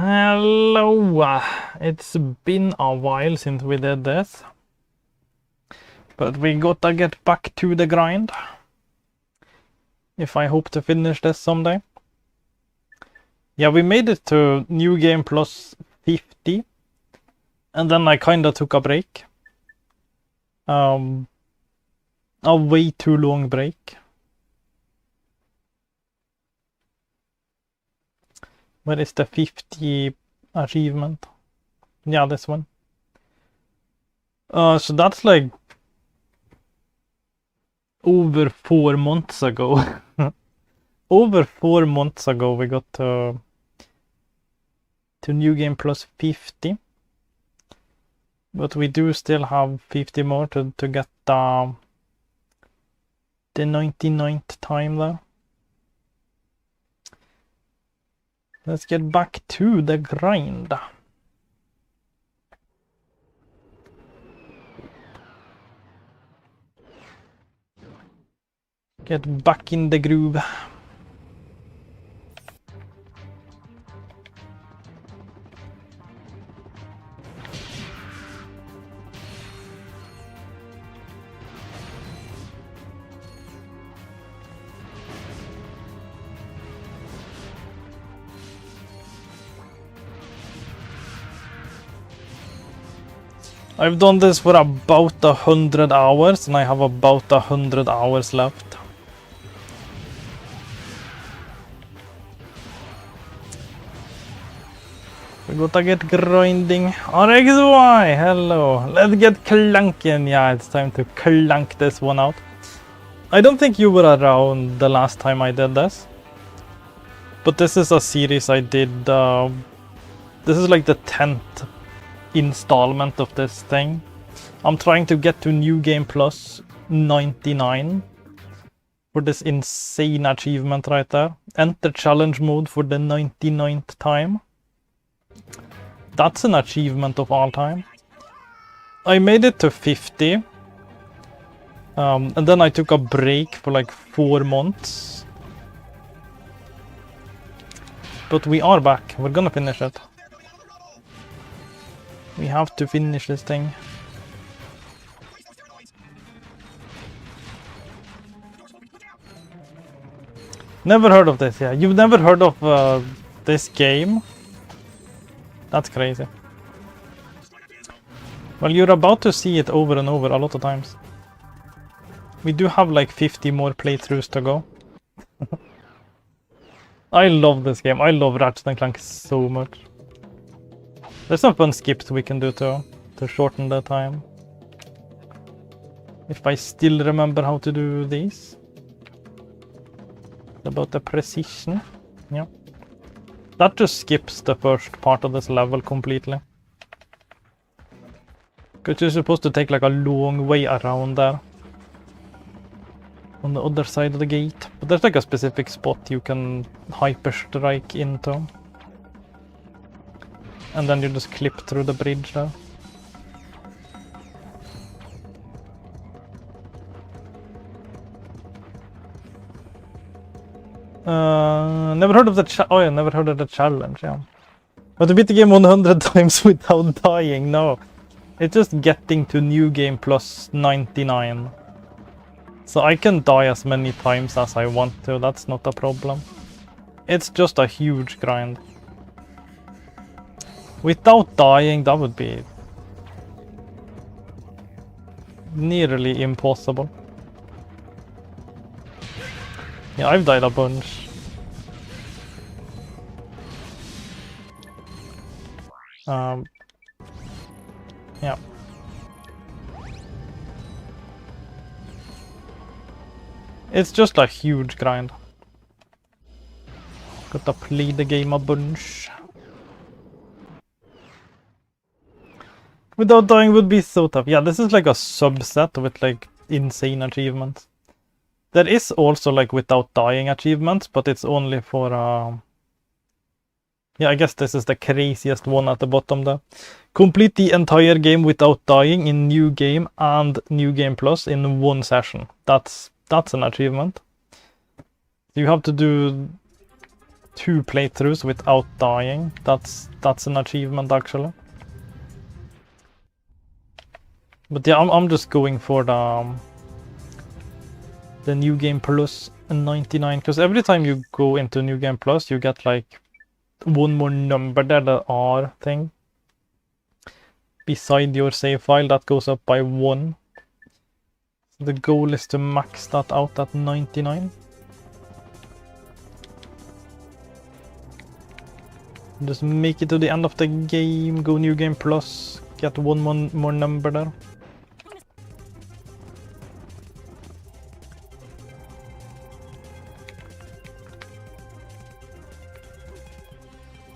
Hello, it's been a while since we did this, but we gotta get back to the grind if I hope to finish this someday. Yeah, we made it to new game plus 50, and then I kinda took a break. A way too long break. Where is the 50 achievement? Yeah, this one. So that's like over 4 months ago. Over 4 months ago we got to new game plus 50. But we do still have 50 more to get the 99th time there. Let's get back to the grind. Get back in the groove. I've done this for about 100 hours and I have about 100 hours left. We gotta get grinding. RXY, hello. Let's get clanking. Yeah, it's time to clank this one out. I don't think you were around the last time I did this. But this is a series I did. This is like the 10th installment of this thing. I'm trying to get to new game plus 99 for this insane achievement right there. Enter challenge mode for the 99th time. That's an achievement of all time. I made it to 50 and then I took a break for like 4 months, but we are back. We're gonna finish it. We have to finish this thing. Never heard of this, yeah. You've never heard of this game? That's crazy. Well, you're about to see it over and over a lot of times. We do have like 50 more playthroughs to go. I love this game. I love Ratchet and Clank so much. There's some fun skips we can do to shorten the time. If I still remember how to do these. About the precision. Yeah. That just skips the first part of this level completely. Because you're supposed to take like a long way around there. On the other side of the gate. But there's like a specific spot you can hyper strike into. And then you just clip through the bridge there. Never heard of the oh yeah, never heard of the challenge, yeah. But to beat the game 100 times without dying, no. It's just getting to new game plus 99. So I can die as many times as I want to, that's not a problem. It's just a huge grind. Without dying, that would be nearly impossible. Yeah, I've died a bunch. Yeah. It's just a huge grind. Gotta play the game a bunch. Without dying would be so tough. Yeah, this is like a subset with like insane achievements. There is also like without dying achievements, but it's only for yeah, I guess this is the craziest one at the bottom there. Complete the entire game without dying in New Game and New Game Plus in one session. That's an achievement. You have to do 2 playthroughs without dying. That's an achievement actually. But yeah, I'm just going for the New Game Plus 99, because every time you go into New Game Plus, you get like one more number there, the R thing, beside your save file that goes up by 1. So the goal is to max that out at 99. Just make it to the end of the game, go New Game Plus, get one more number there.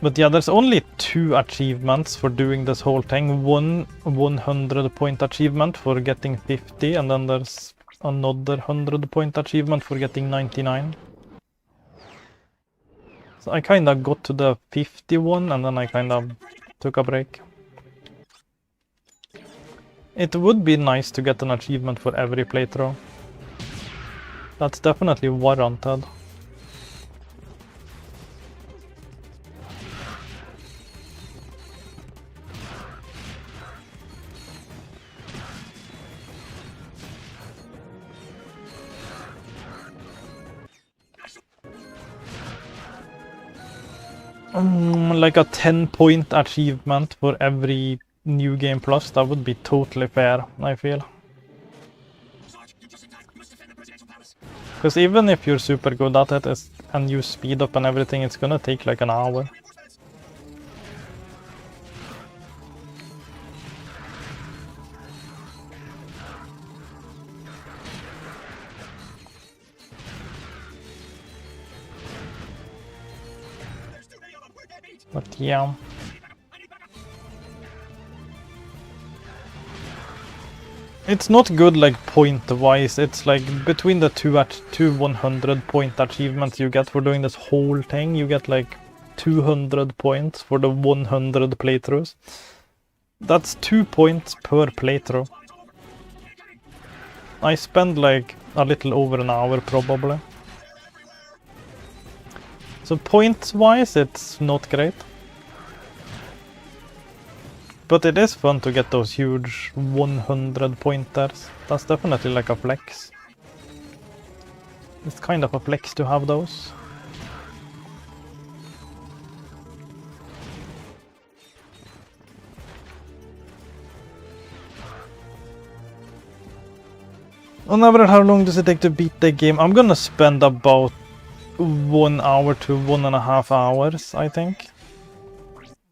But yeah, there's only 2 achievements for doing this whole thing. One 100-point achievement for getting 50, and then there's another 100-point achievement for getting 99. So I kinda got to the 51 and then I kinda took a break. It would be nice to get an achievement for every playthrough. That's definitely warranted. Like a 10-point achievement for every New Game Plus, that would be totally fair, I feel. Because even if you're super good at it and you speed up and everything, it's gonna take like an hour. But yeah. It's not good like point-wise, it's like between the two 100-point achievements you get for doing this whole thing, you get like 200 points for the 100 playthroughs. That's 2 points per playthrough. I spend like a little over an hour probably. So points-wise, it's not great. But it is fun to get those huge 100 pointers. That's definitely like a flex. It's kind of a flex to have those. On average, how long does it take to beat the game? I'm gonna spend about 1 hour to 1.5 hours, I think.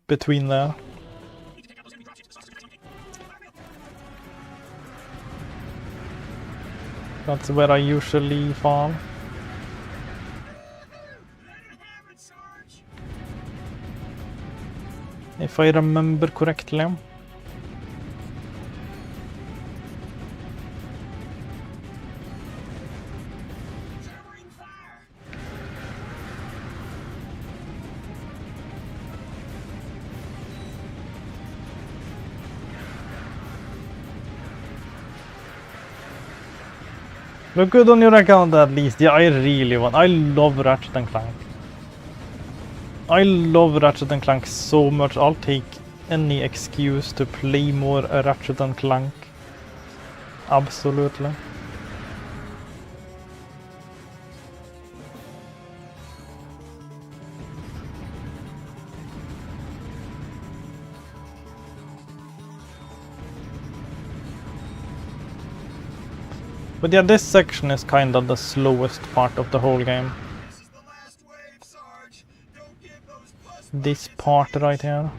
Between there. That's where I usually fall. If I remember correctly. Look good on your account at least. Yeah, I really want. I love Ratchet and Clank. I love Ratchet and Clank so much. I'll take any excuse to play more Ratchet and Clank. Absolutely. But yeah, this section is kind of the slowest part of the whole game. This part right here.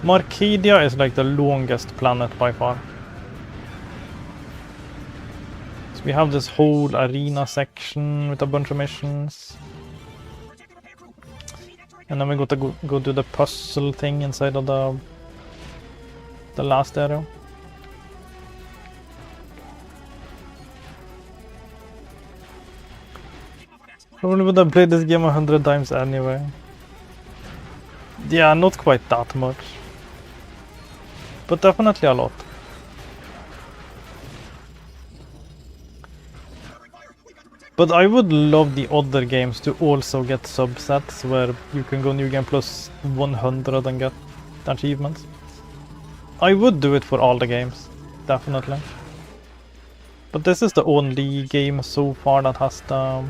Marcadia is like the longest planet by far. It's We have this whole arena section with a bunch of missions. And then we got to go do the puzzle thing inside of the last area. Probably would have played this game 100 times anyway. Yeah, not quite that much. But definitely a lot. But I would love the other games to also get subsets where you can go New Game Plus 100 and get achievements. I would do it for all the games, definitely. But this is the only game so far that has the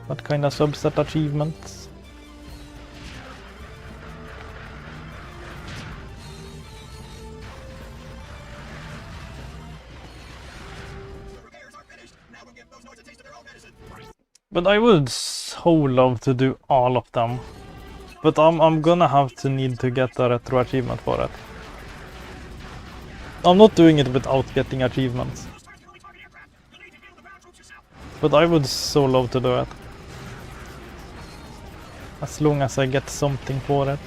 that kind of subset achievements. But I would so love to do all of them. But I'm gonna need to get a retro achievement for it. I'm not doing it without getting achievements. But I would so love to do it. As long as I get something for it.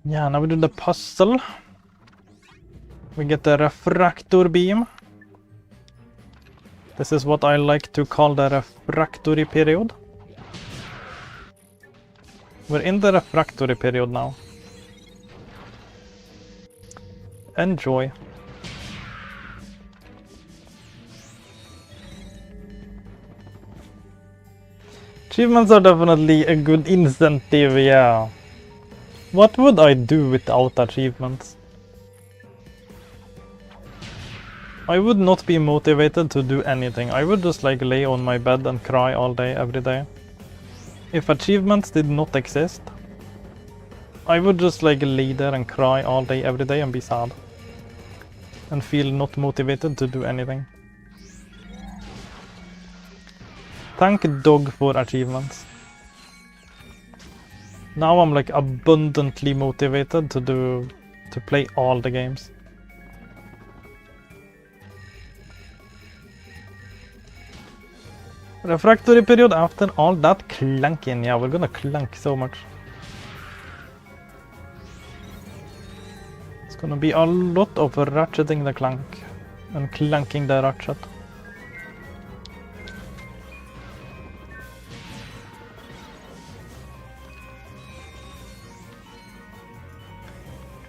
Yeah, now we do the puzzle. We get the refractor beam. This is what I like to call the refractory period. We're in the refractory period now. Enjoy. Achievements are definitely a good incentive, yeah. What would I do without achievements? I would not be motivated to do anything. I would just like lay on my bed and cry all day, every day. If achievements did not exist, I would just like lay there and cry all day, every day and be sad. And feel not motivated to do anything. Thank Dog for achievements. Now I'm like abundantly motivated to play all the games. Refractory period after all that clanking. Yeah, we're gonna clank so much. It's gonna be a lot of ratcheting the clank and clanking the ratchet.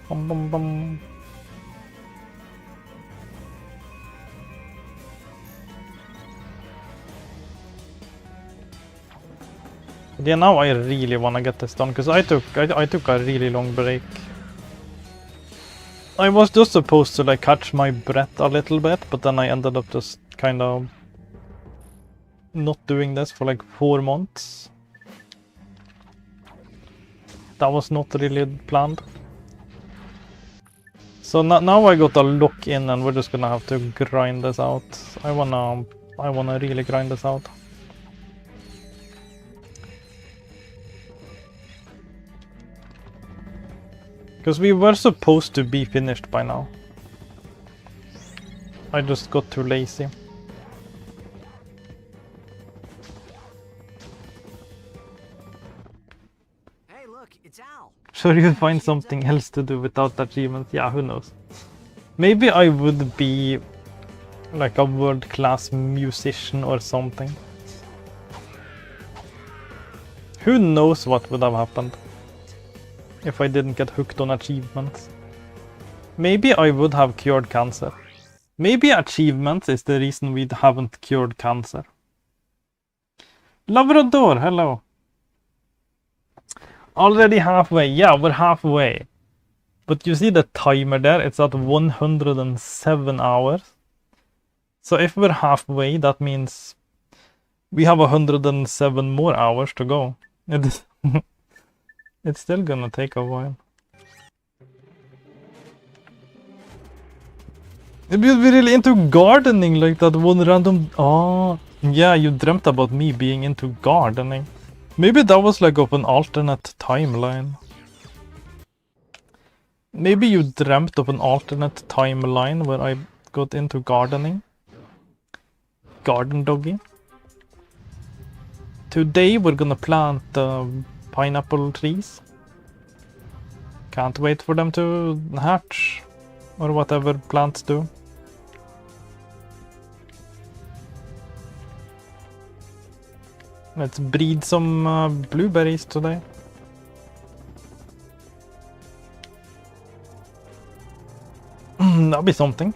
Bum bum bum. Yeah, now I really wanna get this done because I took a really long break. I was just supposed to like catch my breath a little bit, but then I ended up just kind of not doing this for like 4 months. That was not really planned. So now I got a lock in and we're just gonna have to grind this out. I wanna really grind this out. Because we were supposed to be finished by now. I just got too lazy. Hey, look, it's Al. Sure, you'll find something else to do without achievements. Yeah, who knows? Maybe I would be like a world-class musician or something. Who knows what would have happened if I didn't get hooked on achievements. Maybe I would have cured cancer. Maybe achievements is the reason we haven't cured cancer. Labrador, hello. Already halfway. Yeah, we're halfway. But you see the timer there? It's at 107 hours. So if we're halfway, that means we have 107 more hours to go. It's still gonna take a while. Maybe you'd be really into gardening, like that one random... Oh, yeah, you dreamt about me being into gardening. Maybe that was like of an alternate timeline. Maybe you dreamt of an alternate timeline where I got into gardening. Garden Doggie. Today we're gonna plant pineapple trees. Can't wait for them to hatch. Or whatever plants do. Let's breed some blueberries today. That'll be something.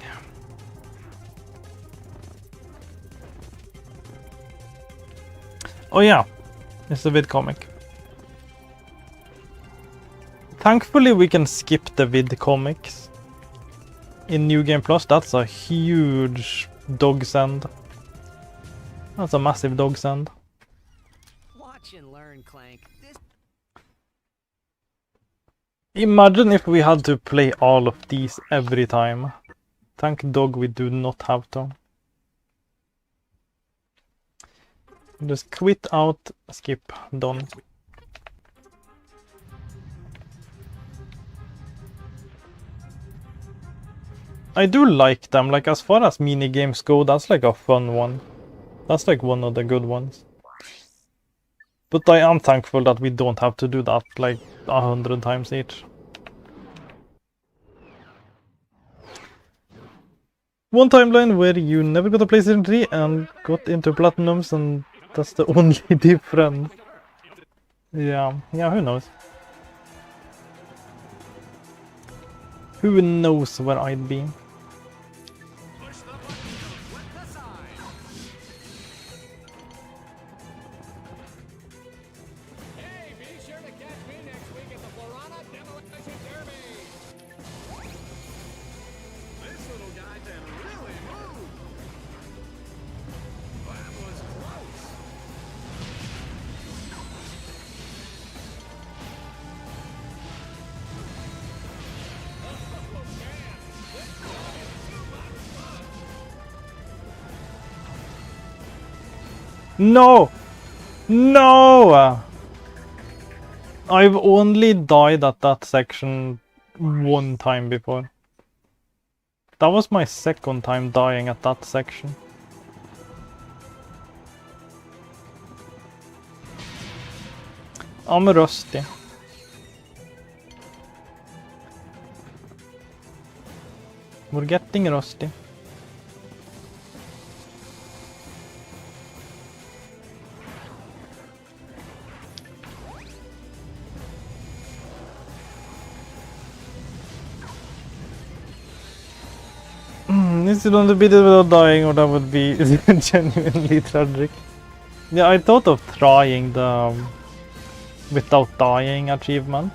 Oh yeah, it's a vid comic. Thankfully we can skip the vid comics. In New Game Plus, that's a huge dog send. That's a massive dog send. Watch and learn, Clank. This Imagine if we had to play all of these every time. Thank dog we do not have to. Just quit out, skip, done. I do like them, like as far as mini games go, that's like a fun one. That's like one of the good ones. But I am thankful that we don't have to do that like 100 times each. One timeline where you never got a PlayStation 3 and got into Platinums, and that's the only difference. Yeah, who knows? Who knows where I'd be? No! No! I've only died at that section one time before. That was my second time dying at that section. I'm rusty. We're getting rusty. This is on the beat without dying, or that would be genuinely tragic. Yeah, I thought of trying the without dying achievement.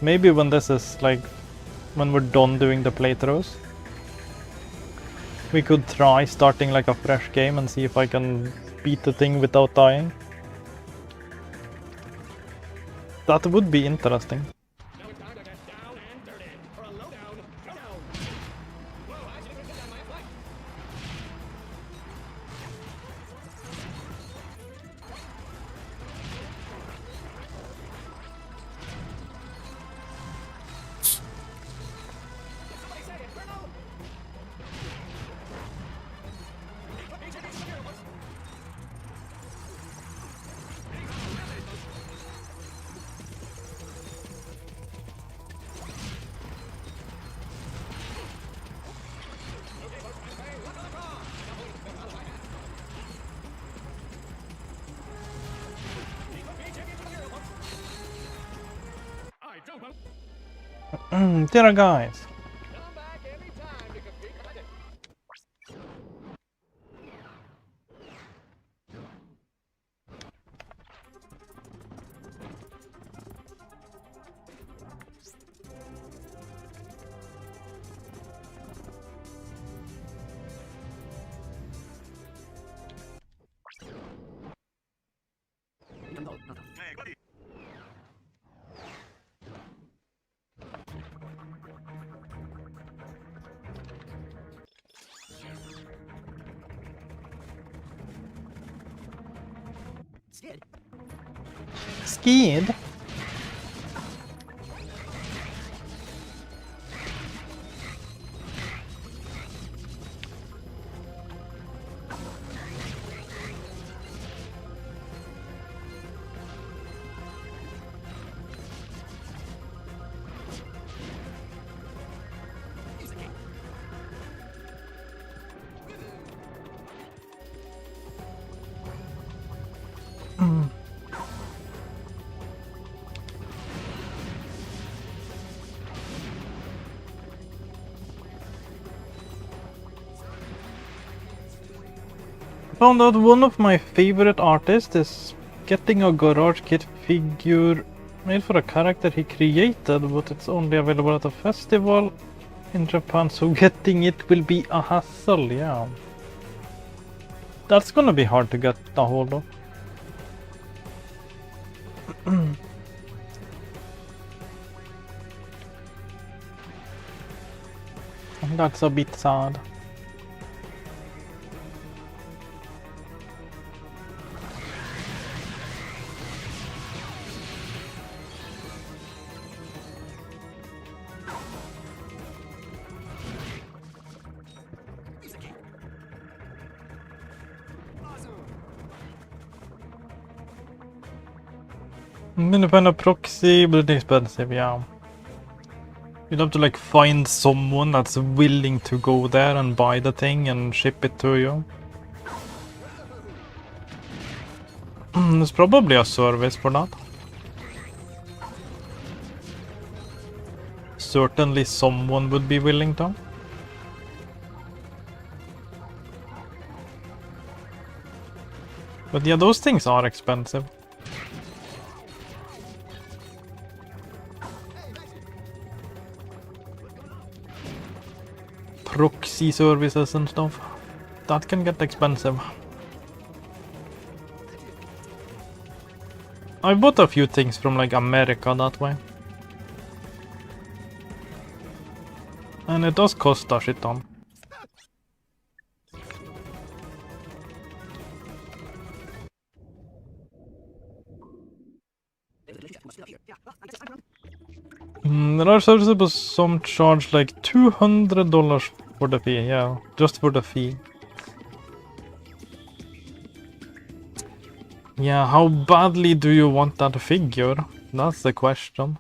Maybe when this is like, when we're done doing the playthroughs, we could try starting like a fresh game and see if I can beat the thing without dying. That would be interesting. Tira guys. Skid. Skid? Found out one of my favorite artists is getting a garage kit figure made for a character he created, but it's only available at a festival in Japan, so getting it will be a hassle, yeah. That's gonna be hard to get a hold of. That's a bit sad. Independent proxy, but expensive, yeah. You'd have to like find someone that's willing to go there and buy the thing and ship it to you. There's probably a service for that. Certainly someone would be willing to. But yeah, those things are expensive. Proxy services and stuff. That can get expensive. I bought a few things from like America that way. And it does cost a shit ton. There are services, but some charge like $200 for the fee, yeah, just for the fee. Yeah, how badly do you want that figure? That's the question.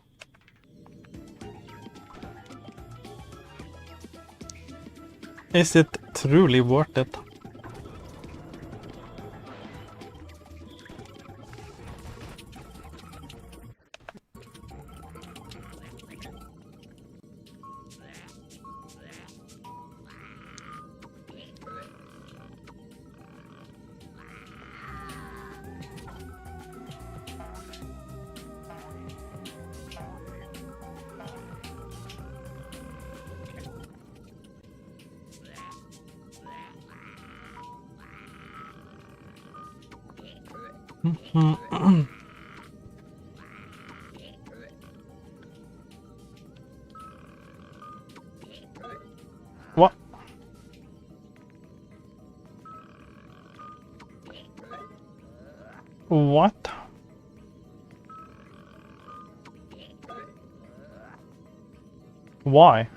Is it truly worth it? What? What? Why?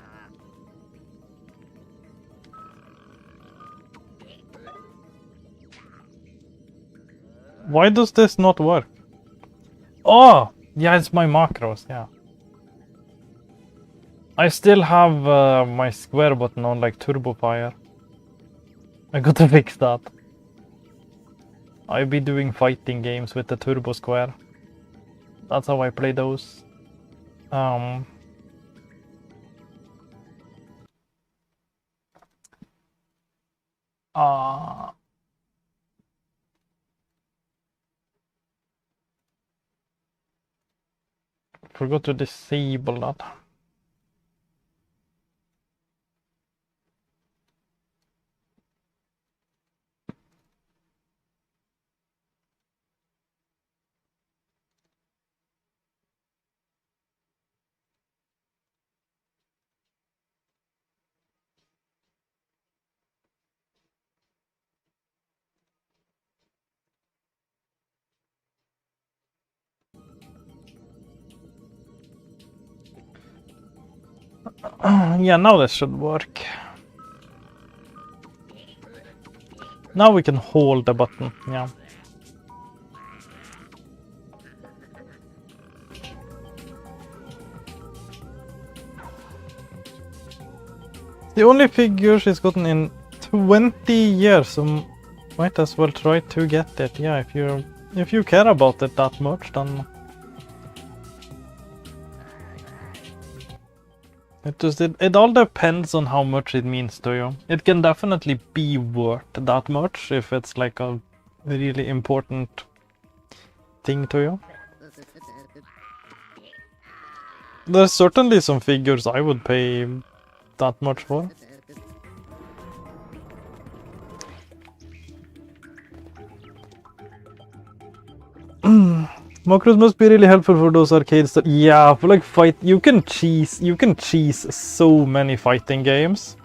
Why does this not work? Oh! Yeah, it's my macros, yeah. I still have my square button on like turbo fire. I gotta fix that. I'll be doing fighting games with the turbo square. That's how I play those. Forgot to disable that. Yeah, now this should work. Now we can hold the button, yeah. The only figure she's gotten in 20 years, so might as well try to get it. Yeah, if you care about it that much, then it all depends on how much it means to you. It can definitely be worth that much if it's like a really important thing to you. There's certainly some figures I would pay that much for. Macros must be really helpful for those arcades that, yeah, for like fight, you can cheese so many fighting games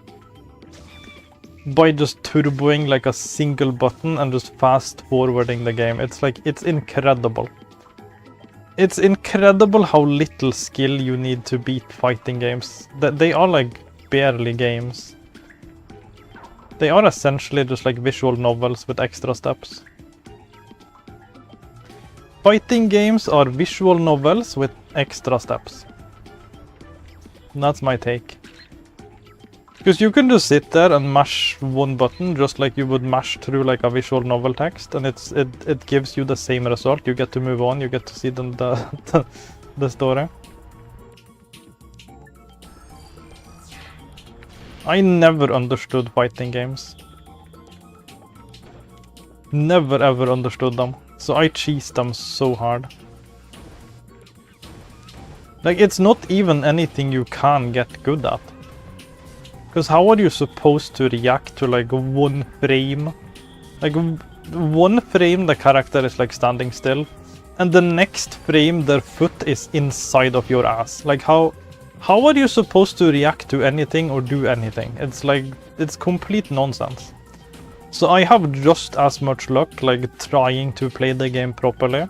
by just turboing like a single button and just fast forwarding the game. It's like, it's incredible. It's incredible how little skill you need to beat fighting games. They are like barely games. They are essentially just like visual novels with extra steps. Fighting games are visual novels with extra steps. That's my take. Because you can just sit there and mash one button just like you would mash through like a visual novel text, and it gives you the same result. You get to move on, you get to see the story. I never understood fighting games. Never ever understood them. So I cheese them so hard. Like, it's not even anything you can get good at. Because how are you supposed to react to like one frame? Like, one frame the character is like standing still, and the next frame their foot is inside of your ass. Like, how are you supposed to react to anything or do anything? It's like, it's complete nonsense. So I have just as much luck like trying to play the game properly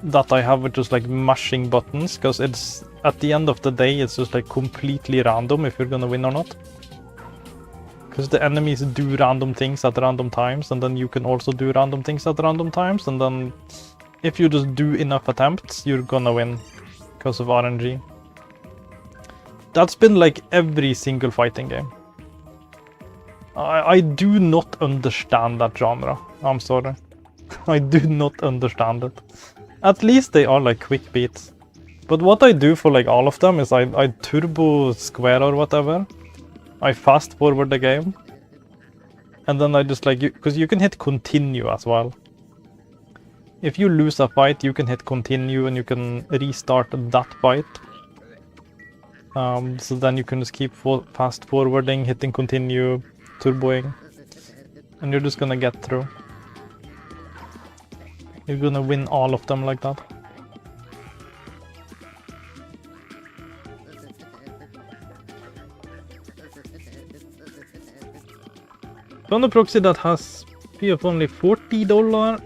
that I have with just like mashing buttons, because it's, at the end of the day, it's just like completely random if you're gonna win or not. Because the enemies do random things at random times, and then you can also do random things at random times, and then if you just do enough attempts, you're gonna win because of RNG. That's been like every single fighting game. I do not understand that genre. I'm sorry. I do not understand it. At least they are like quick beats. But what I do for like all of them is I turbo square or whatever. I fast forward the game. And then I just like, because you can hit continue as well. If you lose a fight, you can hit continue and you can restart that fight. So then you can just keep fast forwarding, hitting continue, turboing, and you're just gonna get through. You're gonna win all of them like that. Found a proxy that has fee of only $40,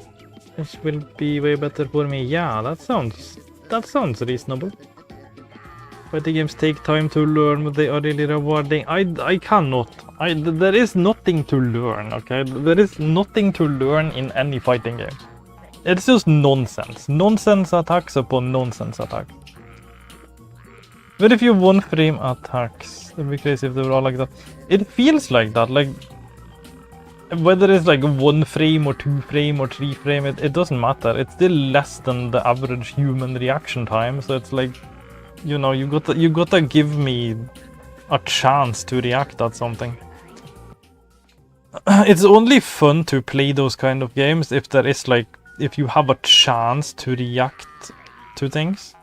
which will be way better for me. Yeah, that sounds reasonable. Fighting games take time to learn, but they are really rewarding. I cannot. There is nothing to learn, okay? There is nothing to learn in any fighting game. It's just nonsense. Nonsense attacks upon nonsense attacks. But if you one frame attacks, it'd be crazy if they were all like that. It feels like that, like whether it's like 1 frame or 2 frame or 3 frame, it doesn't matter. It's still less than the average human reaction time, so it's like, you know, you gotta give me a chance to react at something. It's only fun to play those kind of games if there is like, if you have a chance to react to things.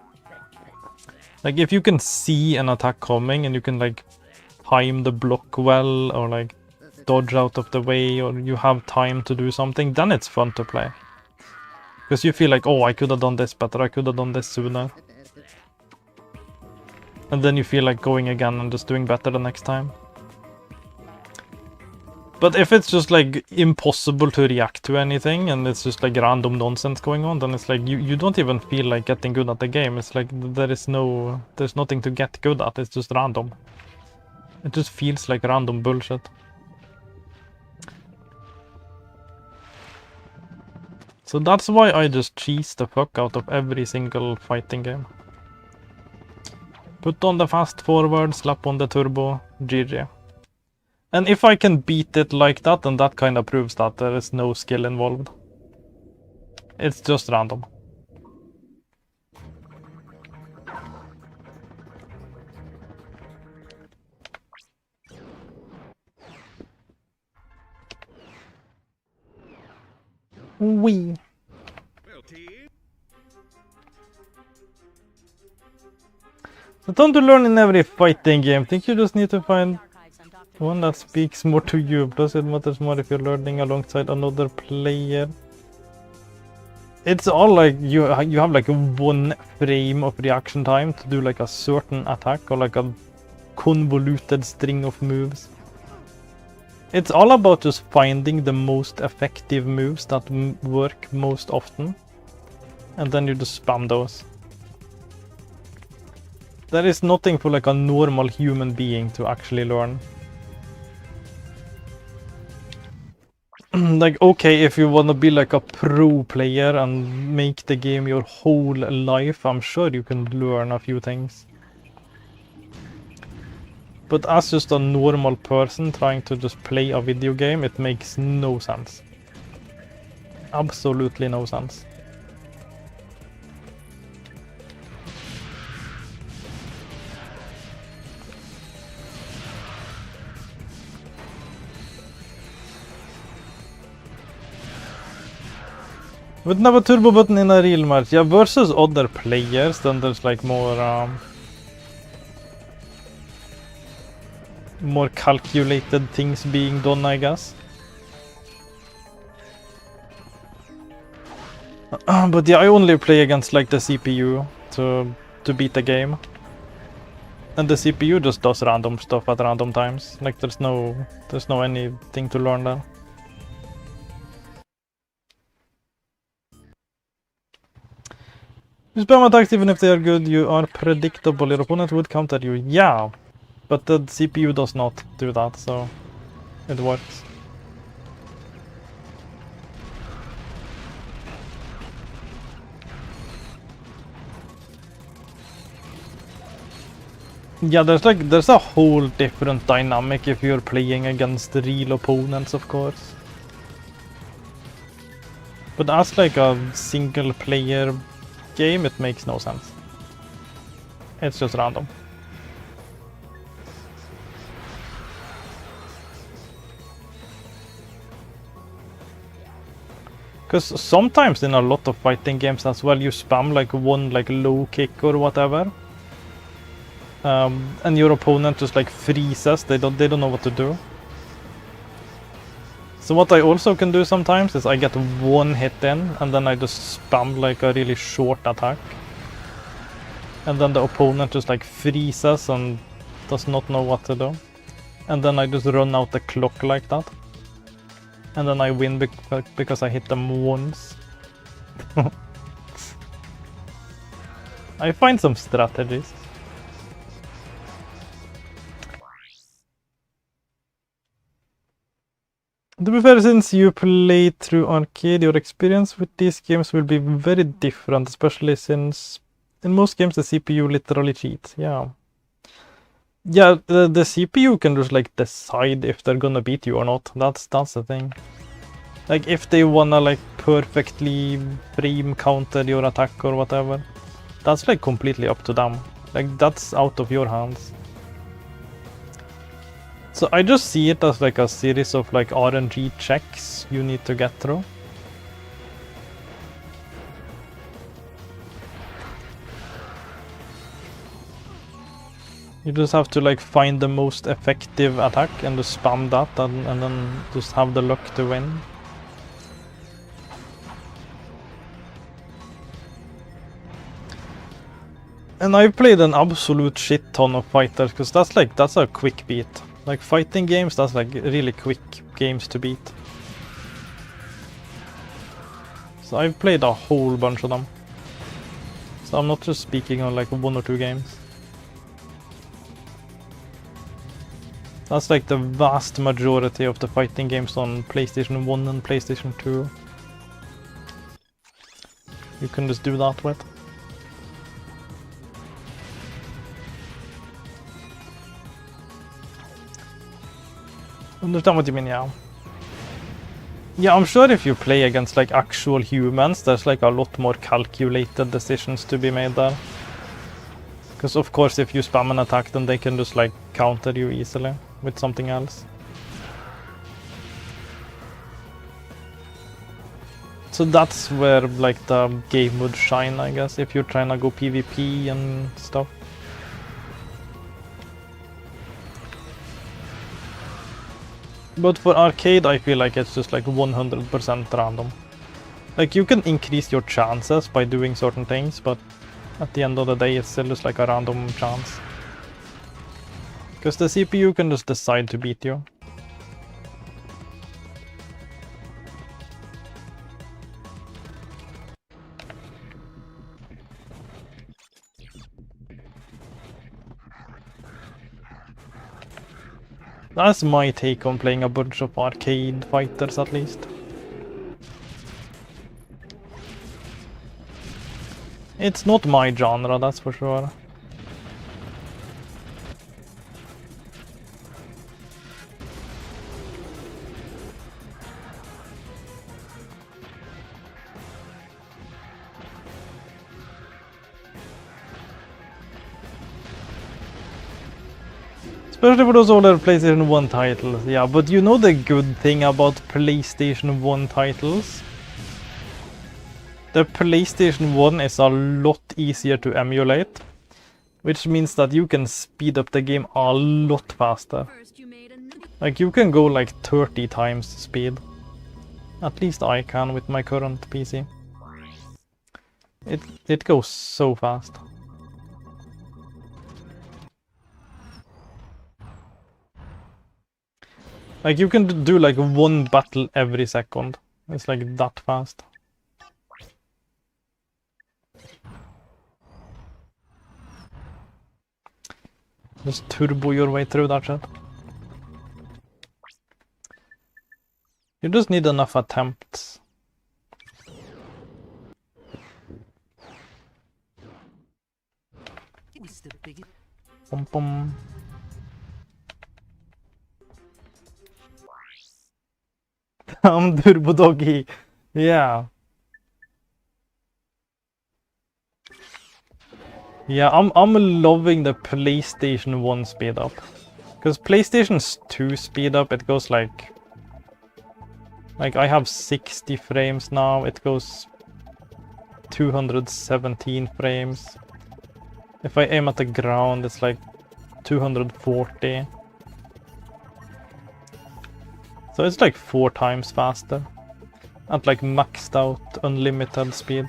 Like if you can see an attack coming and you can like time the block well, or like dodge out of the way, or you have time to do something, then it's fun to play. Because you feel like, oh, I could have done this better, I could have done this sooner. And then you feel like going again and just doing better the next time. But if it's just like impossible to react to anything and it's just like random nonsense going on, then it's like you don't even feel like getting good at the game. It's like there's nothing to get good at. It's just random. It just feels like random bullshit. So that's why I just cheese the fuck out of every single fighting game. Put on the fast forward, slap on the turbo, GG. And if I can beat it like that, then that kind of proves that there is no skill involved. It's just random. Wee. So don't to learn in every fighting game. Think you just need to find one that speaks more to you. Plus it matters more if you're learning alongside another player. It's all like you have like 1 frame of reaction time to do like a certain attack or like a convoluted string of moves. It's all about just finding the most effective moves that work most often. And then you just spam those. There is nothing for like a normal human being to actually learn. Like, okay, if you wanna be like a pro player and make the game your whole life, I'm sure you can learn a few things. But as just a normal person trying to just play a video game, it makes no sense. Absolutely no sense. Wouldn't have a turbo button in a real match. Yeah, versus other players, then there's like more calculated things being done, I guess. But yeah, I only play against like the CPU to beat the game. And the CPU just does random stuff at random times. Like there's no anything to learn there. You spam attacks even if they are good, you are predictable, your opponent would counter you. Yeah, but the CPU does not do that, so it works. Yeah, there's a whole different dynamic if you're playing against real opponents, of course. But as like a single player game, it makes no sense. It's just random. Because sometimes in a lot of fighting games as well, you spam like one like low kick or whatever, and your opponent just like freezes. They don't know what to do. So what I also can do sometimes is I get one hit in and then I just spam like a really short attack. And then the opponent just like freezes and does not know what to do. And then I just run out the clock like that. And then I win because I hit them once. I find some strategies. To be fair, since you played through arcade, your experience with these games will be very different, especially since in most games the CPU literally cheats. Yeah. Yeah, the CPU can just like decide if they're gonna beat you or not. That's the thing. Like if they wanna like perfectly frame counter your attack or whatever, that's like completely up to them. Like that's out of your hands. So I just see it as like a series of like RNG checks you need to get through. You just have to like find the most effective attack and just spam that and then just have the luck to win. And I've played an absolute shit ton of fighters because that's a quick beat. Like fighting games, that's like really quick games to beat. So I've played a whole bunch of them. So I'm not just speaking on like 1 or 2 games. That's like the vast majority of the fighting games on PlayStation 1 and PlayStation 2. You can just do that with. Understand what you mean, yeah. Yeah, I'm sure if you play against like actual humans, there's like a lot more calculated decisions to be made there. Because of course if you spam an attack, then they can just like counter you easily with something else. So that's where like the game would shine, I guess, if you're trying to go PvP and stuff. But for arcade, I feel like it's just like 100% random. Like you can increase your chances by doing certain things, but at the end of the day, it's still just like a random chance. Because the CPU can just decide to beat you. That's my take on playing a bunch of arcade fighters, at least. It's not my genre, that's for sure. Especially for those older PlayStation 1 titles, yeah, but you know the good thing about PlayStation 1 titles? The PlayStation 1 is a lot easier to emulate, which means that you can speed up the game a lot faster. Like you can go like 30 times speed. At least I can with my current PC. It goes so fast. Like you can do like 1 battle every second. It's like that fast. Just turbo your way through that shit. You just need enough attempts. Pum pum. Turbo Doggie. Yeah. Yeah, I'm loving the PlayStation 1 speed up. Because PlayStation 2 speed up, it goes like I have 60 frames now, it goes 217 frames. If I aim at the ground, it's like 240. So it's like 4 times faster. At like maxed out unlimited speed.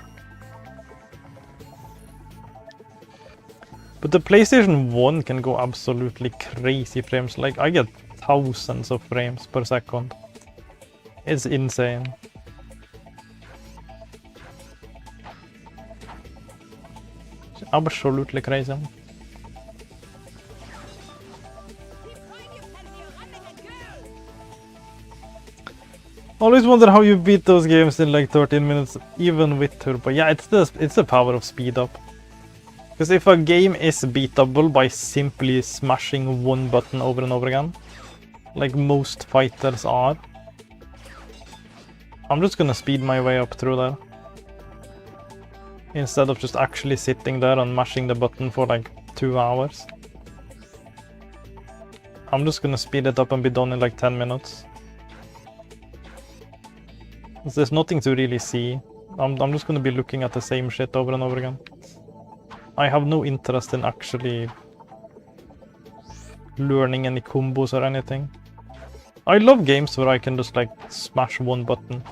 But the PlayStation 1 can go absolutely crazy frames. Like I get thousands of frames per second. It's insane. It's absolutely crazy. Always wonder how you beat those games in like 13 minutes, even with turbo. Yeah, it's the power of speed up. Because if a game is beatable by simply smashing 1 button over and over again, like most fighters are, I'm just gonna speed my way up through there. Instead of just actually sitting there and mashing the button for like 2 hours. I'm just gonna speed it up and be done in like 10 minutes. There's nothing to really see. I'm just gonna be looking at the same shit over and over again. I have no interest in actually learning any combos or anything. I love games where I can just like smash 1 button.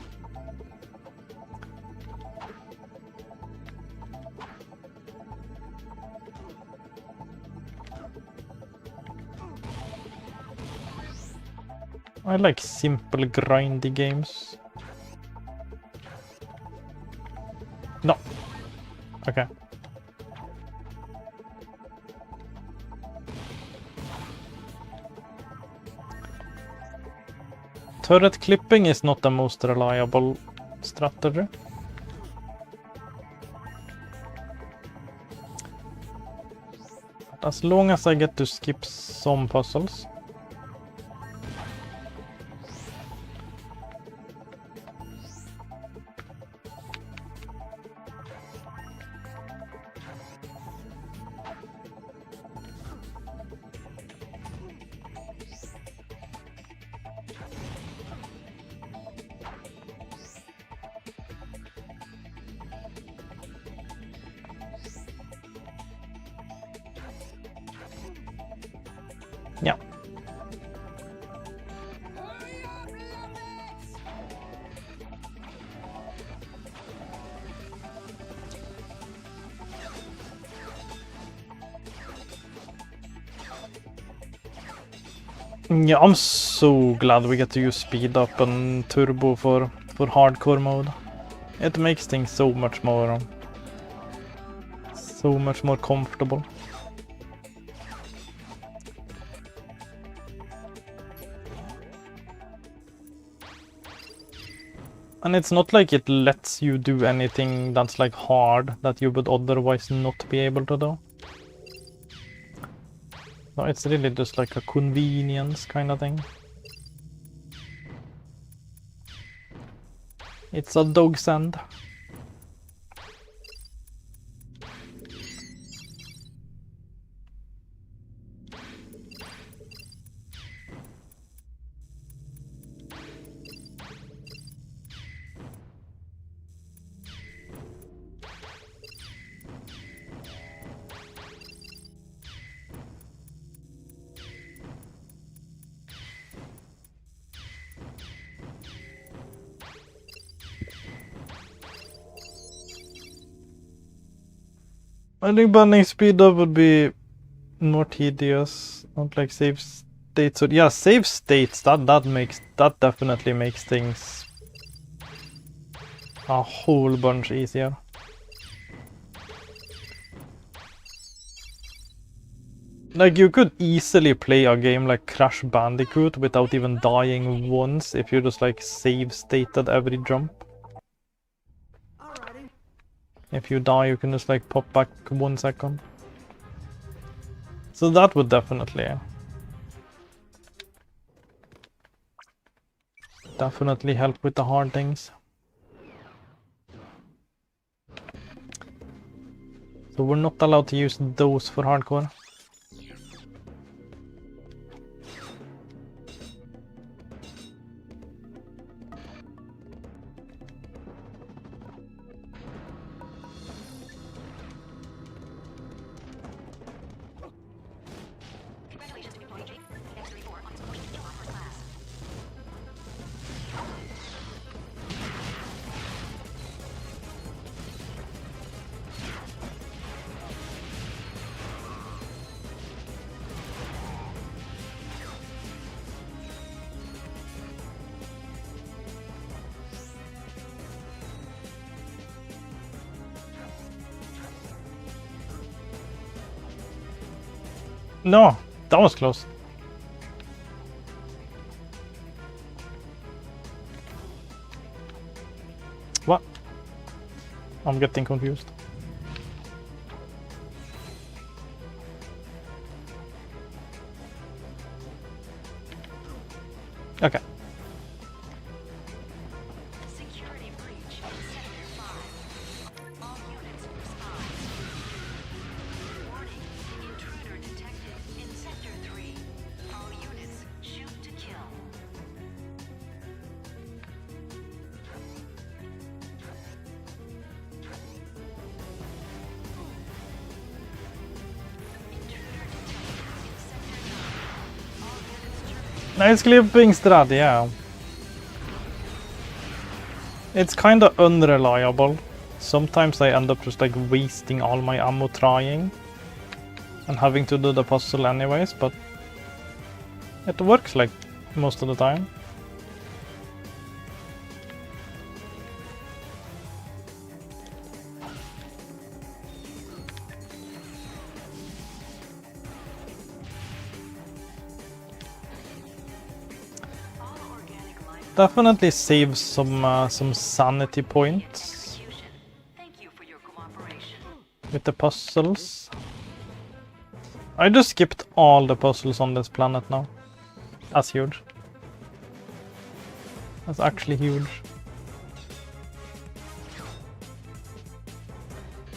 I like simple grindy games. No. Okay. Turret clipping is not the most reliable strategy. As long as I get to skip some puzzles. Yeah. Yeah, I'm so glad we get to use speed up and turbo for hardcore mode. It makes things so much more comfortable. And it's not like it lets you do anything that's like hard that you would otherwise not be able to do. No, it's really just like a convenience kind of thing. It's a dog sand. I think banning speed up would be more tedious, not like save states. So yeah, save states, that definitely makes things a whole bunch easier. Like you could easily play a game like Crash Bandicoot without even dying once if you just like save stated every jump. If you die, you can just like pop back 1 second. So that would definitely help with the hard things. So we're not allowed to use those for hardcore. No, that was close. What? I'm getting confused. Okay. Security breach in Sector 5. All units respond. Warning, intruder detected in Sector 3. All units shoot to kill. Nice clipping strat, yeah. It's kinda unreliable. Sometimes I end up just like wasting all my ammo trying and having to do the puzzle anyways, but it works like most of the time. Definitely saves some sanity points Execution. Thank you for your cooperation. with the puzzles. I just skipped all the puzzles on this planet now. That's huge. That's actually huge.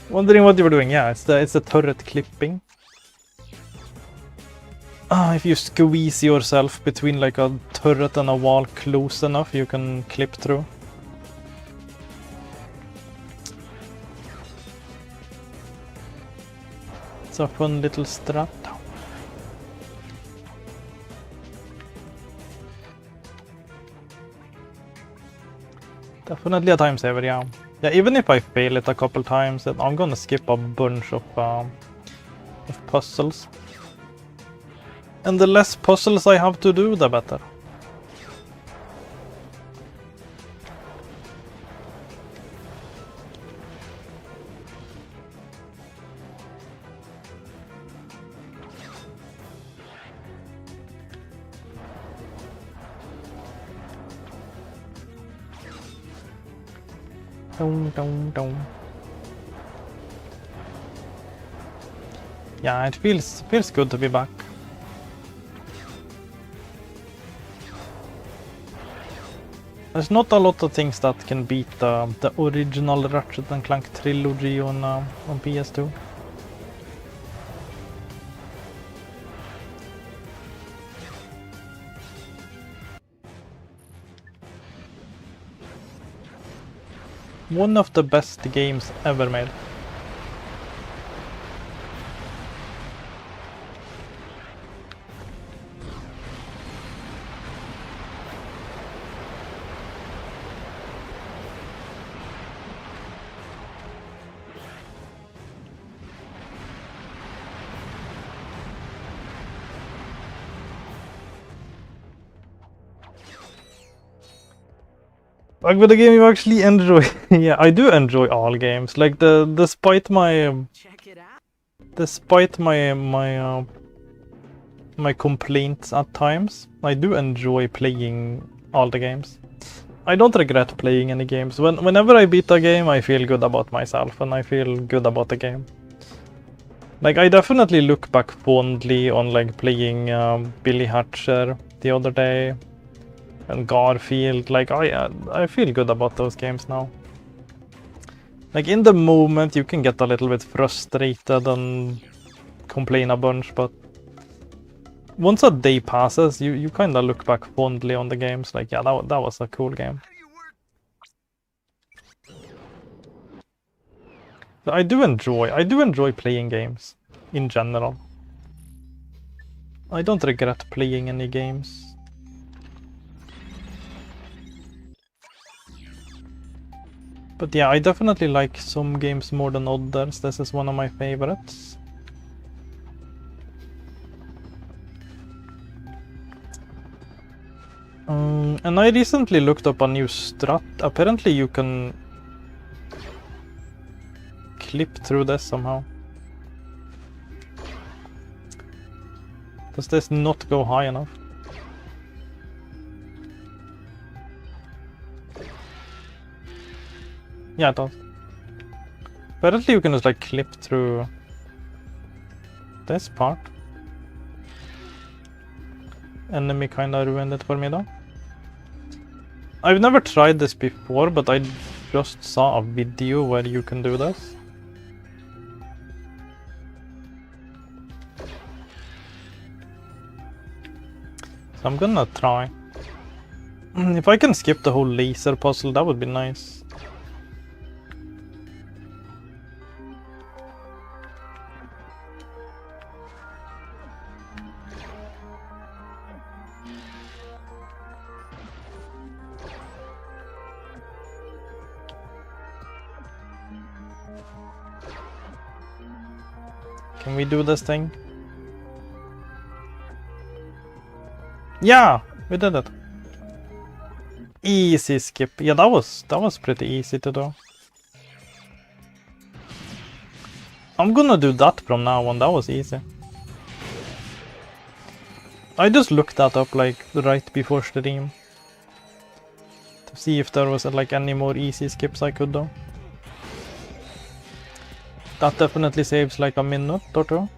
Wondering what you were doing? Yeah, it's the turret clipping. If you squeeze yourself between like a turret and a wall close enough, you can clip through. It's a fun little strat. Definitely a time saver, yeah. Yeah, even if I fail it a couple times, then I'm gonna skip a bunch of puzzles. And the less puzzles I have to do, the better. Dong, dong, dong. Yeah, it feels good to be back. There's not a lot of things that can beat the original Ratchet and Clank trilogy on PS2. One of the best games ever made. Like with a game you actually enjoy. Yeah, I do enjoy all games. Like despite my Check it out. despite my complaints at times, I do enjoy playing all the games. I don't regret playing any games. Whenever I beat a game, I feel good about myself and I feel good about the game. Like I definitely look back fondly on like playing Billy Hatcher the other day. And Garfield, like I feel good about those games now. Like in the moment you can get a little bit frustrated and complain a bunch, but once a day passes, you kind of look back fondly on the games. Like yeah, that was a cool game. So I do enjoy playing games in general. I don't regret playing any games. But yeah, I definitely like some games more than others. This is one of my favorites. And I recently looked up a new strat. Apparently you can clip through this somehow. Does this not go high enough? Yeah, it does. Apparently you can just like clip through this part. Enemy kinda ruined it for me though. I've never tried this before, but I just saw a video where you can do this. So I'm gonna try. If I can skip the whole laser puzzle, that would be nice. Can we do this thing? Yeah, we did it. Easy skip. Yeah, that was pretty easy to do. I'm gonna do that from now on. That was easy. I just looked that up like right before stream. to see if there was like any more easy skips I could do. That definitely saves like a minute or two.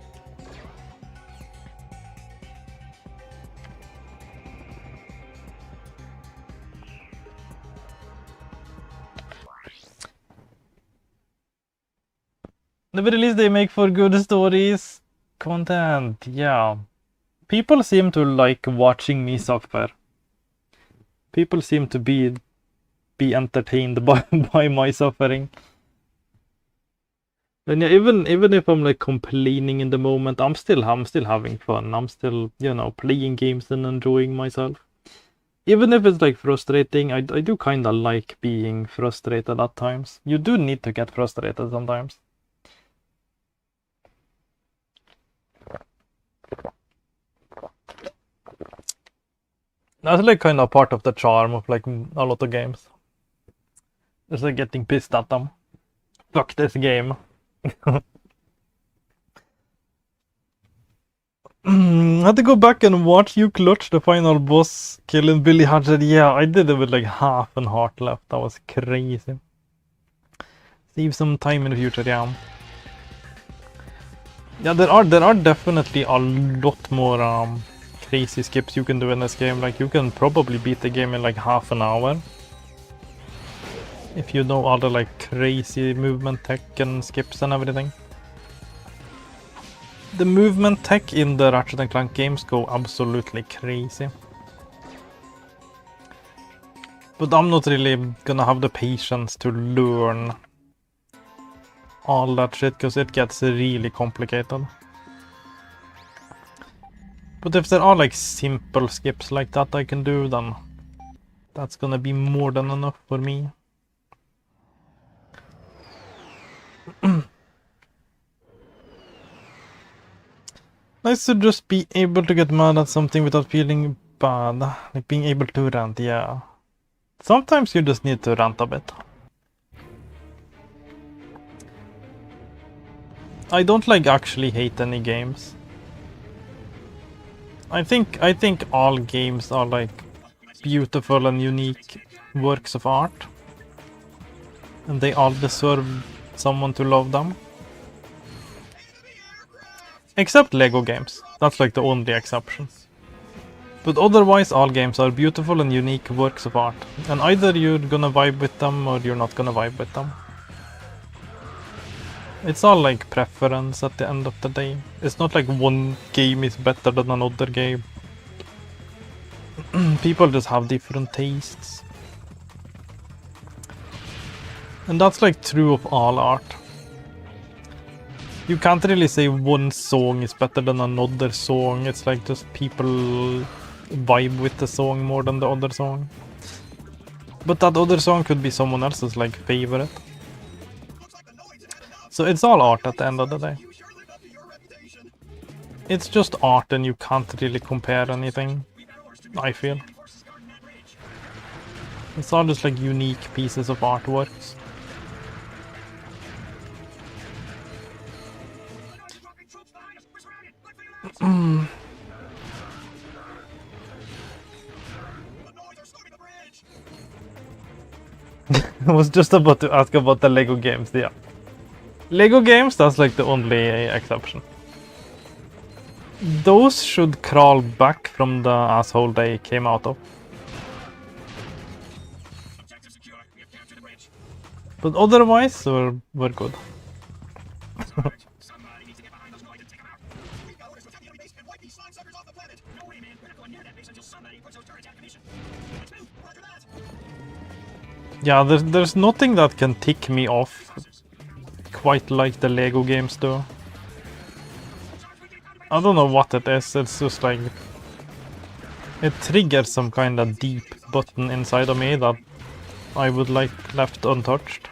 The very least they make for good stories. Content, yeah. People seem to like watching me suffer. People seem to be entertained by my suffering. And yeah, even if I'm like complaining in the moment, I'm still having fun. I'm still, you know, playing games and enjoying myself. Even if it's like frustrating, I do kind of like being frustrated at times. You do need to get frustrated sometimes. That's like kind of part of the charm of like a lot of games. It's like getting pissed at them. Fuck this game. I had to go back and watch you clutch the final boss killing Billy Hatchet. Yeah, I did it with like half an heart left. That was crazy. Save some time in the future, yeah. Yeah, there are definitely a lot more crazy skips you can do in this game. Like you can probably beat the game in like half an hour. If you know all the like crazy movement tech and skips and everything. The movement tech in the Ratchet and Clank games go absolutely crazy. But I'm not really gonna have the patience to learn all that shit because it gets really complicated. But if there are like simple skips like that I can do, then that's gonna be more than enough for me. Nice to just be able to get mad at something without feeling bad. Like being able to rant, yeah. Sometimes you just need to rant a bit. I don't like actually hate any games. I think all games are like beautiful and unique works of art. And they all deserve someone to love them. Except Lego games. That's like the only exception. But otherwise all games are beautiful and unique works of art. And either you're gonna vibe with them or you're not gonna vibe with them. It's all like preference at the end of the day. It's not like one game is better than another game. People just have different tastes. And that's like true of all art. You can't really say one song is better than another song. It's like just people vibe with the song more than the other song. But that other song could be someone else's like favorite. So it's all art at the end of the day. It's just art and you can't really compare anything, I feel. It's all just like unique pieces of artworks. I was just about to ask about the Lego games, yeah. Lego games, that's like the only exception. Those should crawl back from the asshole they came out of. But otherwise, we're good. Yeah, there's nothing that can tick me off quite like the Lego games do. I don't know what it is, it's just like... It triggers some kind of deep button inside of me that I would like left untouched.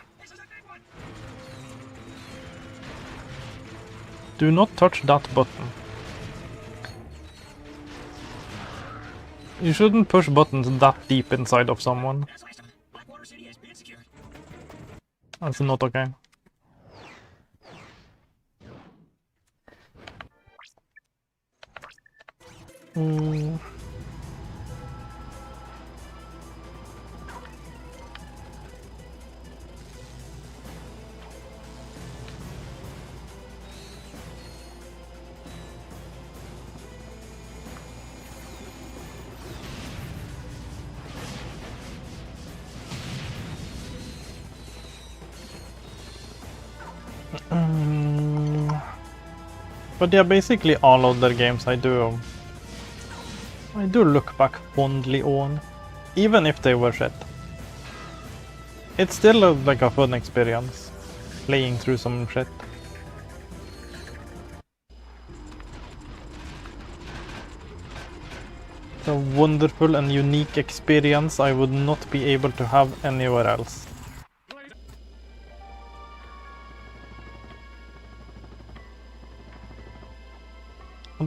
Do not touch that button. You shouldn't push buttons that deep inside of someone. That's not okay. But yeah, basically all other games I do look back fondly on, even if they were shit. It's still like a fun experience, playing through some shit. It's a wonderful and unique experience I would not be able to have anywhere else.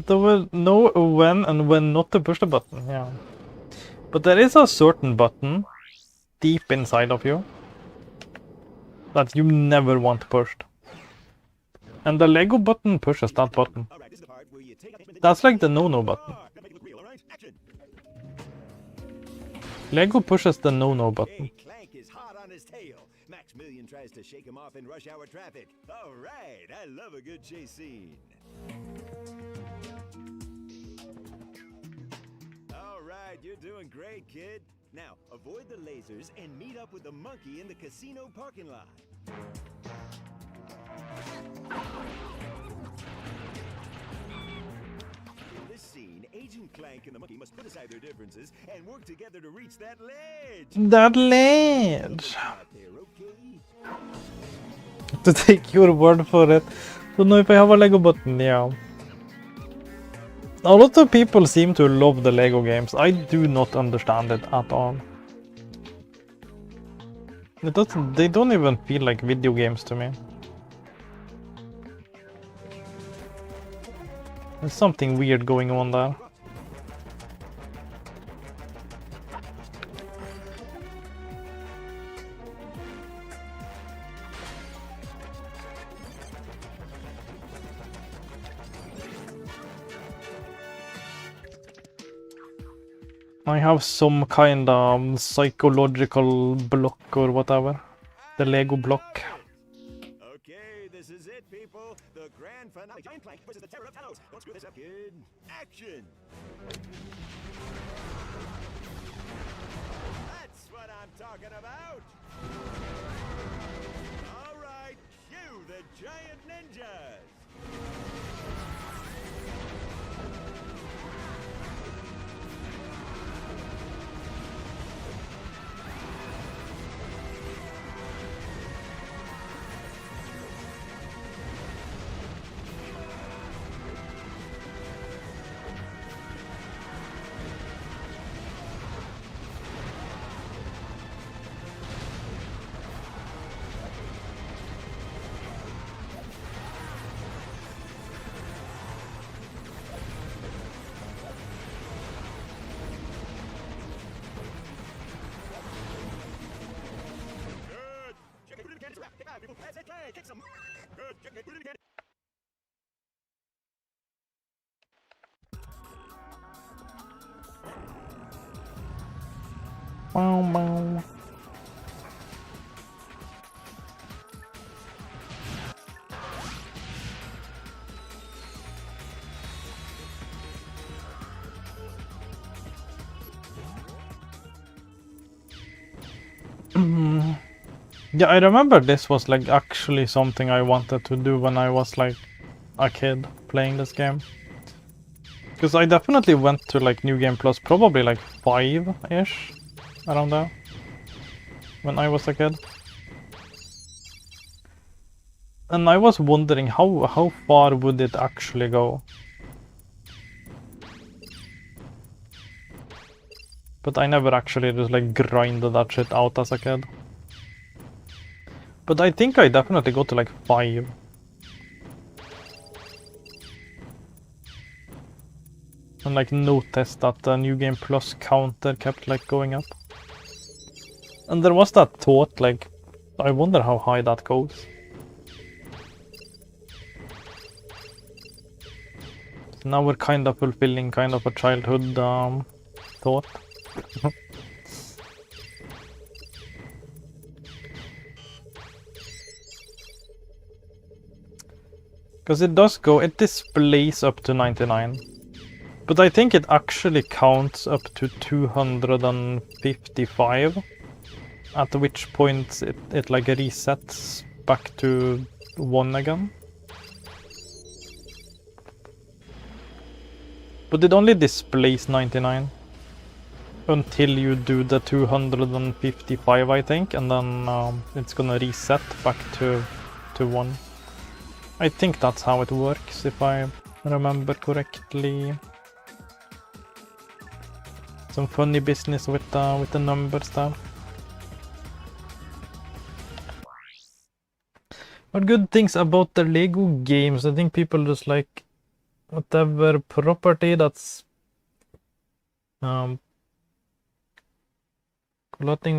There will know when and when not to push the button, yeah. But there is a certain button deep inside of you that you never want pushed. And the Lego button pushes that button. That's like the no-no button. Lego pushes the no-no button. Clank is hot on his tail. Maximilian tries to shake him off in rush hour traffic. All right, I love a good chase scene. All right, you're doing great, kid. Now, avoid the lasers and meet up with the monkey in the casino parking lot. In this scene, Agent Clank and the monkey must put aside their differences and work together to reach that ledge. That ledge! Out there, okay? To take your word for it. Don't know if I have a Lego button, yeah. A lot of people seem to love the Lego games. I do not understand it at all. They don't even feel like video games to me. There's something weird going on there. I have some kind of psychological block or whatever. The Lego block. Okay, this is it, people. The grand finale. Giant Clank versus the Terror of Talos. Don't screw this up, kid. Action! That's what I'm talking about. All right, cue the giant ninjas. Wow, wow. Yeah, I remember this was like actually something I wanted to do when I was like a kid playing this game. Because I definitely went to like New Game Plus probably like 5-ish, around there, when I was a kid. And I was wondering how far would it actually go? But I never actually just like grinded that shit out as a kid. But I think I definitely got to like 5. And like noticed that the New Game Plus counter kept like going up. And there was that thought like, I wonder how high that goes. Now we're kind of fulfilling kind of a childhood thought. Because it does go, it displays up to 99. But I think it actually counts up to 255. At which point it like resets back to 1 again. But it only displays 99 until you do the 255, I think, and then it's gonna reset back to 1. I think that's how it works, if I remember correctly. Some funny business with the numbers there. What good things about the Lego games? I think people just like whatever property that's plotting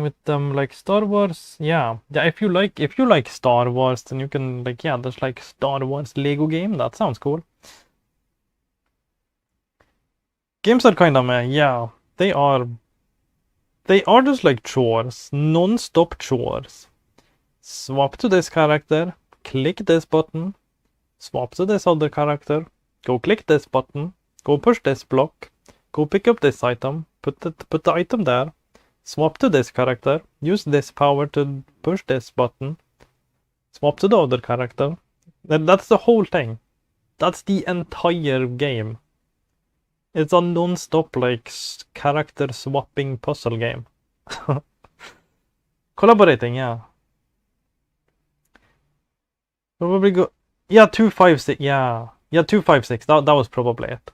with them, like Star Wars. Yeah, if you like Star Wars, then you can, like, yeah, there's like Star Wars Lego game. That sounds cool. Games are kind of meh. Yeah, they are just like chores, non-stop chores. Swap to this character, click this button, swap to this other character, go click this button, go push this block, go pick up this item, put the item there, swap to this character, use this power to push this button, swap to the other character. That's the whole thing. That's the entire game. It's a non-stop, like, character swapping puzzle game. Collaborating, yeah. Probably go. Yeah, 256. Yeah, 256. That was probably it.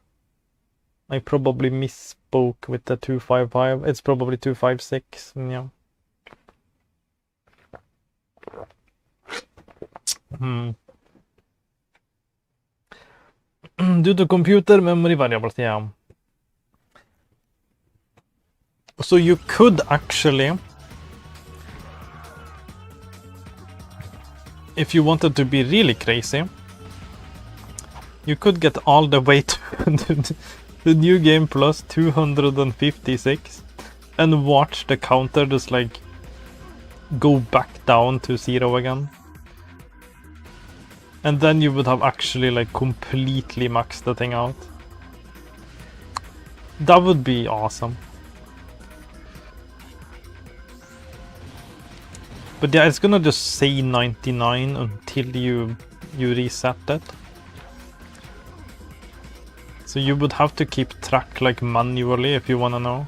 I probably misspoke with the 255. It's probably 256. Yeah. Due to computer memory variables, yeah. So you could actually, if you wanted to be really crazy, you could get all the way to the new game plus 256 and watch the counter just like go back down to 0 again. And then you would have actually like completely maxed the thing out. That would be awesome. But yeah, it's gonna just say 99 until you reset it. So you would have to keep track like manually if you wanna know.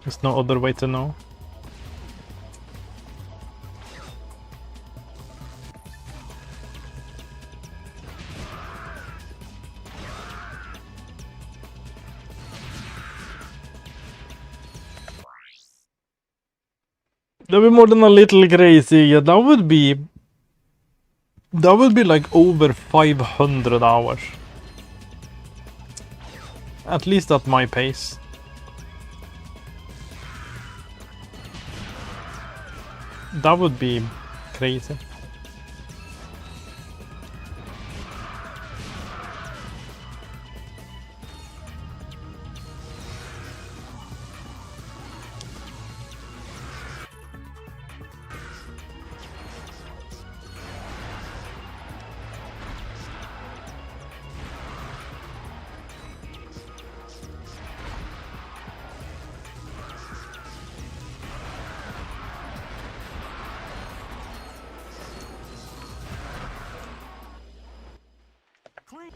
There's no other way to know. That would be more than a little crazy. Yeah, that would be like over 500 hours. At least at my pace. That would be crazy. Clank.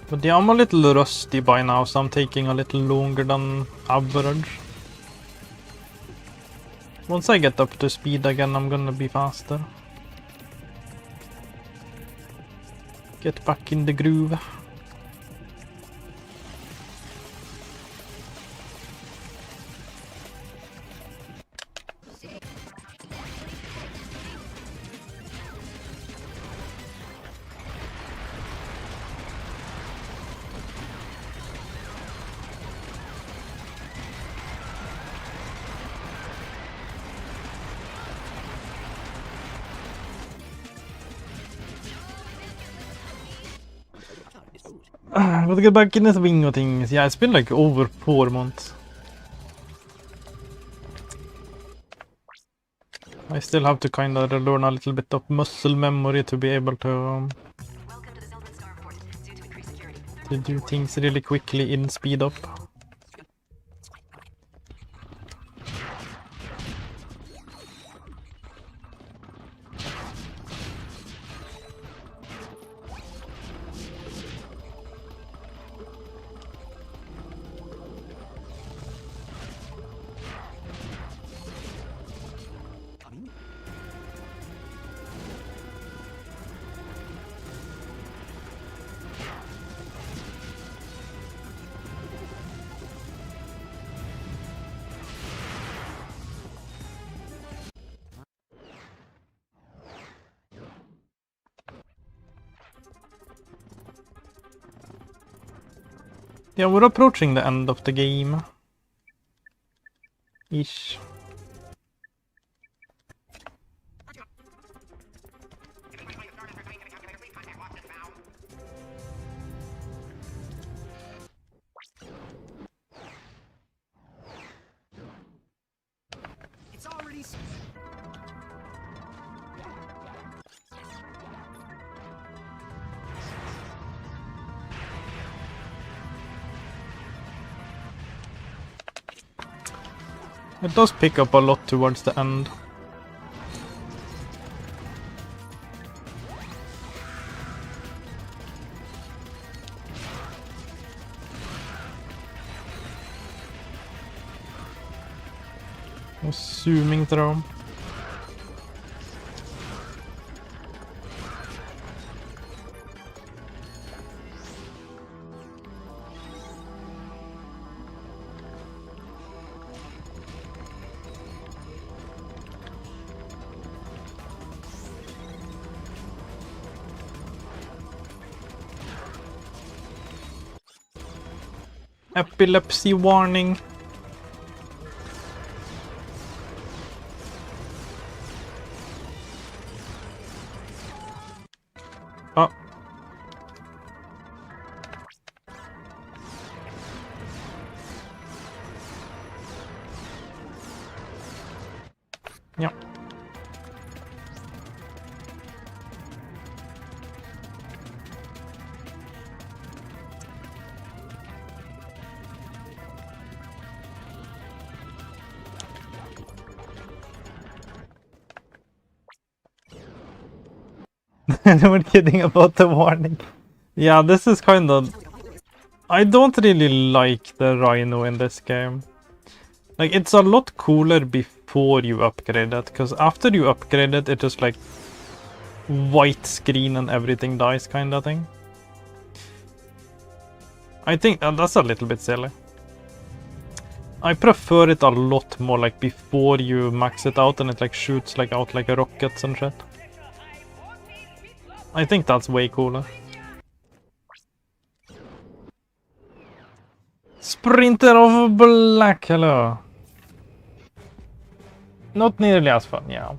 But yeah, I'm a little rusty by now, so I'm taking a little longer than average. Once I get up to speed again, I'm gonna be faster. Get back in the groove. gotta get back in the swing of things. Yeah, it's been like over 4 months. I still have to kind of learn a little bit of muscle memory to be able to do things really quickly in speed up. Yeah, we're approaching the end of the game. Ish. It's already. It does pick up a lot towards the end. Zooming through. Epilepsy warning. Oh. Yeah. No one kidding about the warning. Yeah, this is kind of... I don't really like the Rhino in this game. Like, it's a lot cooler before you upgrade it, because after you upgrade it, it just like white screen and everything dies kind of thing. I think that's a little bit silly. I prefer it a lot more like before you max it out and it like shoots like out like a rockets and shit. I think that's way cooler. Sprinter of Black, hello. Not nearly as fun, yeah.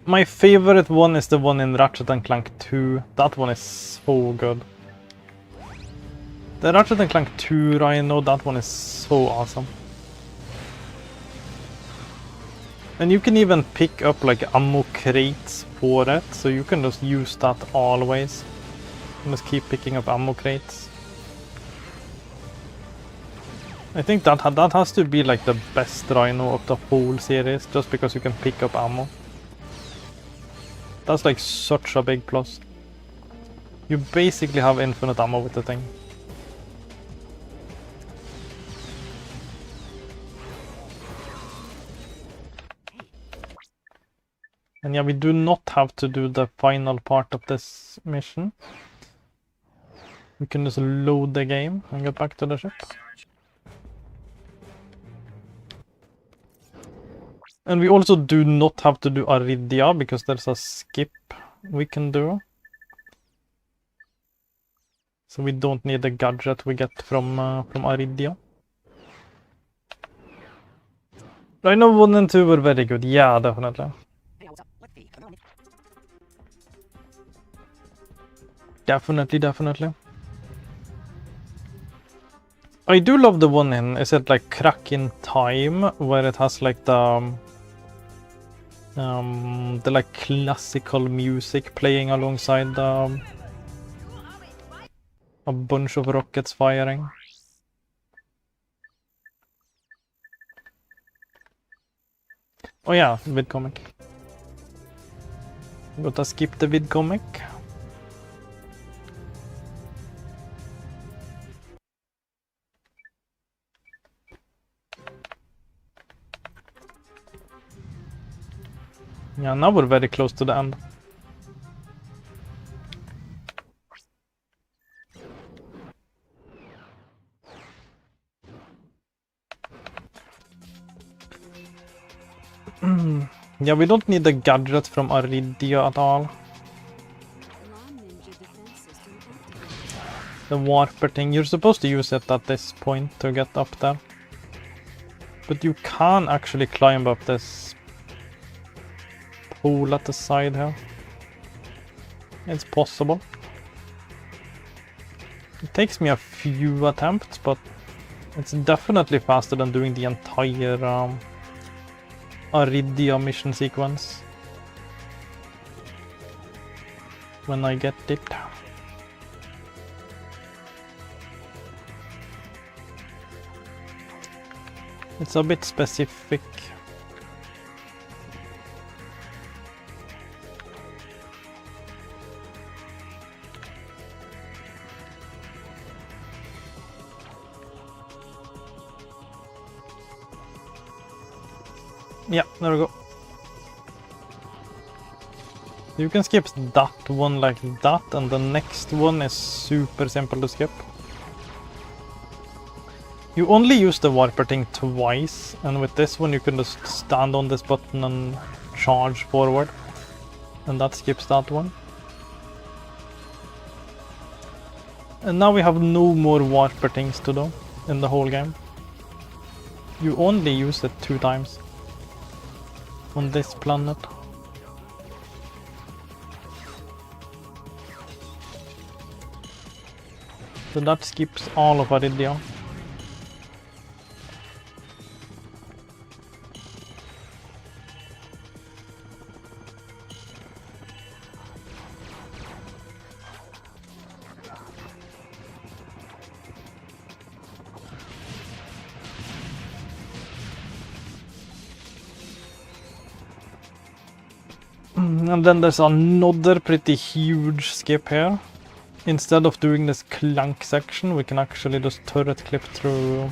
My favorite one is the one in Ratchet and Clank 2. That one is so good. The Ratchet and Clank 2 Rhino, that one is so awesome. And you can even pick up like ammo crates for it, so you can just use that always. You just keep picking up ammo crates. I think that has to be like the best Rhino of the whole series, just because you can pick up ammo. That's like such a big plus. You basically have infinite ammo with the thing. And yeah, we do not have to do the final part of this mission. We can just load the game and get back to the ship. And we also do not have to do Aridia, because there's a skip we can do. So we don't need the gadget we get from Aridia. Rhino 1 and 2 were very good, yeah, definitely. Definitely, definitely. I do love the one in, is it like Crack in Time, where it has like the like classical music playing alongside a bunch of rockets firing. Oh yeah, vidcomic. Gotta skip the vidcomic. Yeah, now we're very close to the end. Yeah, we don't need the gadget from Aridia at all. The warper thing, you're supposed to use it at this point to get up there. But you can actually climb up this pole at the side here. It's possible. It takes me a few attempts, but it's definitely faster than doing the entire Aridia mission sequence. When I get it. It's a bit specific. Yeah, there we go. You can skip that one like that, and the next one is super simple to skip. You only use the warper thing twice, and with this one you can just stand on this button and charge forward. And that skips that one. And now we have no more warper things to do in the whole game. You only use it 2 times on this planet. So that skips all of Aridia. And then there's another pretty huge skip here. Instead of doing this Clank section, we can actually just turret clip through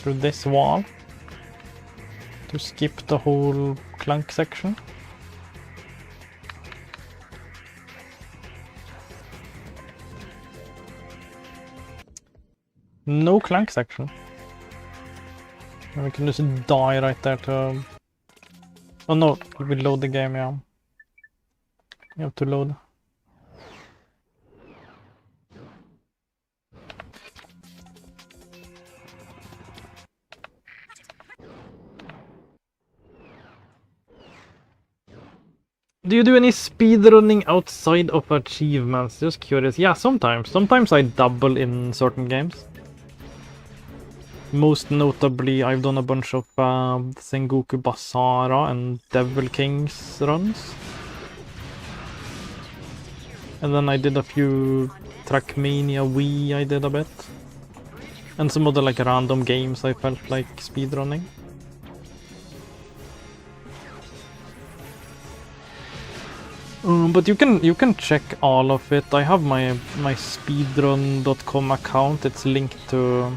this wall to skip the whole Clank section. No Clank section. And we can just die right there to... Oh no, we load the game, yeah. You have to load. Do you do any speedrunning outside of achievements? Just curious. Yeah, sometimes. Sometimes I dabble in certain games. Most notably, I've done a bunch of Sengoku Basara and Devil Kings runs. And then I did a few Trackmania Wii, I did a bit. And some other like random games I felt like speedrunning. But you can check all of it. I have my speedrun.com account. It's linked to...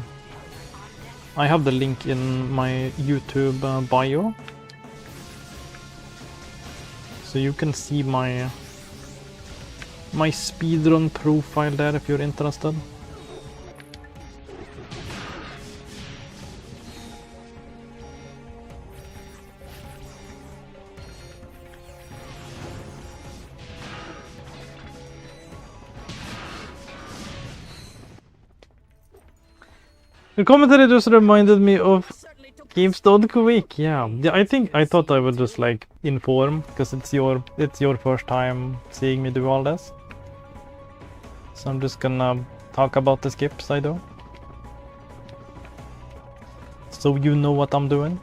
I have the link in my YouTube bio. So you can see my speedrun profile there if you're interested. The commentary just reminded me of GameStop Week. Yeah, I thought I would just like inform, because it's your first time seeing me do all this. So I'm just gonna talk about the skips I do, so you know what I'm doing.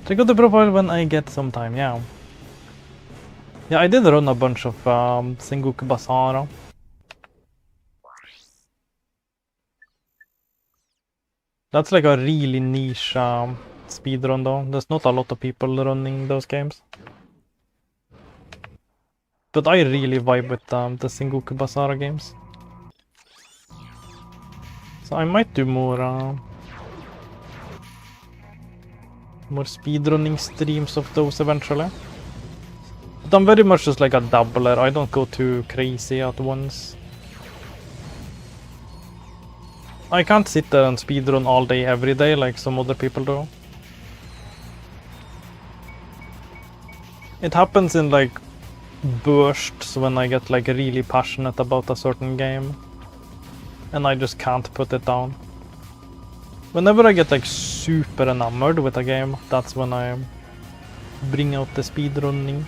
Check out the profile when I get some time, yeah. Yeah, I did run a bunch of Sengoku Basara. That's like a really niche speedrun though. There's not a lot of people running those games. But I really vibe with the Sengoku Basara games. So I might do more speedrunning streams of those eventually. But I'm very much just like a dabbler. I don't go too crazy at once. I can't sit there and speedrun all day every day like some other people do. It happens in like bursts when I get like really passionate about a certain game and I just can't put it down. Whenever I get like super enamored with a game, that's when I bring out the speedrunning.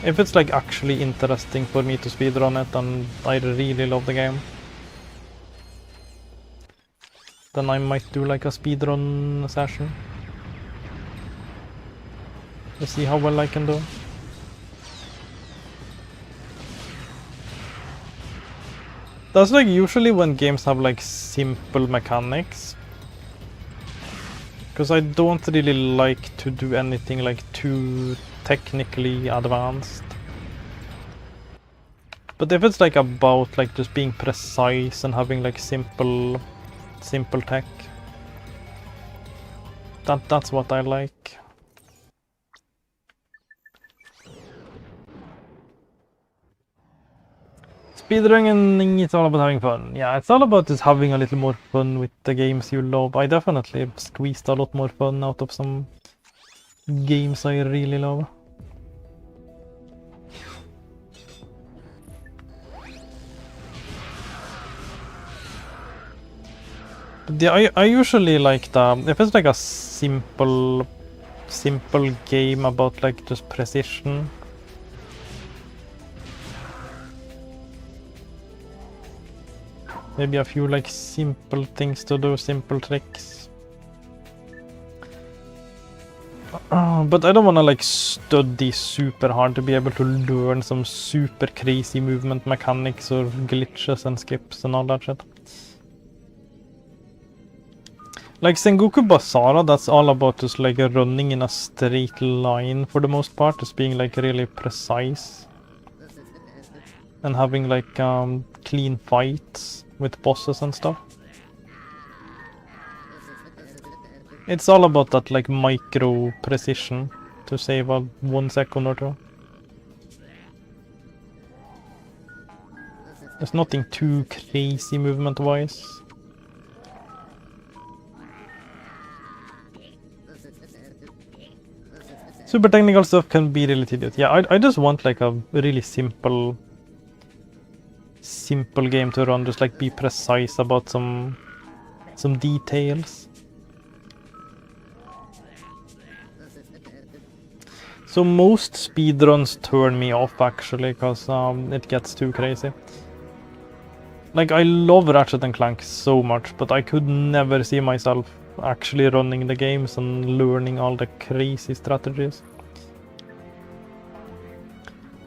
If it's like actually interesting for me to speedrun it and I really love the game, then I might do like a speedrun session. Let's see how well I can do. That's like usually when games have like simple mechanics. Because I don't really like to do anything like too technically advanced. But if it's like about like just being precise and having like simple tech, that's what I like. Speedrunning is all about having fun. Yeah, it's all about just having a little more fun with the games you love. I definitely squeezed a lot more fun out of some games I really love. But yeah, I usually like if it's like a simple game about like just precision. Maybe a few like simple things to do, simple tricks. But I don't wanna like study super hard to be able to learn some super crazy movement mechanics or glitches and skips and all that shit. Like Sengoku Basara, that's all about just like running in a straight line for the most part, just being like really precise. And having like clean fights with bosses and stuff. It's all about that like micro precision to save a 1 second or two. There's nothing too crazy movement wise. Super technical stuff can be really tedious. Yeah, I just want like a really simple game to run, just like be precise about some details. So most speedruns turn me off actually, because it gets too crazy. Like I love Ratchet and Clank so much, but I could never see myself actually running the games and learning all the crazy strategies.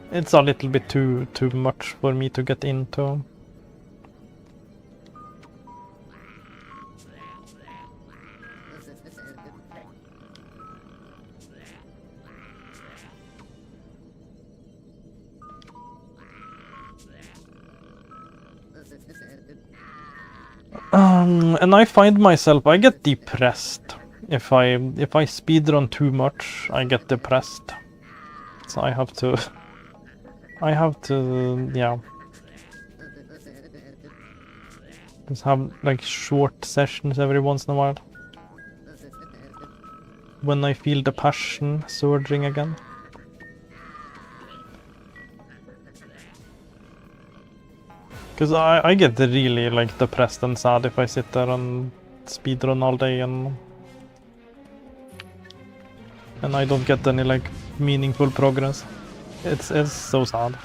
It's a little bit too much for me to get into. And I find myself, I get depressed if I speedrun too much. I get depressed, so I have to, yeah, just have like short sessions every once in a while when I feel the passion surging again. Because I get really like depressed and sad if I sit there and speedrun all day and I don't get any like meaningful progress. It's so sad.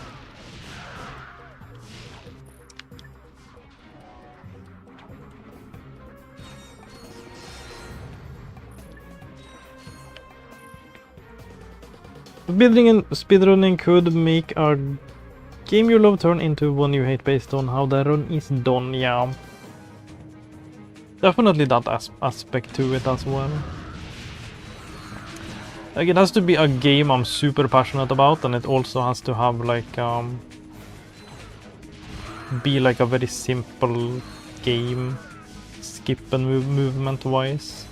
Speedrunning could make our game you love turn into one you hate based on how the run is done, yeah. Definitely that aspect to it as well. Like, it has to be a game I'm super passionate about, and it also has to have like be like a very simple game, skip and movement wise.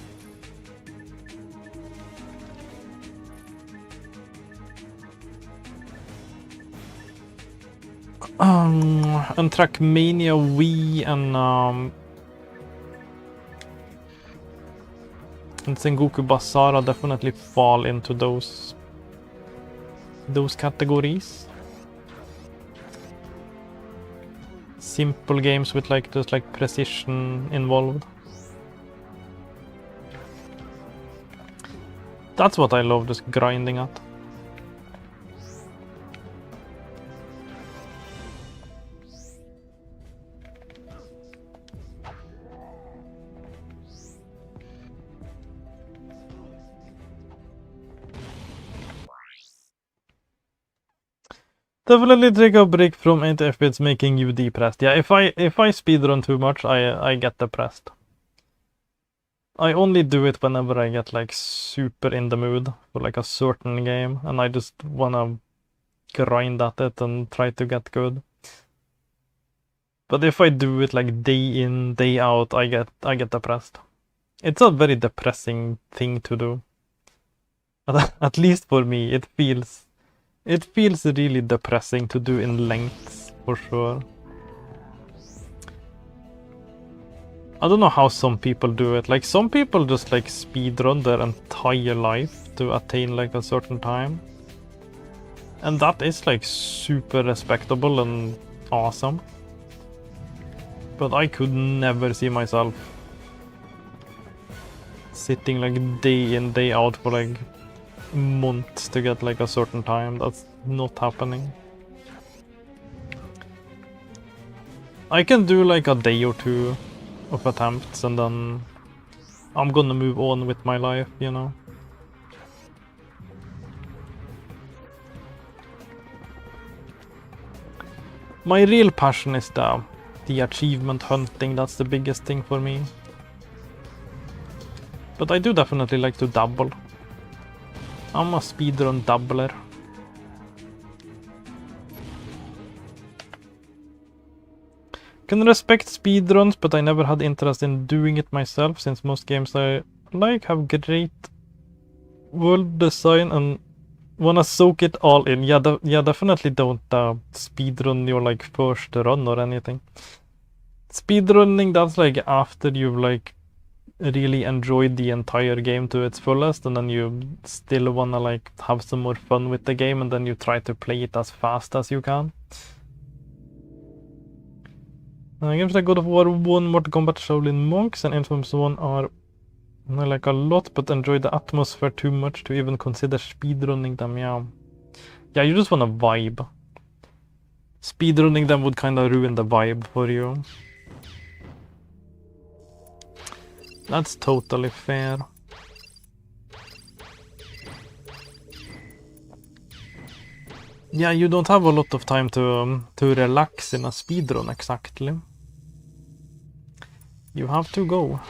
And Trackmania Wii and Sengoku Basara definitely fall into those categories. Simple games with like just like precision involved. That's what I love, just grinding at. Definitely take a break from it if it's making you depressed. Yeah, if I speedrun too much, I get depressed. I only do it whenever I get like super in the mood for like a certain game, and I just wanna grind at it and try to get good. But if I do it like day in, day out, I get depressed. It's a very depressing thing to do. At least for me, it feels really depressing to do in lengths, for sure. I don't know how some people do it. Like, some people just like speedrun their entire life to attain like a certain time. And that is like super respectable and awesome. But I could never see myself sitting like day in, day out for like months to get like a certain time. That's not happening. I can do like a day or two of attempts and then I'm gonna move on with my life, you know. My real passion is the achievement hunting. That's the biggest thing for me. But I do definitely like to dabble. I'm a speedrun dabbler. Can respect speedruns, but I never had interest in doing it myself, since most games I like have great world design and wanna soak it all in. Yeah, definitely don't speedrun your like first run or anything. Speedrunning, that's like after you've like really enjoyed the entire game to its fullest, and then you still wanna like have some more fun with the game, and then you try to play it as fast as you can. Games like God of War 1, Mortal Kombat, Shaolin Monks, and Infamous 1 are I like a lot, but enjoy the atmosphere too much to even consider speedrunning them. Yeah, you just wanna vibe. Speedrunning them would kinda ruin the vibe for you. That's totally fair. Yeah, you don't have a lot of time to relax in a speedrun, exactly. You have to go.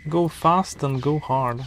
Go fast and go hard.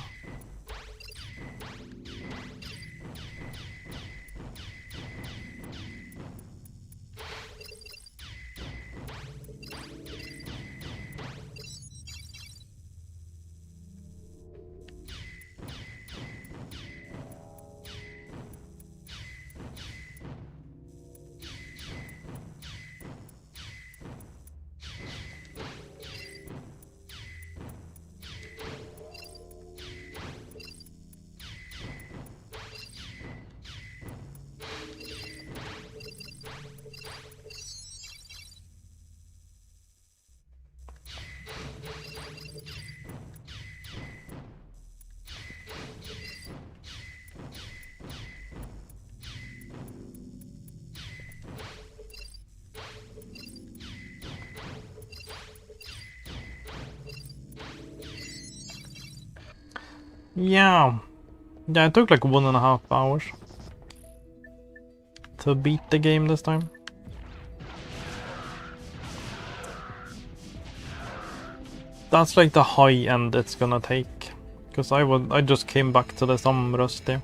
Yeah. Yeah, it took like 1.5 hours to beat the game this time. That's like the high end it's gonna take. Because I just came back to this, I'm rusty.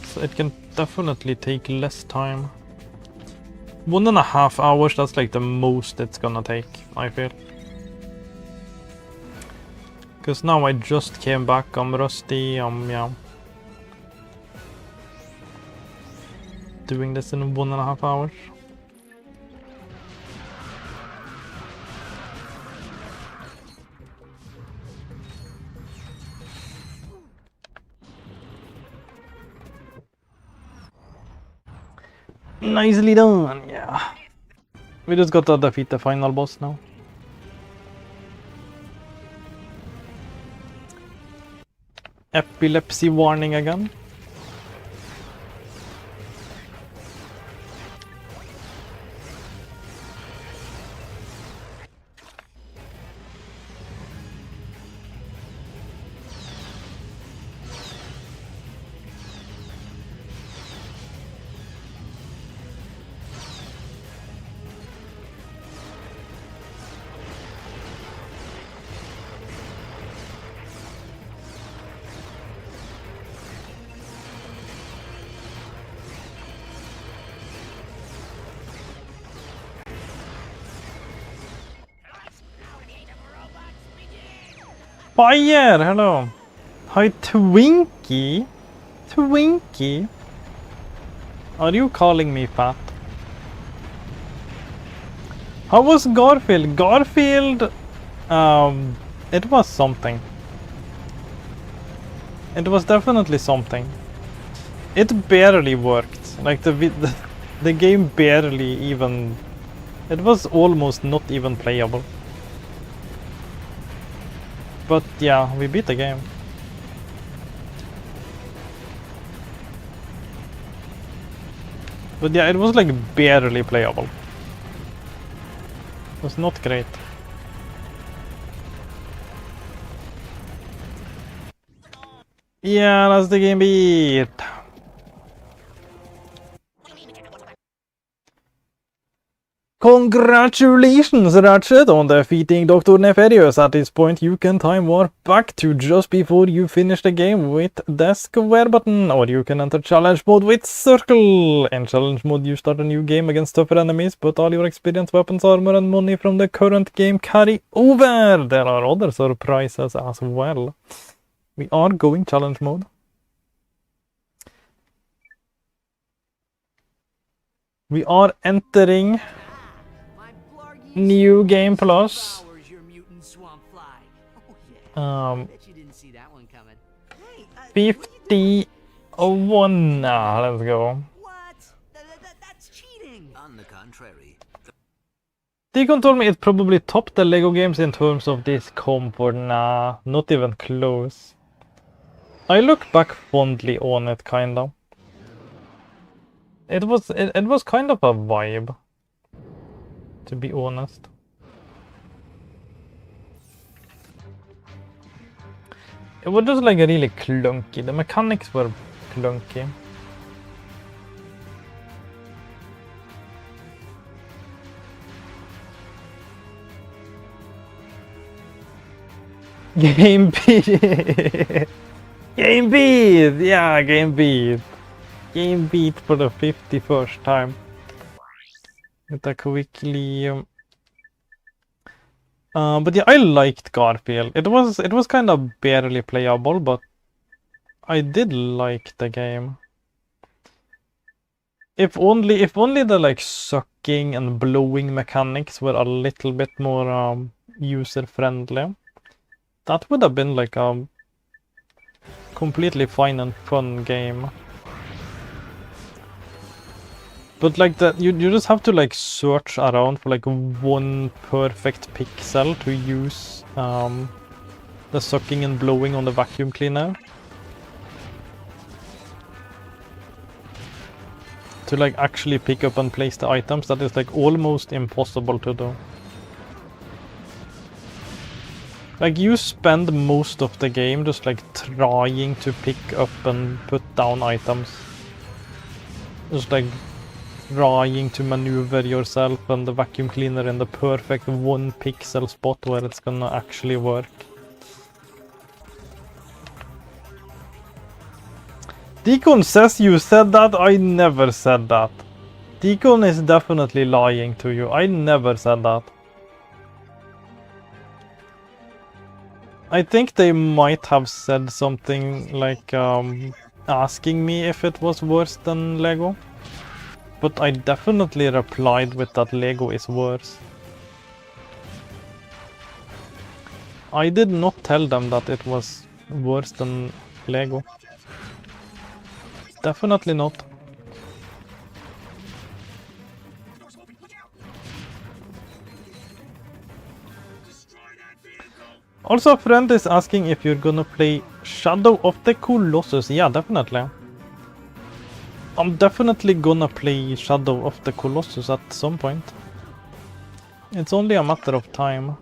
So it can definitely take less time. 1.5 hours, that's like the most it's gonna take, I feel. Because now I just came back, I'm rusty, yeah. Doing this in 1.5 hours. Nicely done, yeah. We just got to defeat the final boss now. Epilepsy warning again. Fire! Hello! Hi, Twinkie! Twinkie! Are you calling me fat? How was Garfield? Garfield... it was something. It was definitely something. It barely worked. Like the game barely even... It was almost not even playable. But yeah, we beat the game. But yeah, it was like barely playable. It was not great. Yeah, that's the game beat. Congratulations, Ratchet, on defeating Dr. Nefarious. At this point, you can time warp back to just before you finish the game with the square button, or you can enter challenge mode with circle. In challenge mode, you start a new game against tougher enemies, but all your experience, weapons, armor, and money from the current game carry over. There are other surprises as well. We are going challenge mode. We are entering New Game Plus. Bet you didn't see that one coming. 51. Let's go. What? That's cheating. On the contrary. Deacon told me it probably topped the Lego games in terms of this comfort. Nah, not even close. I look back fondly on it, kinda. It was kind of a vibe, to be honest. It was just like really clunky. The mechanics were clunky. Game beat! Game beat! Yeah, game beat! Game beat for the 51st time. Get that quickly. But yeah, I liked Garfield. It was kind of barely playable, but I did like the game. If only the like sucking and blowing mechanics were a little bit more user friendly. That would have been like a completely fine and fun game. But like that, you just have to like search around for like one perfect pixel to use the sucking and blowing on the vacuum cleaner. To like actually pick up and place the items, that is like almost impossible to do. Like, you spend most of the game just like trying to pick up and put down items. Just like trying to maneuver yourself and the vacuum cleaner in the perfect 1 pixel spot where it's gonna actually work. Deacon says you said that. I never said that. Deacon is definitely lying to you. I never said that. I think they might have said something like asking me if it was worse than Lego. But I definitely replied with that Lego is worse. I did not tell them that it was worse than Lego. Definitely not. Also, a friend is asking if you're gonna play Shadow of the Colossus. Yeah, definitely. I'm definitely gonna play Shadow of the Colossus at some point. It's only a matter of time.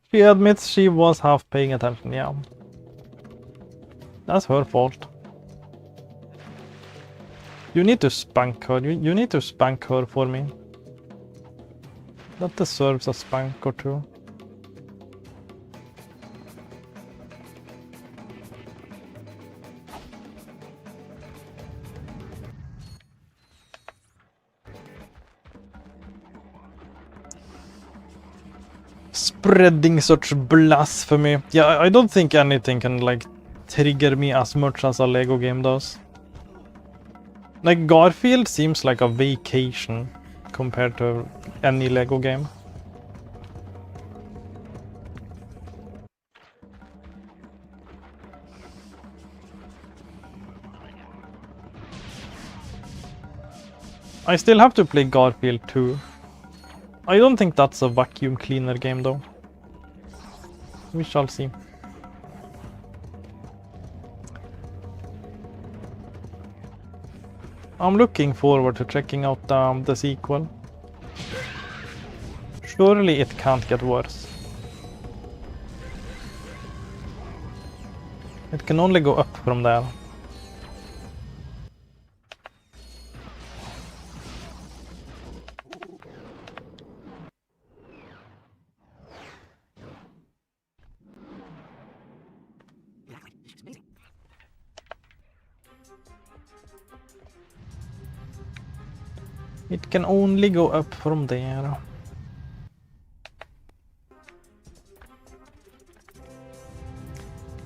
She admits she was half paying attention, yeah. That's her fault. You need to spank her. You need to spank her for me. That deserves a spank or two. Spreading such blasphemy. Yeah, I don't think anything can like trigger me as much as a Lego game does. Like, Garfield seems like a vacation compared to any Lego game. I still have to play Garfield 2. I don't think that's a vacuum cleaner game though. We shall see. I'm looking forward to checking out the sequel. Surely it can't get worse. It can only go up from there. It can only go up from there.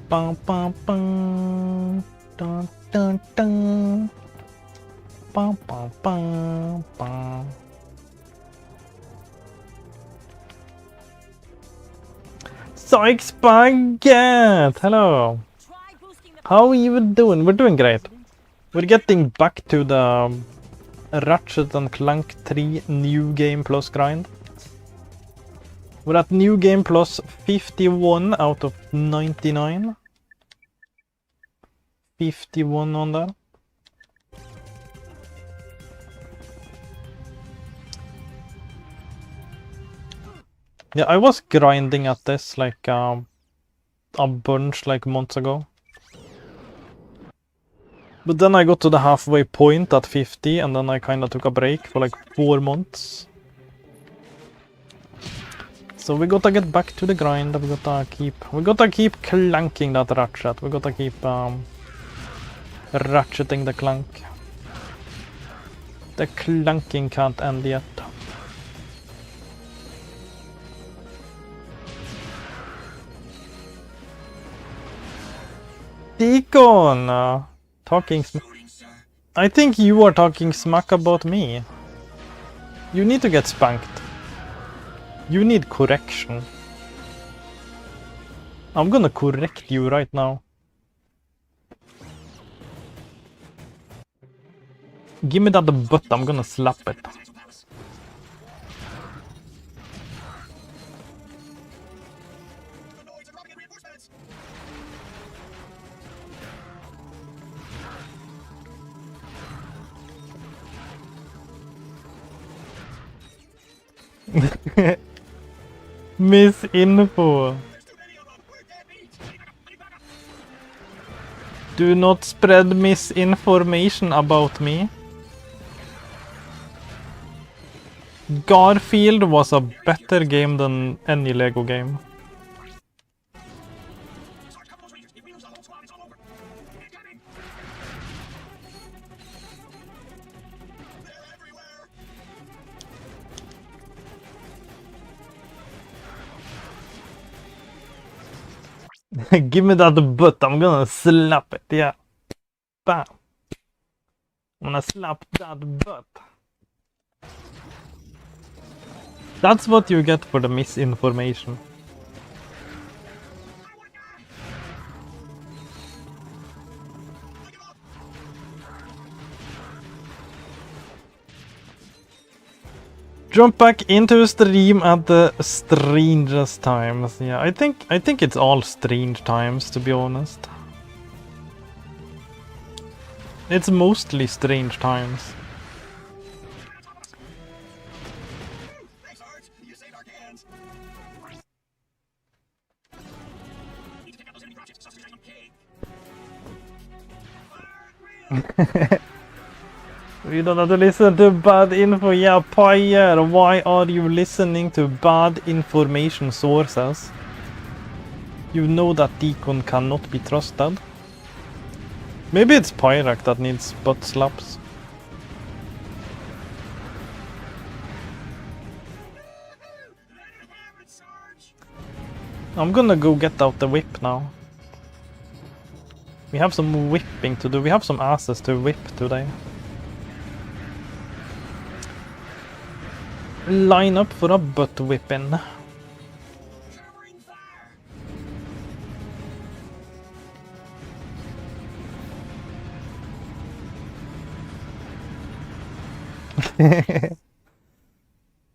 Bum, bum, bum. Dun, dun, dun. Bum, bum, bum, bum. Sykes Baguette! Hello! How are you doing? We're doing great. We're getting back to the Ratchet and Clank 3 New Game Plus grind. We're at New Game Plus 51 out of 99. 51 on there. Yeah, I was grinding at this like a bunch like months ago. But then I got to the halfway point at 50 and then I kinda took a break for like 4 months. So we gotta get back to the grind. We gotta keep clanking that Ratchet. We gotta keep ratcheting the clank. The clanking can't end yet. Deacon! Talking smack. I think you are talking smack about me. You need to get spanked. You need correction. I'm gonna correct you right now. Give me that butt, I'm gonna slap it. Misinfo. Do not spread misinformation about me. Garfield was a better game than any Lego game. Give me that butt, I'm gonna slap it, yeah. Bam. I'm gonna slap that butt. That's what you get for the misinformation. Jump back into stream at the strangest times. Yeah, I think it's all strange times, to be honest. It's mostly strange times. Thanks, Arch. You saved our cans. Need to take out those enemy Ratchet sausages on cake. You don't have to listen to bad info, yeah, Pyre. Why are you listening to bad information sources? You know that Deacon cannot be trusted. Maybe it's Pyrak that needs butt slaps. I'm gonna go get out the whip now. We have some whipping to do. We have some asses to whip today. Line up for a butt whipping.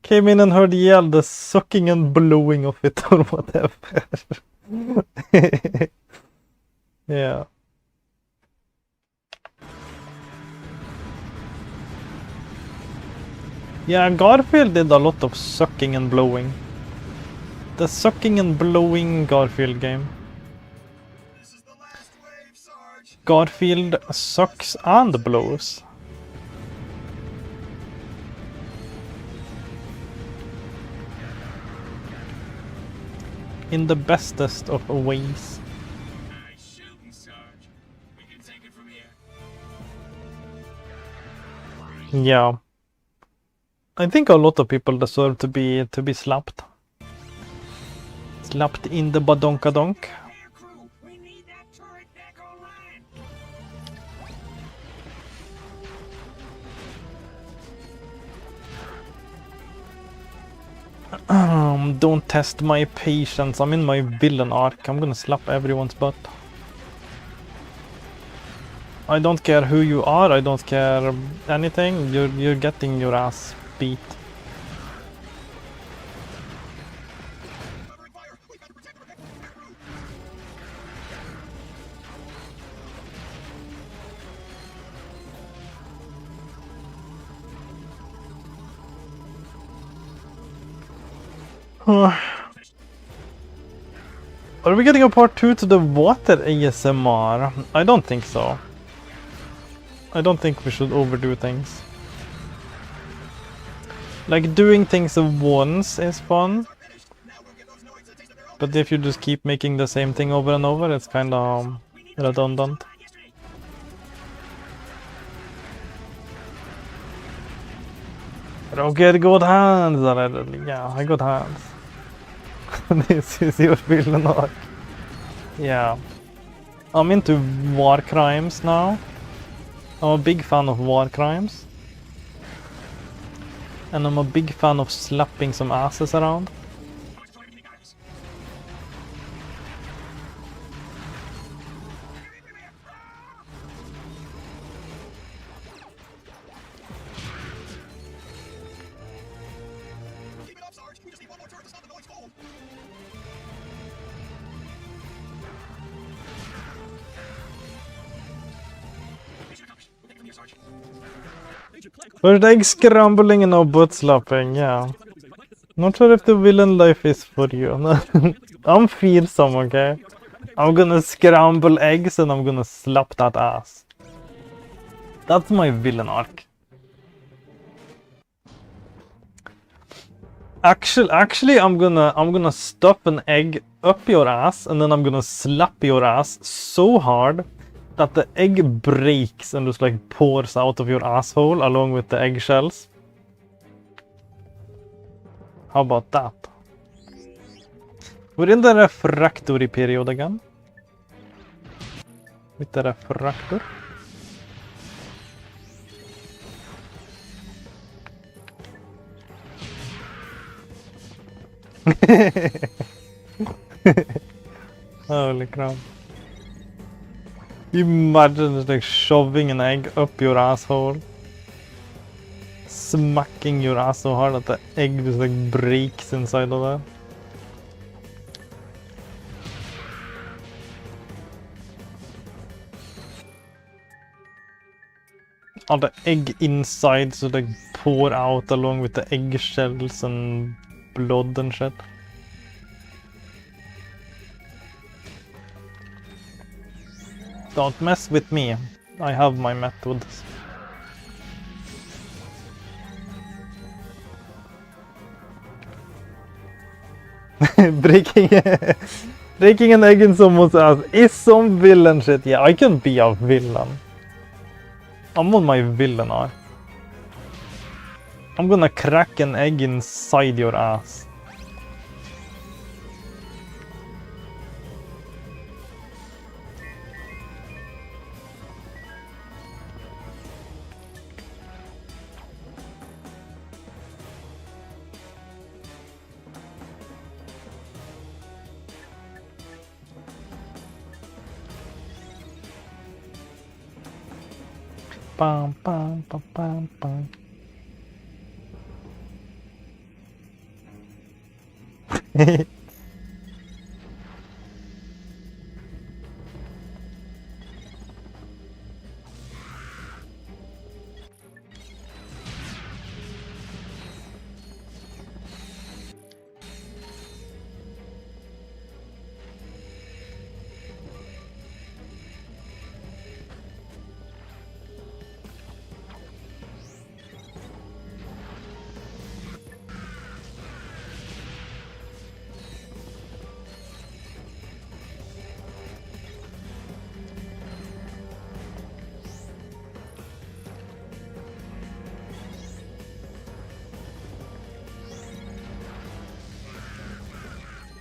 Came in and heard yell the sucking and blowing of it or whatever. Yeah. Yeah, Garfield did a lot of sucking and blowing. The sucking and blowing Garfield game. This is the last wave, Sarge. Garfield sucks and blows. In the bestest of ways. Nice shooting, Sarge. We can take it from here. Yeah. I think a lot of people deserve to be slapped. Slapped in the badonkadonk. Air crew, we need that turret back online. Don't test my patience. I'm in my villain arc. I'm gonna slap everyone's butt. I don't care who you are. I don't care anything. You're getting your ass beat. Covering fire. We've got to protect the air crew. Are we getting a part 2 to the water ASMR? I don't think so. I don't think we should overdo things. Like, doing things once is fun. But if you just keep making the same thing over and over, it's kind of redundant. Roger, good hands! Yeah, I got hands. This is your villain arc. Yeah. I'm into war crimes now. I'm a big fan of war crimes. And I'm a big fan of slapping some asses around. Keep it up, Sarge. We just need one more turret to stop the noise cold. Mission accomplished. We'll take it from here, Sarge. Agent Clank. First egg scrambling and no butt slapping, yeah. Not sure if the villain life is for you. I'm fearsome, okay? I'm gonna scramble eggs and I'm gonna slap that ass. That's my villain arc. Actually, I'm gonna stuff an egg up your ass and then I'm gonna slap your ass so hard that the egg breaks and just like pours out of your asshole along with the eggshells. How about that? We're in the refractory period again. With the refractor. Holy crap. Imagine just like shoving an egg up your asshole. Smacking your ass so hard that the egg just like breaks inside of that. All the egg insides so like pour out along with the eggshells and blood and shit. Don't mess with me. I have my methods. breaking an egg in someone's ass is some villain shit. Yeah, I can be a villain. I'm on my villain arc. I'm gonna crack an egg inside your ass. Pam pam pam pam pam.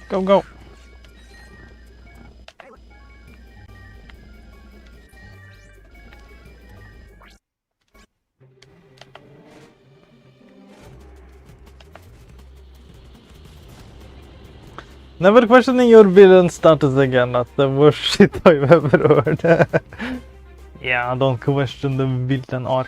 Go, go. Never questioning your villain status again. That's the worst shit I've ever heard. Yeah, don't question the villain arc.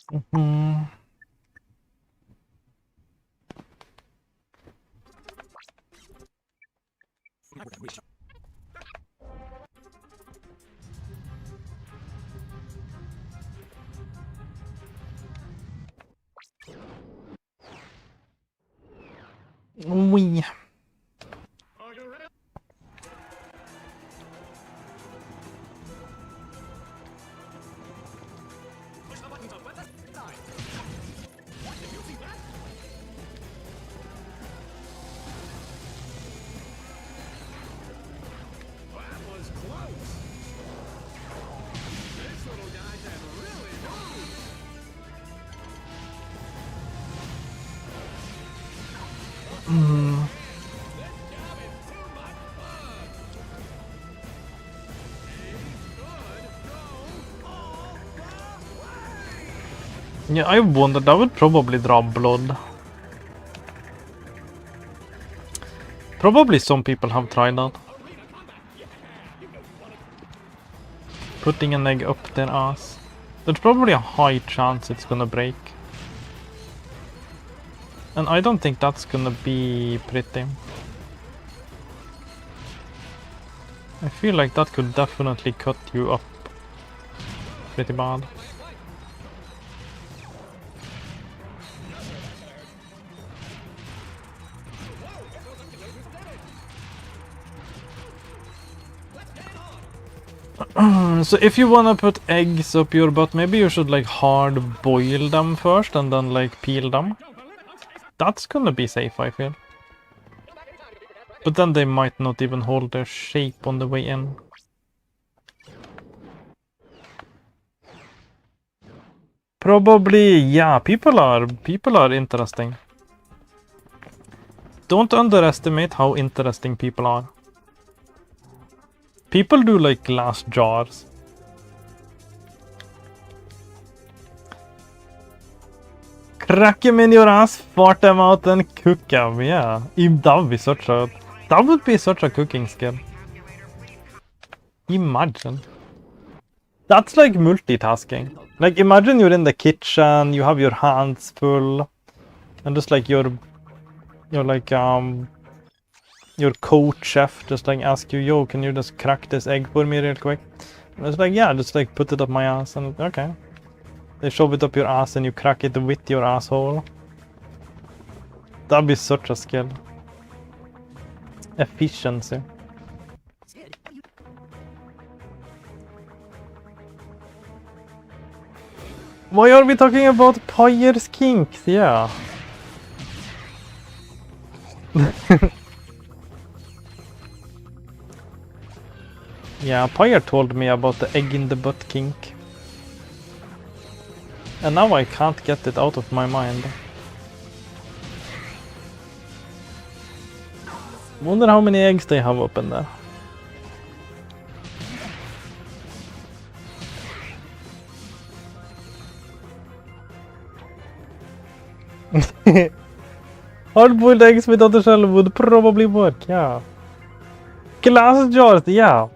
Mm-hmm. Oui. Yeah, I wondered. I would probably draw blood. Probably some people have tried that. putting an egg up their ass. There's probably a high chance it's gonna break. And I don't think that's gonna be pretty. I feel like that could definitely cut you up pretty bad. So if you wanna put eggs up your butt, maybe you should like hard boil them first and then like peel them. That's gonna be safe, I feel. But then they might not even hold their shape on the way in. Probably, yeah, people are interesting. Don't underestimate how interesting people are. People do like glass jars. Crack them in your ass, fart them out and cook them, yeah. That would be such a cooking skill. Imagine. That's like multitasking. Like imagine you're in the kitchen, you have your hands full, and just like you're like your coach chef just like ask you, yo, can you just crack this egg for me real quick? And it's like, yeah, just like put it up my ass and okay. They shove it up your ass and you crack it with your asshole. That'd be such a skill. Efficiency. Why are we talking about Pyre's kinks? Yeah. Yeah, Pyre told me about the egg in the butt kink. And now I can't get it out of my mind. Wonder how many eggs they have up in there. Hard-boiled eggs without a shell would probably work, yeah. Glass jars, yeah.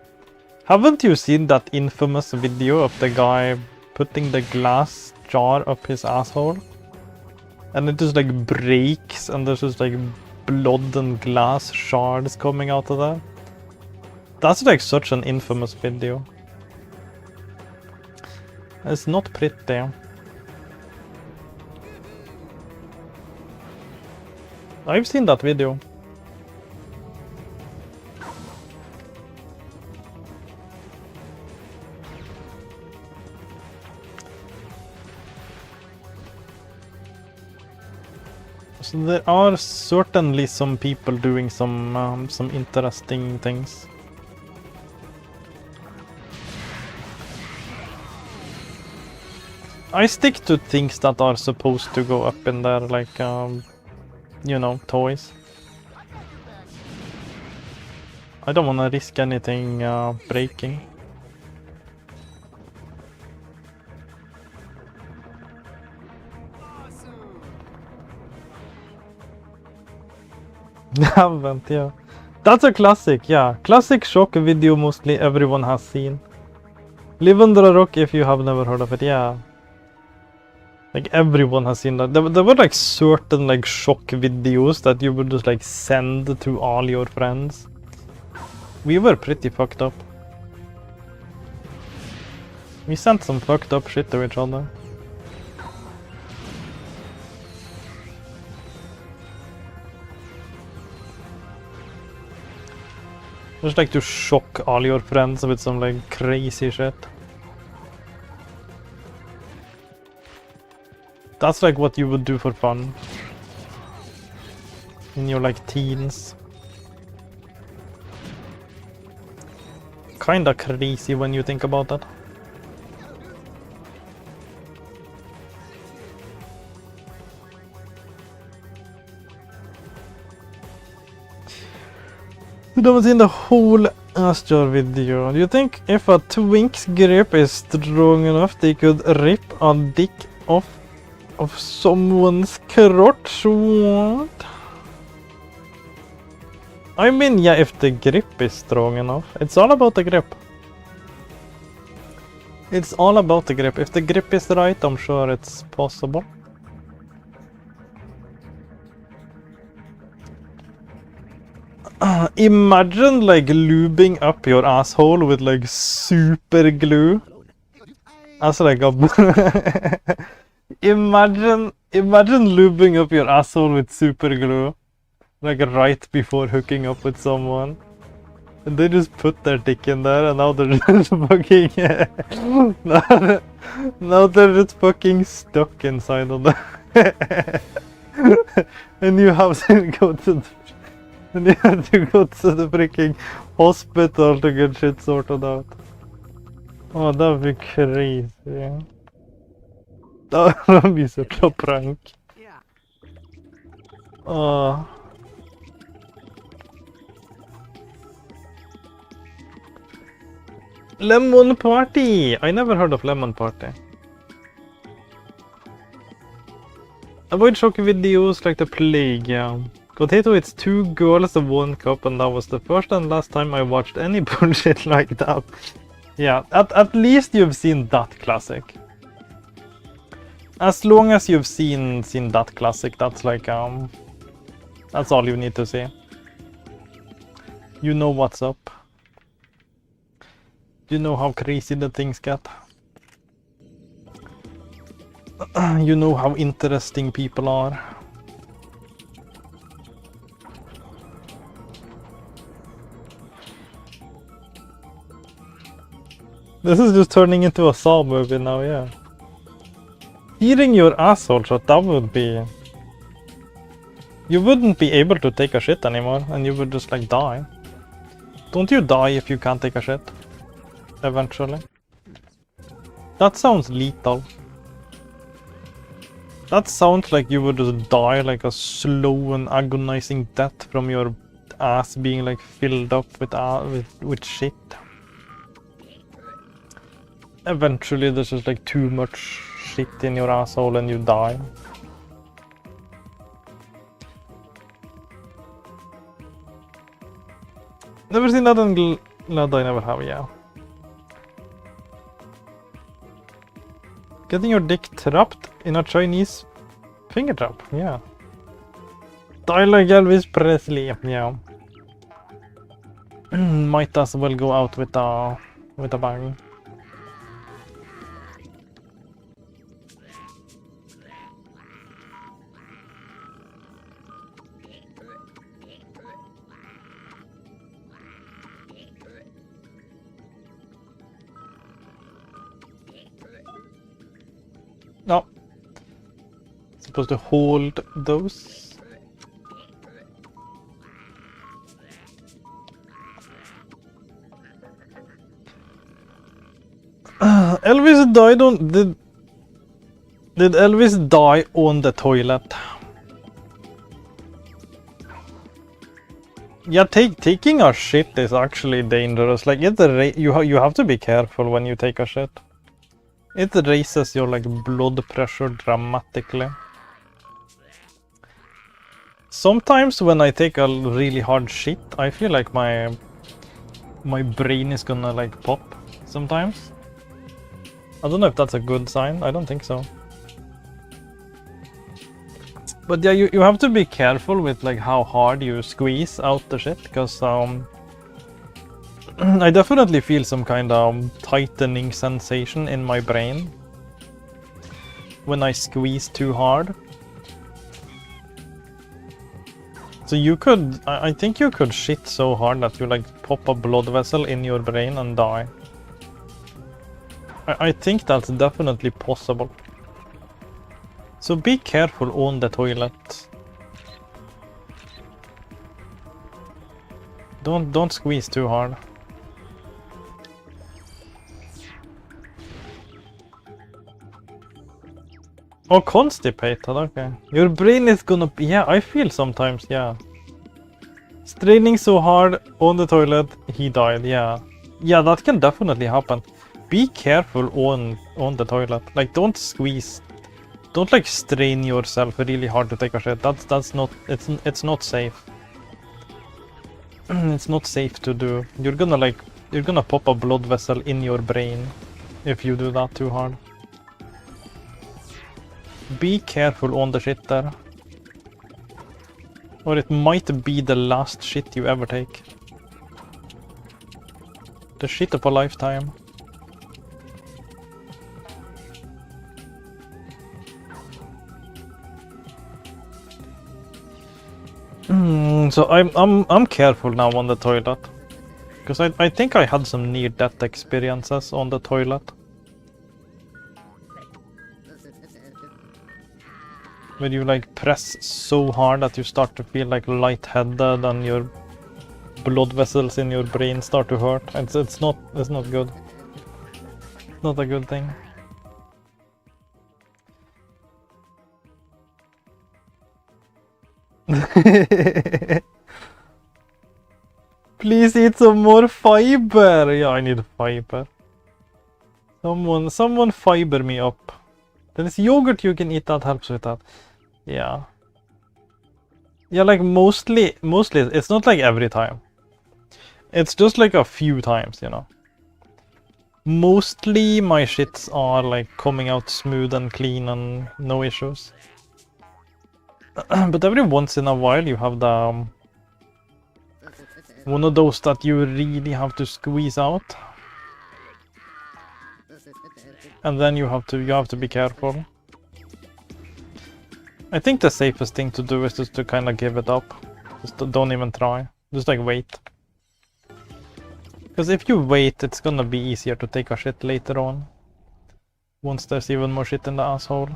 Haven't you seen that infamous video of the guy putting the glass jar up his asshole? And it just like breaks and there's just like blood and glass shards coming out of that. That's like such an infamous video. It's not pretty. I've seen that video. So there are certainly some people doing some interesting things. I stick to things that are supposed to go up in there, like you know, toys. I don't want to risk anything breaking. Haven't, yeah. That's a classic, yeah. Classic shock video mostly everyone has seen. Live under a rock if you have never heard of it, yeah. Like everyone has seen that. There were like certain like shock videos that you would just like send to all your friends. We were pretty fucked up. We sent some fucked up shit to each other. Just like to shock all your friends with some like crazy shit. That's like what you would do for fun. In your like teens. Kinda crazy when you think about that. You haven't seen the whole Astor video. Do you think if a twink's grip is strong enough they could rip a dick off of someone's crotch? What? I mean, yeah, if the grip is strong enough. It's all about the grip. It's all about the grip. If the grip is right, I'm sure it's possible. Imagine like lubing up your asshole with like super glue. As like a imagine lubing up your asshole with super glue, like right before hooking up with someone. And they just put their dick in there, and now they're just fucking. Now they're just fucking stuck inside of the. And you have to go to the. And you have to go to the freaking hospital to get shit sorted out. Oh, that would be crazy. That would be such a prank. Yeah. Oh. Lemon Party! I never heard of Lemon Party. Avoid shock videos like the plague, yeah. Potato, it's 2 girls and 1 cup, and that was the first and last time I watched any bullshit like that. Yeah, at least you've seen that classic. As long as you've seen that classic, that's like that's all you need to see. You know what's up. You know how crazy the things get. You know how interesting people are. This is just turning into a Saw movie now, yeah. Eating your asshole shot, that would be... You wouldn't be able to take a shit anymore, and you would just like die. Don't you die if you can't take a shit? Eventually. That sounds lethal. That sounds like you would just die like a slow and agonizing death from your ass being like filled up with shit. Eventually there's just like too much shit in your asshole and you die. Never seen that in Glad I never have, yeah. Getting your dick trapped in a Chinese finger trap, yeah. Die like Elvis Presley, yeah. Might as well go out with a bang. No. Supposed to hold those. Elvis died on... Did Elvis die on the toilet? Yeah, taking a shit is actually dangerous. Like, you have to be careful when you take a shit. It raises your like blood pressure dramatically. Sometimes when I take a really hard shit, I feel like my brain is gonna like pop. Sometimes. I don't know if that's a good sign. I don't think so. But yeah, you have to be careful with like how hard you squeeze out the shit, because I definitely feel some kind of tightening sensation in my brain when I squeeze too hard. So you could, I think you could shit so hard that you like pop a blood vessel in your brain and die. I think that's definitely possible. So be careful on the toilet. Don't squeeze too hard. Oh, constipated, okay. Your brain is gonna be... Yeah, I feel sometimes, yeah. Straining so hard on the toilet, he died, yeah. Yeah, that can definitely happen. Be careful on the toilet. Like, don't squeeze. Don't, like, strain yourself really hard to take a shit. That's not... It's not safe. It's not safe to do. You're gonna pop a blood vessel in your brain. if you do that too hard. Be careful on the shit there. Or it might be the last shit you ever take. The shit of a lifetime. So I'm careful now on the toilet. Because I think I had some near-death experiences on the toilet. Where you like press so hard that you start to feel like lightheaded and your blood vessels in your brain start to hurt. It's not good. Not a good thing. Please eat some more fiber. Yeah, I need fiber. Someone fiber me up. There is yogurt you can eat that helps with that. Yeah. Yeah, like mostly it's not like every time. It's just like a few times, you know. Mostly my shits are like coming out smooth and clean and no issues. But every once in a while you have the one of those that you really have to squeeze out. And then you have to be careful. I think the safest thing to do is just to kind of give it up. Just don't even try. Just like wait. Because if you wait, it's gonna be easier to take a shit later on. Once there's even more shit in the asshole.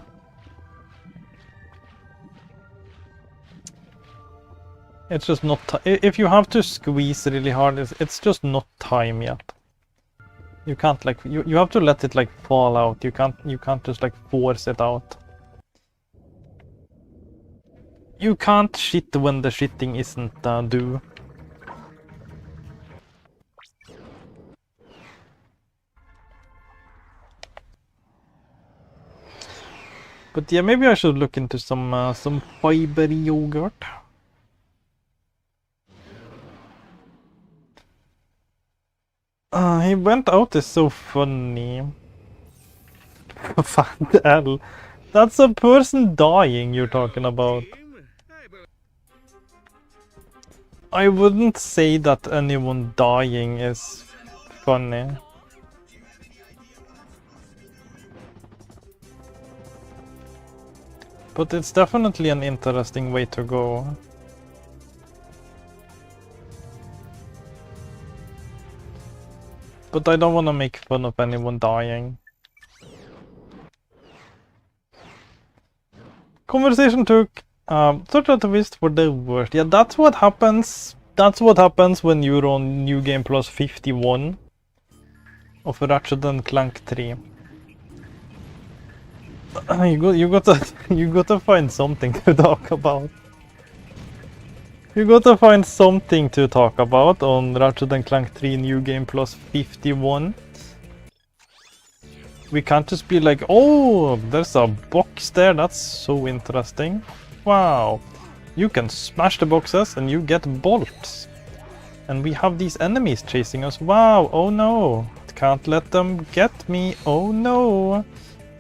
It's just not if you have to squeeze really hard, it's just not time yet. You can't like you have to let it like fall out. You can't just like force it out. You can't shit when the shitting isn't due. But yeah, maybe I should look into some fiber yogurt. He went out is so funny. What the hell? That's a person dying you're talking about. I wouldn't say that anyone dying is funny. But it's definitely an interesting way to go. But I don't want to make fun of anyone dying. Conversation took sort of twist for the worst. Yeah, that's what happens. That's what happens when you're on New Game Plus 51 of Ratchet and Clank 3. You gotta find something to talk about. You gotta find something to talk about on Ratchet and Clank 3 New Game Plus 51. We can't just be like, oh, there's a box there, that's so interesting. Wow, you can smash the boxes and you get bolts. And we have these enemies chasing us. Wow, oh no, can't let them get me, oh no.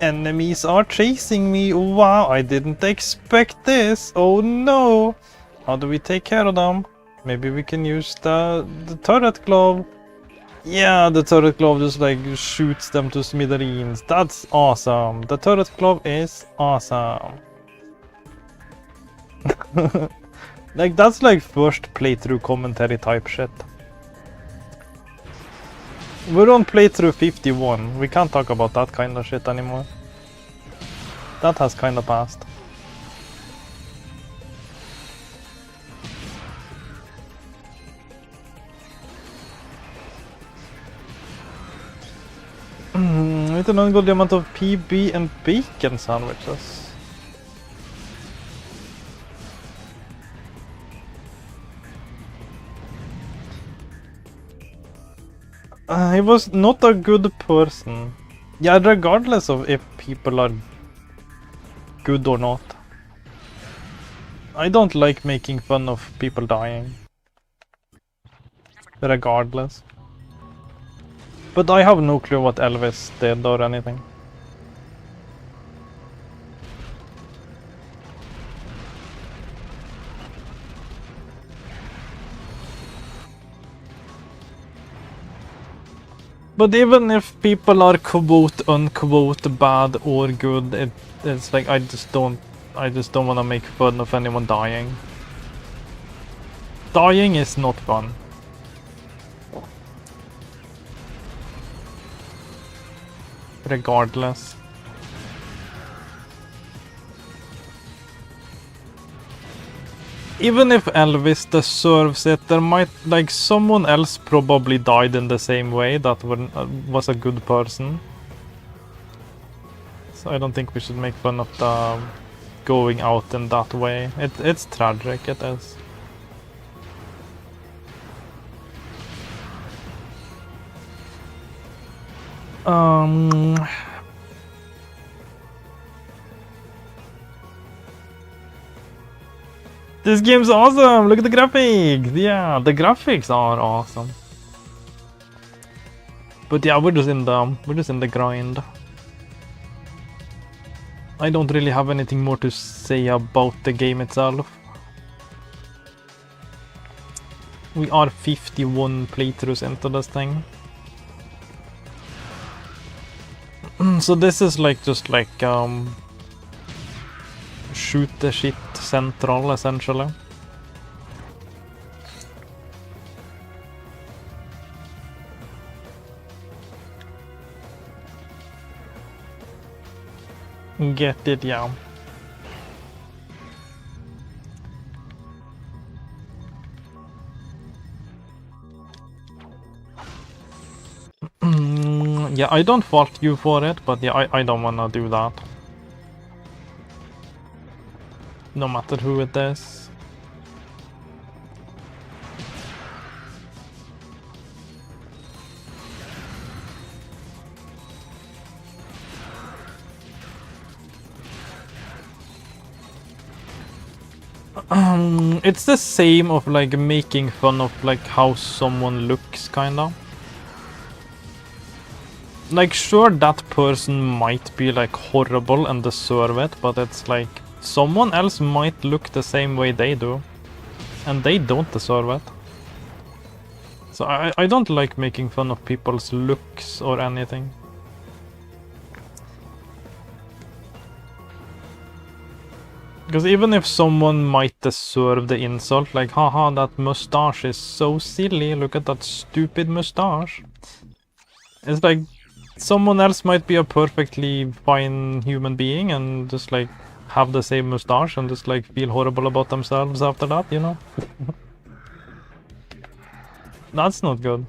Enemies are chasing me, wow, I didn't expect this, oh no. How do we take care of them? Maybe we can use the turret glove. Yeah, the turret glove just like shoots them to smithereens. That's awesome. The turret glove is awesome. Like that's like first playthrough commentary type shit. We're on playthrough 51. We can't talk about that kind of shit anymore. That has kind of passed. With an ungodly amount of PB and bacon sandwiches. He was not a good person. Yeah, regardless of if people are good or not. I don't like making fun of people dying. Regardless. But I have no clue what Elvis did or anything. But even if people are quote unquote bad or good, it's like I just don't want to make fun of anyone dying. Dying is not fun. Regardless. Even if Elvis deserves it, there might, like, someone else probably died in the same way that was a good person. So I don't think we should make fun of the going out in that way. It's tragic, it is. This game's awesome! Look at the graphics! Yeah, the graphics are awesome. But yeah, we're just in the grind. I don't really have anything more to say about the game itself. We are 51 playthroughs into this thing. So this is like just like shoot the shit central essentially. Get it, yeah. Yeah, I don't fault you for it, but yeah, I don't wanna do that. No matter who it is. It's the same of like making fun of like how someone looks, kinda. Like, sure, that person might be like horrible and deserve it, but it's like someone else might look the same way they do, and they don't deserve it. So I don't like making fun of people's looks or anything. Because even if someone might deserve the insult, like, haha, that mustache is so silly, look at that stupid mustache. It's like, someone else might be a perfectly fine human being and just like have the same mustache and just like feel horrible about themselves after that, you know? That's not good.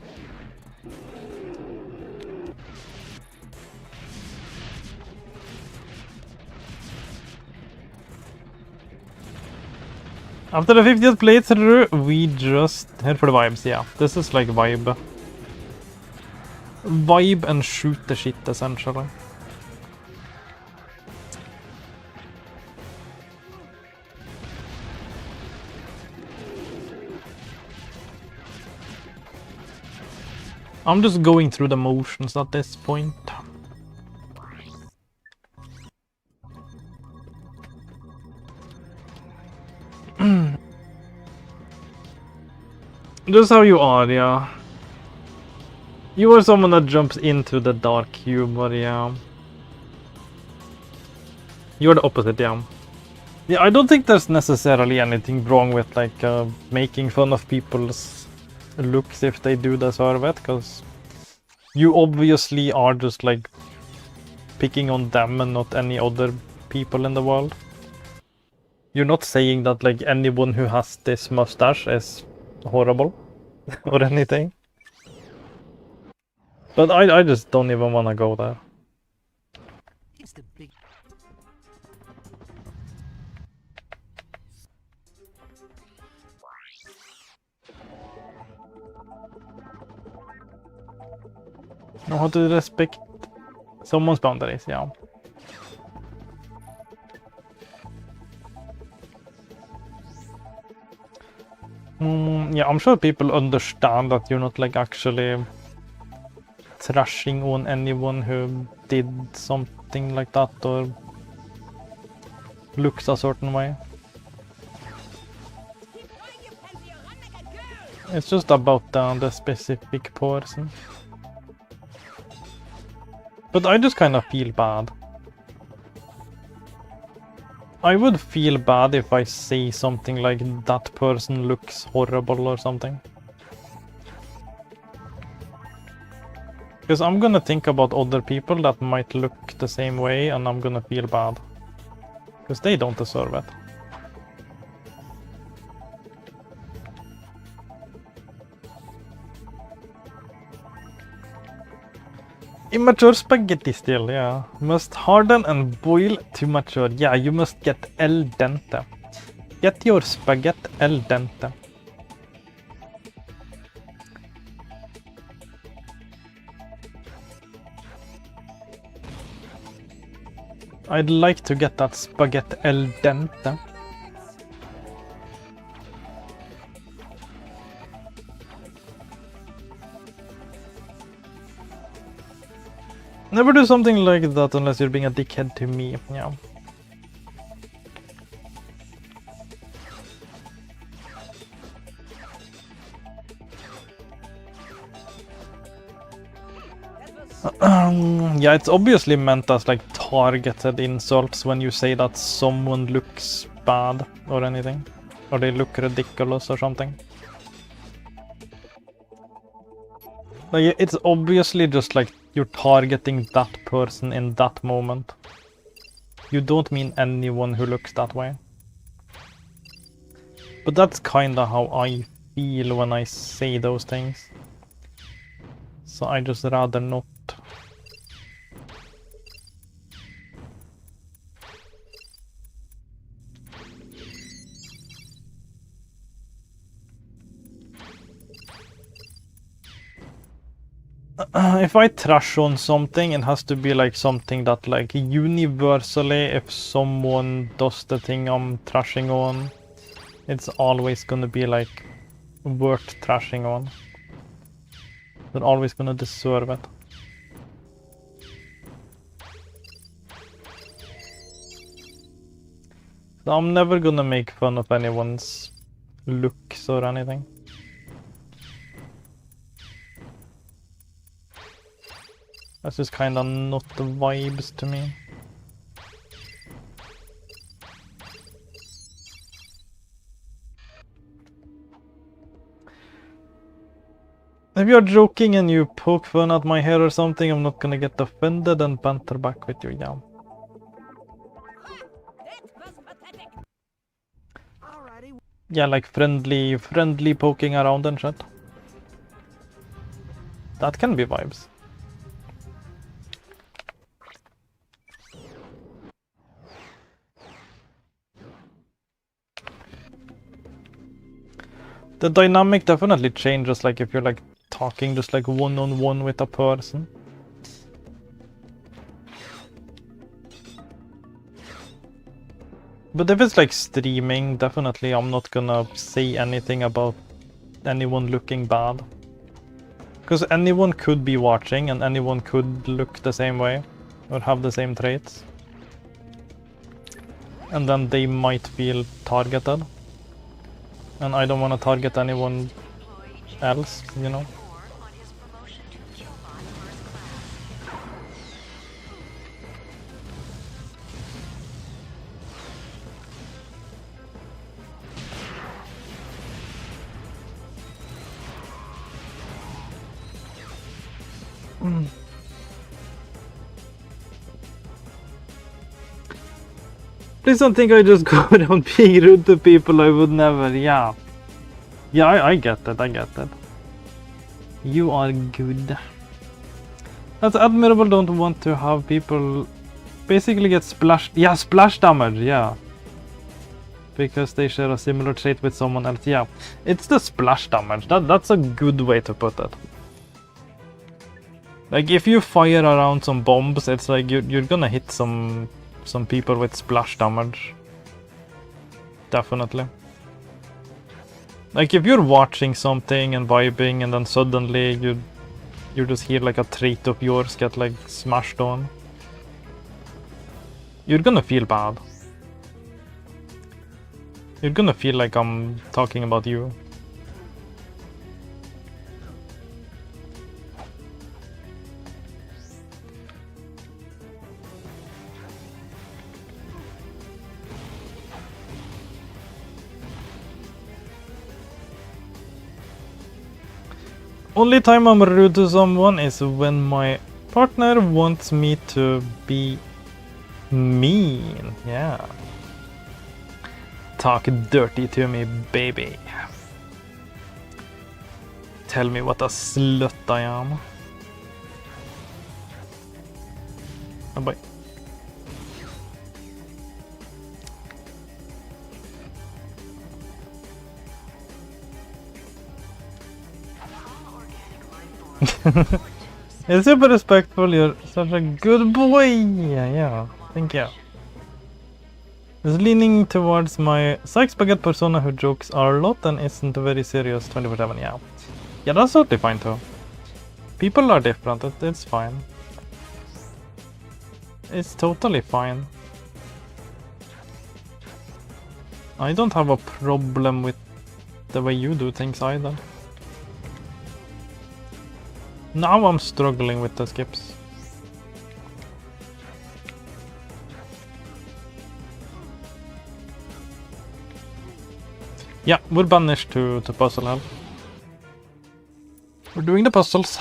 After the 50th playthrough, we just head for the vibes, yeah. This is like vibe. Vibe and shoot the shit, essentially. I'm just going through the motions at this point. Just how you are, yeah. You are someone that jumps into the dark humor, yeah. You're the opposite, yeah. Yeah, I don't think there's necessarily anything wrong with like making fun of people's looks if they do deserve it, because you obviously are just like picking on them and not any other people in the world. You're not saying that like anyone who has this mustache is horrible or anything. But I just don't even want to go there. It's the big. Know how to respect someone's boundaries, yeah. Yeah, I'm sure people understand that you're not like actually trashing on anyone who did something like that or looks a certain way. It's just about the specific person. But I just kind of feel bad. I would feel bad if I say something like that person looks horrible or something. Because I'm gonna think about other people that might look the same way and I'm gonna feel bad. Because they don't deserve it. Immature spaghetti still, yeah. Must harden and boil to mature. Yeah, you must get al dente. Get your spaghetti al dente. I'd like to get that spaghetti al dente. Never do something like that unless you're being a dickhead to me, yeah. Yeah, it's obviously meant as like targeted insults when you say that someone looks bad or anything. Or they look ridiculous or something. Like, it's obviously just like you're targeting that person in that moment. You don't mean anyone who looks that way. But that's kinda how I feel when I say those things. So I just rather not. If I trash on something, it has to be like something that like universally, if someone does the thing I'm trashing on, it's always gonna be like worth trashing on. They're always gonna deserve it. So I'm never gonna make fun of anyone's looks or anything. That's just kinda not the vibes to me. If you're joking and you poke fun at my hair or something, I'm not gonna get offended and banter back with you, yeah. Yeah, like friendly poking around and shit. That can be vibes. The dynamic definitely changes, like if you're like talking just like one-on-one with a person. But if it's like streaming, definitely I'm not gonna say anything about anyone looking bad. Because anyone could be watching and anyone could look the same way or have the same traits. And then they might feel targeted. And I don't want to target anyone else, you know? Please don't think I just go around being rude to people. I would never, yeah. Yeah, I get that, I get that. You are good. That's admirable, don't want to have people basically get splashed. Yeah, splash damage, yeah. Because they share a similar trait with someone else, yeah. It's the splash damage, that's a good way to put it. Like, if you fire around some bombs, it's like you're gonna hit some people with splash damage. Definitely. Like, if you're watching something and vibing and then suddenly you just hear like a trait of yours get like smashed on. You're gonna feel bad. You're gonna feel like I'm talking about you. Only time I'm rude to someone is when my partner wants me to be mean. Yeah. Talk dirty to me, baby. Tell me what a slut I am. Oh boy. You're super respectful, you're such a good boy. Yeah, thank you. Is leaning towards my Sykes Baguette persona who jokes a lot and isn't very serious 24/7. Yeah, that's totally fine too. People are different, it's fine. It's totally fine. I don't have a problem with the way you do things either. Now I'm struggling with the skips. Yeah, we're banished to puzzle hell. We're doing the puzzles.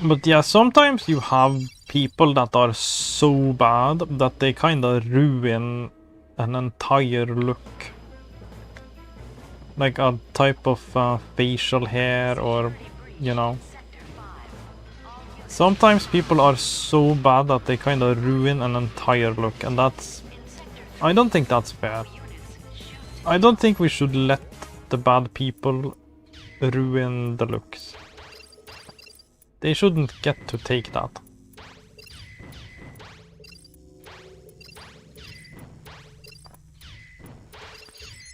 But yeah, sometimes you have people that are so bad that they kind of ruin an entire look. Like a type of facial hair, or, you know. Sometimes people are so bad that they kind of ruin an entire look, and that's... I don't think that's fair. I don't think we should let the bad people ruin the looks. They shouldn't get to take that.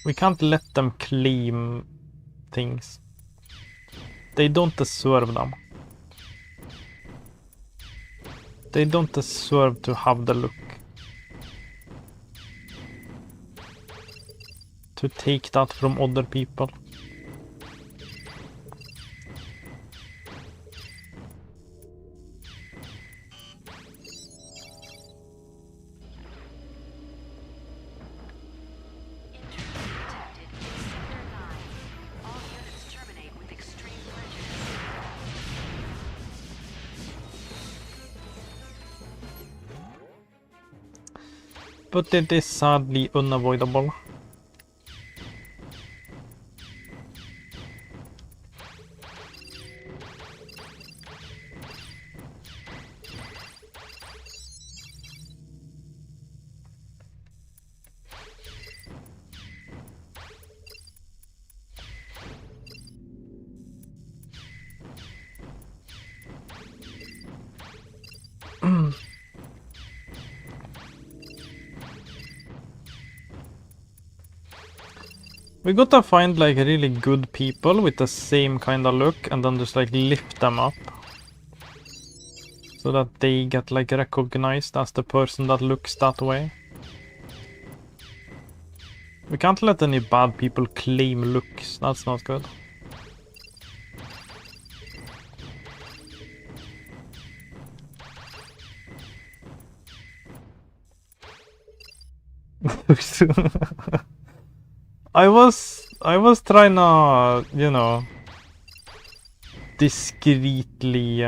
We can't let them claim things. They don't deserve them. They don't deserve to have the look. To take that from other people. But it is sadly unavoidable. We gotta find like really good people with the same kind of look and then just like lift them up. So that they get like recognized as the person that looks that way. We can't let any bad people claim looks, that's not good. I was trying to, you know, discreetly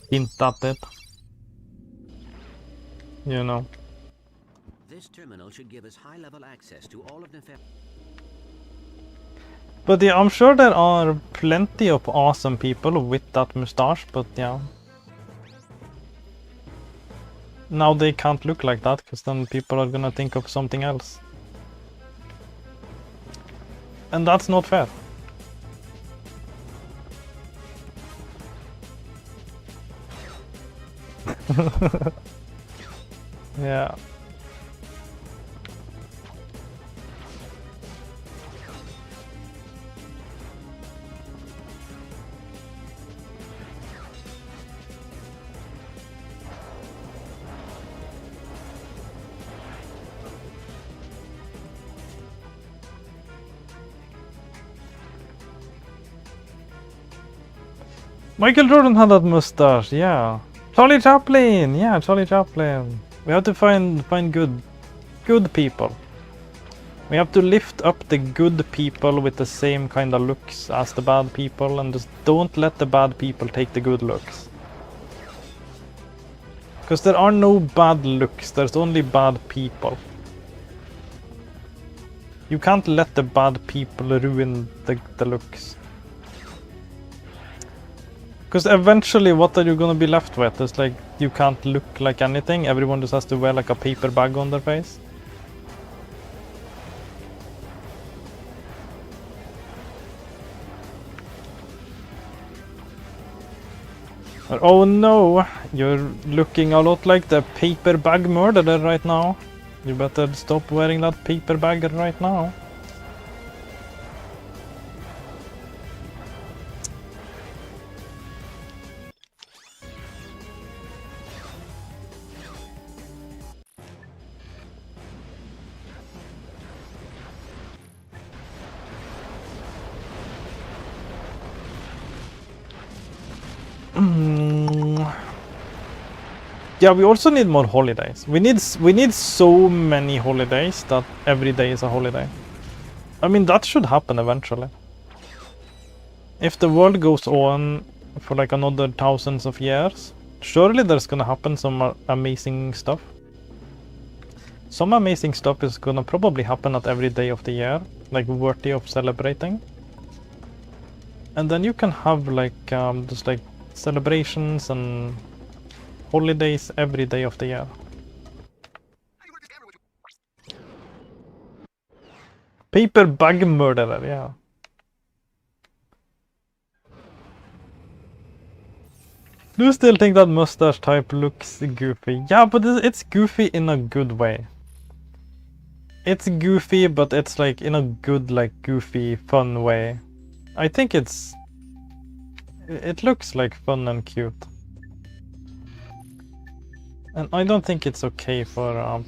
hint at it. You know. This terminal should give us high-level access to all of the But yeah, I'm sure there are plenty of awesome people with that mustache, but yeah. Now they can't look like that, because then people are gonna think of something else. And that's not fair. Yeah. Michael Jordan had that mustache, yeah. Charlie Chaplin, yeah, Charlie Chaplin. We have to find good people. We have to lift up the good people with the same kind of looks as the bad people, and just don't let the bad people take the good looks. Because there are no bad looks, there's only bad people. You can't let the bad people ruin the looks. Because eventually, what are you gonna be left with? It's like, you can't look like anything, everyone just has to wear like a paper bag on their face. Or, oh no, you're looking a lot like the paper bag murderer right now. You better stop wearing that paper bag right now. Yeah, we also need more holidays. We need so many holidays that every day is a holiday. I mean, that should happen eventually. If the world goes on for like another thousands of years, surely there's gonna happen some amazing stuff. Some amazing stuff is gonna probably happen at every day of the year, like worthy of celebrating. And then you can have like just like celebrations and holidays every day of the year. Paper bag murderer, yeah. Do you still think that mustache type looks goofy? Yeah, but it's goofy in a good way. It's goofy, but it's like in a good, like goofy, fun way. I think it looks like fun and cute. And I don't think it's okay for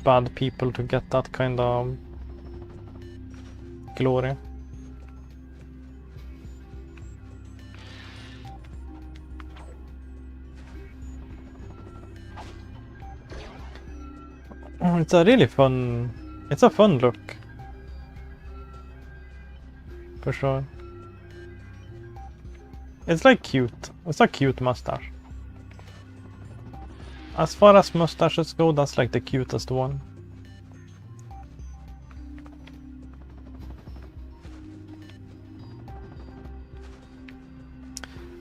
bad people to get that kind of glory. Oh, it's a really fun... It's a fun look. For sure. It's like cute. It's a cute mustache. As far as mustaches go, that's like the cutest one.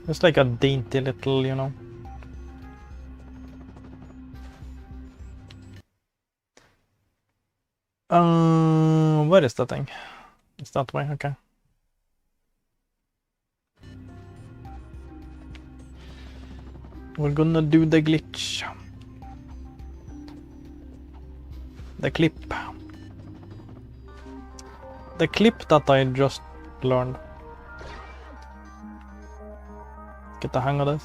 It's like a dainty little, you know. Where is that thing? It's that way, okay. We're gonna do the glitch. The clip. The clip that I just learned. Get the hang of this.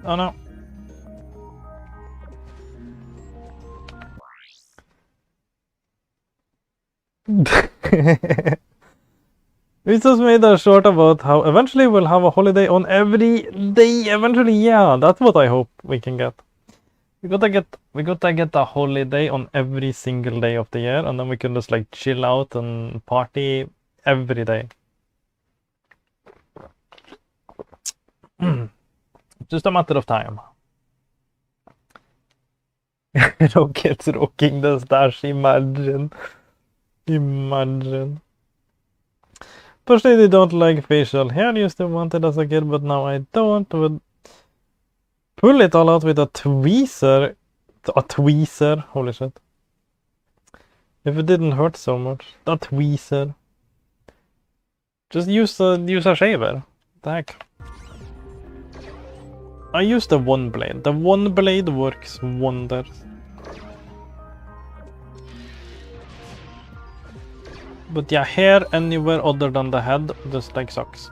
Oh no. We just made a short about how eventually we'll have a holiday on every day. Eventually, yeah, that's what I hope we can get. We gotta get a holiday on every single day of the year, and then we can just like chill out and party every day. Just a matter of time. Rockets rocking the stash, imagine. Personally, they don't like facial hair. Used to want it as a kid, but now I don't. Would pull it all out with a tweezer. A tweezer, holy shit. If it didn't hurt so much. That tweezer. Just use a shaver. What the heck? I use the one blade. The one blade works wonders. But yeah, hair anywhere other than the head just like sucks.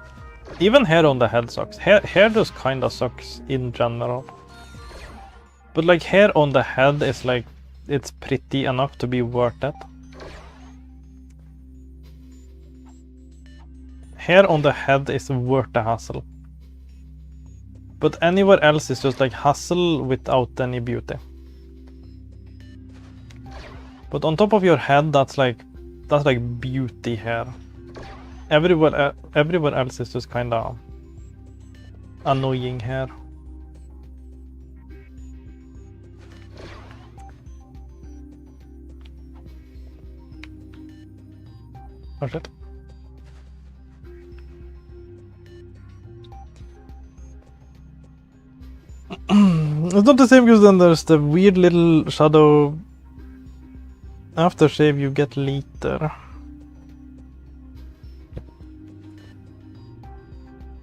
Even hair on the head sucks. Hair just kinda sucks in general. But like hair on the head is like, it's pretty enough to be worth it. Hair on the head is worth the hassle. But anywhere else is just like hassle without any beauty. But on top of your head, that's like beauty hair. Everywhere else is just kinda annoying hair. Oh shit. It's not the same because then there's the weird little shadow aftershave you get later.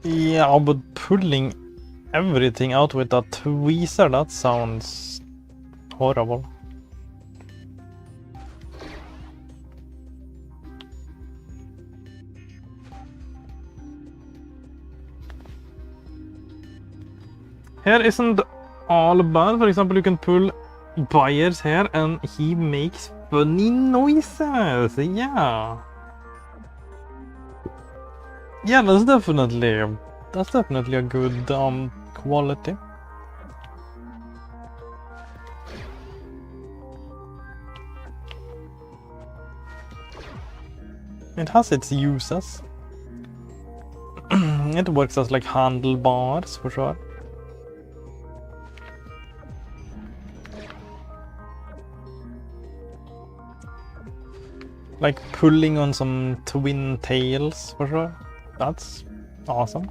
Yeah, but pulling everything out with a tweezer, that sounds horrible. Hair isn't all bad. For example, you can pull Bayer's hair and he makes funny noises. Yeah. Yeah, that's definitely a good quality. It has its uses. It works as like handlebars for sure. Like pulling on some twin tails for sure. That's awesome.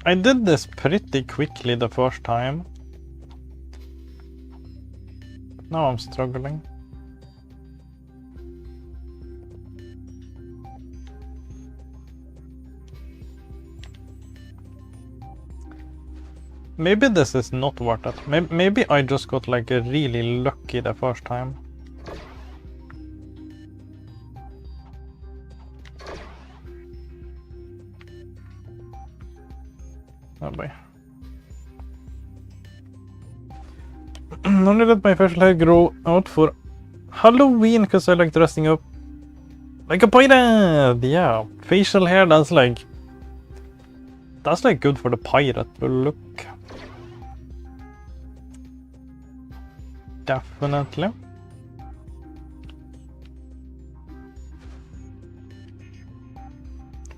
I did this pretty quickly the first time. Now I'm struggling. Maybe this is not worth it. Maybe I just got like really lucky the first time. Oh boy. Only let my facial hair grow out for Halloween because I like dressing up like a pirate. Yeah, facial hair, that's like good for the pirate look. Definitely.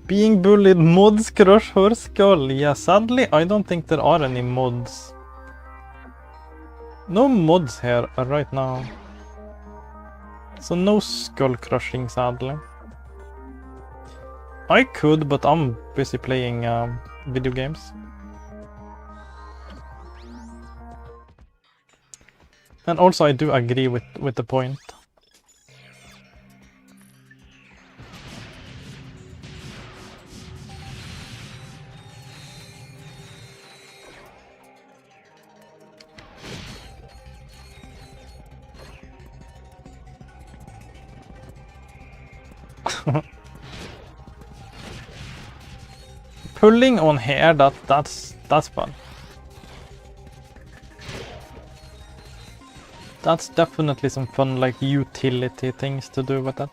Being bullied, mods crush her skull. Yeah, sadly I don't think there are any mods. No mods here right now. So no skull crushing, sadly. I could, but I'm busy playing video games. And also I do agree with the point. Pulling on here, that's fun. That's definitely some fun, like, utility things to do with it.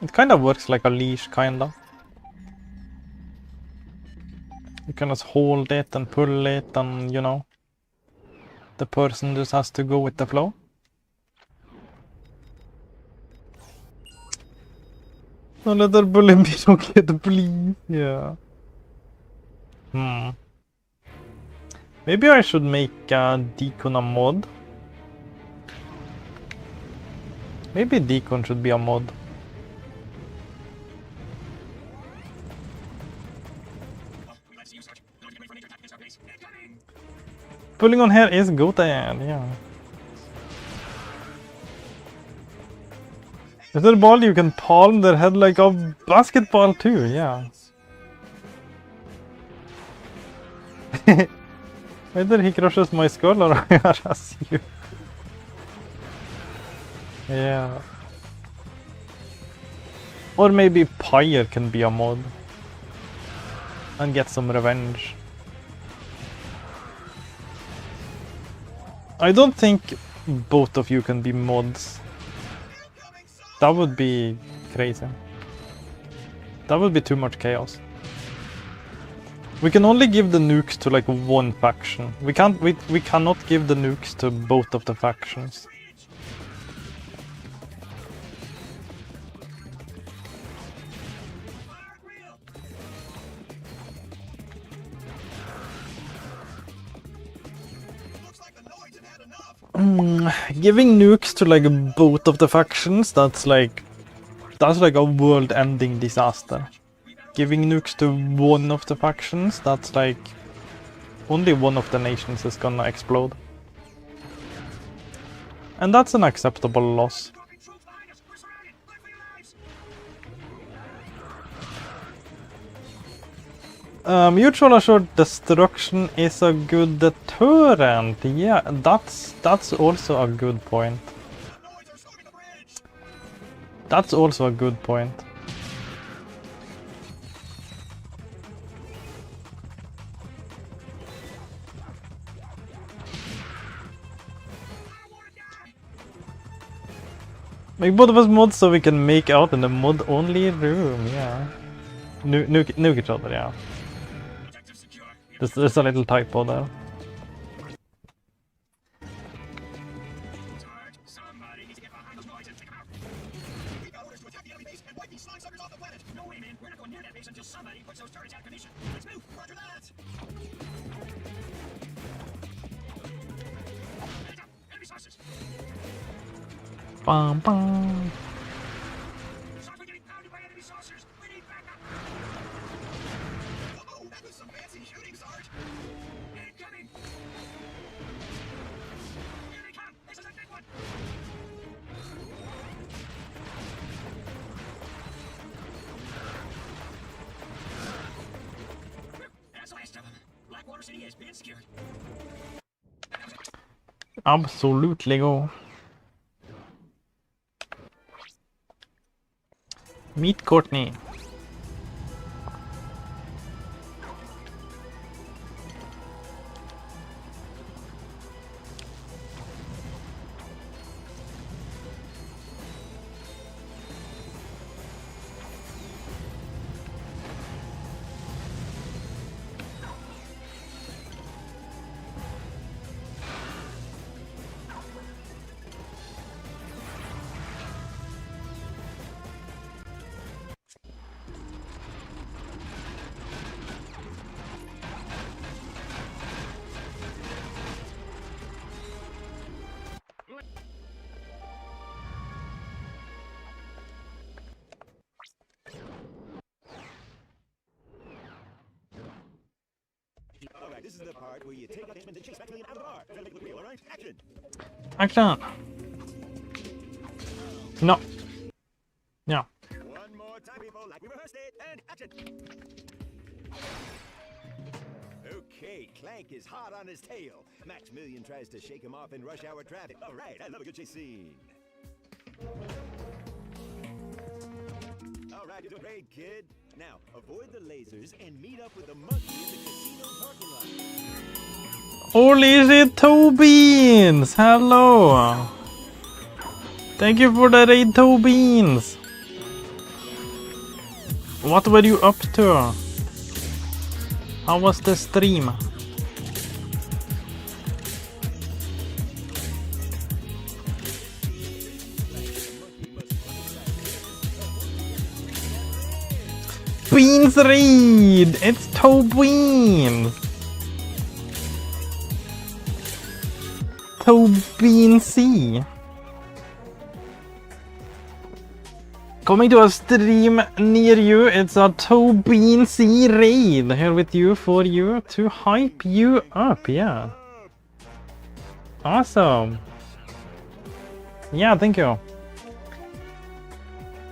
It kind of works like a leash, kinda. You can just hold it and pull it, and, you know, the person just has to go with the flow. Don't let her bully me, don't get please. Yeah. Maybe I should make Deacon a mod. Maybe Deacon should be a mod. Pulling on hair is good, yeah. Is there a ball you can palm their head like a basketball too? Yeah. Either he crushes my skull or I harass you. Yeah. Or maybe Pyre can be a mod. And get some revenge. I don't think both of you can be mods. That would be crazy. That would be too much chaos. We can only give the nukes to like one faction. We cannot give the nukes to both of the factions. Giving nukes to like both of the factions, that's like a world-ending disaster. Giving nukes to one of the factions, that's like only one of the nations is gonna explode. And that's an acceptable loss. Mutual assured destruction is a good deterrent. Yeah, that's also a good point. That's also a good point. Make both of us mods so we can make out in the mod-only room, yeah. Nuke each other, yeah. There's a little typo there. Bum, bum. Absolutely go. Meet Courtney. Alright, this is the part where you take up and chase Maximilian out of the bar. Try to make it look real, alright? Action! Action! No. Yeah. One more time, people, like we rehearsed it, and action! Okay, Clank is hot on his tail. Maximilian tries to shake him off in rush hour traffic. Alright, I love a good chase scene. All right, you're doing great, kid. Now, avoid the lasers and meet up with the monkey in the casino parking lot. Holy shit, Toe Beans! Hello! Thank you for the raid, Toe Beans! What were you up to? How was the stream? Beans raid! It's Toe Beans! Toe Beansy! Coming to a stream near you, it's a Toe Beansy raid here with you for you to hype you up, yeah. Awesome. Yeah, thank you.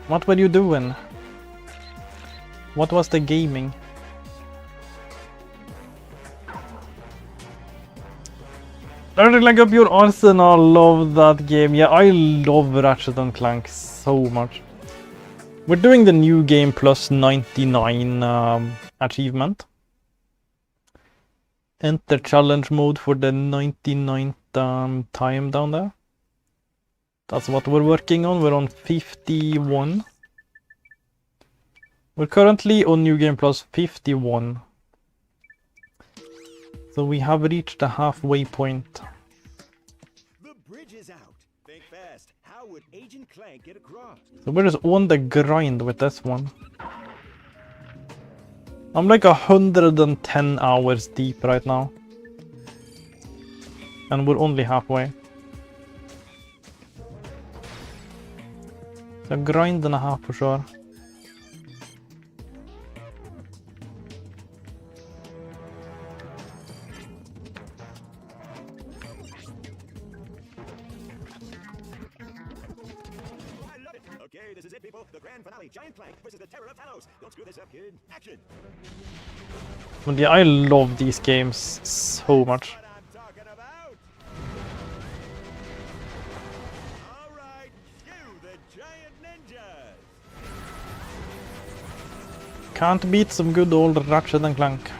What were you doing? What was the gaming? Clank up your arsenal, love that game. Yeah, I love Ratchet and Clank so much. We're doing the new game plus 99 achievement. Enter challenge mode for the 99th time down there. That's what we're working on. We're on 51. We're currently on New Game Plus 51. So we have reached the halfway point. The bridge is out. Think fast. How would Agent Clank get across? So we're just on the grind with this one. I'm like 110 hours deep right now. And we're only halfway. So grind and a half for sure. Okay, this is it, people. The grand finale. Giant Clank versus the Terror of Talos. Don't screw this up, kid. Action! But yeah, I love these games so much. What I'm talking about. All right, cue the giant ninjas. Can't beat some good old Ratchet and Clank.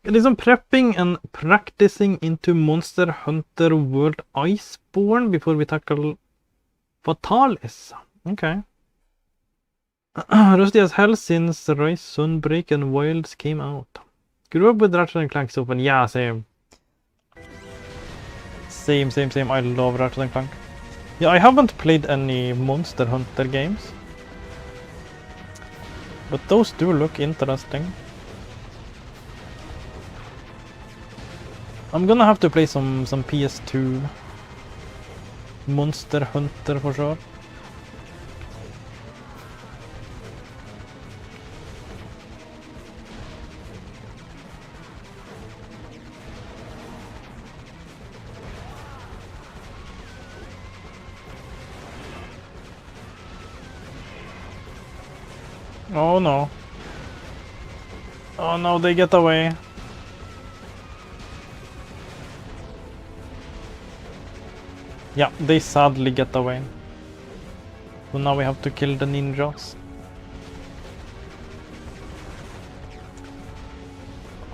It is some prepping and practicing into Monster Hunter World Iceborne before we tackle Fatalis. Okay. Rusty as hell since Rise, Sunbreak and Wilds came out. Grew up with Ratchet and Clank so fun. Yeah, same. Same. I love Ratchet and Clank. Yeah, I haven't played any Monster Hunter games. But those do look interesting. I'm gonna have to play some PS2 Monster Hunter for sure. Oh no. Oh no, they get away. Yeah, they sadly get away. So now we have to kill the ninjas.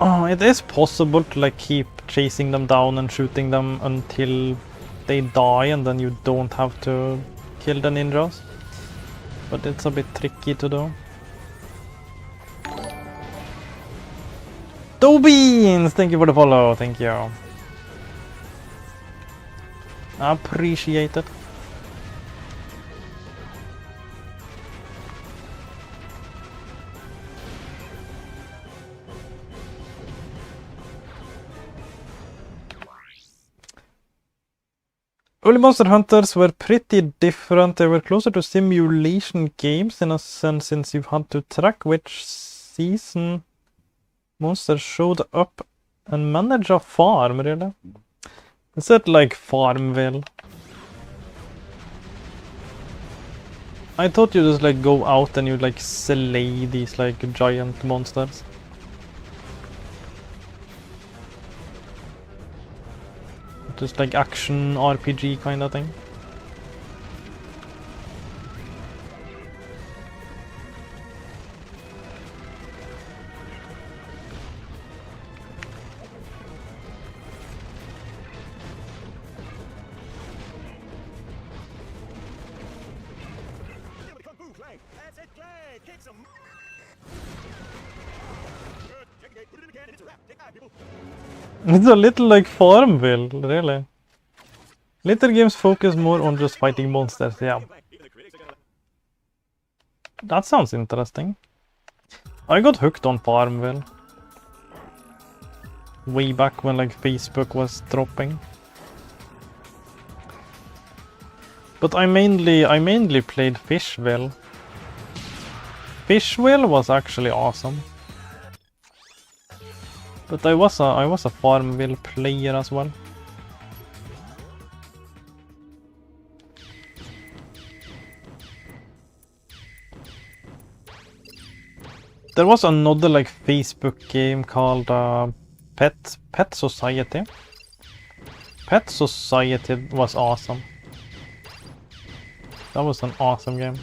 Oh, it is possible to like keep chasing them down and shooting them until they die and then you don't have to kill the ninjas. But it's a bit tricky to do. Beans! Thank you for the follow, thank you. Appreciate it. Early Monster Hunters were pretty different. They were closer to simulation games in a sense, since you had to track which season monsters showed up and manage a farm, really. Is it like Farmville? I thought you just like go out and you like slay these like giant monsters. Just like action RPG kind of thing. Kung Fu Clank. That's it, Clank. Kick some. Good. Check the gate. Put it in the can, and it's a wrap. Take 5, people. It's a little like Farmville, really. Later games focus more on just fighting monsters, yeah. Even the critics are gonna. That sounds interesting. I got hooked on Farmville. Way back when like Facebook was dropping. But I mainly played Fishville. Fishville was actually awesome. But I was a Farmville player as well. There was another like Facebook game called Pet Society. Pet Society was awesome. That was an awesome game.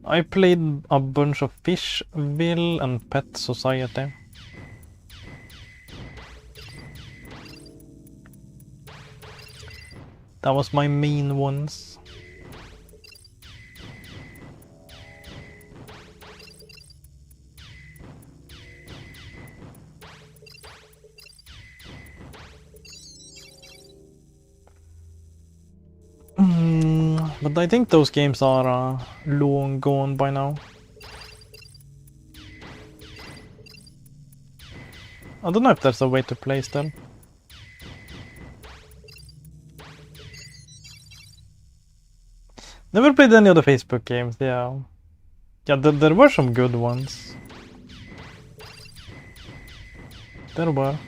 I played a bunch of Fishville and Pet Society. That was my main ones. But I think those games are long gone by now. I don't know if there's a way to play still. Never played any of the Facebook games, yeah. Yeah, there were some good ones. There were.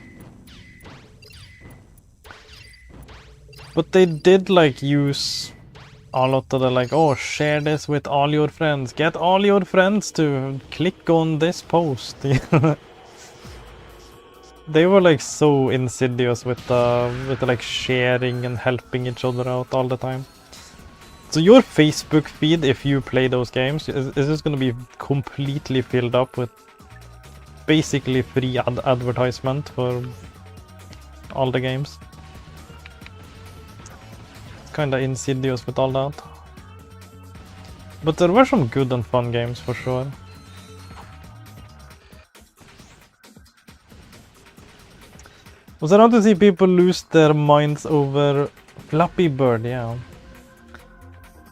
But they did like use a lot of the like, oh, share this with all your friends. Get all your friends to click on this post. They were like so insidious with the like sharing and helping each other out all the time. So your Facebook feed, if you play those games, is just gonna be completely filled up with basically free advertisement for all the games. Kinda insidious with all that. But there were some good and fun games for sure. Was around to see people lose their minds over Flappy Bird, yeah.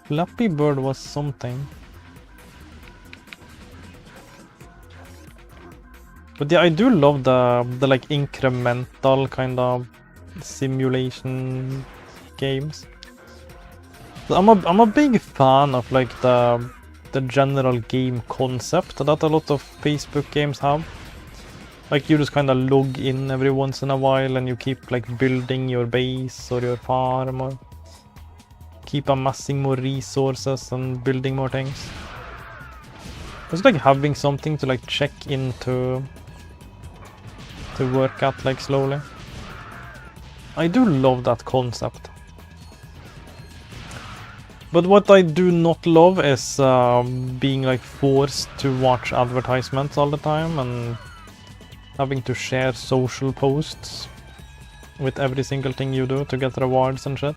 Flappy Bird was something. But yeah, I do love the like incremental kind of simulation games. So I'm a big fan of like the general game concept that a lot of Facebook games have. Like you just kind of log in every once in a while and you keep like building your base or your farm or keep amassing more resources and building more things. It's like having something to like check into to work at like slowly. I do love that concept. But what I do not love is being like forced to watch advertisements all the time and having to share social posts with every single thing you do to get rewards and shit.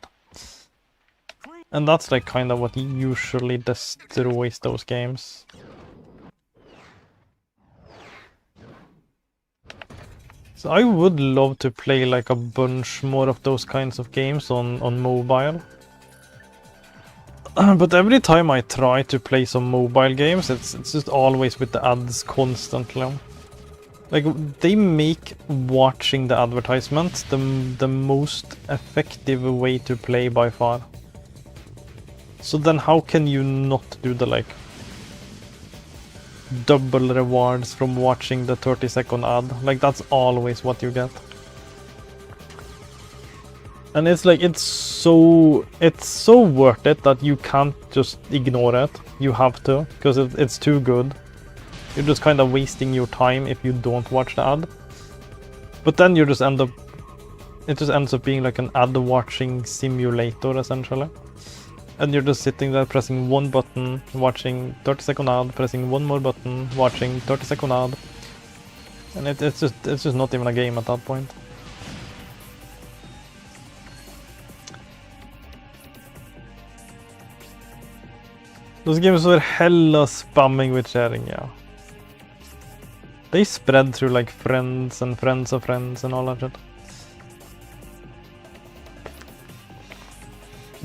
And that's like kind of what usually destroys those games. So I would love to play like a bunch more of those kinds of games on mobile. But every time I try to play some mobile games, it's just always with the ads constantly. Like, they make watching the advertisements the most effective way to play by far. So then how can you not do the like double rewards from watching the 30-second ad? Like, that's always what you get. And it's like, it's so worth it that you can't just ignore it. You have to, because it's too good. You're just kind of wasting your time if you don't watch the ad. But then you just end up, it just ends up being like an ad watching simulator essentially. And you're just sitting there pressing one button, watching 30-second ad, pressing one more button, watching 30-second ad. And it's just not even a game at that point. Those games were hella spamming with sharing, yeah. They spread through like friends and friends of friends and all that shit.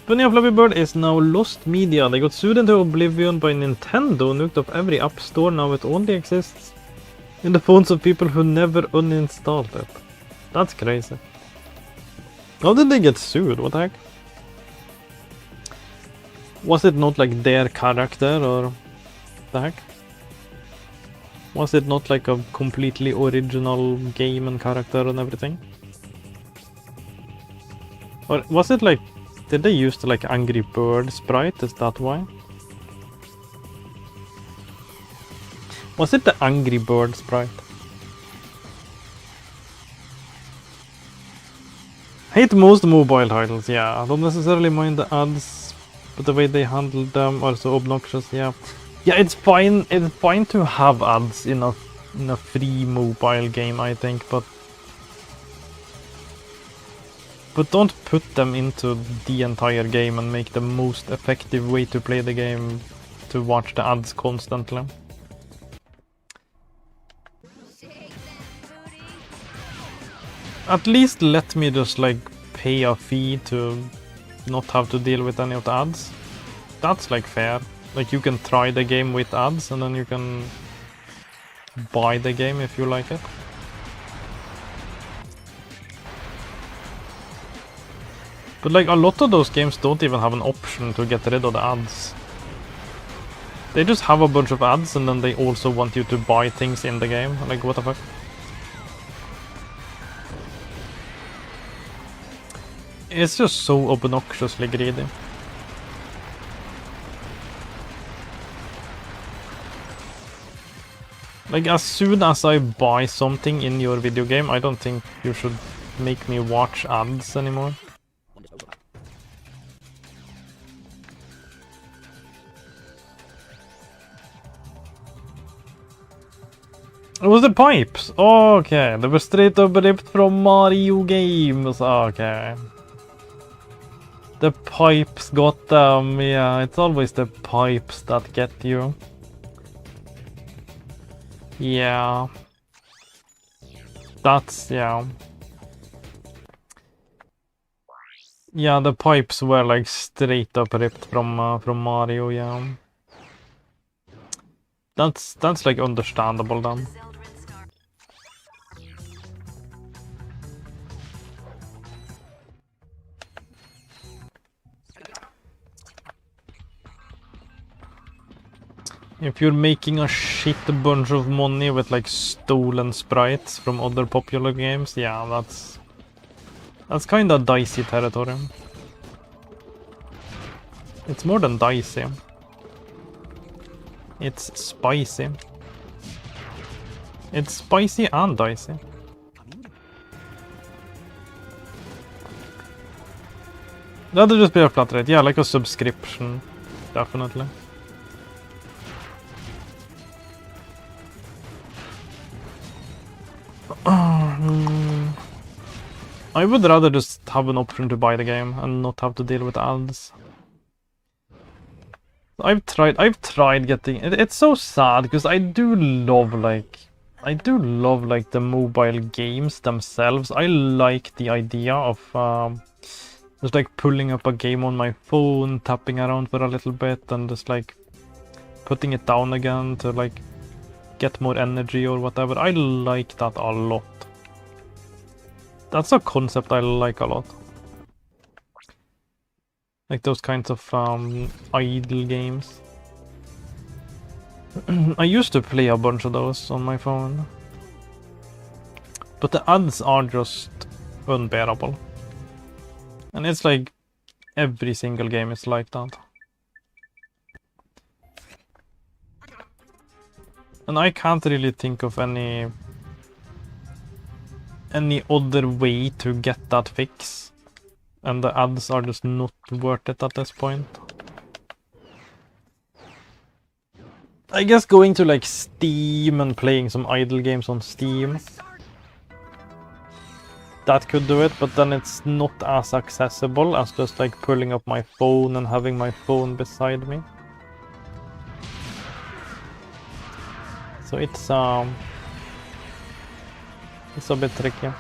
Bunny of Fluffy Bird is now lost media. They got sued into oblivion by Nintendo, nuked off every app store. Now it only exists in the phones of people who never uninstalled it. That's crazy. How did they get sued? What the heck? Was it not like their character or the heck? Was it not like a completely original game and character and everything? Or was it like, did they use the like Angry Bird sprite? Is that why? Was it the Angry Bird sprite? Hate most mobile titles, yeah. I don't necessarily mind the ads, but the way they handle them are so obnoxious, yeah. Yeah, it's fine to have ads in a free mobile game, I think, but don't put them into the entire game and make the most effective way to play the game to watch the ads constantly. At least let me just like pay a fee to not have to deal with any of the ads. That's like fair. Like you can try the game with ads and then you can buy the game if you like it. But like a lot of those games don't even have an option to get rid of the ads. They just have a bunch of ads and then they also want you to buy things in the game. Like what the fuck? It's just so obnoxiously greedy. Like as soon as I buy something in your video game, I don't think you should make me watch ads anymore. It was the pipes! Oh, okay, they were straight up ripped from Mario games. Okay. The pipes got them, yeah, it's always the pipes that get you. Yeah. That's, yeah. Yeah, the pipes were like straight up ripped from Mario, yeah. That's like understandable then. If you're making a shit bunch of money with like stolen sprites from other popular games, yeah, that's kind of dicey territory. It's more than dicey. It's spicy. It's spicy and dicey. That'll just be a flat rate, yeah, like a subscription, definitely. I would rather just have an option to buy the game and not have to deal with ads. I've tried getting it's so sad because I do love like the mobile games themselves. I like the idea of just like pulling up a game on my phone, tapping around for a little bit and just like putting it down again to like get more energy or whatever. I like that a lot. That's a concept I like a lot. Like those kinds of idle games. I used to play a bunch of those on my phone. But the ads are just unbearable. And it's like every single game is like that. And I can't really think of any any other way to get that fix. And the ads are just not worth it at this point. I guess going to like Steam and playing some idle games on Steam, that could do it, but then it's not as accessible as just like pulling up my phone and having my phone beside me. So it's a bit tricky.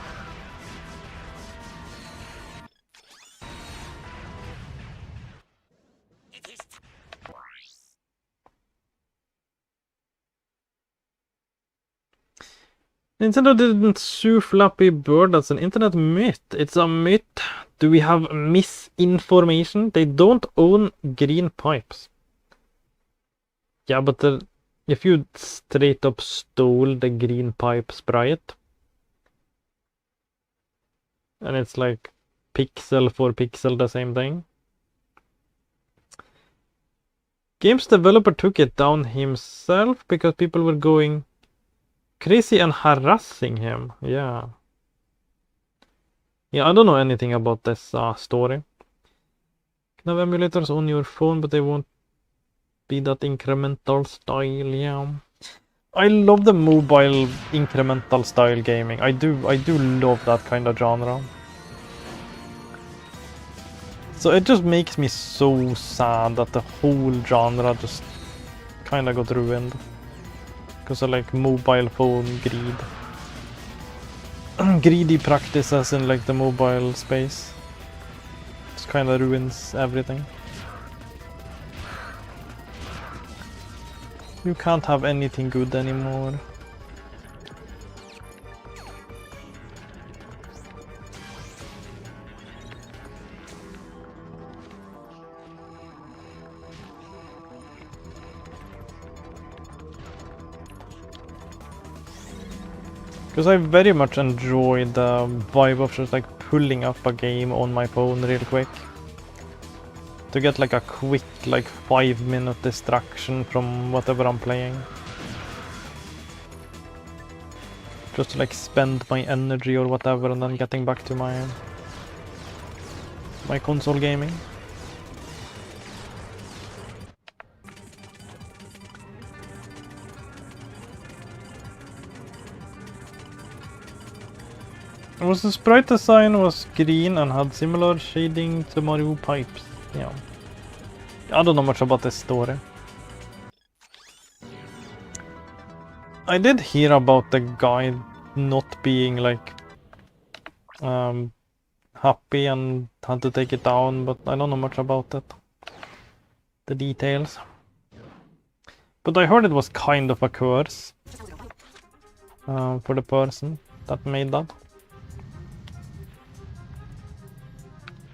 Nintendo didn't sue Flappy Bird as an internet myth. It's a myth. Do we have misinformation? They don't own green pipes. Yeah, but if you straight up stole the green pipe sprite, and it's like pixel for pixel the same thing. Games developer took it down himself because people were going crazy and harassing him. Yeah, I don't know anything about this story. You can have emulators on your phone, but they won't be that incremental style. Yeah, I love the mobile incremental style gaming. I do love that kind of genre. So it just makes me so sad that the whole genre just kind of got ruined because of like mobile phone greed. Greedy practices in like the mobile space. Just kind of ruins everything. You can't have anything good anymore. Because I very much enjoy the vibe of just like pulling up a game on my phone real quick. To get like a quick like 5-minute distraction from whatever I'm playing. Just to like spend my energy or whatever and then getting back to my console gaming. Was the sprite design was green and had similar shading to Mario pipes. Yeah. I don't know much about this story. I did hear about the guy not being like happy and had to take it down, but I don't know much about it. The details. But I heard it was kind of a curse for the person that made that.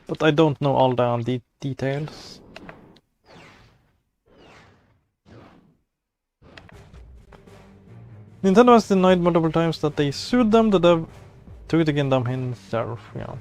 But I don't know all the details. Nintendo has denied multiple times that they sued them. The dev took it against them himself. Yeah.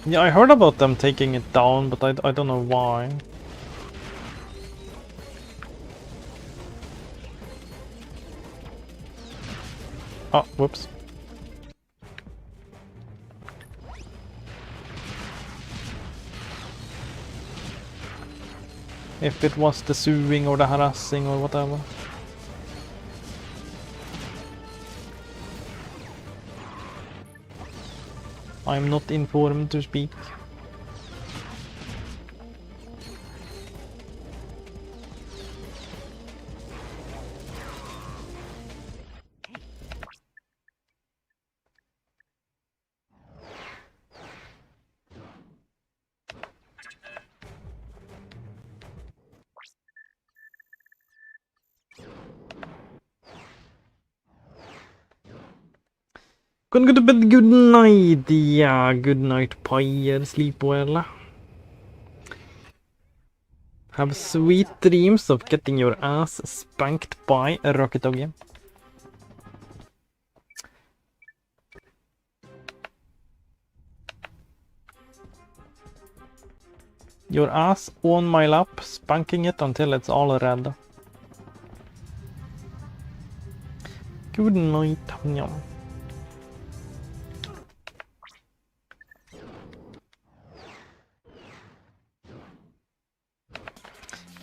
Yeah, I heard about them taking it down, but I don't know why. Oh, whoops. If it was the suing or the harassing or whatever. I'm not informed to speak. Gonna go to bed, good night. Yeah, good night, Pyre. Sleep well. Have sweet dreams of getting your ass spanked by a Rocket Doggie. Your ass on my lap, spanking it until it's all red. Good night, Yum.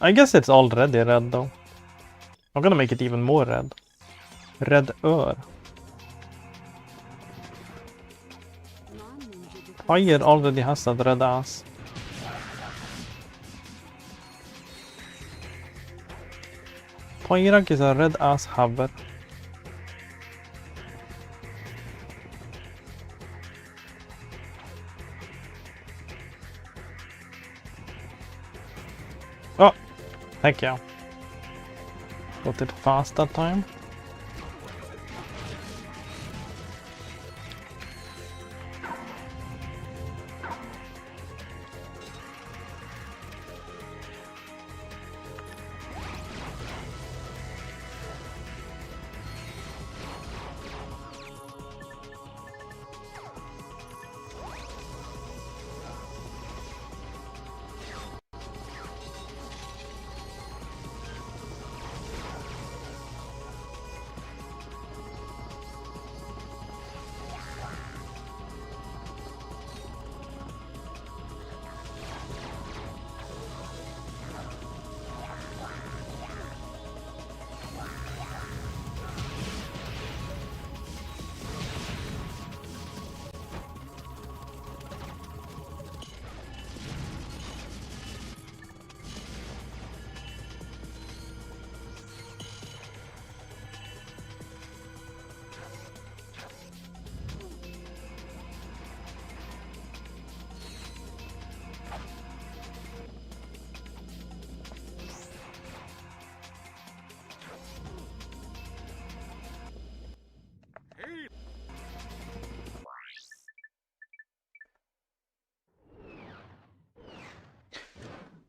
I guess it's already red though. I'm gonna make it even more red. Red-er. Fire already has that red ass. Pyrak is a red ass haver. Oh! Heck yeah. Got it fast that time.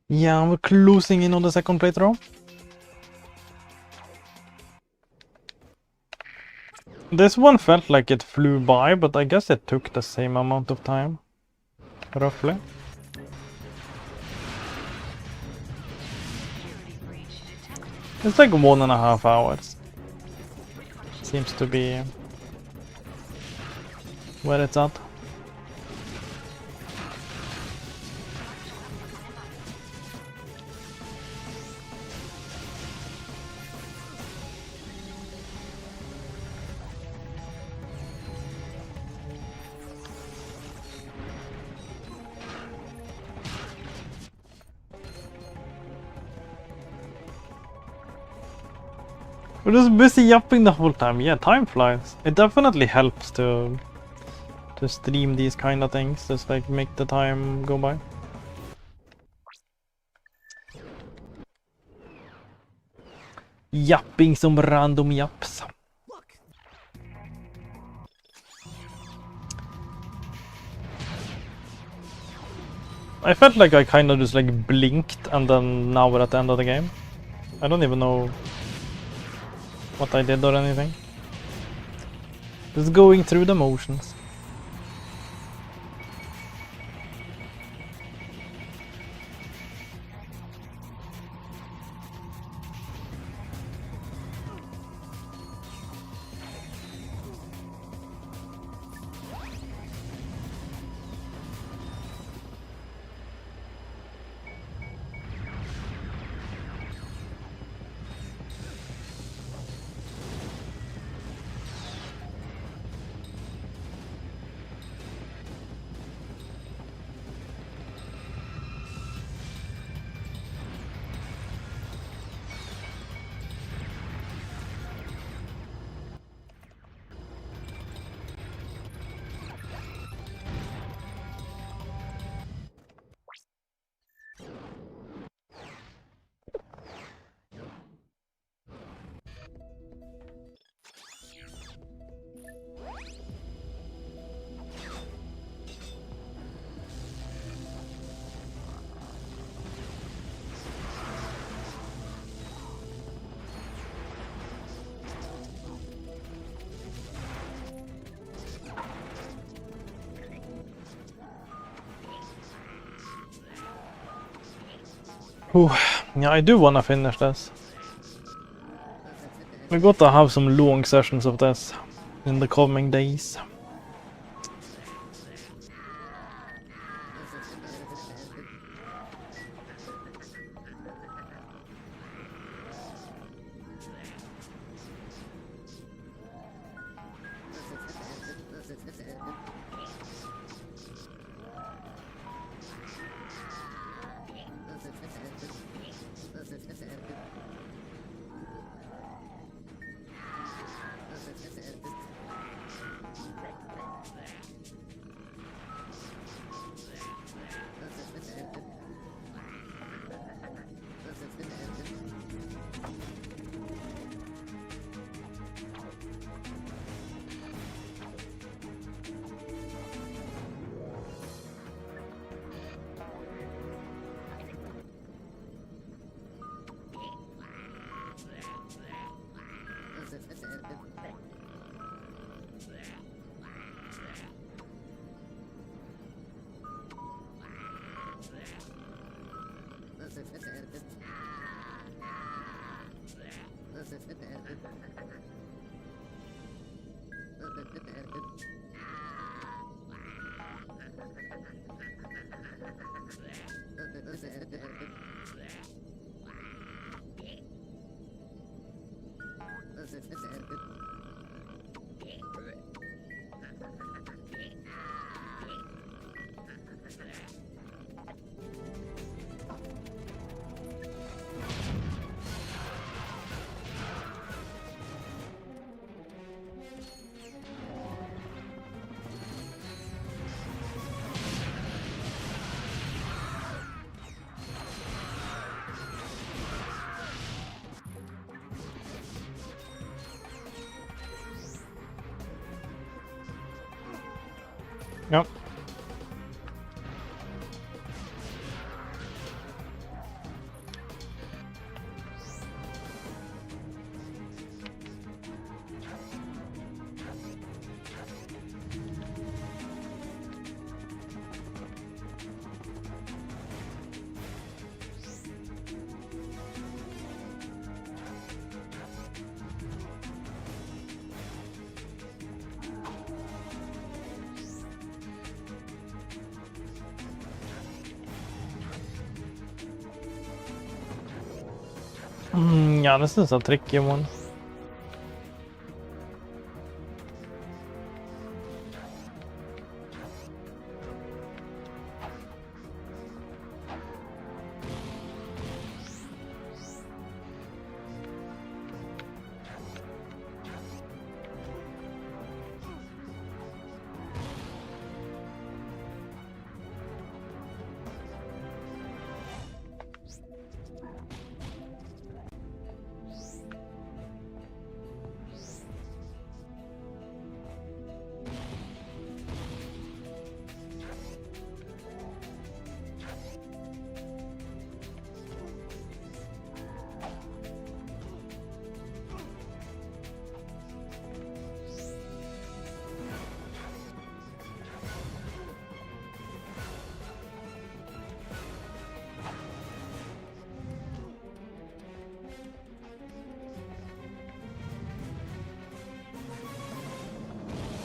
Yeah, we're closing in on the second playthrough. This one felt like it flew by, but I guess it took the same amount of time. Roughly. It's like 1.5 hours. Seems to be where it's at. We're just busy yapping the whole time. Yeah, time flies. It definitely helps to stream these kind of things. Just like make the time go by. Yapping some random yaps. I felt like I kind of just like blinked and then now we're at the end of the game. I don't even know what I did or anything. Just going through the motions. Ooh, yeah, I do wanna finish this. We got to have some long sessions of this in the coming days. Yep. Yeah, this is a tricky one.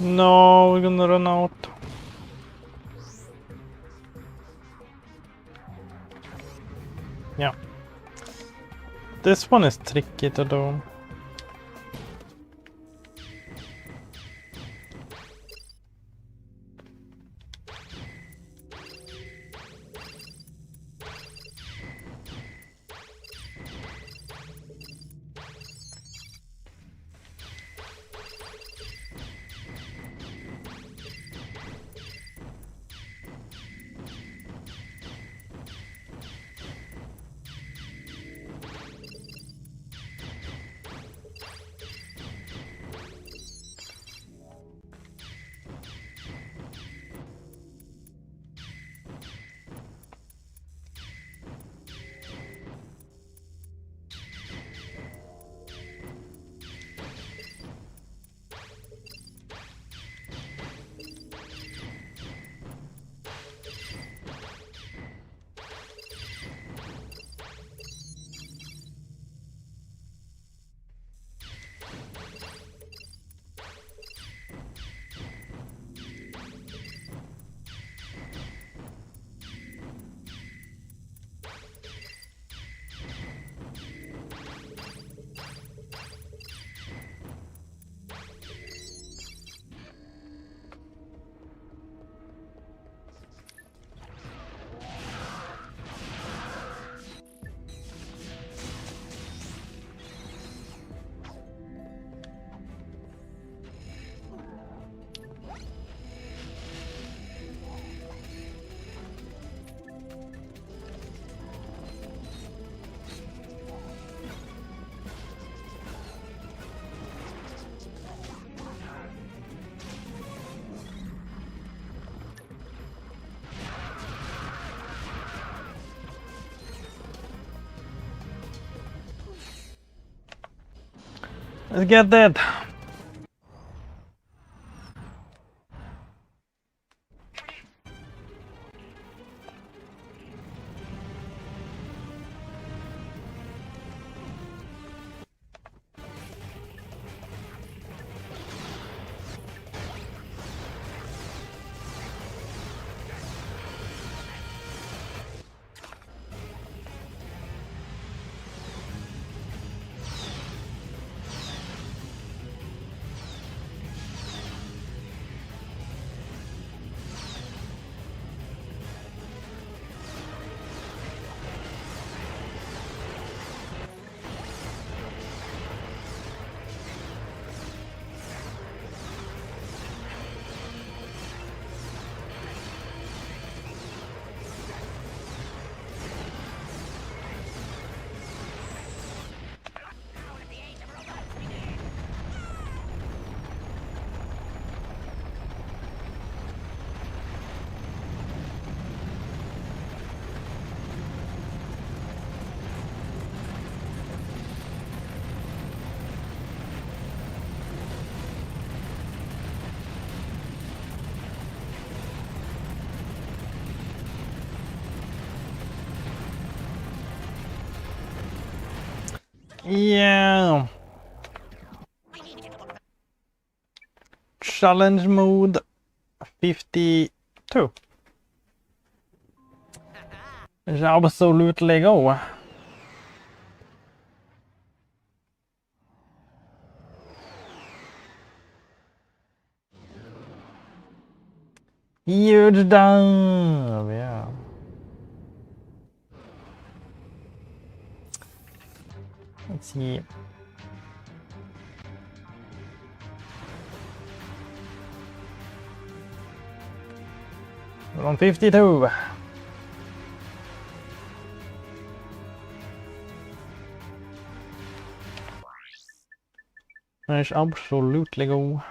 No, we're gonna run out. Yeah. This one is tricky to do. Let's get that. Yeah. Challenge mode 52. Absolutely go. Huge dub, yeah. Let's see. We're on 52. Let's absolutely go.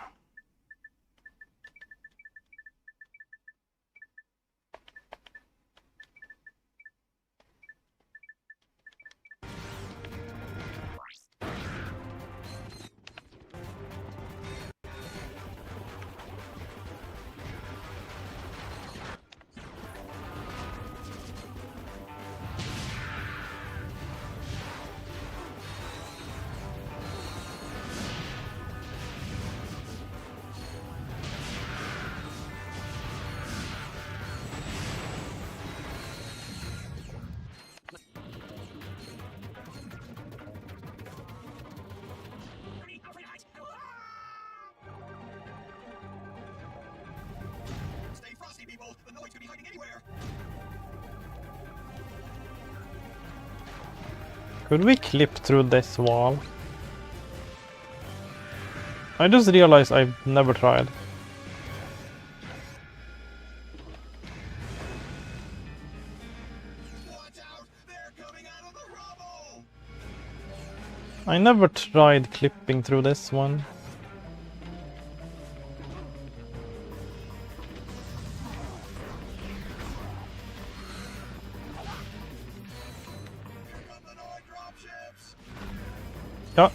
Stay frosty, people. The noise could be hiding anywhere. Could we clip through this wall? I just realized I've never tried. Watch out! They're coming out of the rubble. I never tried clipping through this one. Here come the Noid dropships. Yeah.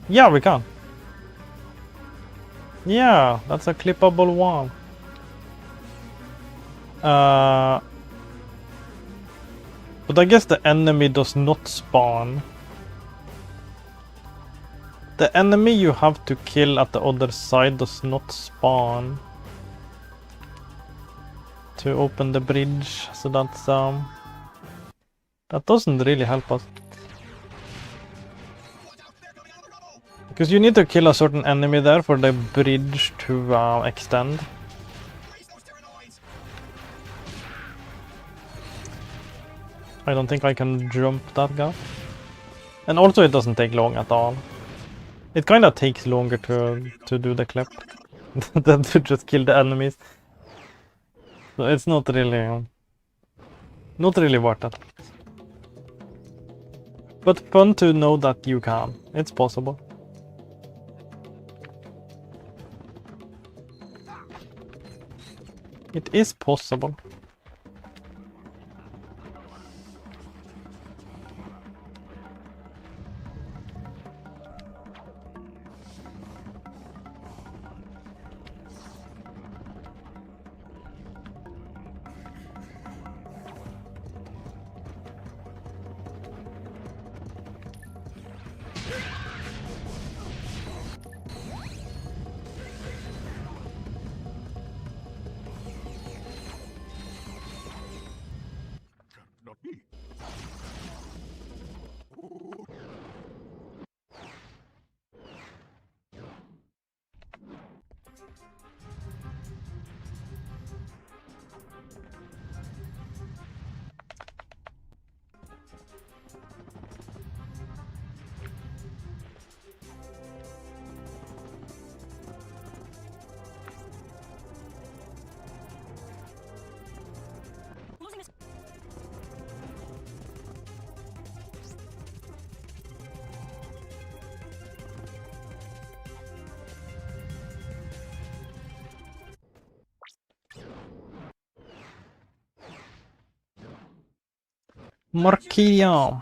Yeah, we can. Yeah, that's a clippable wall. But I guess the enemy does not spawn. The enemy you have to kill at the other side does not spawn to open the bridge, so that's that doesn't really help us. Watch out! They're coming out of the rubble. Because you need to kill a certain enemy there for the bridge to extend. Race those Terranoids. I don't think I can jump that gap. And also it doesn't take long at all. It kinda takes longer to do the clip than to just kill the enemies. So it's not really worth it. But fun to know that you can. It's possible. It is possible. Markia.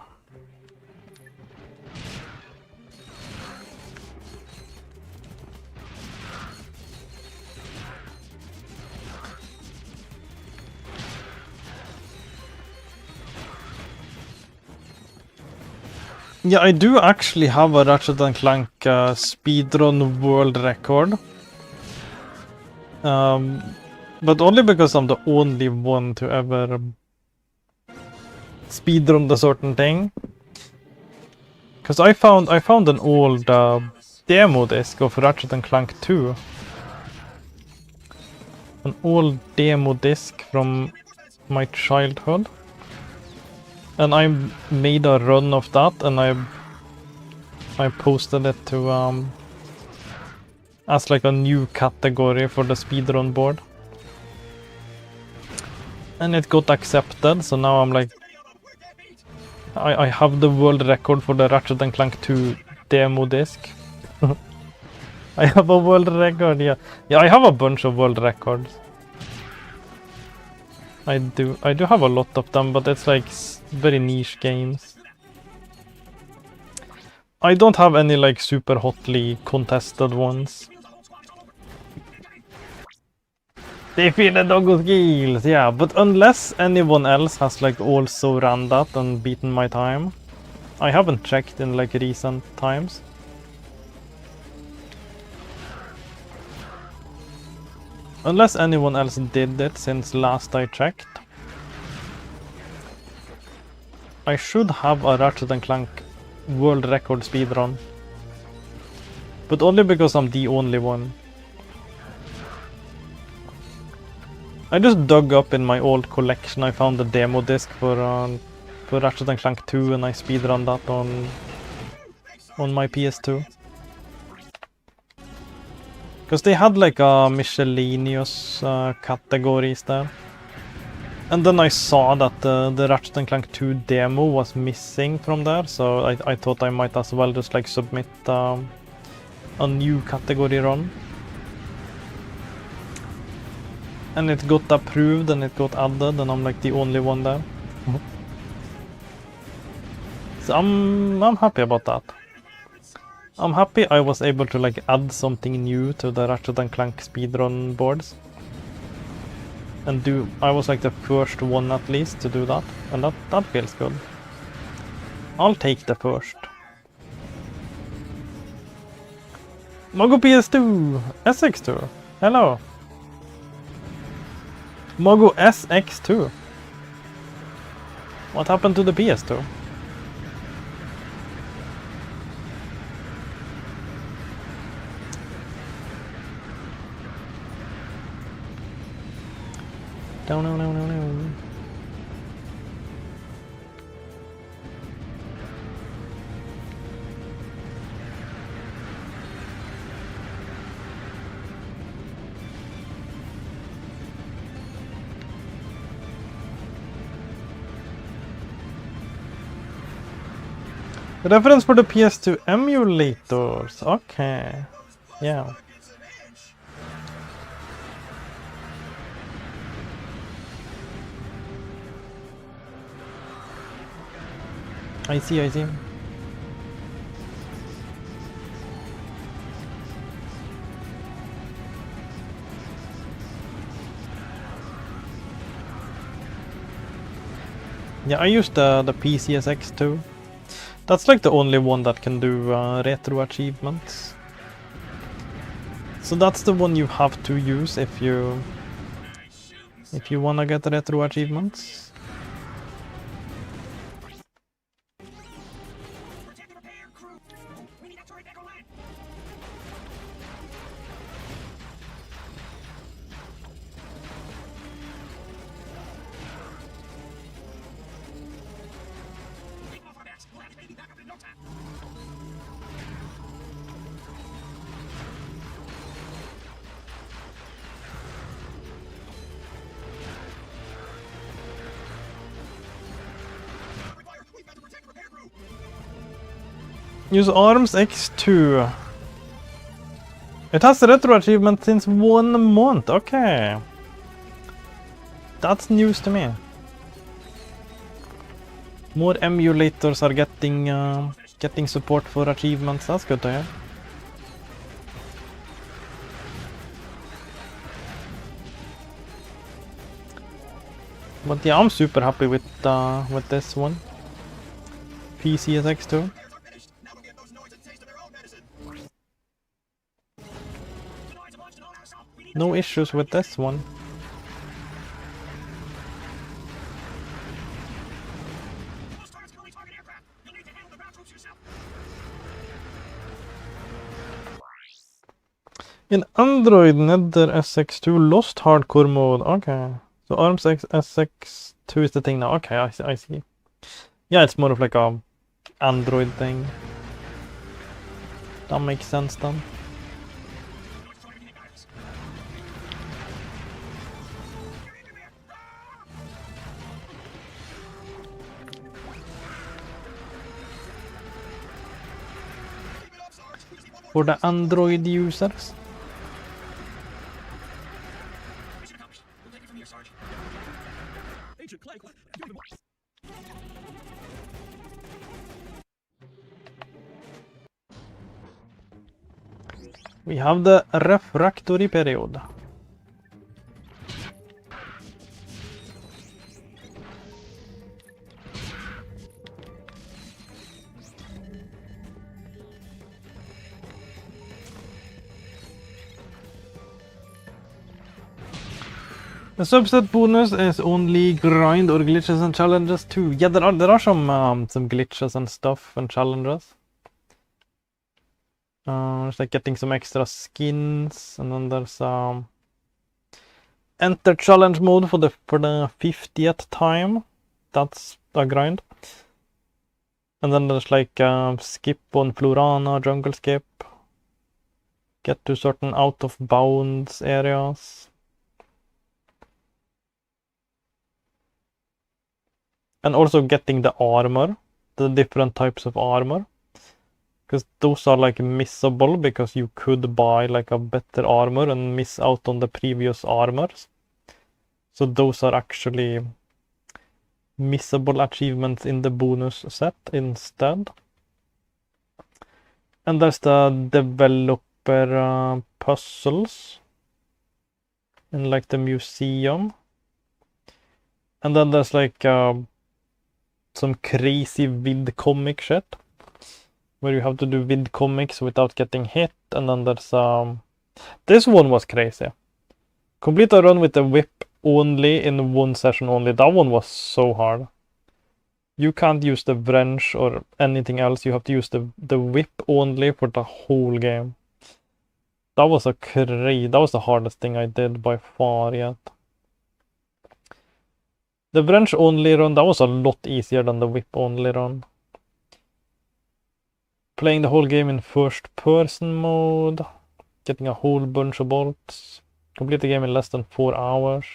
Yeah, I do actually have a Ratchet and Clank speedrun world record. But only because I'm the only one to ever speedrun the certain thing. Because I found an old demo disc of Ratchet and Clank 2. An old demo disc from my childhood. And I made a run of that, and I posted it to as like a new category for the speedrun board. And it got accepted, so now I'm like, I have the world record for the Ratchet and Clank 2 demo disc. I have a world record, yeah. Yeah, I have a bunch of world records. I do have a lot of them, but it's like very niche games. I don't have any like super hotly contested ones. Defeated Doggo skills, yeah, but unless anyone else has like also ran that and beaten my time. I haven't checked in like recent times. Unless anyone else did it since last I checked. I should have a Ratchet and Clank world record speedrun. But only because I'm the only one. I just dug up in my old collection. I found the demo disc for Ratchet and Clank 2 and I speedrun that on my PS2. Because they had like a miscellaneous categories there. And then I saw that the Ratchet and Clank 2 demo was missing from there, so I thought I might as well just like submit a new category run. And it got approved and it got added, and I'm like the only one there. So I'm happy about that. I'm happy I was able to like add something new to the Ratchet and Clank speedrun boards. And I was like the first one at least to do that, and that feels good. I'll take the first. Mogo PS2, SX2, hello. Mogo SX2. What happened to the PS2? No. Reference for the PS2 emulators. Okay. Yeah. I see. Yeah, I used the PCSX too. That's like the only one that can do retro achievements. So that's the one you have to use if you wanna get retro achievements. Use arms X2. It has a retro achievement since 1 month. Okay. That's news to me. More emulators are getting support for achievements. That's good to hear. But yeah, I'm super happy with this one. PC is X2. No issues with this one. In Android, Nether SX2 lost hardcore mode. Okay. So ARMS SX2 is the thing now. Okay, I see. Yeah, it's more of like a Android thing. That makes sense then. For the Android users. We have the refractory period. The subset bonus is only grind or glitches and challenges too. Yeah, there are some glitches and stuff and challenges. It's like getting some extra skins, and then there's enter challenge mode for the 50th time. That's a grind. And then there's like skip on Florana, jungle skip. Get to certain out of bounds areas. And also getting the armor, the different types of armor. Because those are like missable, because you could buy like a better armor and miss out on the previous armors. So those are actually missable achievements in the bonus set instead. And there's the developer puzzles in like the museum. And then there's like some crazy vid comic shit, where you have to do vid comics without getting hit. And then there's this one was crazy. Complete a run with the whip only in one session only. That one was so hard. You can't use the wrench or anything else. You have to use the whip only for the whole game. That was that was the hardest thing I did by far yet. The wrench only run, that was a lot easier than the whip only run. Playing the whole game in first person mode. Getting a whole bunch of bolts. Complete the game in less than 4 hours.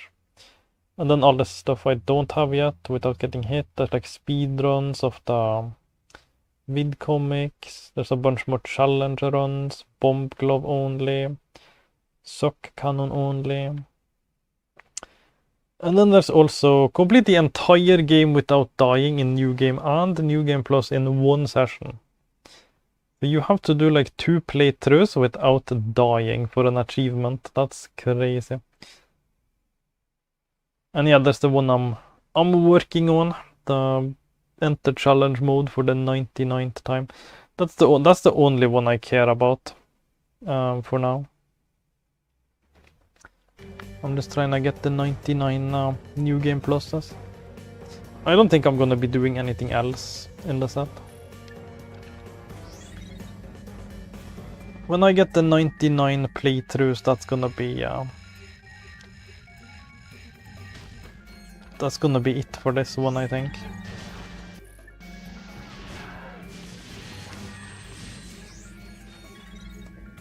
And then all the stuff I don't have yet without getting hit. There's like speedruns of the vid comics. There's a bunch more challenge runs. Bomb glove only. Suck cannon only. And then there's also complete the entire game without dying in New Game and New Game Plus in one session. So you have to do like 2 playthroughs without dying for an achievement. That's crazy. And yeah, that's the one I'm working on. The enter challenge mode for the 99th time. That's the only one I care about for now. I'm just trying to get the 99 New Game Pluses. I don't think I'm gonna be doing anything else in the set. When I get the 99 playthroughs, that's gonna be it for this one, I think.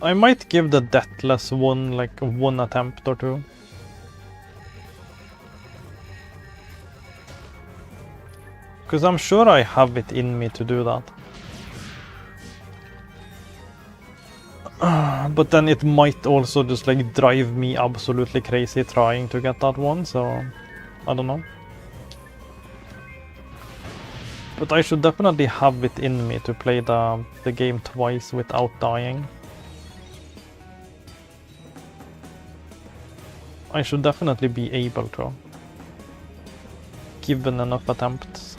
I might give the Deathless one like 1 attempt or 2. Because I'm sure I have it in me to do that. But then it might also just like drive me absolutely crazy trying to get that one, so I don't know. But I should definitely have it in me to play the game twice without dying. I should definitely be able to, given enough attempts.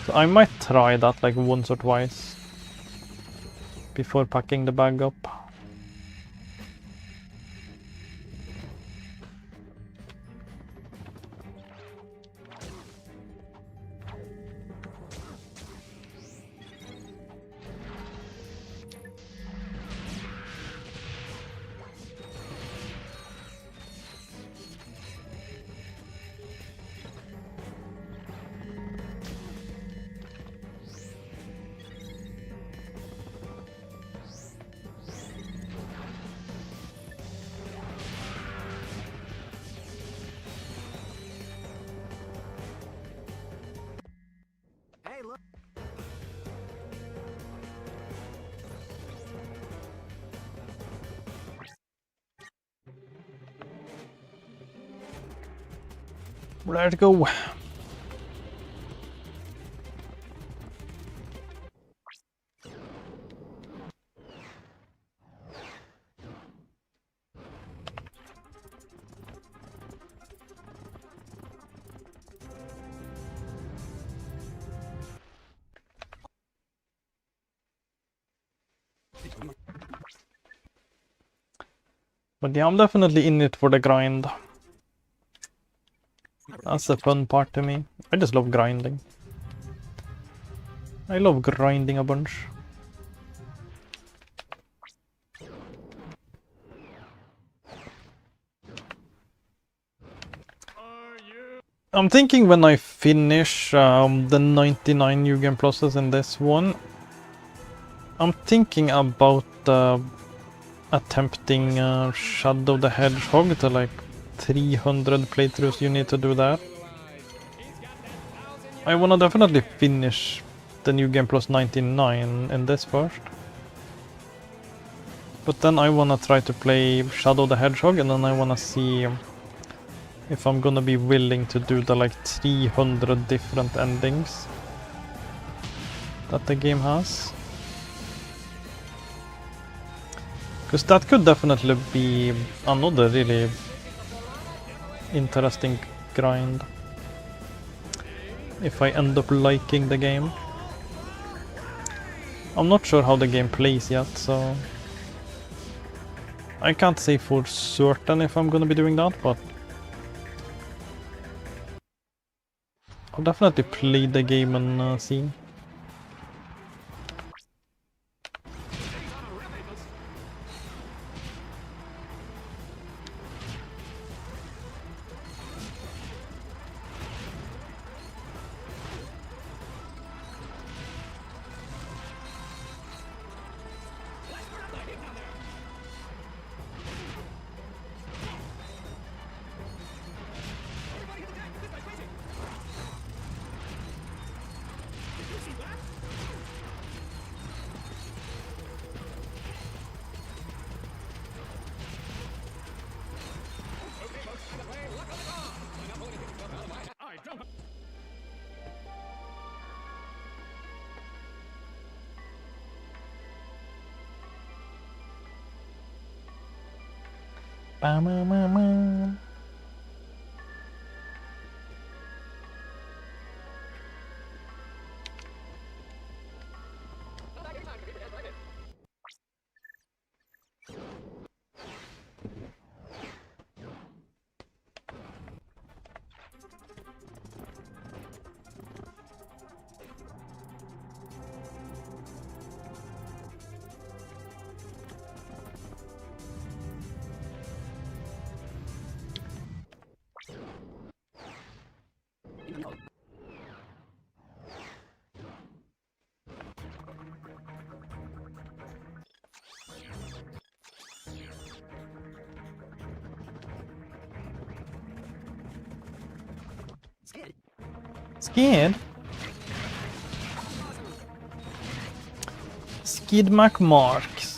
So I might try that like once or twice before packing the bag up. Hey, look. Let's go. But yeah, I'm definitely in it for the grind. That's the fun part to me. I just love grinding. I love grinding a bunch. I'm thinking when I finish the 99 New Game Pluses in this one, I'm thinking about attempting Shadow the Hedgehog to like 300 playthroughs. You need to do that. I wanna definitely finish the New Game Plus 99 in this first. But then I wanna try to play Shadow the Hedgehog, and then I wanna see if I'm gonna be willing to do the like 300 different endings that the game has. Because that could definitely be another really interesting grind if I end up liking the game. I'm not sure how the game plays yet, so I can't say for certain if I'm gonna be doing that, but I'll definitely play the game and see. Ba-ma-ma-ma. Scared? Skid McMarks.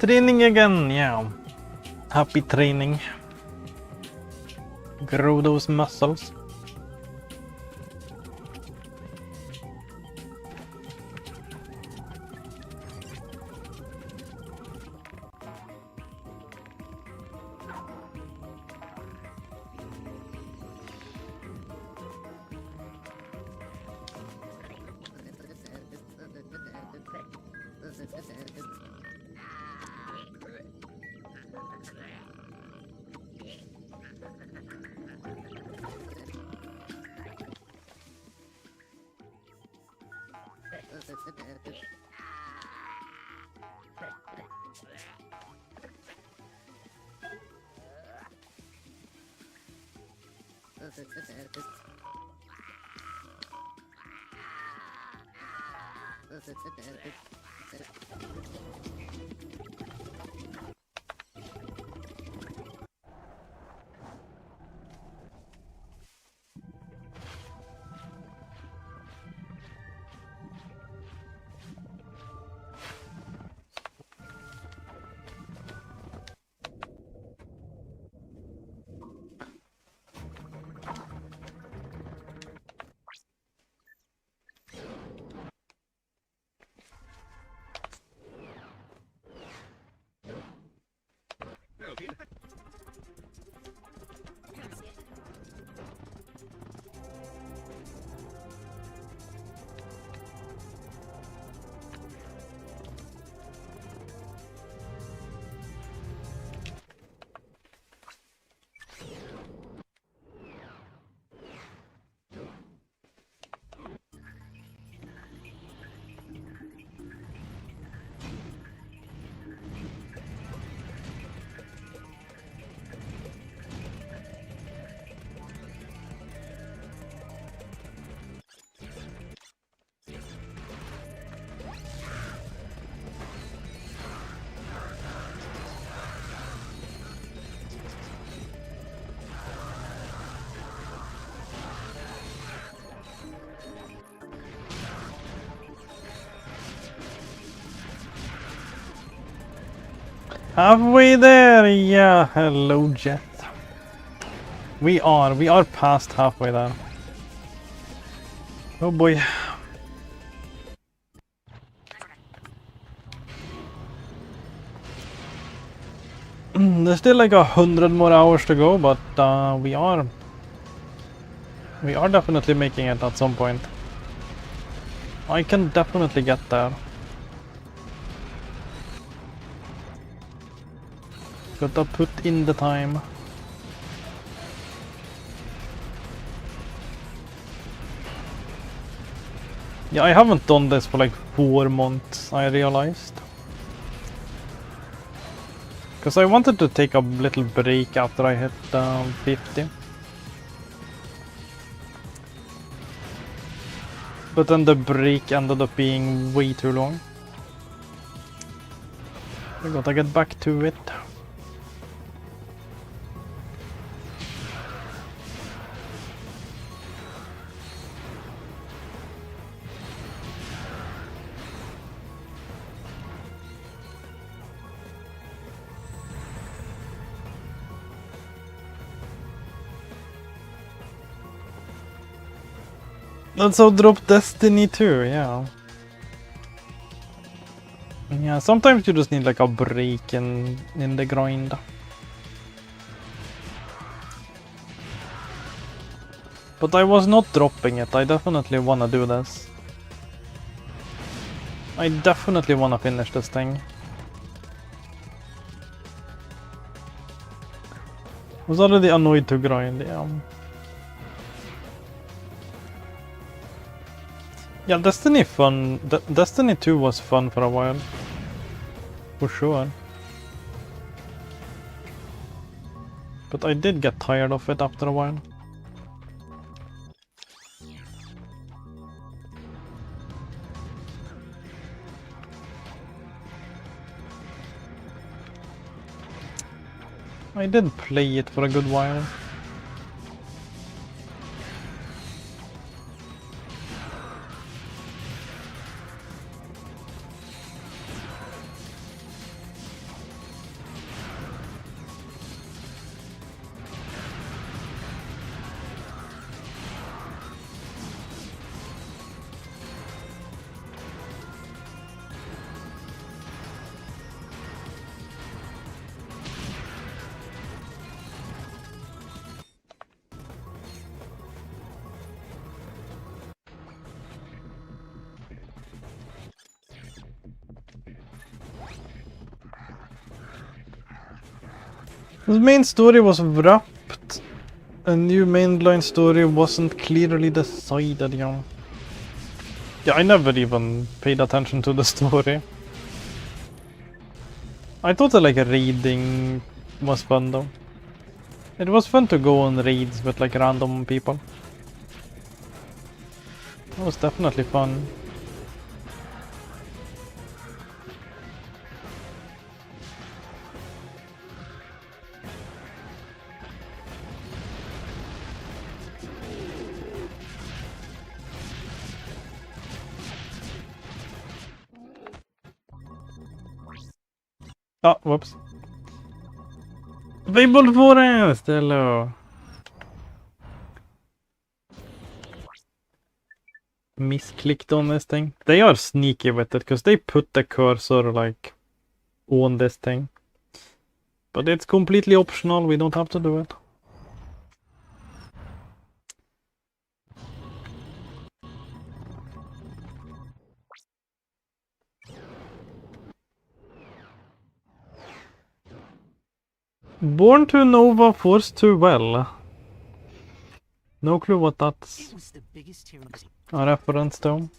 Training again, yeah. Happy training. Grow those muscles. Halfway there, yeah. Hello, Jet. We are past halfway there. Oh boy. There's still like 100 more hours to go, but we are definitely making it at some point. I can definitely get there. Gotta put in the time. Yeah, I haven't done this for like 4 months, I realized. Because I wanted to take a little break after I hit 50. But then the break ended up being way too long. I gotta get back to it. Let's all drop Destiny 2, yeah. Yeah, sometimes you just need like a break in the grind. But I was not dropping it, I definitely wanna do this. I definitely wanna finish this thing. I was already annoyed to grind, yeah. Yeah, Destiny 2 was fun for a while. For sure. But I did get tired of it after a while. I did play it for a good while. The main story was wrapped. A new mainline story wasn't clearly decided, yeah. Yeah, I never even paid attention to the story. I thought that like raiding was fun though. It was fun to go on raids with like random people. That was definitely fun. Ah, whoops. Fable Forest! Hello. Misclicked on this thing. They are sneaky with it because they put the cursor like on this thing. But it's completely optional, we don't have to do it. Born to Nova, forced to well. No clue what that's a reference to.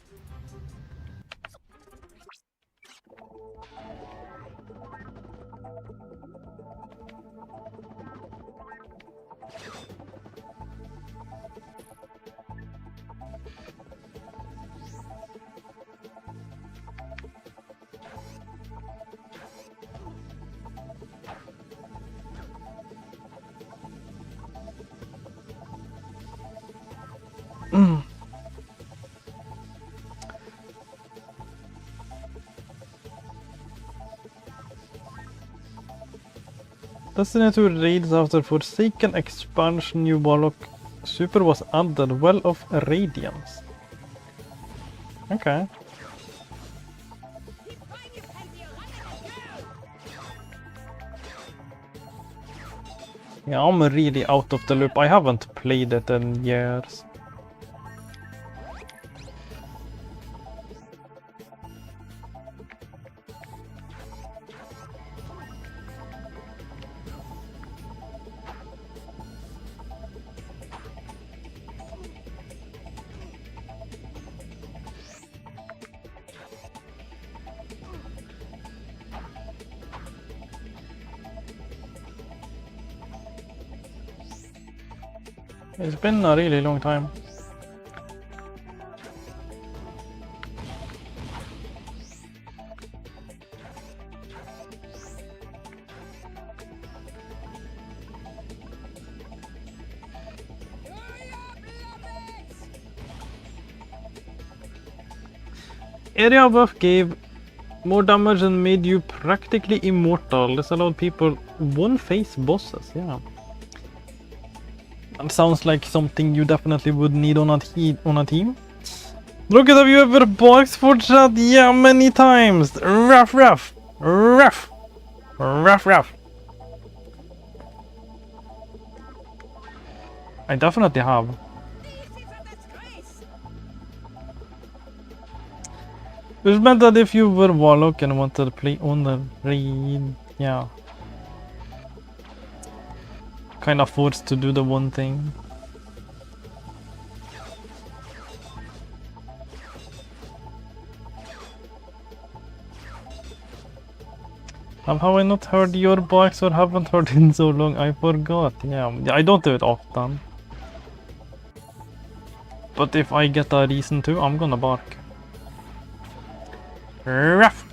Destiny 2 raids after Forsaken expansion new Warlock Super was added. Well of Radiance. Okay. Yeah, I'm really out of the loop. I haven't played it in years. It's been a really long time. Area buff gave more damage and made you practically immortal. This allowed people one-face bosses, yeah. That sounds like something you definitely would need on a team. Rocket, have you ever boxed for chat? Yeah, many times. Rough. I definitely have. Which meant that if you were Warlock and wanted to play on the raid, yeah. Kind of forced to do the one thing. Have I not heard your box or haven't heard in so long? I forgot. Yeah, I don't do it often. But if I get a reason to, I'm gonna bark. Ruff.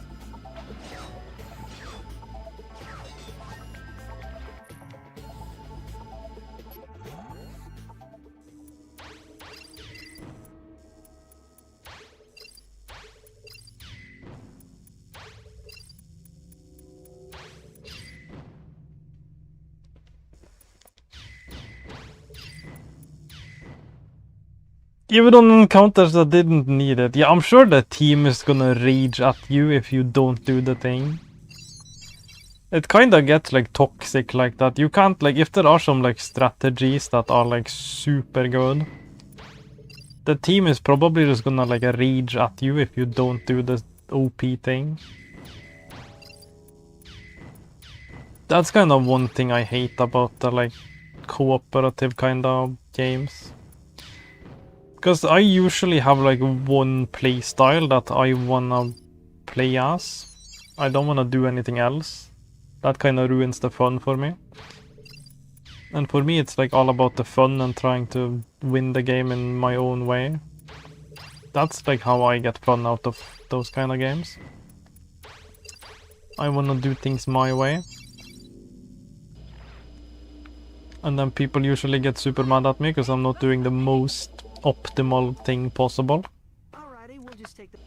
Even on encounters that didn't need it. Yeah, I'm sure the team is gonna rage at you if you don't do the thing. It kinda gets like toxic like that. You can't like, if there are some like strategies that are like super good, the team is probably just gonna like rage at you if you don't do the OP thing. That's kind of one thing I hate about the like cooperative kind of games. Because I usually have like one play style that I wanna play as. I don't wanna do anything else. That kind of ruins the fun for me. And for me it's like all about the fun and trying to win the game in my own way. That's like how I get fun out of those kind of games. I wanna do things my way. And then people usually get super mad at me because I'm not doing the most optimal thing possible. Alrighty, we'll just take the...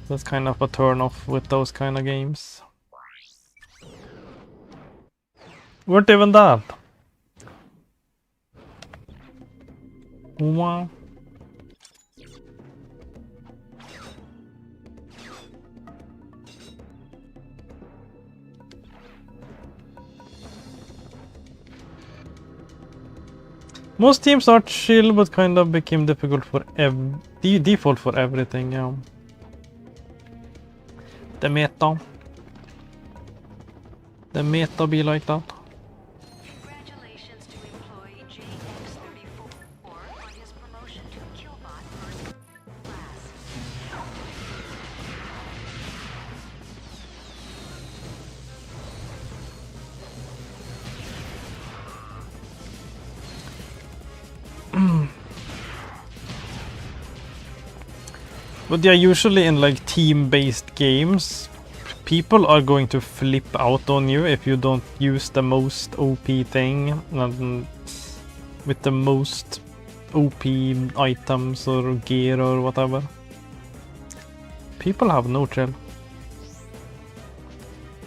That's kind of a turn off with those kind of games. What even that? Wow. Most teams are chill, but kind of became difficult for default for everything, yeah. The meta be like that. Congratulations to employee JX34 on his promotion to Killbot first class. But yeah, usually in like team-based games, people are going to flip out on you if you don't use the most OP thing and with the most OP items or gear or whatever. People have no chill.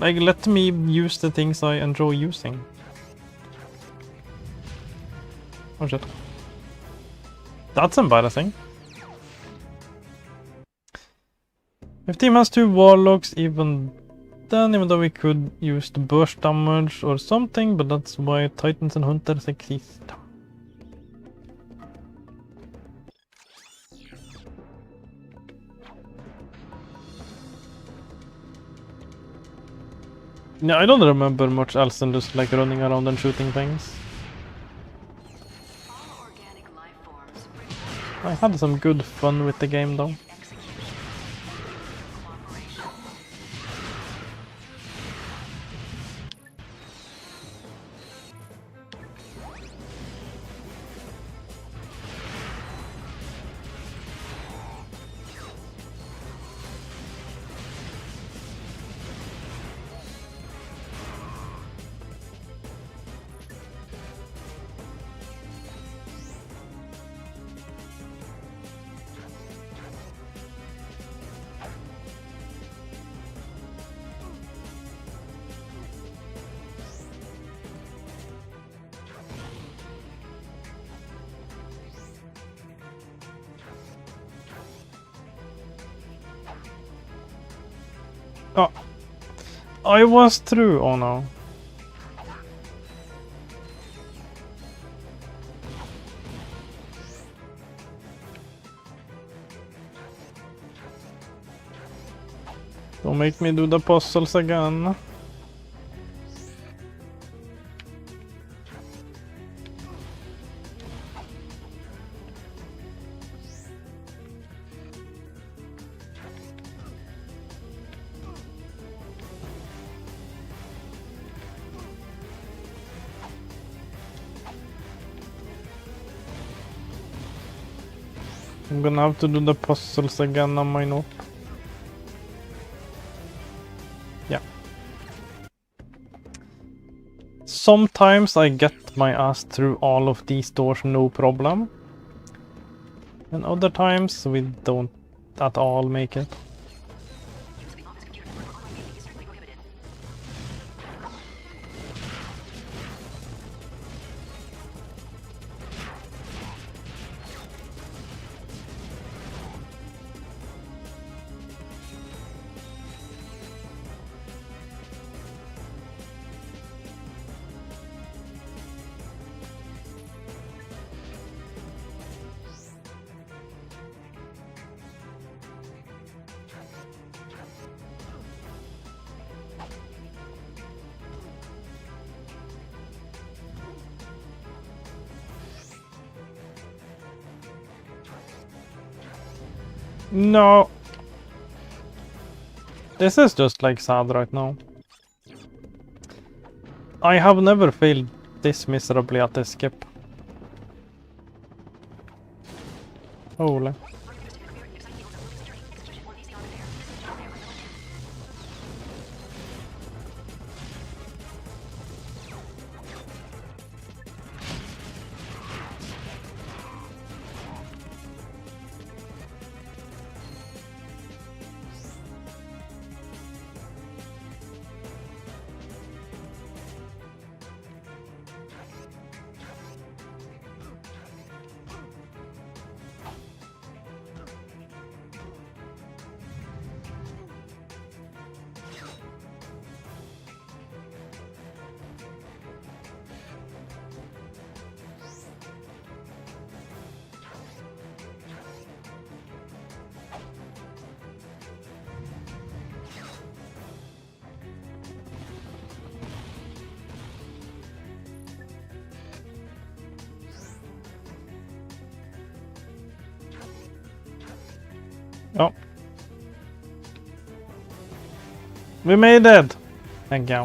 Like, let me use the things I enjoy using. Oh shit. That's embarrassing. If team has 2 warlocks, even though we could use the burst damage or something, but that's why Titans and Hunters exist. Yeah, I don't remember much else than just like running around and shooting things. All organic life forms I had some good fun with the game though. execution. Cooperation. Oh, I was through. Oh no. Don't make me do the puzzles again. I'm gonna have to do the puzzles again on my note. Yeah. Sometimes I get my ass through all of these doors no problem. And other times we don't at all make it. Use of the office computer for online gaming is strictly prohibited. No. This is just like sad right now. I have never failed this miserably at this skip. Holy. Oh. We made it! Thank you.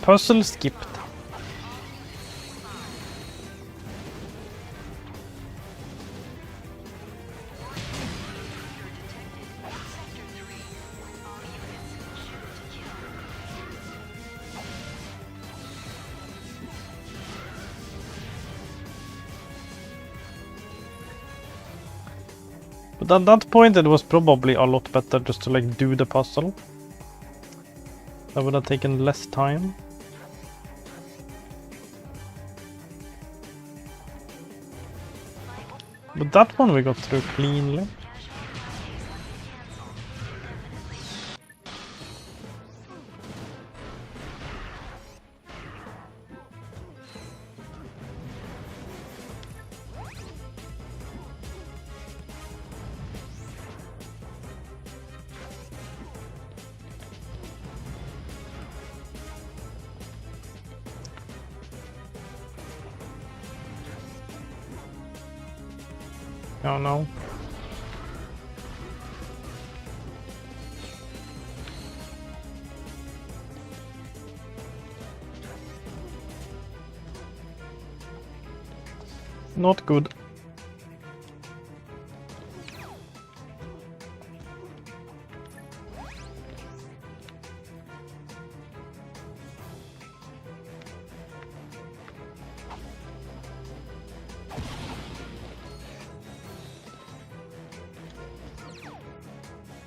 Puzzle skipped. But at that point it was probably a lot better just to like do the puzzle. That would have taken less time. But that one we got through cleanly. Oh no. Not good.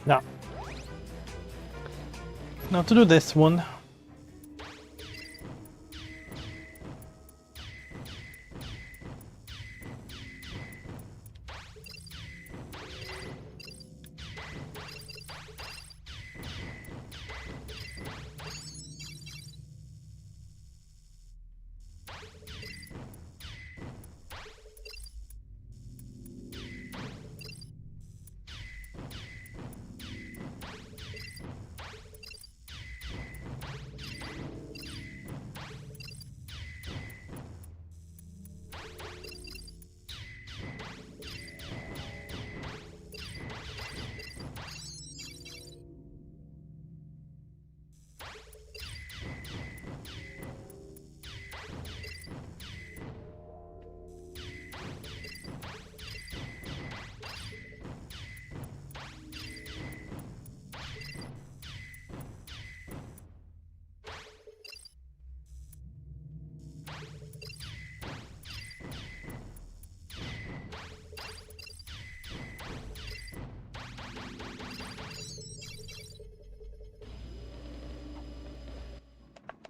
Yeah. Now to do this one.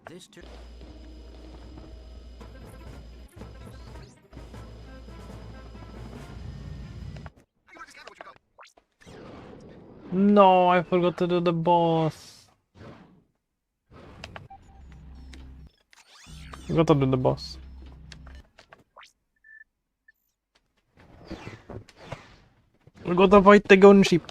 This turn. No, I forgot to do the boss. Forgot to do the boss. We gotta fight the gunship.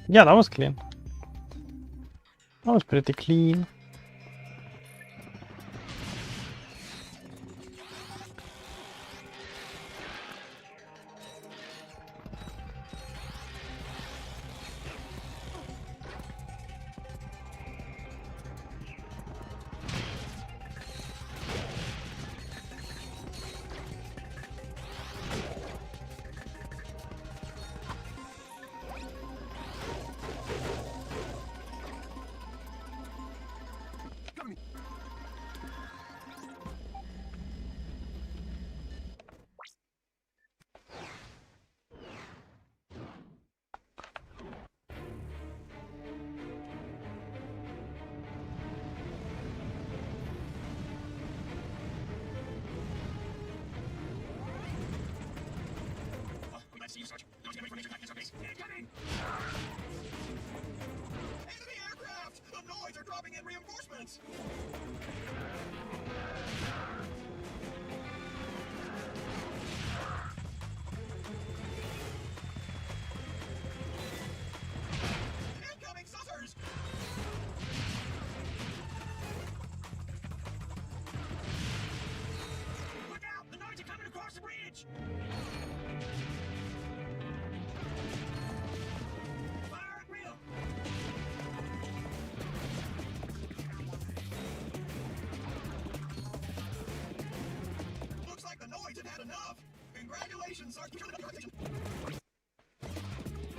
Yeah, that was clean. That was pretty clean. Enemy aircraft! The Noids are dropping in reinforcements! Incoming saucers! Look out! The Noids are coming across the bridge! Fire at will! Looks like the Noids have had enough! Congratulations, Sarge!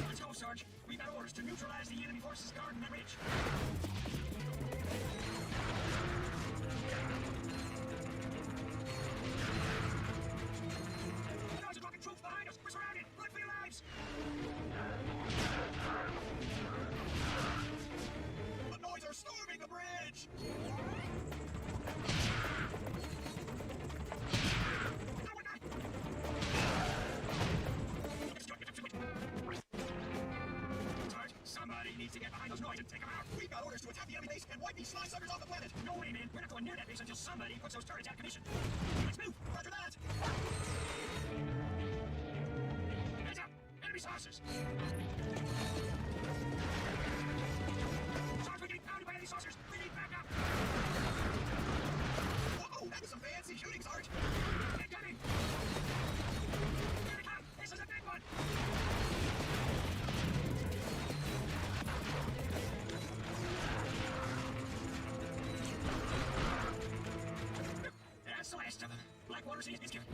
Let's go, Sarge. We've got orders to neutralize the enemy forces guarding the ridge. The Noids are dropping troops behind us! We're surrounded! Run for your lives! The Noids are storming the bridge! No, we're not! Sarge, somebody needs to get behind those Noids and take them out. We've got orders to attack the enemy base and wipe these sly suckers off the planet. No way, man. We're not going near that base until somebody puts those turrets out of commission. Let's move. Roger that. Heads up. Enemy saucers. Sarge, we're getting pounded by enemy saucers. We need backup. Whoa, that was some fancy shooting, Sarge. Incoming. Here they come. This is a big one. That's the last of them. Blackwater sees is given.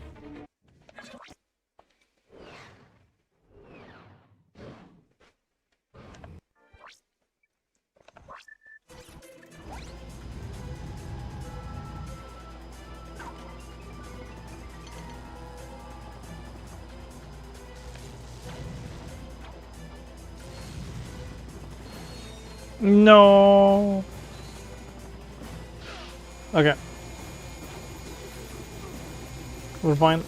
No. Okay. We're fine.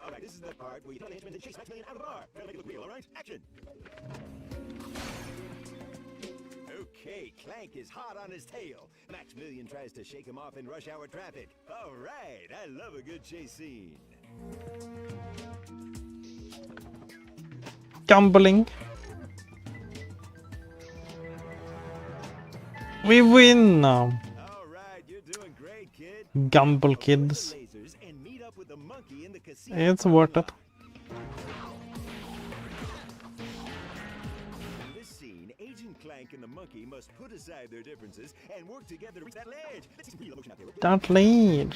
Alright, this is the part where you tell the henchman to chase Maximilian out of the bar. Try to make it look real, alright? Action! Okay, Clank is hot on his tail. Maximilian tries to shake him off in rush hour traffic. Alright, I love a good chase scene. Gambling. We win now. Alright, you're doing great, kid. Gamble kids. Lasers and meet up with the monkey in the casino. It's worth it. In this scene, Agent Clank and the monkey must put aside their differences and work together to reach that ledge. Let's see some real emotion out there. That lead.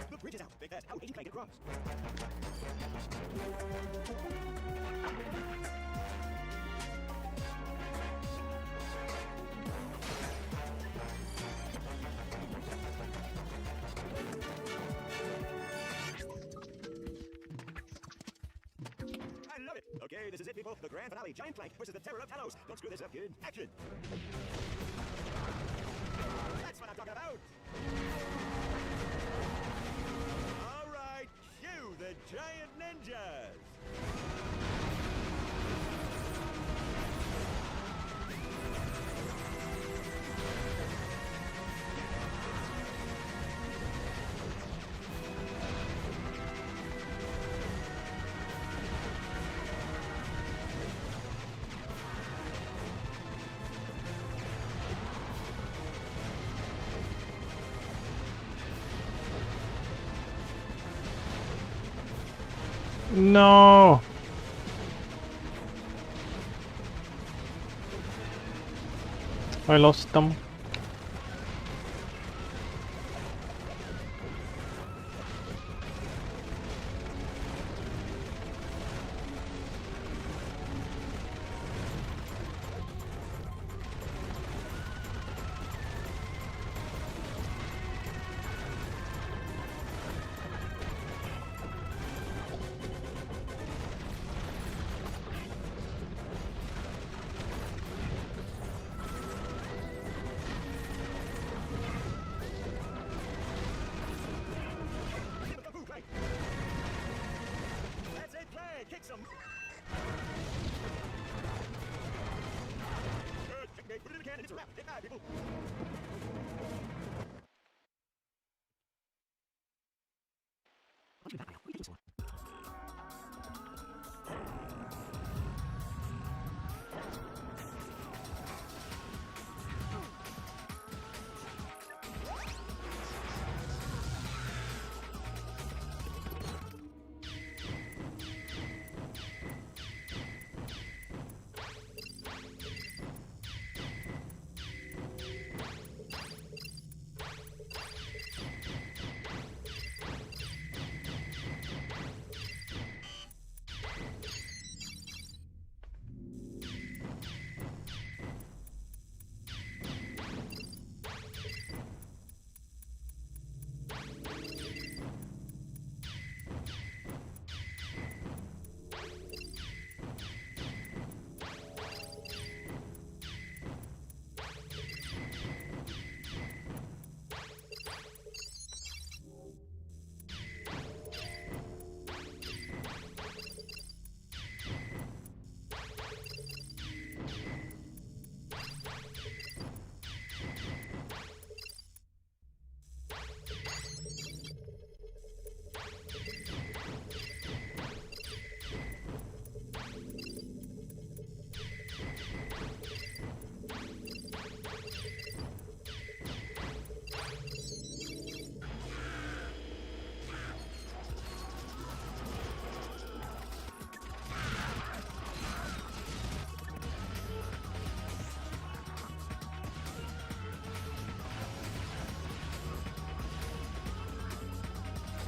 The bridge is out. Big fast. How would Agent Clank get across? I love it. Okay, this is it, people. The grand finale. Giant Clank versus the Terror of Talos. Don't screw this up, kid. Action. That's what I'm talking about. All right, cue the giant ninjas. No! I lost them. That's it, Clank. Kick some. Checkmate. Put it in the can and it's a wrap. Take that, people.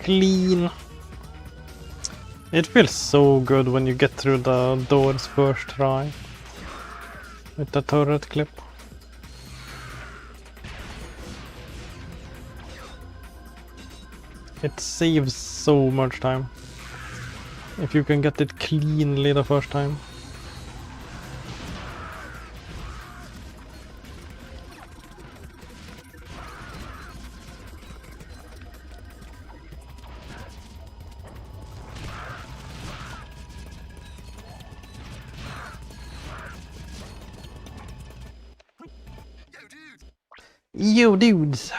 Clean. It feels so good when you get through the doors first try with the turret clip. It saves so much time if you can get it cleanly the first time. Yo dudes!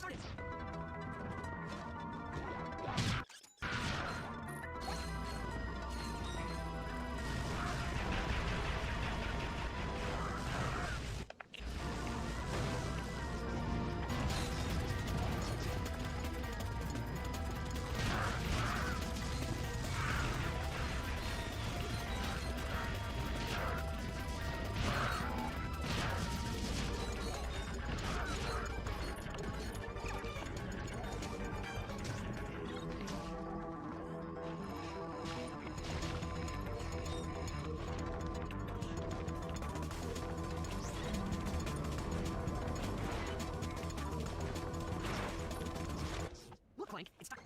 already started. Look, Clank, it's time.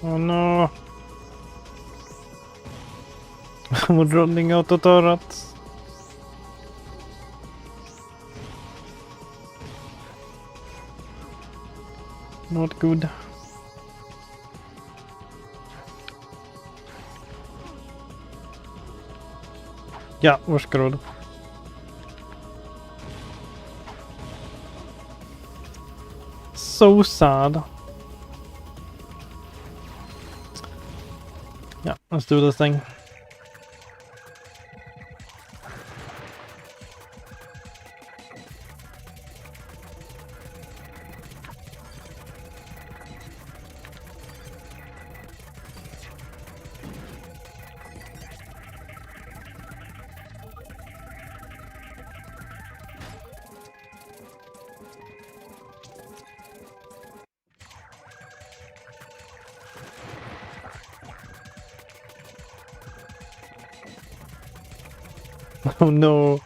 Oh no. I'm running out of turrets. Not good. Yeah, we're screwed. So sad. Let's do this thing. Oh no.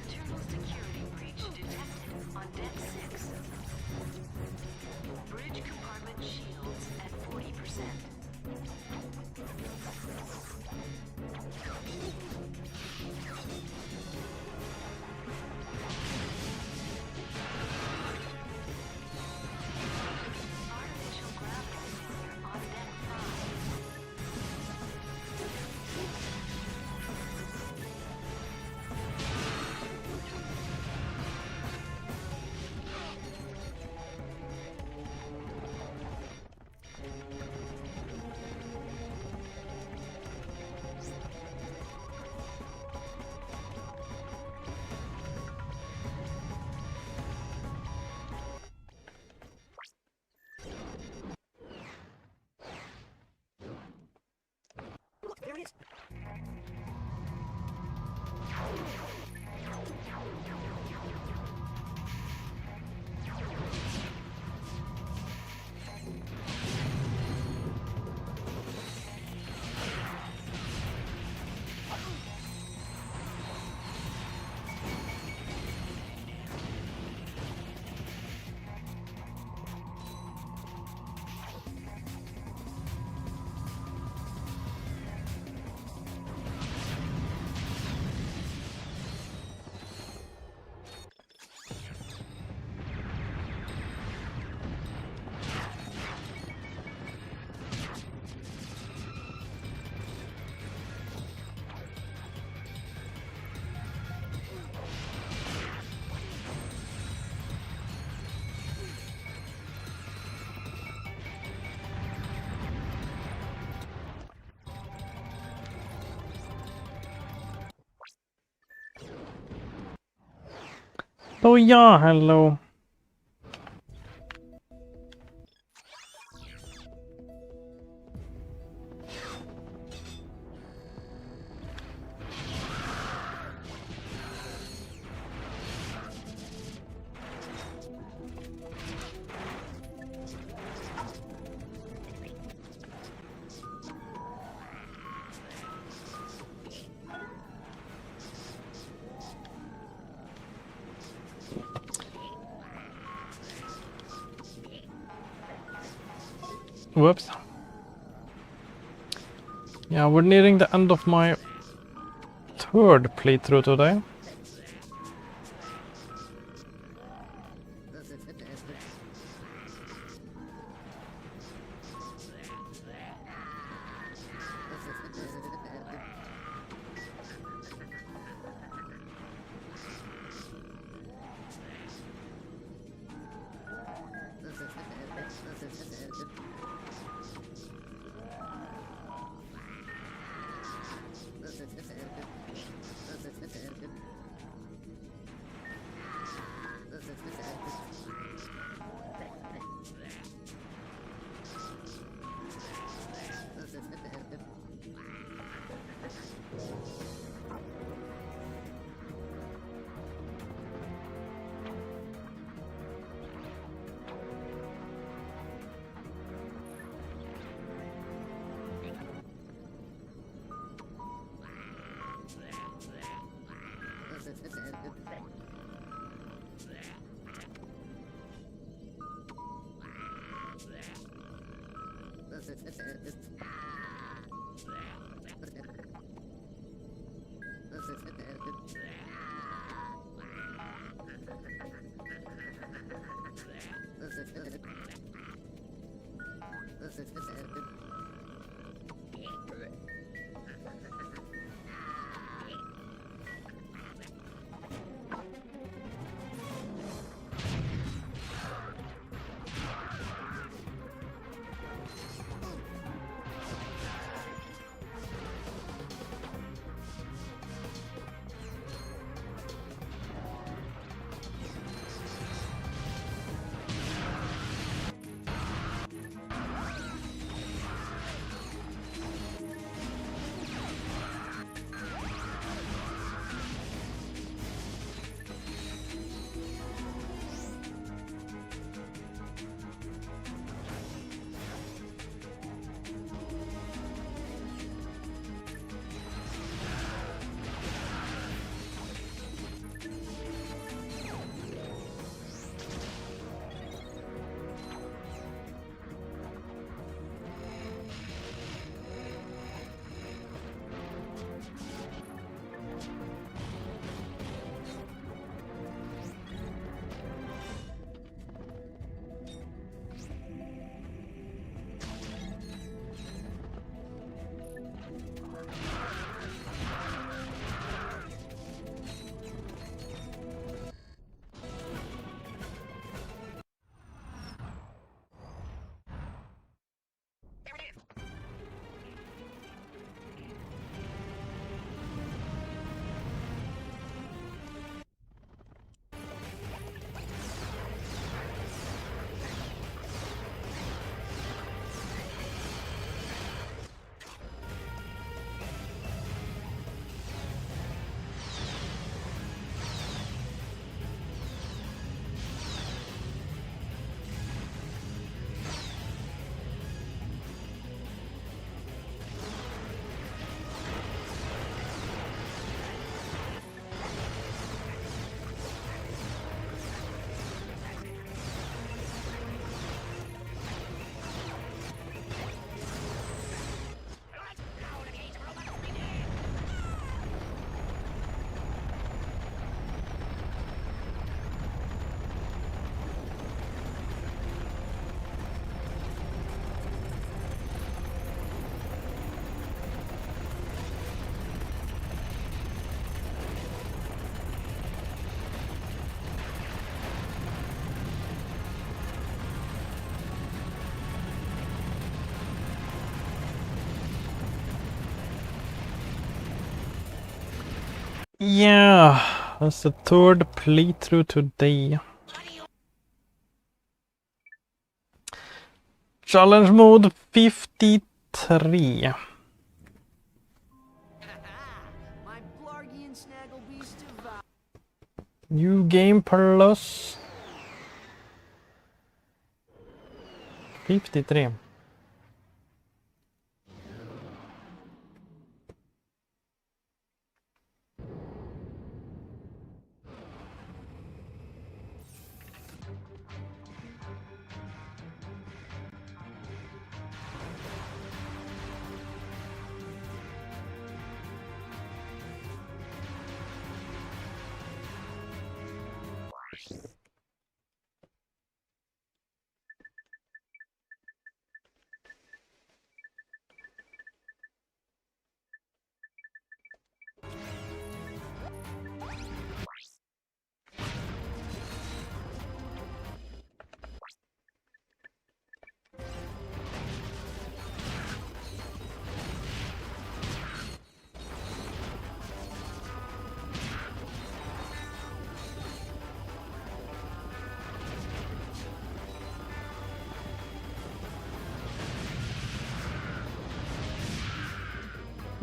Internal security breach detected on deck 6. Bridge compartment shields at 40%. Artificial gravity sensor on deck 5. Look, there it is. Oh yeah, hello. Whoops. Yeah, we're nearing the end of my third playthrough today. Yeah, that's the third playthrough today. Challenge mode 53. New game plus 53.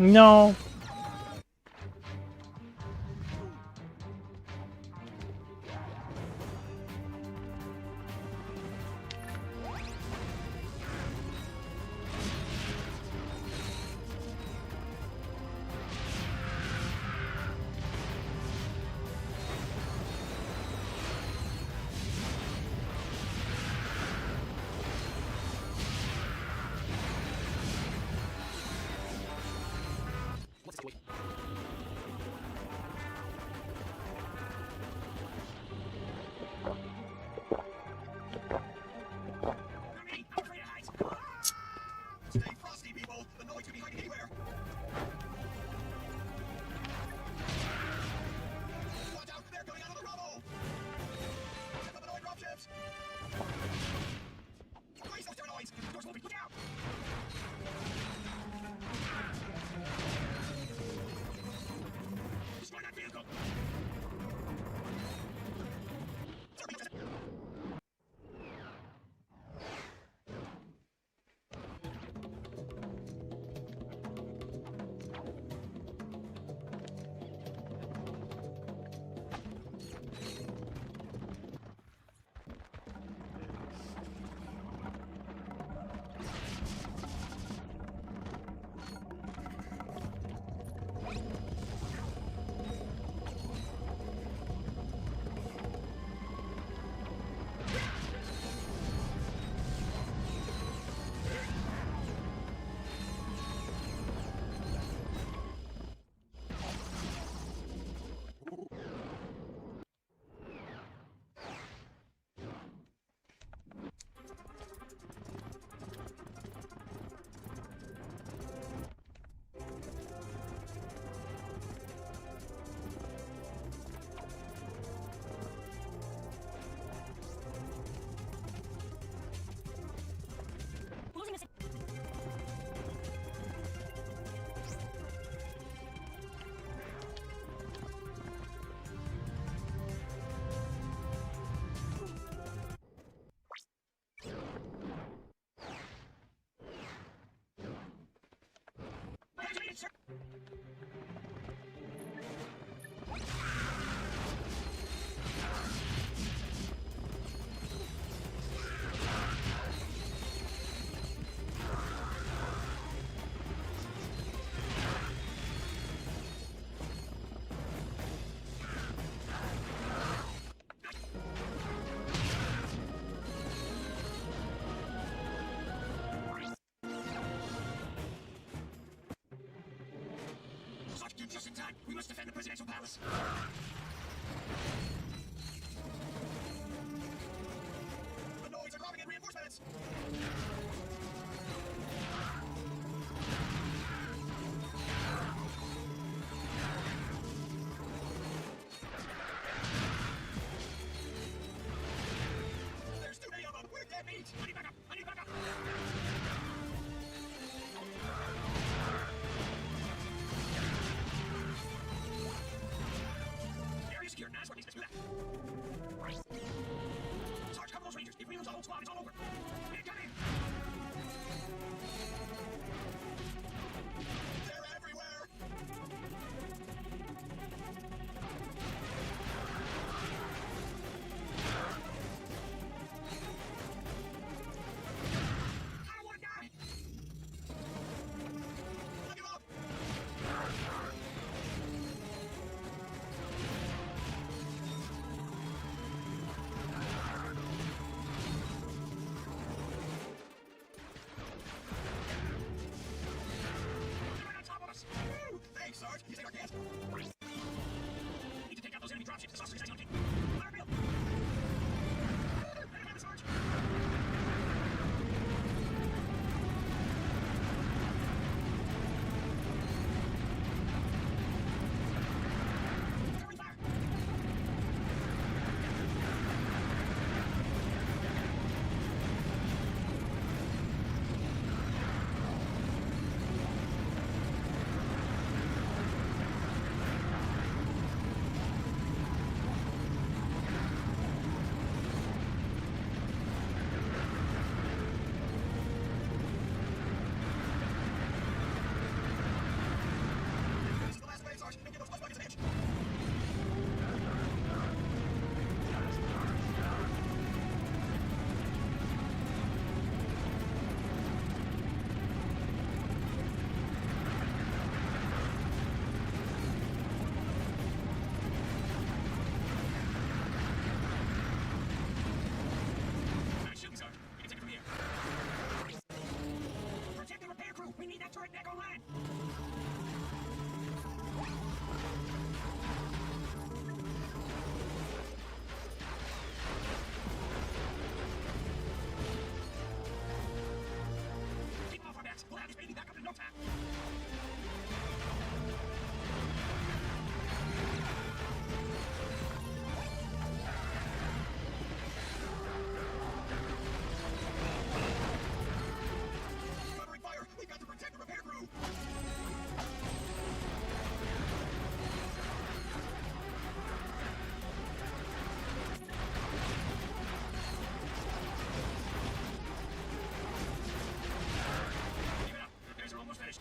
No. Me, I'm afraid of heights. Stay frosty, people. The noise could be hiding anywhere. Watch out, they're coming out of the rubble. Check out the noise dropships. Raise those turnoids. Doors will be. Look out. Destroy that vehicle. Just in time. We must defend the presidential palace. The noise are dropping in reinforcements. There's too many of them. We're dead meat. I need backup. I need backup. Area secure. That's what needs to do that. turret neck online. Keep them off our backs. We'll have this baby back up in no time. Covering fire. We've got to protect the repair crew. Keep it up. Repairs are almost finished.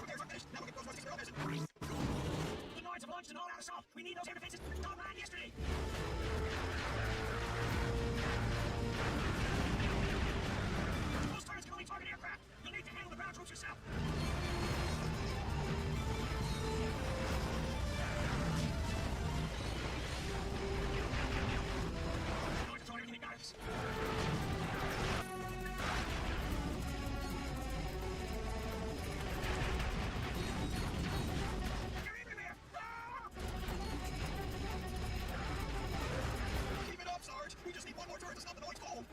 Repairs are finished. Now we'll get those ones for others. The Nords have launched an all-out assault. We need those air defenses. Online yesterday. Those turrets can only target aircraft. You'll need to handle the ground troops yourself. Nords have thrown everything they got us. They're everywhere. Ah! Keep it up, Sarge. We just need one more turret to stop the Nords cold.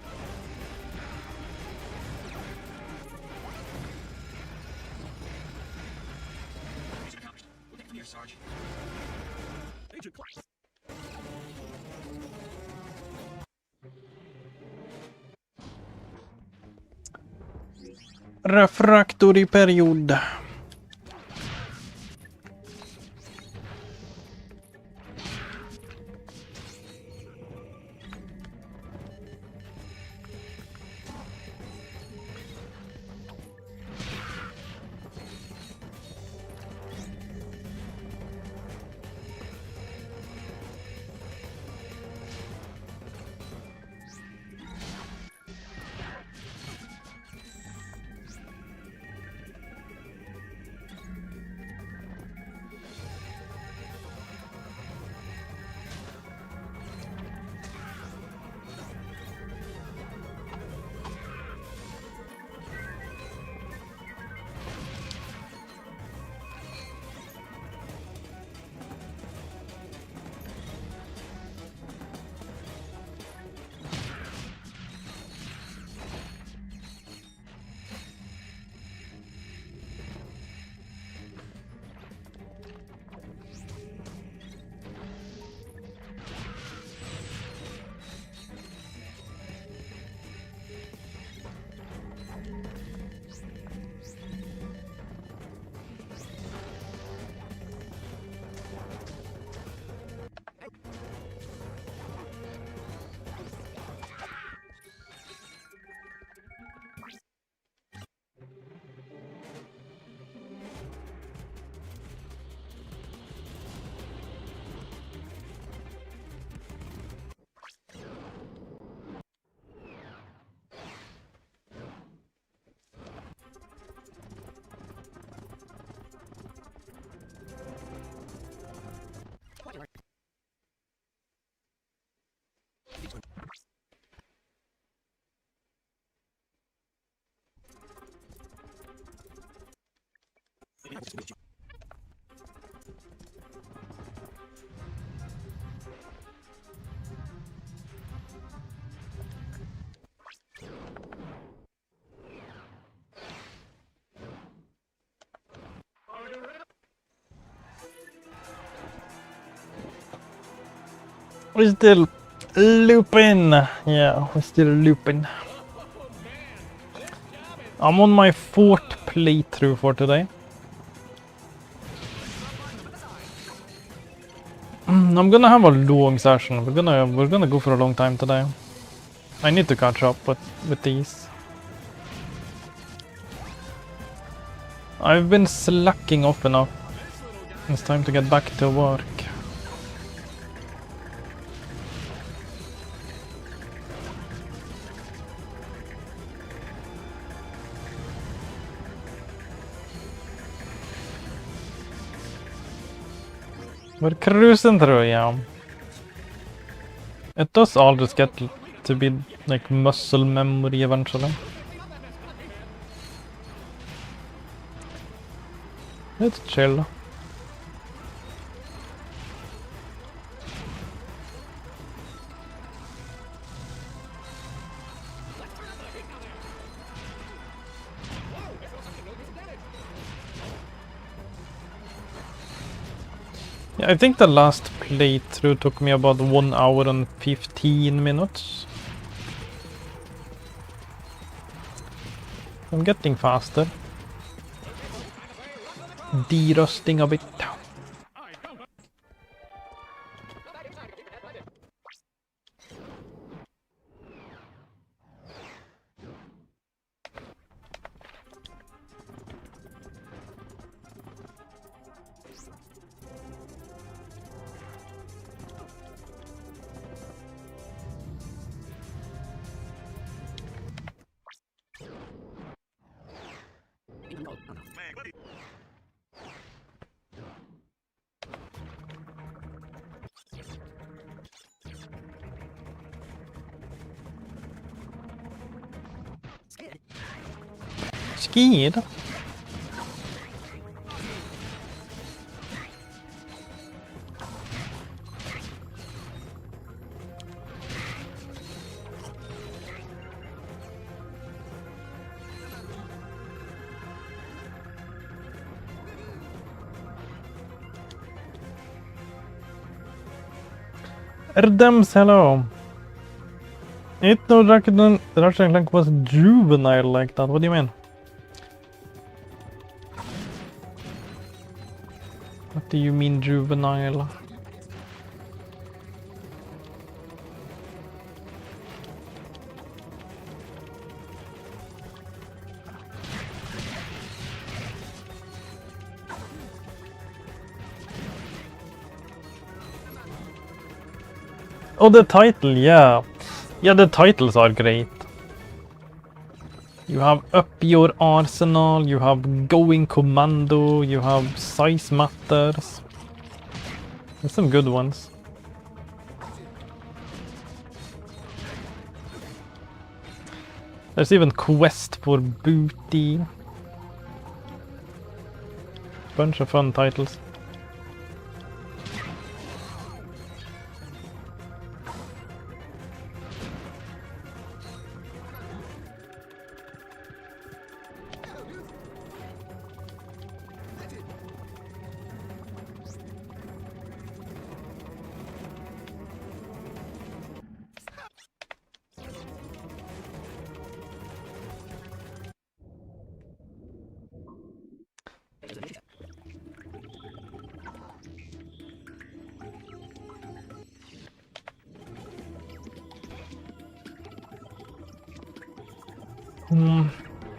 Mission accomplished. We'll take it from here, Sarge. Agent Clank. Refraktoryperiod. We're still looping. Yeah, we're still looping. I'm on my 4th playthrough for today. I'm gonna have a long session. We're gonna go for a long time today. I need to catch up with these. I've been slacking off enough. It's time to get back to work. We're cruising through, yeah. It does all just get to be like muscle memory eventually. It's chill. Yeah, I think the last playthrough took me about 1 hour and 15 minutes. I'm getting faster. De-rusting a bit. Scared? Erdems, hello. Ain't no Ratchet and Clank was juvenile like that. What do you mean? What do you mean juvenile? Oh, the title, yeah. Yeah, the titles are great. You have Up Your Arsenal, you have Going Commando, you have Size Matters. There's some good ones. There's even Quest for Booty. Bunch of fun titles.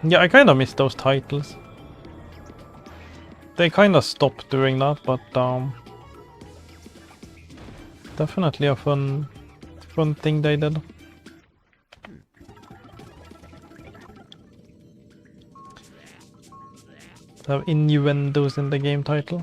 Yeah, I kind of miss those titles. They kind of stopped doing that, but definitely a fun thing they did. To have innuendos in the game title.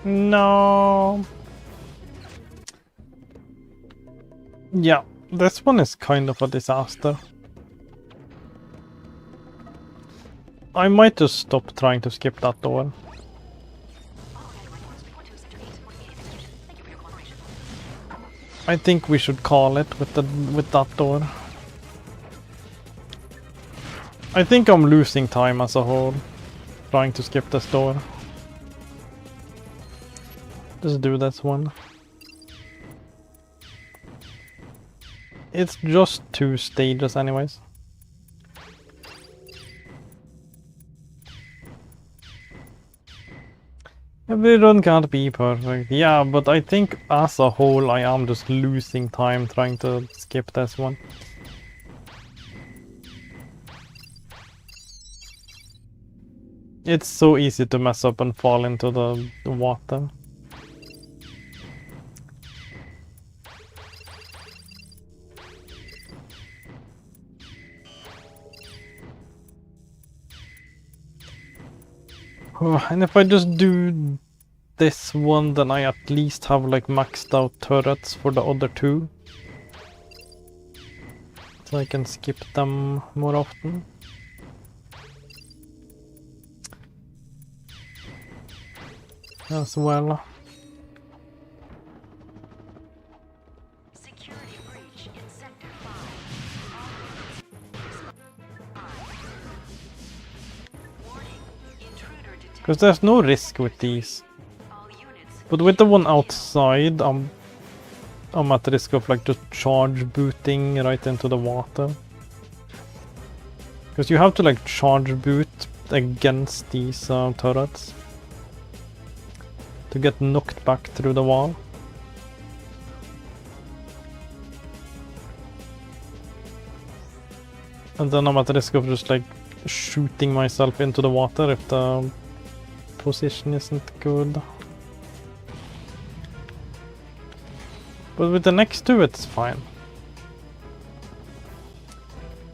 No. Yeah, this one is kind of a disaster. I might just stop trying to skip that door. I think we should call it with that door. I think I'm losing time as a whole, trying to skip this door. Let's do this one. It's just 2 stages anyways. Every run can't be perfect. Yeah, but I think as a whole I am just losing time trying to skip this one. It's so easy to mess up and fall into the water. And if I just do this one, then I at least have like maxed out turrets for the other 2. So I can skip them more often. As well. Security breach in Sector 5. Warning. Intruder detected. Because there's no risk with these. All units. But with the one outside, I'm at risk of like just charge booting right into the water. Because you have to like charge boot against these turrets to get knocked back through the wall. And then I'm at risk of just like shooting myself into the water if the position isn't good. But with the next 2 it's fine.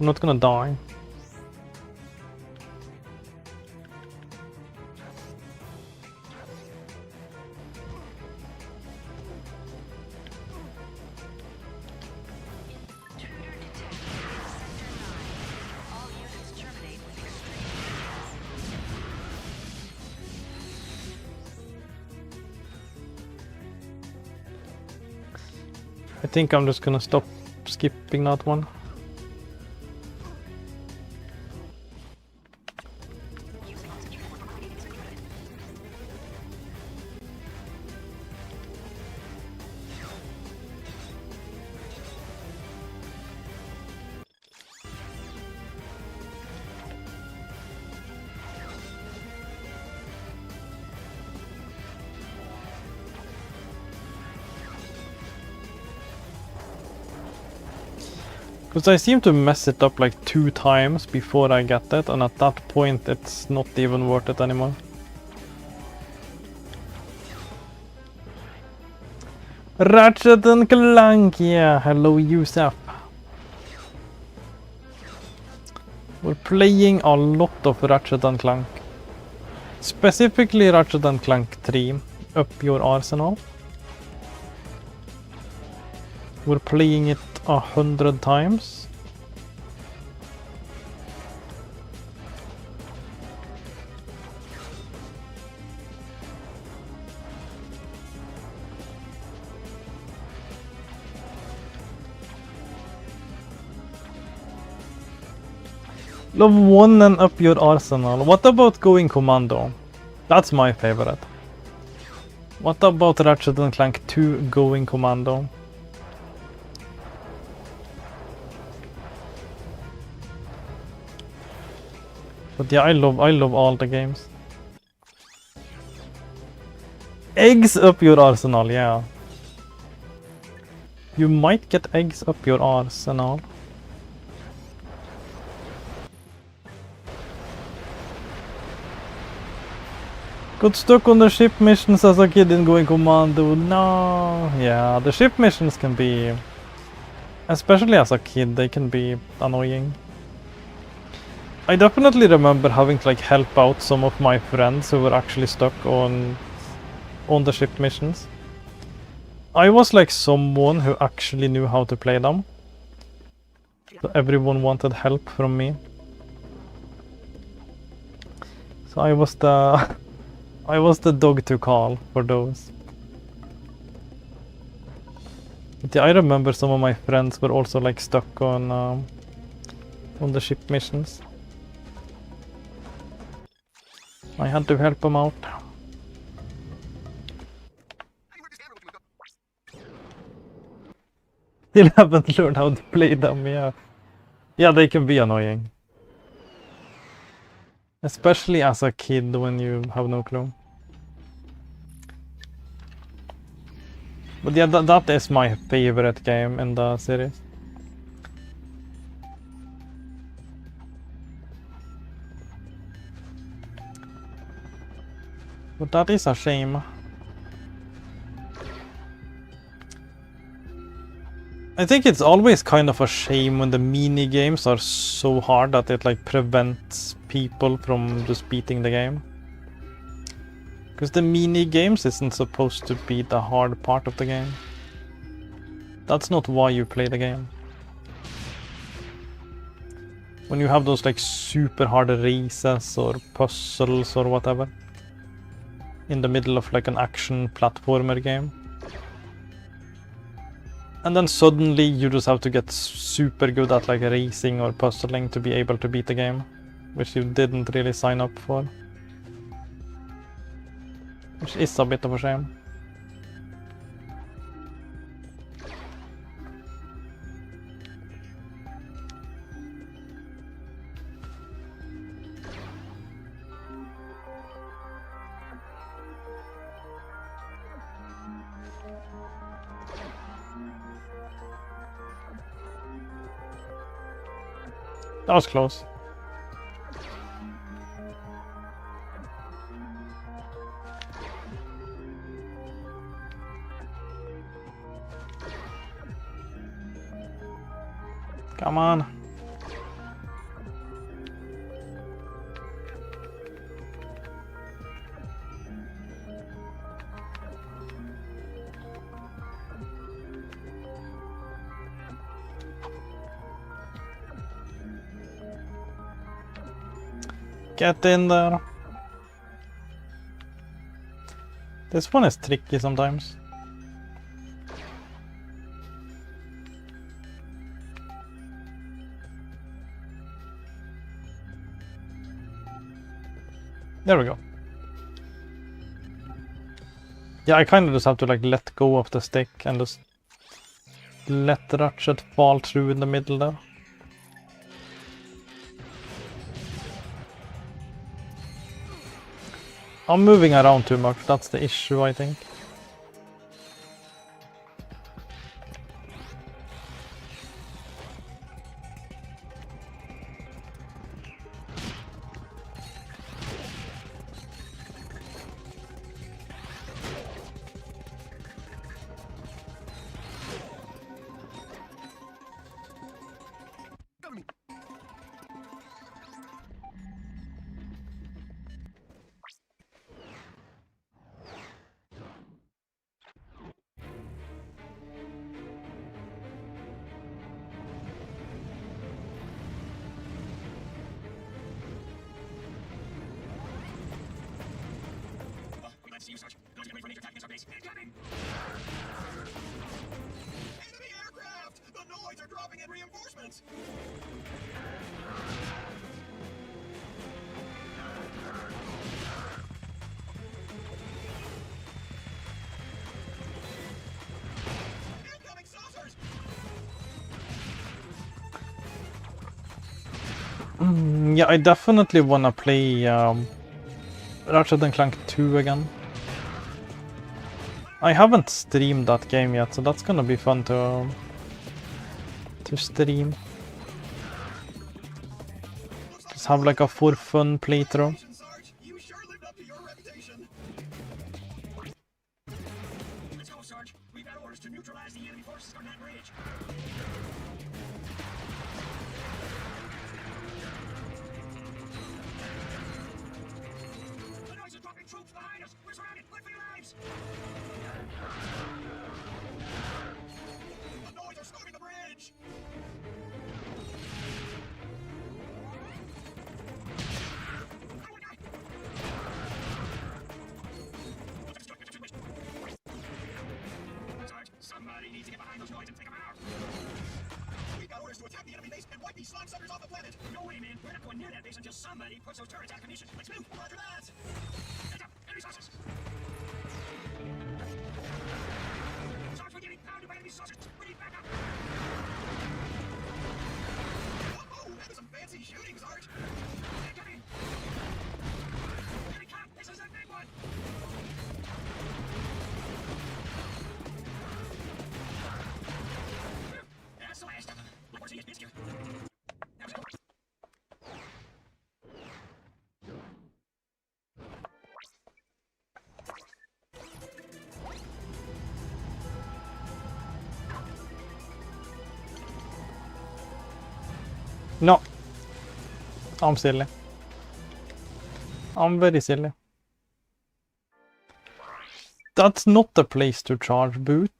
I'm not gonna die. Intruder detected in Sector 9. All units terminate with extreme. I think I'm just gonna stop skipping that one. Because I seem to mess it up like 2 times before I get it, and at that point it's not even worth it anymore. Ratchet and Clank, yeah, hello Yusuf. We're playing a lot of Ratchet and Clank. Specifically Ratchet and Clank 3, Up Your Arsenal. We're playing it 100 times. Love 1 and Up Your Arsenal. What about Going Commando? That's my favorite. What about Ratchet and Clank 2 Going Commando? But yeah, I love all the games. Eggs up your arsenal, yeah. You might get eggs up your arsenal. Got stuck on the ship missions as a kid in Going Commando. No, yeah, the ship missions can be, especially as a kid, they can be annoying. I definitely remember having to like help out some of my friends who were actually stuck on on the ship missions. I was like someone who actually knew how to play them. So everyone wanted help from me. So I was the I was the dog to call for those. But yeah, I remember some of my friends were also like stuck on the ship missions. I had to help them out. Still haven't learned how to play them, yeah. Yeah, they can be annoying. Especially as a kid when you have no clue. But yeah, that is my favorite game in the series. But that is a shame. I think it's always kind of a shame when the mini games are so hard that it like prevents people from just beating the game. Because the mini games isn't supposed to be the hard part of the game. That's not why you play the game. When you have those like super hard races or puzzles or whatever in the middle of like an action platformer game. And then suddenly you just have to get super good at like racing or puzzling to be able to beat the game, which you didn't really sign up for. Which is a bit of a shame. That was close. Come on. Get in there. This one is tricky sometimes. There we go. Yeah, I kind of just have to like let go of the stick and just let the Ratchet fall through in the middle there. I'm moving around too much, that's the issue, I think. See you, Sergeant. Don't get away from major attack against our base. Incoming! Enemy aircraft! The Noids are dropping in reinforcements! Incoming saucers! Yeah, I definitely wanna play Ratchet and Clank 2 again. I haven't streamed that game yet, so that's gonna be fun to stream. Just have like a for fun playthrough. Sarge, you sure lived up to your reputation. Let's go, Sarge. We've got orders to neutralize the enemy forces on that bridge. The Noids are dropping troops behind us. We're surrounded. Run for your lives. slime suckers off the planet! No way, man! We're not going near that base until somebody puts those turrets out of commission! Let's move! Roger that! Heads up! Enemy saucers! Sarge, we're getting pounded by enemy saucers! We need backup! Oh, that was some fancy shooting, Sarge! Incoming! Enemy cop! This is a big one! That's the last of them. Look where he is, missed you. That was cool. No. I'm silly. I'm very silly. That's not the place to charge boot.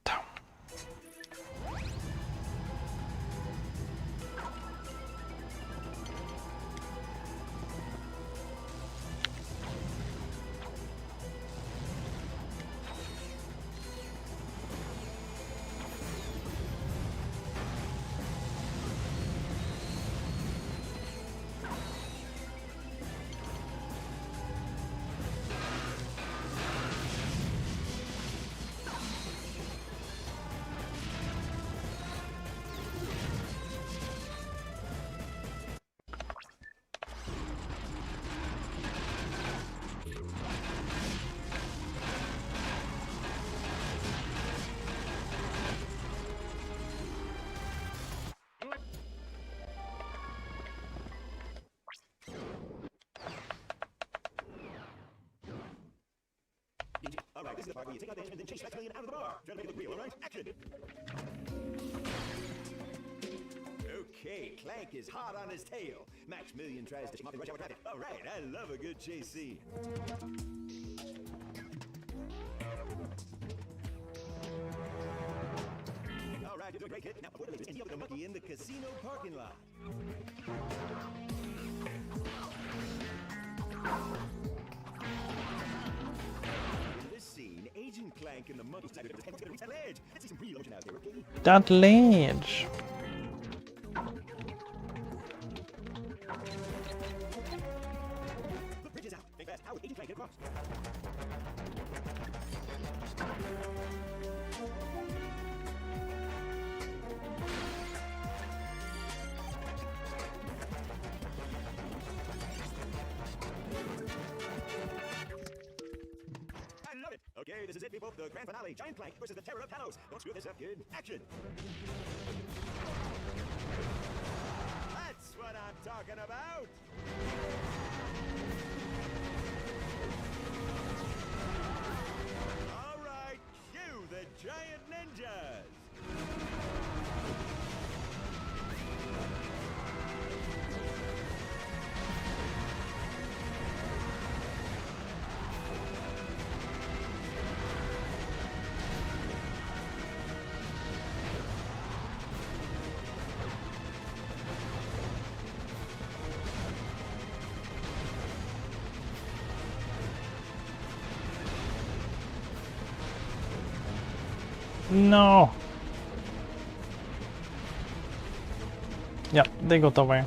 All right, this is the part where you take out the engine and then chase Maximilian out of the bar. Try to make it look real, all right? Action! Okay, Clank is hot on his tail. Maximilian tries to shake him off in rush hour traffic. All right, I love a good chase scene. All right, you're doing great, kid. Now, avoid the ladies and deal with the monkey in the casino parking lot. Agent Clank and the monkey decided to reach that ledge. Let's see some real motion out there, okay? That ledge. The bridge is out. Think fast. How would Agent Clank get across? Okay, this is it, people. The grand finale. Giant Clank versus the Terror of Talos. Don't screw this up, kid. Action! That's what I'm talking about! All right, cue the giant ninjas! No. Yeah, they got away.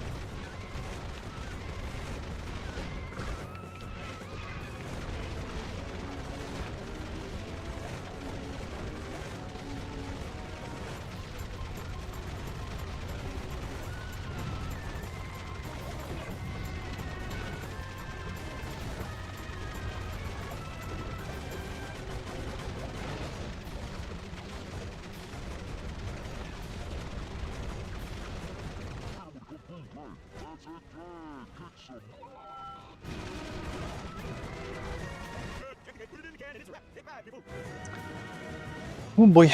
Oh boy.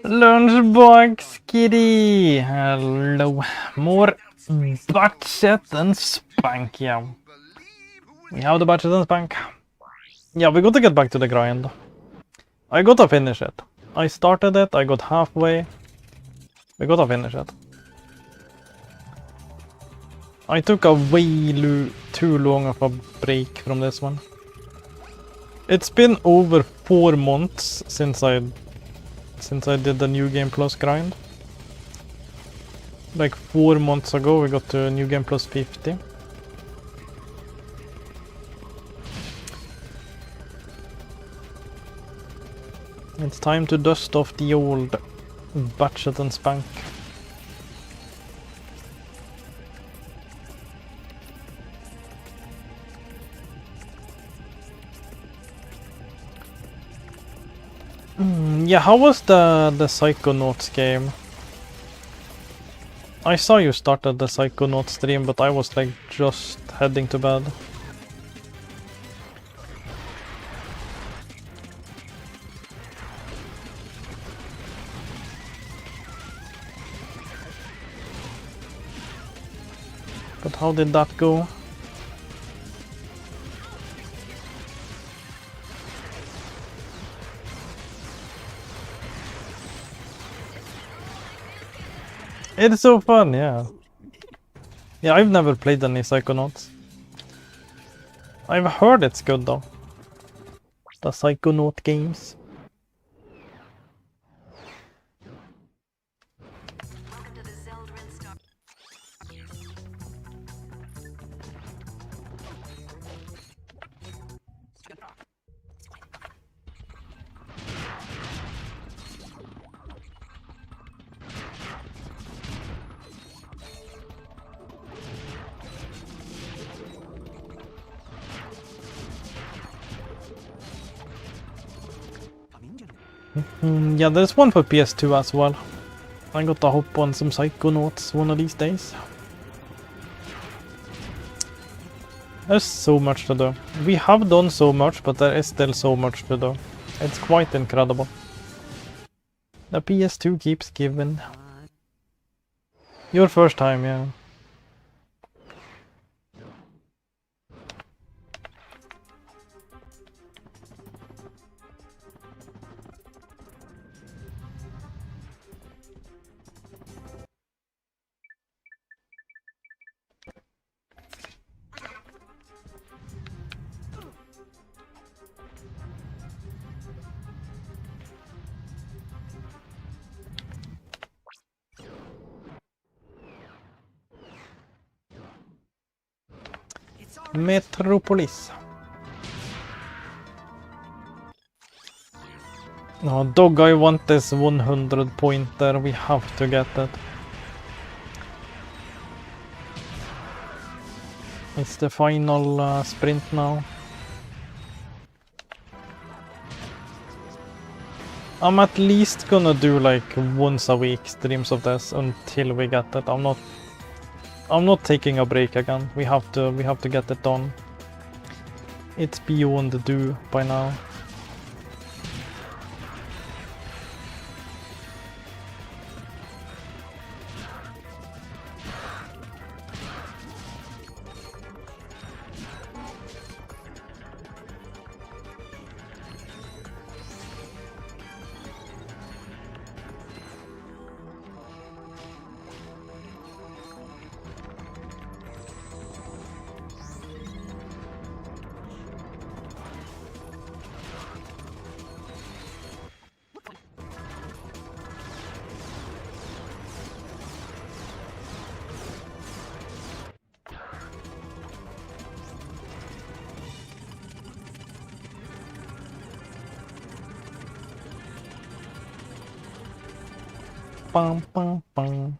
Lunchbox kitty! Hello. More Ratchet and Spank, yeah. We have the Ratchet and Spank. Yeah, we got to get back to the grind. I gotta finish it. I started it, I got halfway. We gotta finish it. I took a way too long of a break from this one. It's been over 4 months since I did the New Game Plus grind. Like 4 months ago we got to New Game Plus 50. It's time to dust off the old Ratchet and Spank. Yeah, how was the Psychonauts game? I saw you started the Psychonauts stream, but I was like just heading to bed. But how did that go? It's so fun, yeah. Yeah, I've never played any Psychonauts. I've heard it's good though. The Psychonaut games. Welcome to the Zeldrin Star. Yeah, there's one for PS2 as well. I gotta hop on some Psychonauts one of these days. There's so much to do. We have done so much, but there is still so much to do. It's quite incredible. The PS2 keeps giving. Your first time, yeah. Metropolis. No, Dog, I want this 100 pointer. We have to get it. It's the final sprint now. I'm at least gonna do like once a week streams of this until we get it. I'm not taking a break again. We have to get it done. It's beyond due by now. Bum, bum, bum.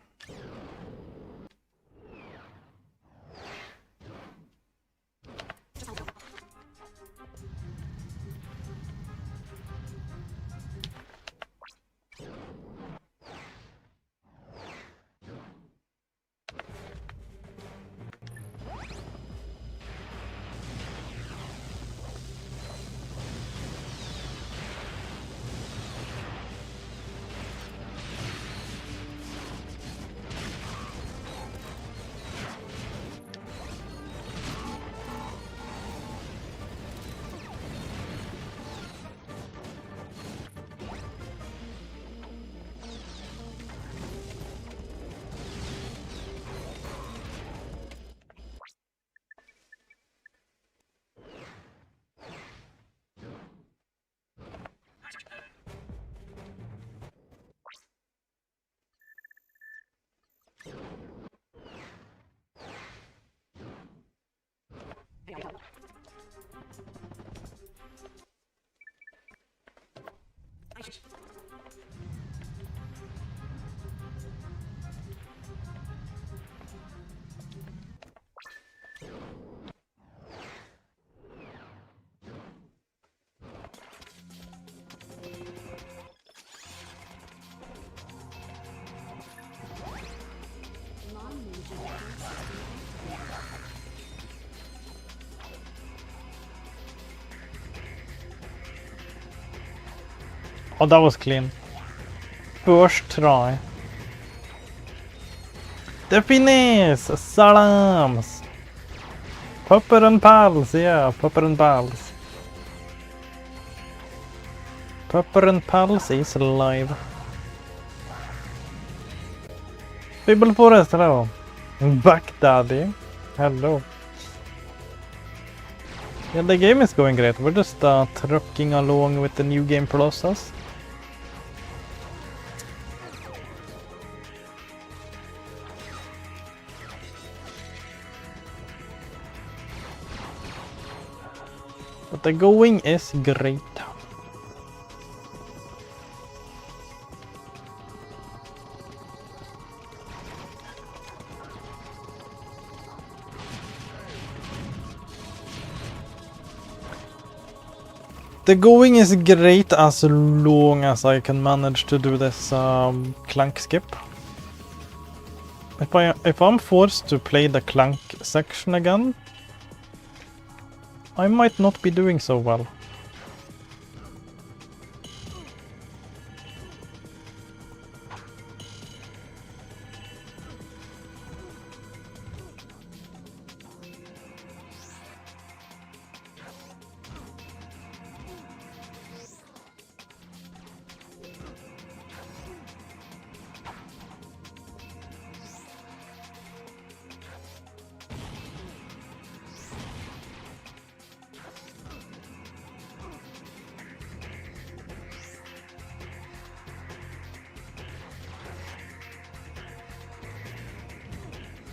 Oh, that was clean. First try. The finish! Salams! Pupper and pals, yeah, Pupper and pals. Pupper and pals is alive. People Forest, hello. Back Daddy, hello. Yeah, the game is going great. We're just trucking along with the new game process. But the going is great. The going is great as long as I can manage to do this Clank skip. If I'm forced to play the Clank section again, I might not be doing so well.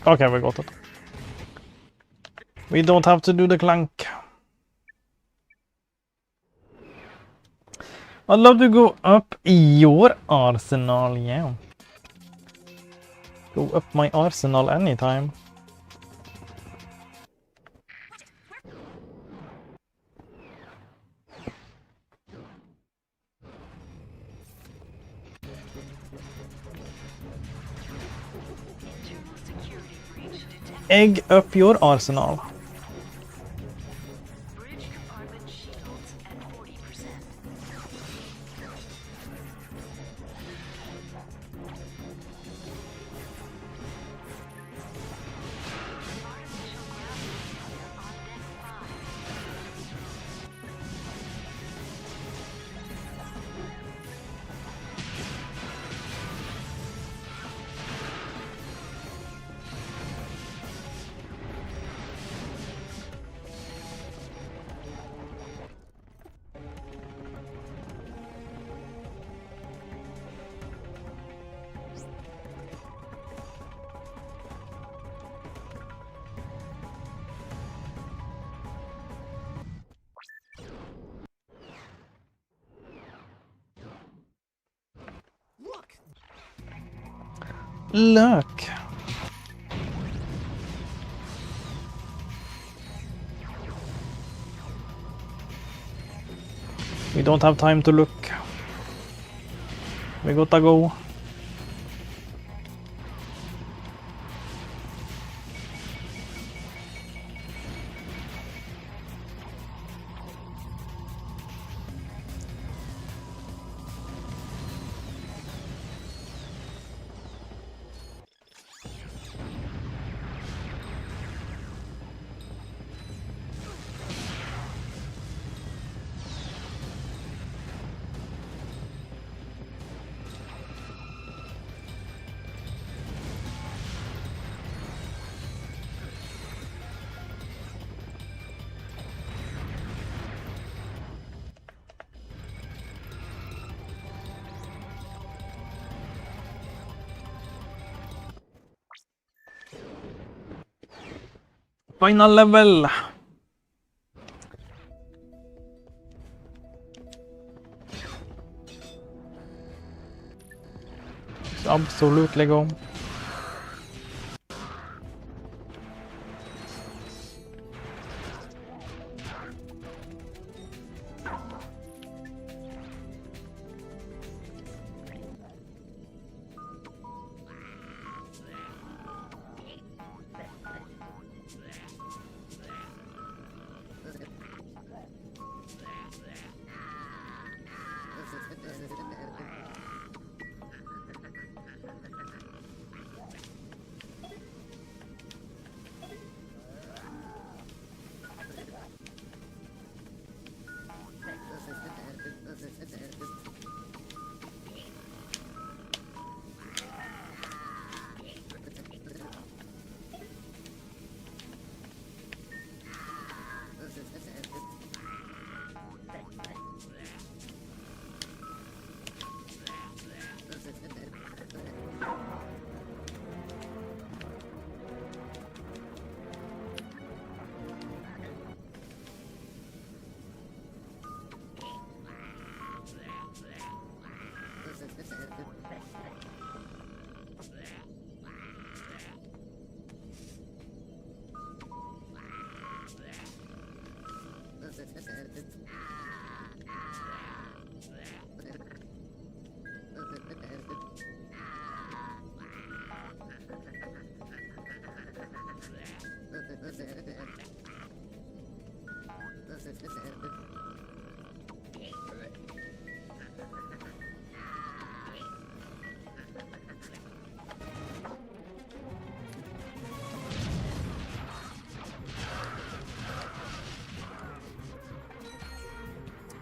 Okay, we got it. We don't have to do the Clank. I'd love to go up your arsenal, yeah. Go up my arsenal anytime. Egg up your arsenal. Bridge compartment shields at 40%. Artificial gravity on deck 5. Look. We don't have time to look. We gotta go. Final level. absolutely go.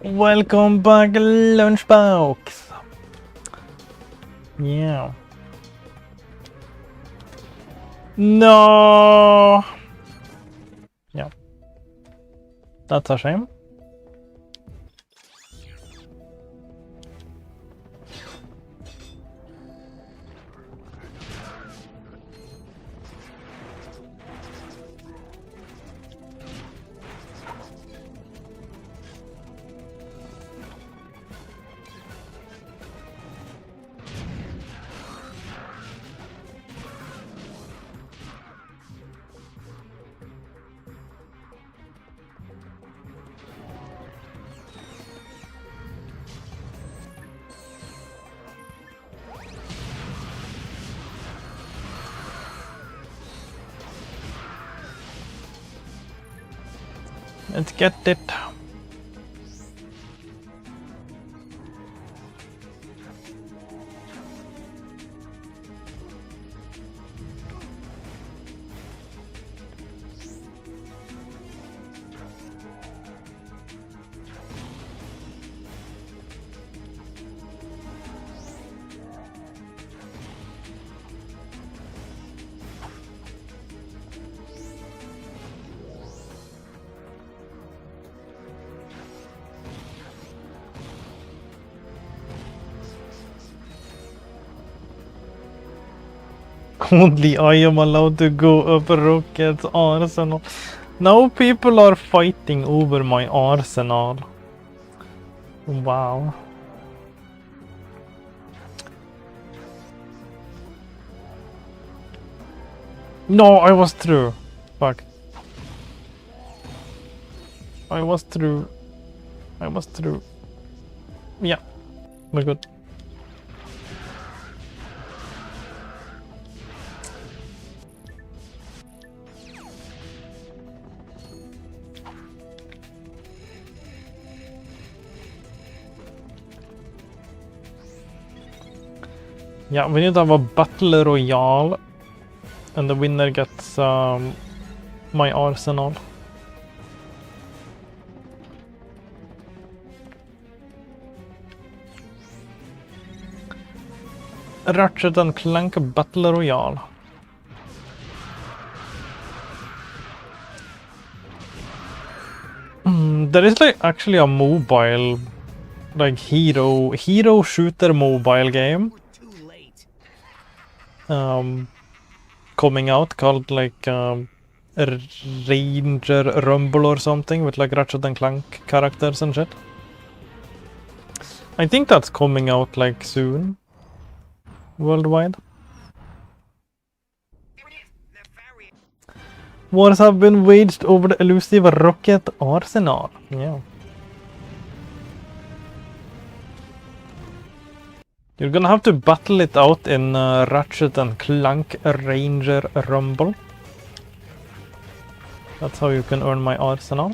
Welcome back, lunchbox. Yeah. No. Yeah. That's a shame. Let's get it. Only I am allowed to go up Rocket's arsenal. Now people are fighting over my arsenal. Wow. No, I was through. Fuck. I was through. Yeah, we're good. Yeah, we need to have a battle royale, and the winner gets my arsenal. Ratchet and Clank battle royale. There is like actually a mobile, like hero shooter mobile game. Coming out called like Ranger Rumble or something with like Ratchet and Clank characters and shit. I think that's coming out like soon. worldwide. Wars have been waged over the elusive rocket arsenal. Yeah. You're gonna have to battle it out in Ratchet and Clank Ranger Rumble. That's how you can earn my arsenal.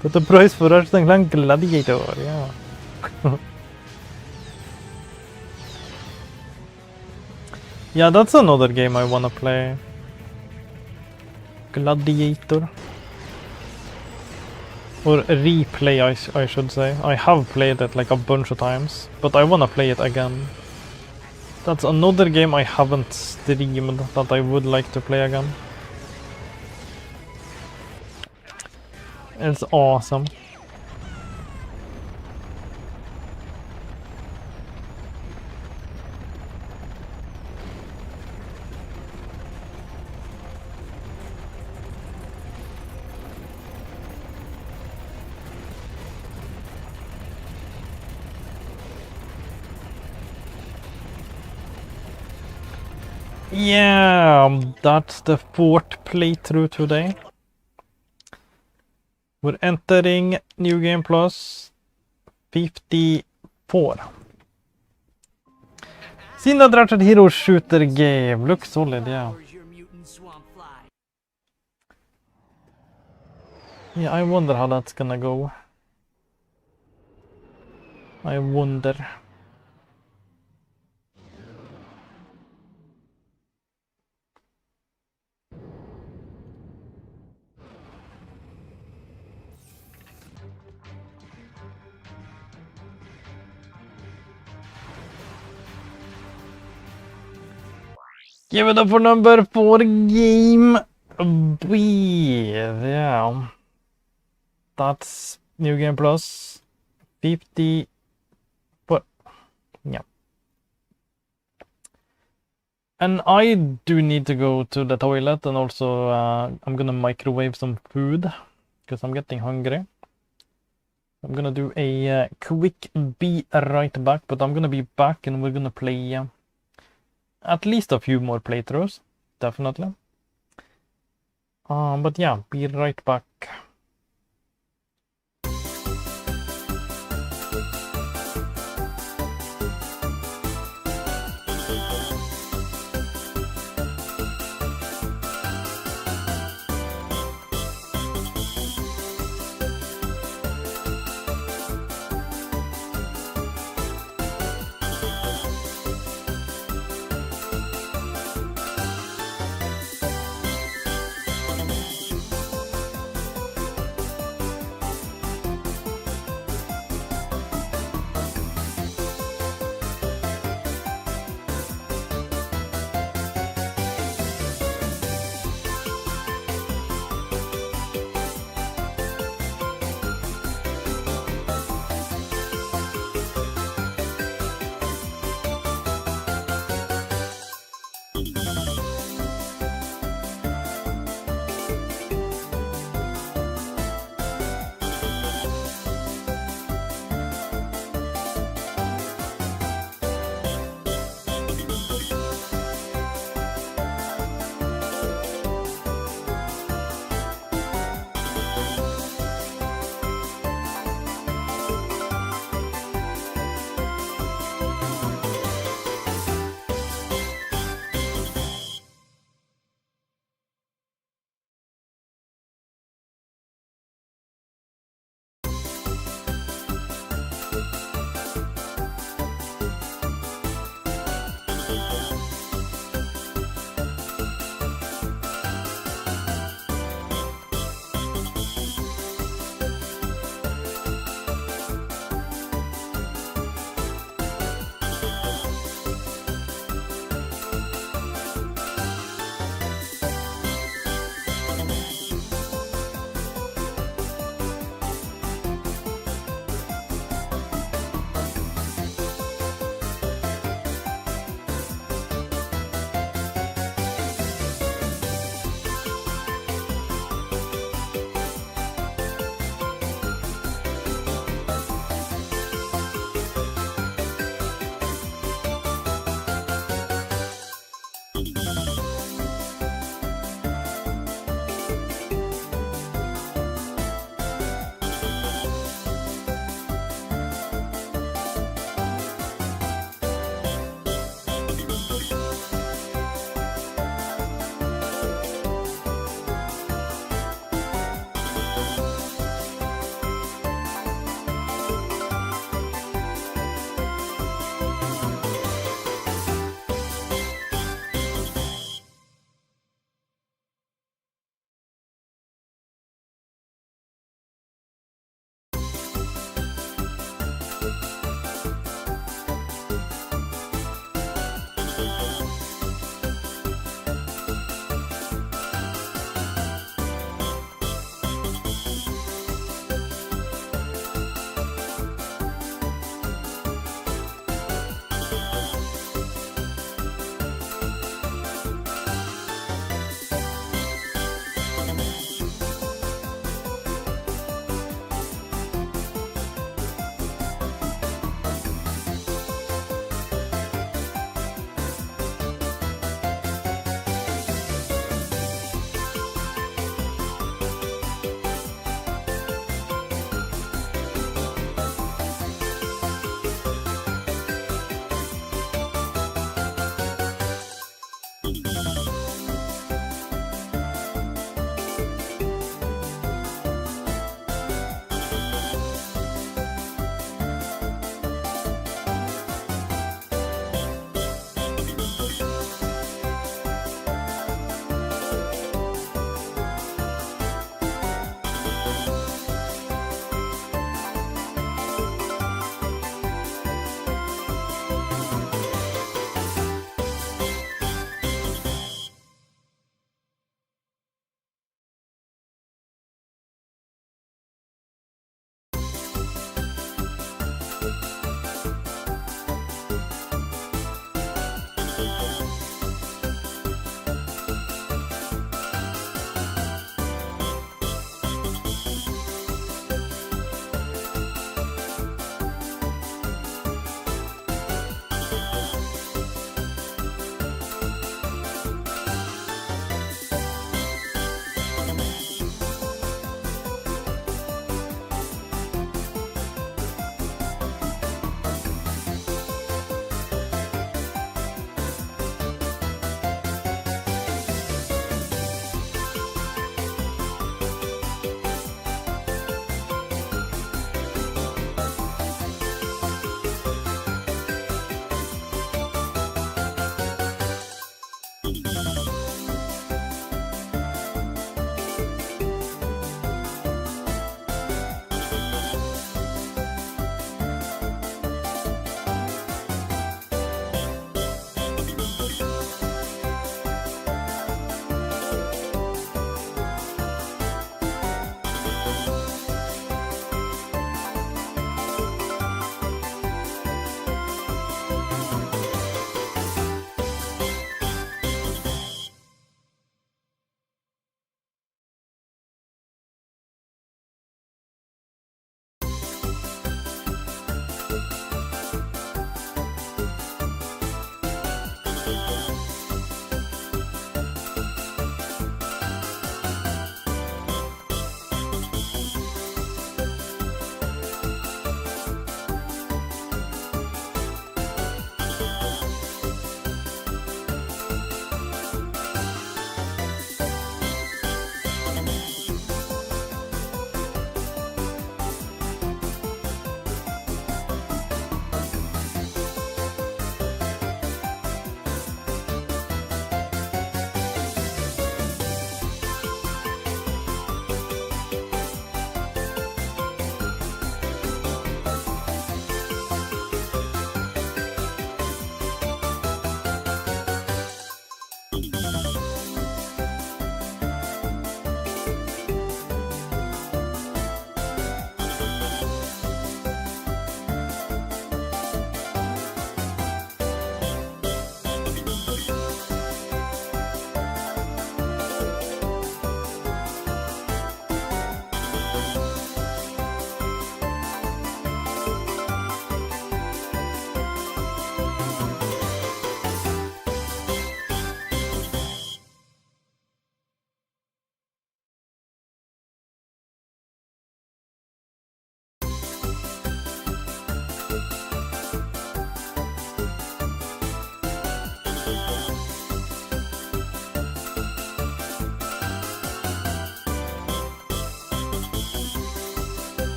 Put the price for Ratchet and Clank Gladiator, yeah. Yeah, that's another game I wanna play. Gladiator. Or replay, I should say. I have played it like a bunch of times, but I wanna play it again. That's another game I haven't streamed that I would like to play again. It's awesome. Yeah, that's the 4th playthrough today. We're entering New Game Plus 54. Seen that Ratchet Hero shooter game. Looks solid, yeah. Yeah, I wonder how that's gonna go. I wonder. Give it up for number 4 game B. Yeah. That's New Game Plus 54. Yeah. And I do need to go to the toilet, and also I'm gonna microwave some food because I'm getting hungry. I'm gonna do a quick be right back, but I'm gonna be back and we're gonna play at least a few more playthroughs, definitely. But yeah, be right back.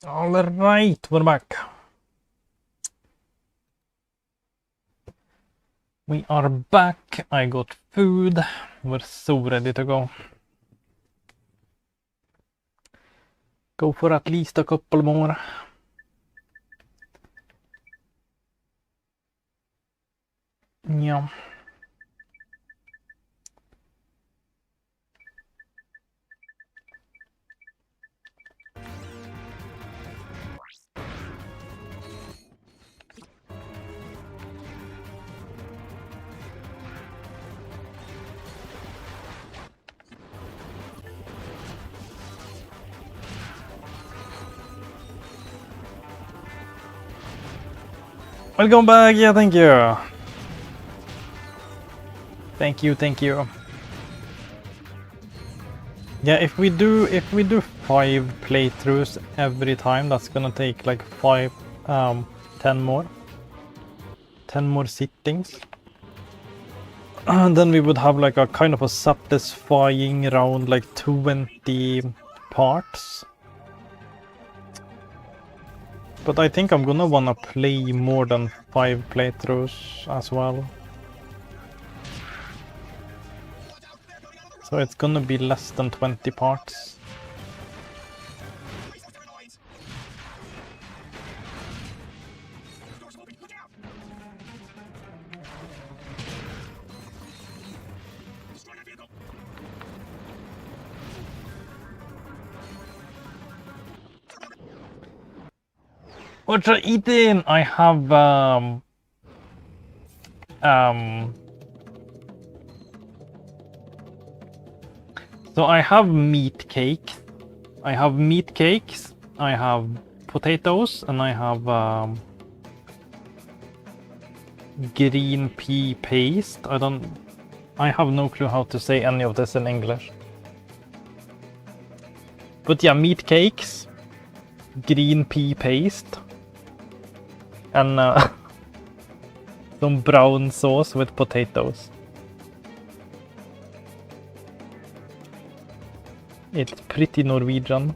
Alright, we're back. We are back. I got food. We're so ready to go. Go for at least a couple more. Yeah. Welcome back. Yeah, thank you. Thank you. Yeah, if we do 5 playthroughs every time, that's gonna take like 10 more sittings. And then we would have like a kind of a satisfying around like 20 parts. But I think I'm gonna wanna play more than 5 playthroughs as well. So it's gonna be less than 20 parts. What should I eat in? I have so I have meat cake. I have meat cakes. I have potatoes, and I have green pea paste. I have no clue how to say any of this in English. But yeah, meat cakes, green pea paste, and some brown sauce with potatoes. It's pretty Norwegian.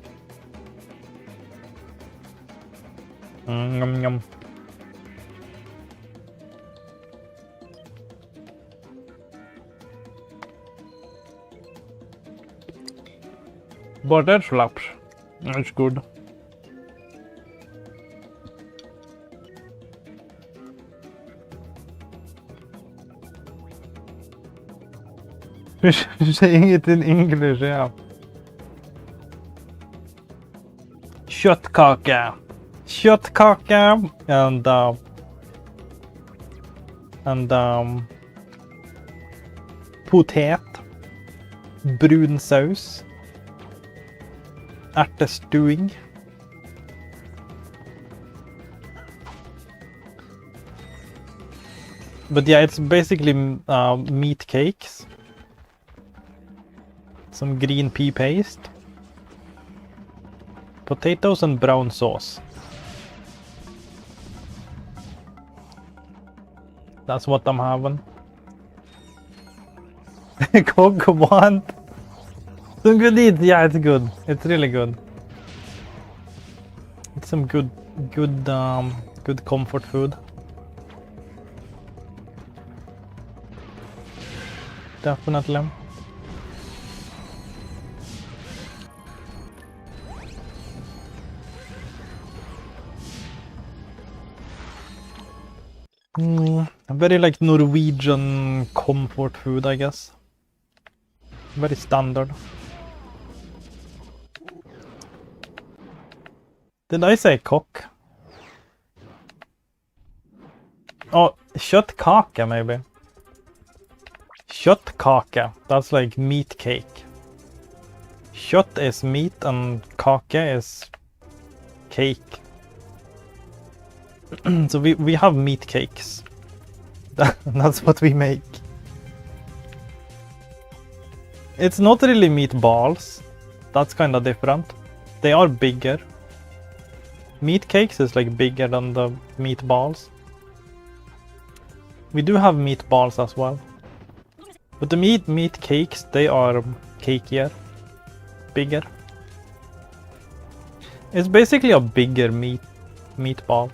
Yum yum. But that slaps. It's good. Saying it in English, yeah. Köttkaka. Köttkaka and potet. Brun saus. Ärtestuing. But yeah, it's basically meat cakes. Some green pea paste. Potatoes and brown sauce. That's what I'm having. Cook want some good eat. Yeah, it's good. It's really good. It's some good comfort food. Definitely. Very like Norwegian comfort food, I guess. Very standard. Did I say cock? Oh, köttkaka maybe. Köttkaka. That's like meat cake. Kött is meat and kaka is cake. So we have meat cakes. That's what we make. It's not really meatballs. That's kind of different. They are bigger. Meat cakes is like bigger than the meatballs. We do have meatballs as well. But the meat cakes, they are cakier. Bigger. It's basically a bigger meatball.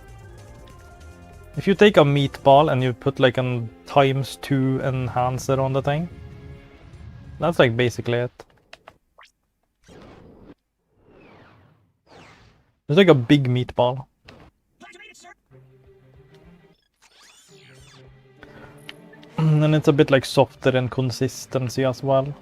If you take a meatball and you put like a ×2 enhancer on the thing, that's like basically it. It's like a big meatball. And it's a bit like softer in consistency as well.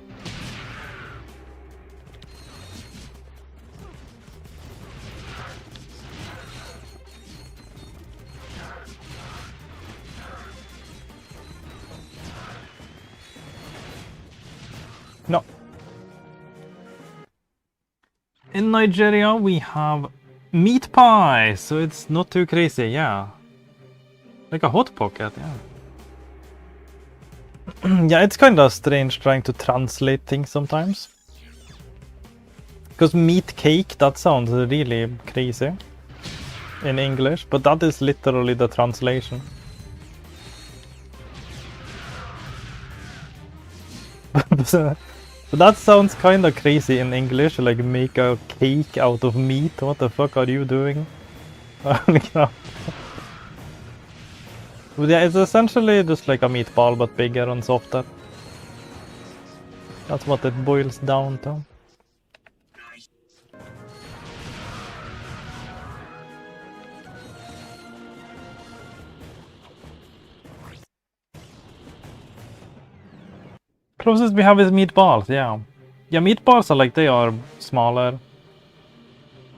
No. In Nigeria we have meat pie, so it's not too crazy, yeah. Like a hot pocket, yeah. Yeah, it's kind of strange trying to translate things sometimes. Because meat cake, that sounds really crazy in English, but that is literally the translation. But that sounds kind of crazy in English, like make a cake out of meat. What the fuck are you doing? But yeah, it's essentially just like a meatball, but bigger and softer. That's what it boils down to. Closest we have is meatballs, yeah. Yeah, meatballs are like, they are smaller.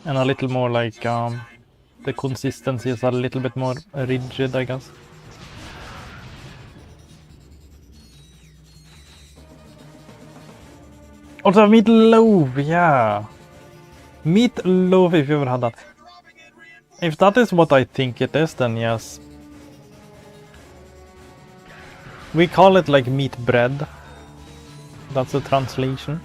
And a little more like, the consistency is a little bit more rigid, I guess. Also meatloaf, yeah. Meatloaf, if you ever had that. If that is what I think it is, then yes. We call it like meat bread. That's the translation.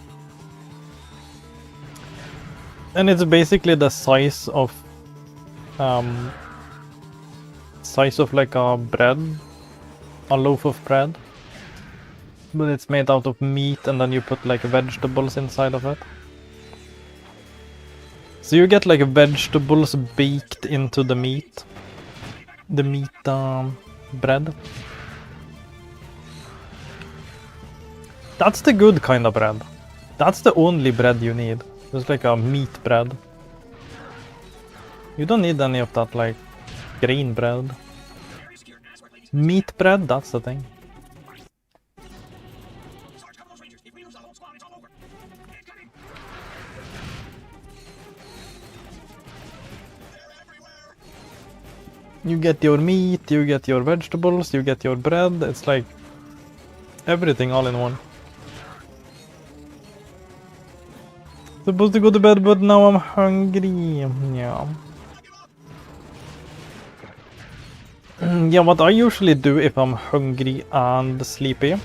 And it's basically the size of like a bread, a loaf of bread. But it's made out of meat and then you put like vegetables inside of it. So you get like vegetables baked into the meat. The meat bread. That's the good kind of bread. That's the only bread you need. It's like a meat bread. You don't need any of that like grain bread. Meat bread, that's the thing. You get your meat, you get your vegetables, you get your bread. It's like everything all in one. Supposed to go to bed, but now I'm hungry. Yeah. Yeah, what I usually do if I'm hungry and sleepy,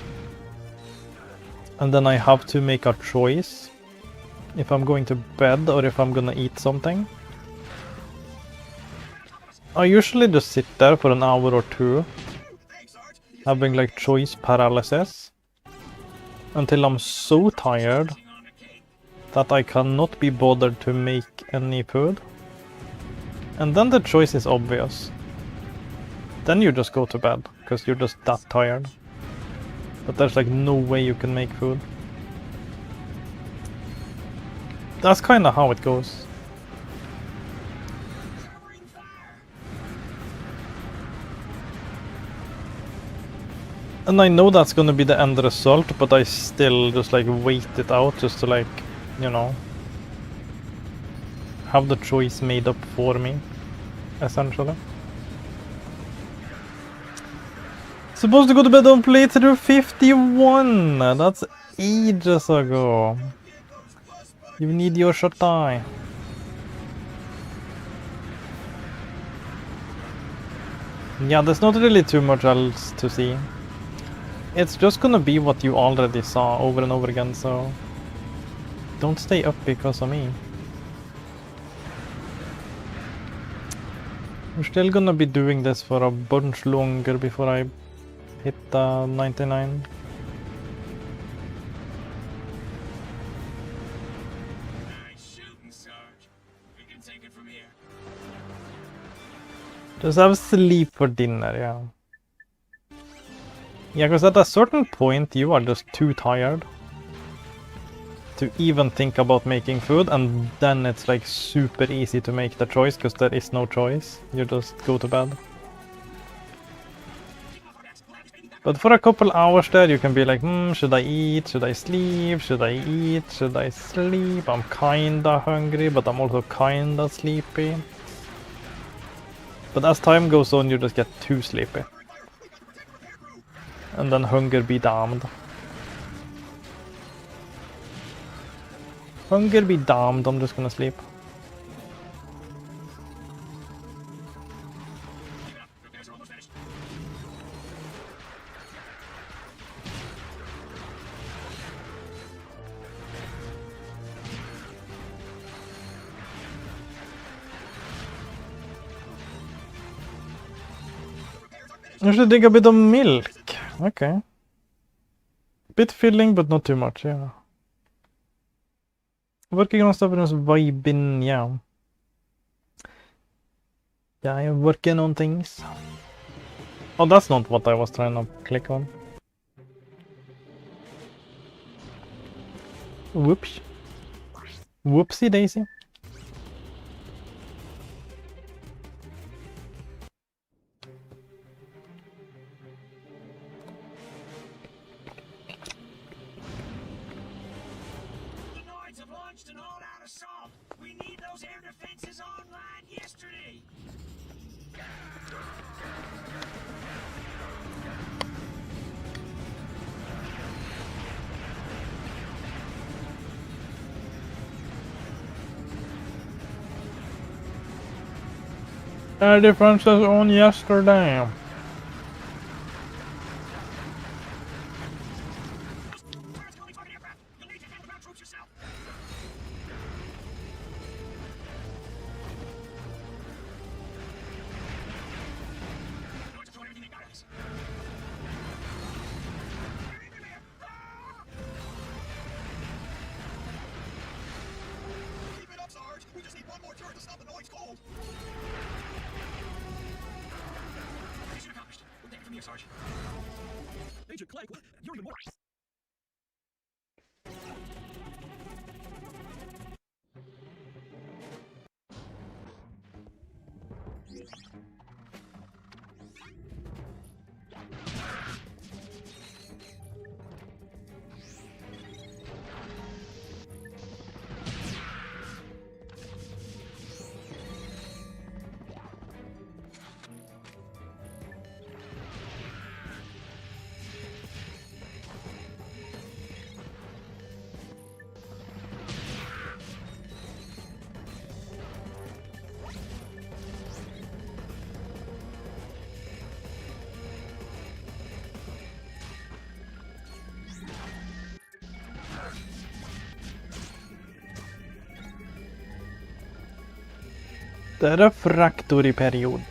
and then I have to make a choice if I'm going to bed or if I'm gonna eat something, I usually just sit there for an hour or two, having like choice paralysis, until I'm so tired that I cannot be bothered to make any food. And then the choice is obvious. Then you just go to bed, because you're just that tired. But there's like no way you can make food. That's kind of how it goes. And I know that's gonna be the end result, but I still just like wait it out just to like, you know, have the choice made up for me, essentially. Supposed to go to bed on playthrough 51. That's ages ago. You need your shut eye. Yeah, there's not really too much else to see. It's just gonna be what you already saw over and over again, so don't stay up because of me. We're still gonna be doing this for a bunch longer before I hit 99. Nice shooting, Sarge. We can take here. Just have sleep for dinner, yeah. Yeah, because at a certain point you are just too tired to even think about making food, and then it's like super easy to make the choice because there is no choice. You just go to bed. But for a couple hours there you can be like, should I eat? Should I sleep? Should I eat? Should I sleep? I'm kinda hungry, but I'm also kinda sleepy. But as time goes on, you just get too sleepy. And then hunger be damned. Hunger be damned, I'm just gonna sleep. Repairs are almost finished. I should drink a bit of milk. Okay. Bit filling, but not too much, yeah. Working on stuff is vibing, yeah. Yeah, I'm working on things. Oh, that's not what I was trying to click on. Whoops. Whoopsie daisy. The Noids have launched an all-out assault. We need those air defenses online yesterday. Air defenses on yesterday. Where's going target aircraft? You'll need to handle ground troops yourself. Noids have thrown everything they got at us. They're everywhere. Ah! Keep it up, Sarge. We just need one more turret to stop the Noids cold. Mission accomplished. We'll take it from here, Sarge. Agent Clank, what? You're even more. Det är refraktoriperiod.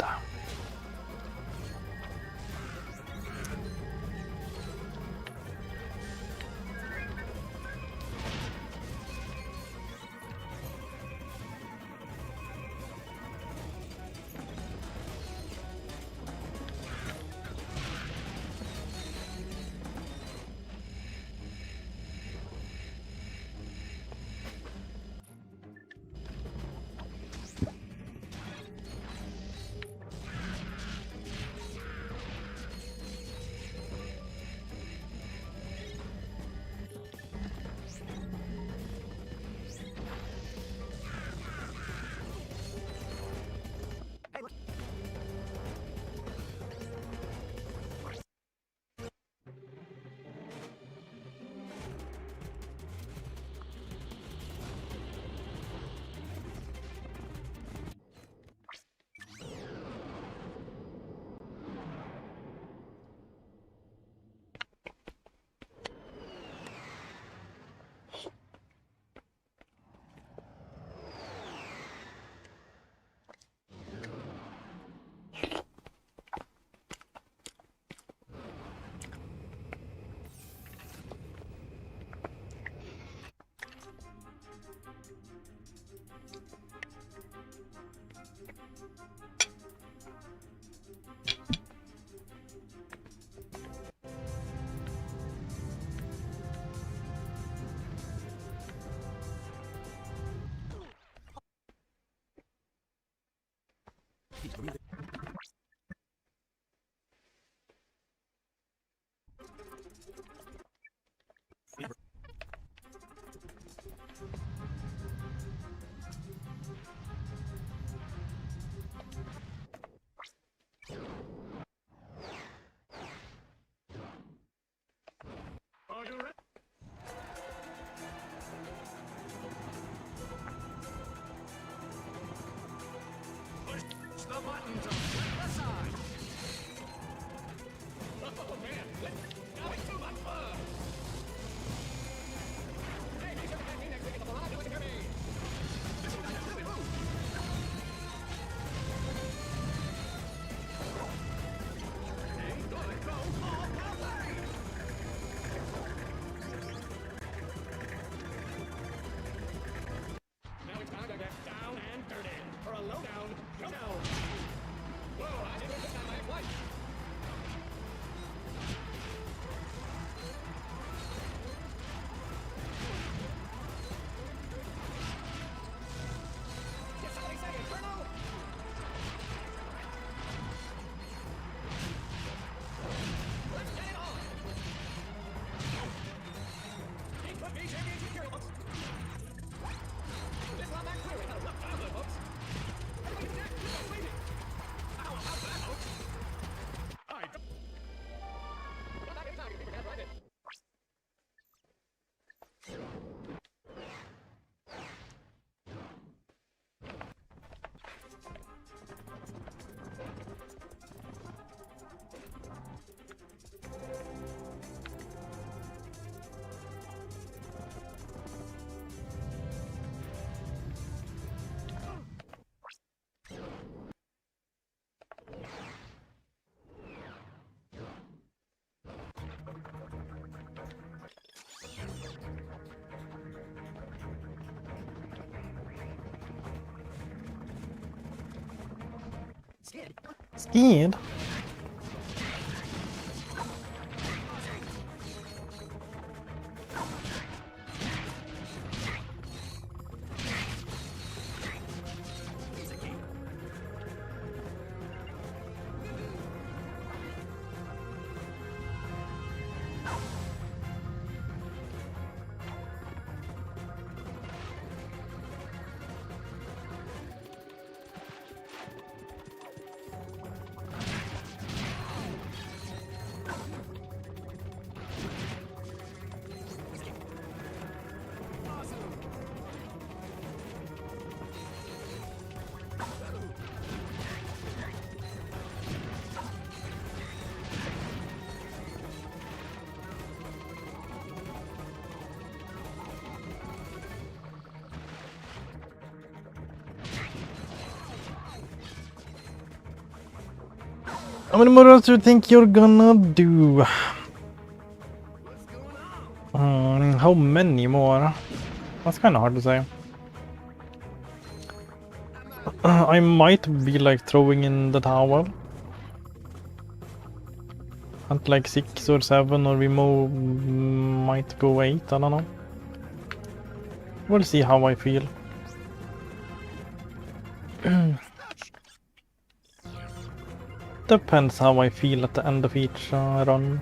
Scared? How many more do you think you're gonna do? How many more? That's kind of hard to say. I might be like throwing in the towel at like 6 or 7, or we might go 8. I don't know. We'll see how I feel. Depends how I feel at the end of each run.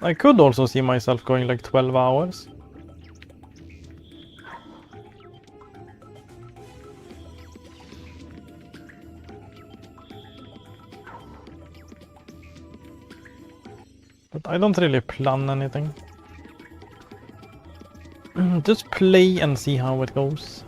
I could also see myself going like 12 hours. But I don't really plan anything. Just play and see how it goes.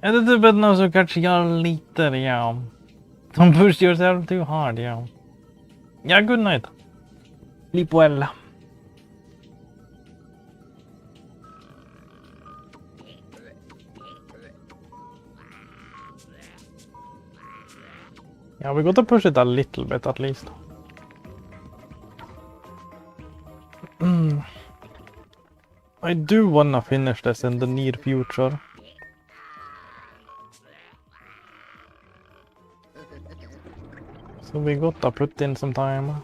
Ja, det är typ något som kanske gör lite, ja. Don't push yourself too hard, ja. Yeah, good night. Sleep well. Yeah, we got to push it a little bit at least. I do wanna finish this in the near future. So we gotta put in some time.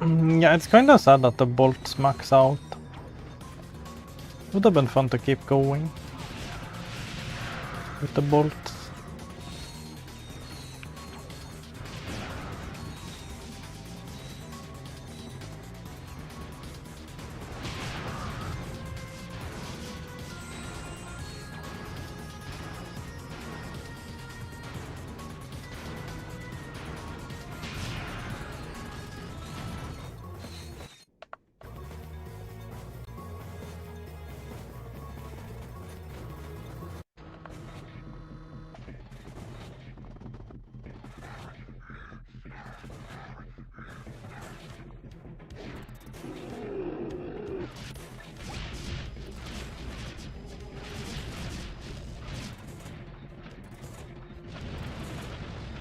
Yeah, it's kinda sad that the bolts max out. Would have been fun to keep going with the bolts.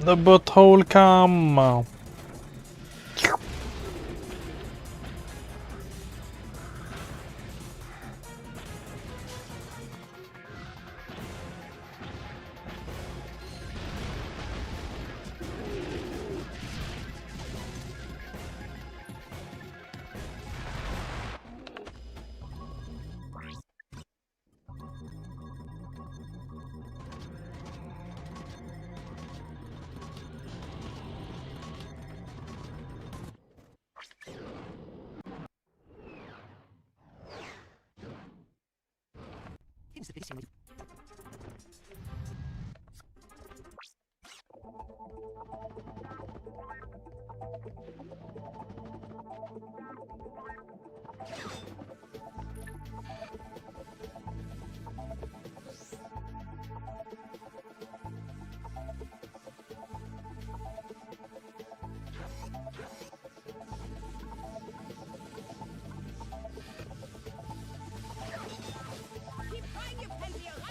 The butthole cam. Here's the biggest thing. Keep trying, you Pentium!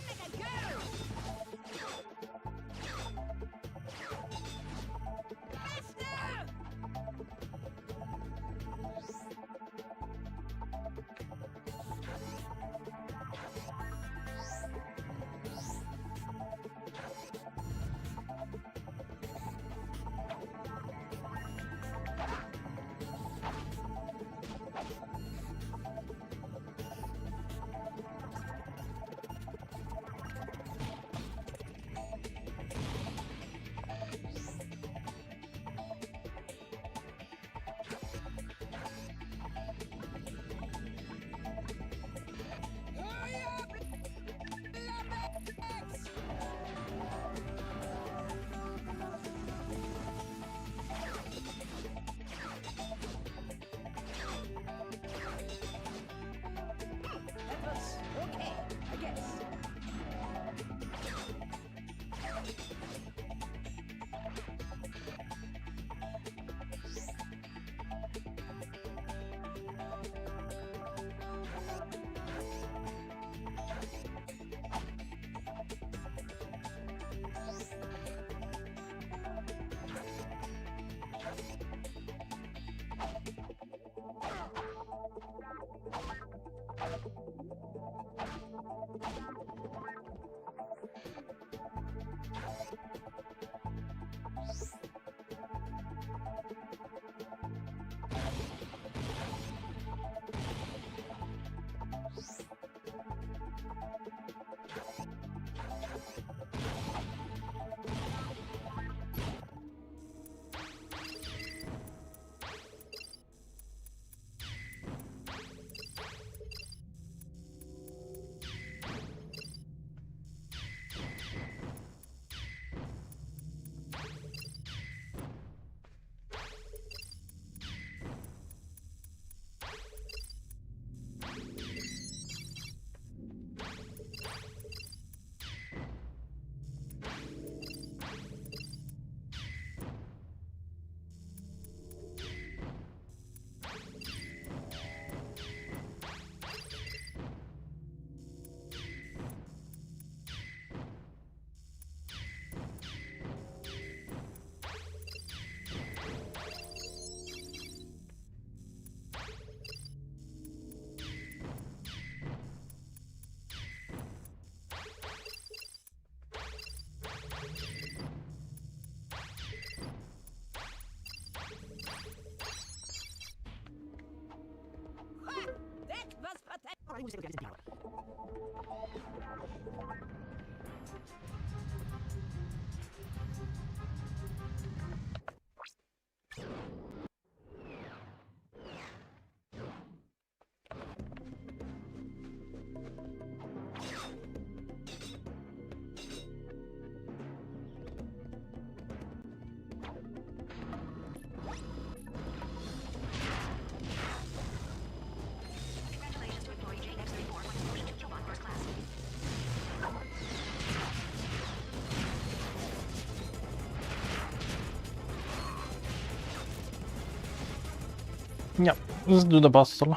Yeah, let's do the puzzle.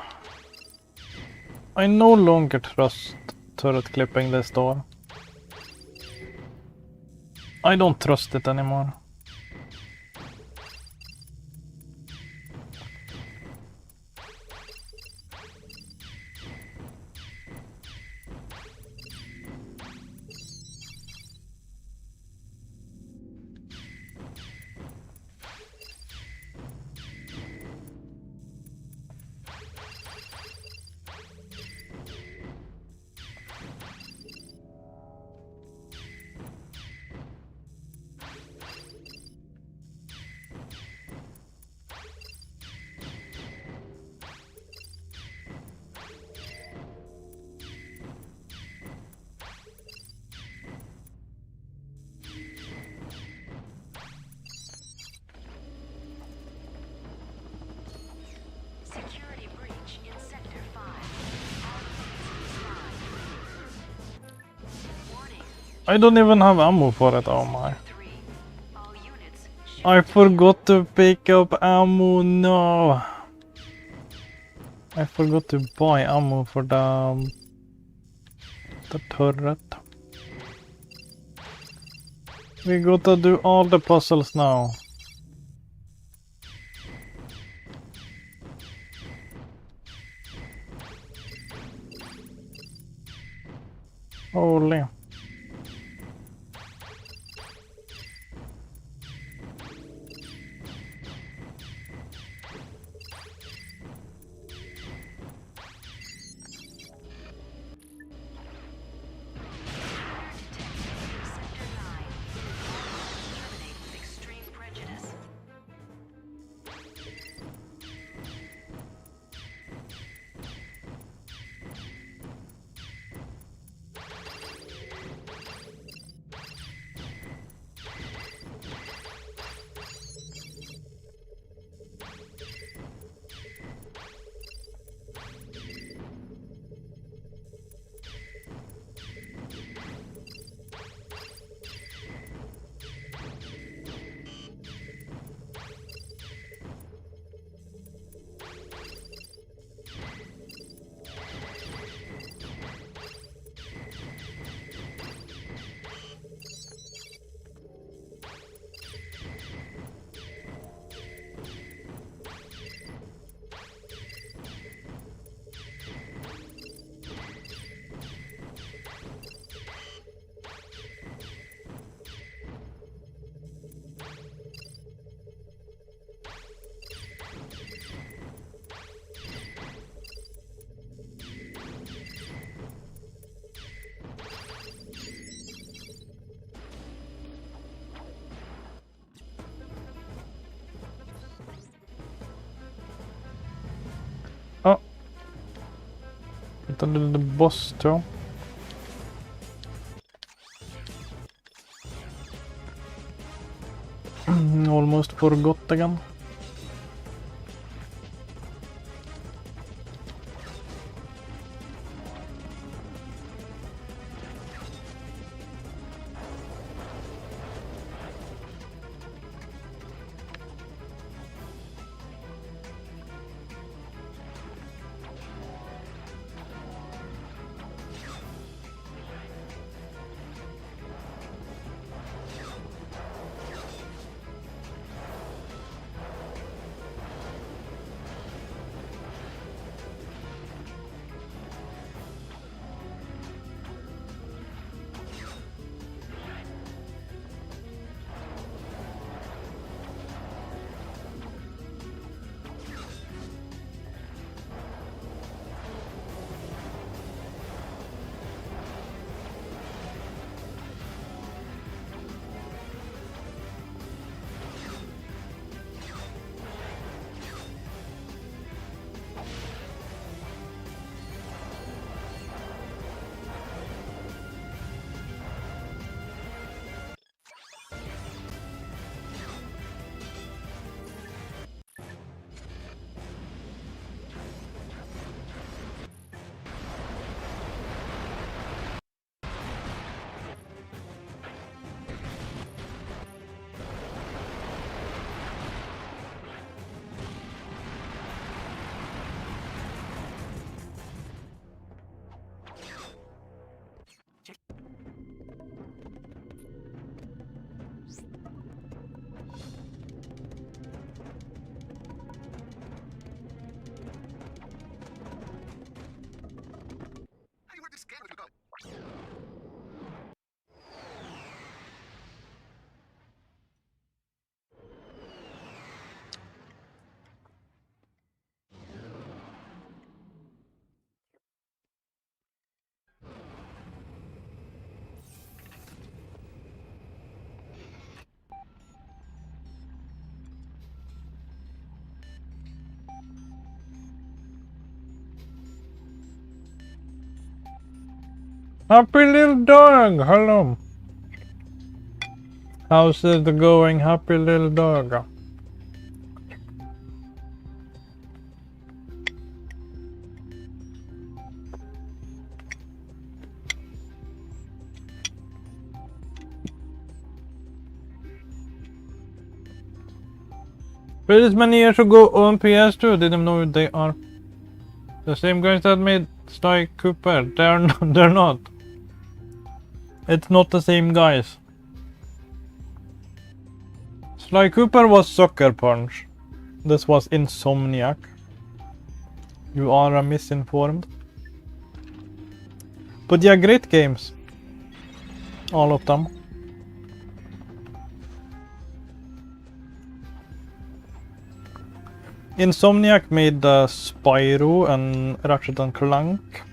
I no longer trust turret clipping this door. I don't trust it anymore. Security breach in Sector 5. Warning. I don't even have ammo for it, oh my. 3. All units shoot I forgot to pick up ammo, no. I forgot to buy ammo for the turret. We gotta do all the puzzles now. Holy. Sector 9. Terminate with extreme prejudice. Oh. Utan the boss too. Almost forgot again. Happy little dog, hello. How's it going, happy little dog? But it's many years ago on PS2, didn't know they are the same guys that made Sly Cooper. They're not. It's not the same guys. Sly Cooper was Sucker Punch. This was Insomniac. You are misinformed. But yeah, great games. All of them. Insomniac made Spyro and Ratchet and Clank.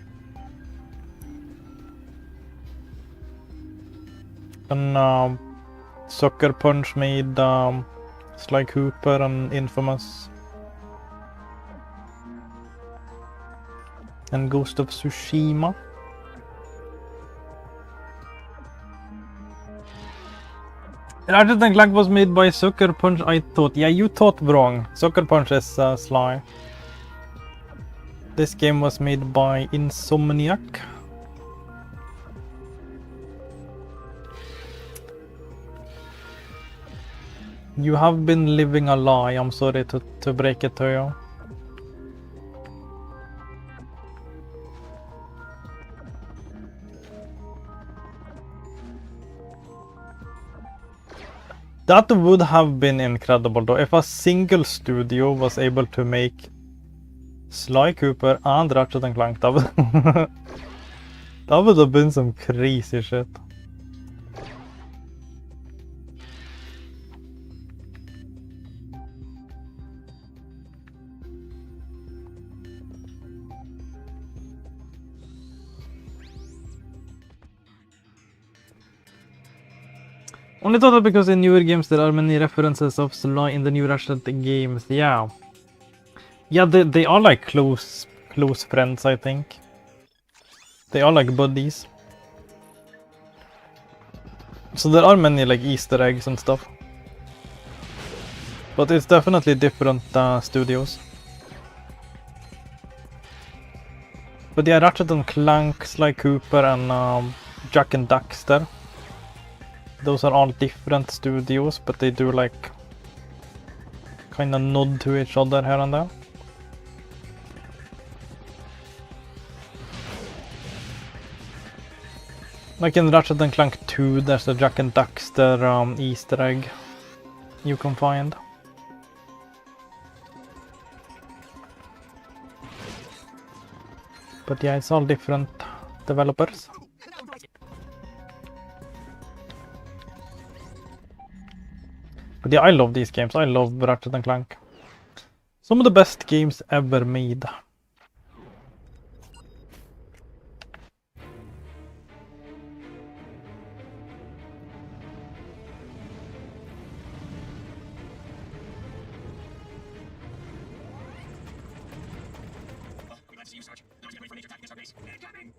And Sucker Punch made Sly Cooper and Infamous. And Ghost of Tsushima. Ratchet and Clank was made by Sucker Punch, I thought. Yeah, you thought wrong. Sucker Punch is Sly. This game was made by Insomniac. You have been living a lie, I'm sorry to break it to you. That would have been incredible though, if a single studio was able to make Sly Cooper and Ratchet and Clank. That would have been some crazy shit. Only thought that because in newer games there are many references of Sly in the new Ratchet games. Yeah. Yeah, they are like close friends, I think. They are like buddies. So there are many like Easter eggs and stuff. But it's definitely different studios. But yeah, Ratchet and Clank, Sly Cooper and Jak and Daxter. Those are all different studios, but they do like kind of nod to each other here and there. Like in Ratchet and Clank 2, there's a Jak and Daxter Easter egg you can find. But yeah, it's all different developers. But yeah, I love these games. I love Ratchet and Clank. Some of the best games ever made. We'd like to see you, Sergeant. Not wait for nature attacking our base. Incoming!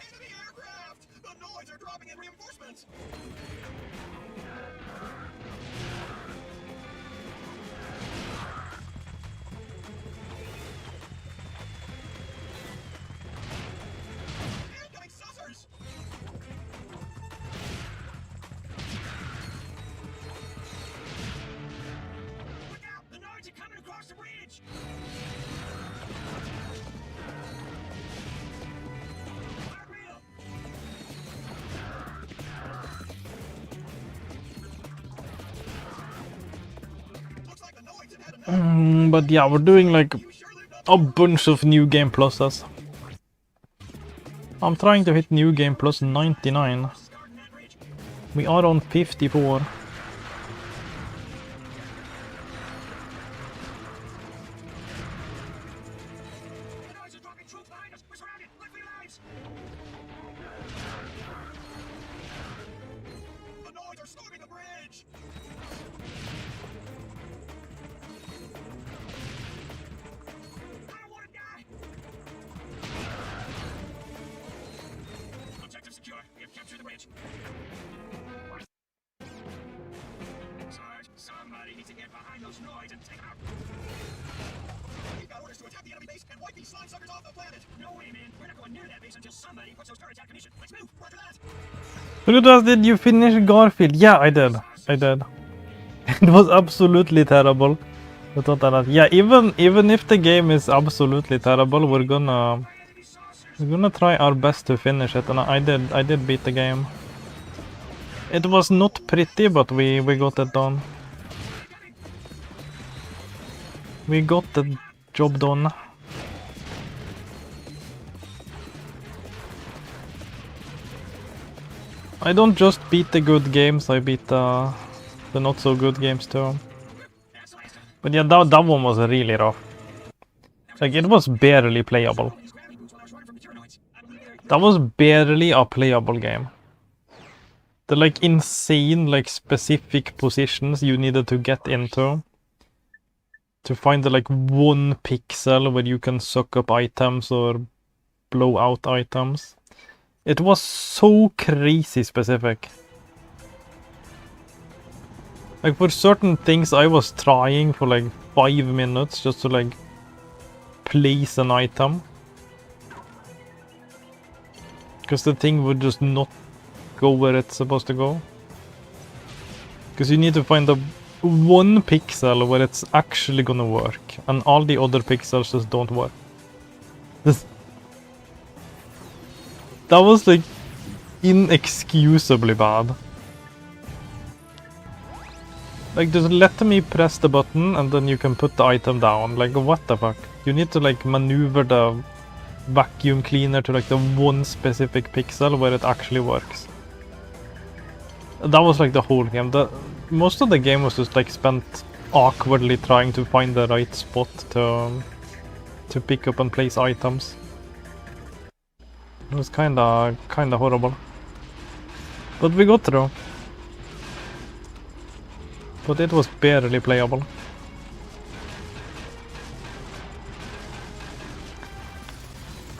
Enemy aircraft! The Noids are dropping in reinforcements! Incoming saucers! Look out! The Noids are coming across the bridge! Guardrail! Looks like the Noids have had enough. But yeah, we're doing like You sure lived up a bunch of new game pluses. I'm trying to hit new game plus 99. to starting that bridge. We are on 54. The Noids are dropping troops behind us. We're surrounded. Look for your lives. The Noids are storming the bridge. I don't want to die. to get behind those noise and take them out. We've got orders to attack the enemy base and wipe these slime suckers off the planet. No way, man. We're not going near that base until somebody puts those turrets out of commission. Let's move. Roger that. Rudas, did you finish Garfield? Yeah, I did. I did. It was absolutely terrible. I thought that, yeah, even if the game is absolutely terrible, we're gonna try our best to finish it, and I did beat the game. It was not pretty, but we got it done. We got the job done. I don't just beat the good games, I beat the not so good games too. But yeah, that one was really rough. Like, it was barely playable. That was barely a playable game. The like insane, like specific positions you needed to get into to find the like 1 pixel where you can suck up items or blow out items. It was so crazy specific. Like, for certain things I was trying for like 5 minutes just to like place an item. Because the thing would just not go where it's supposed to go. Because you need to find the 1 pixel where it's actually gonna work. And all the other pixels just don't work. That was like inexcusably bad. Like, just let me press the button and then you can put the item down. Like, what the fuck? You need to like maneuver the vacuum cleaner to like the 1 specific pixel where it actually works. That was like the whole game. Most of the game was just like spent awkwardly trying to find the right spot to pick up and place items. It was kinda horrible. But we got through. But it was barely playable.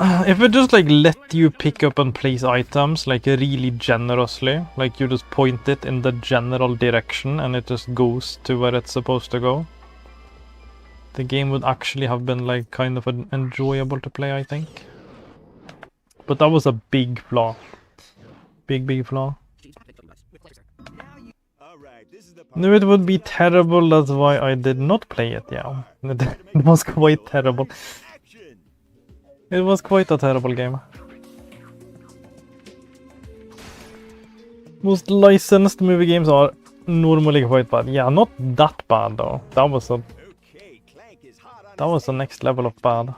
If it just like let you pick up and place items like really generously, like you just point it in the general direction and it just goes to where it's supposed to go, the game would actually have been like kind of enjoyable to play, I think. But that was a big flaw. Big flaw. Knew it would be terrible, that's why I did not play it, yeah. It was quite terrible. It was quite a terrible game. Most licensed movie games are normally quite bad. Yeah, not that bad though. That was the next level of bad.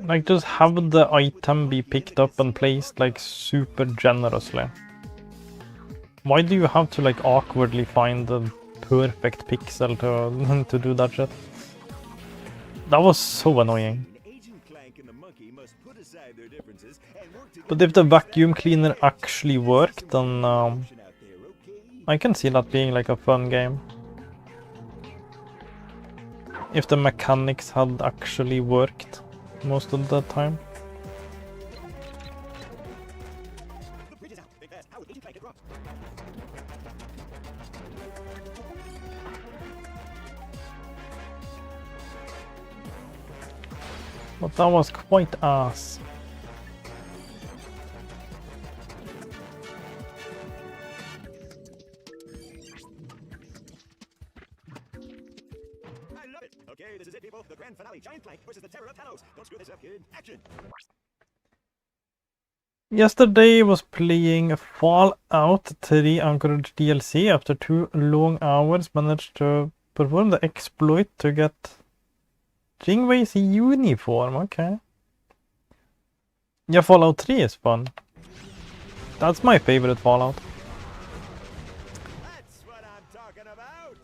Like, just have the item be picked up and placed like super generously. Why do you have to like awkwardly find the perfect pixel to do that shit? That was so annoying. But if the vacuum cleaner actually worked, then I can see that being like a fun game. If the mechanics had actually worked most of the time. But that was quite ass. Okay, this is it, people. The grand finale. Giant Clank versus the terror of Talos. Don't screw this up, kid. Action! Yesterday was playing Fallout 3 Anchorage DLC. After 2 long hours, managed to perform the exploit to get Jingwei's uniform. Okay. Yeah, Fallout 3 is fun. That's my favorite Fallout. That's what I'm talking about!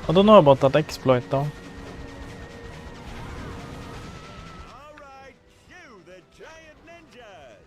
I don't know about that exploit though. Alright, cue the giant ninjas!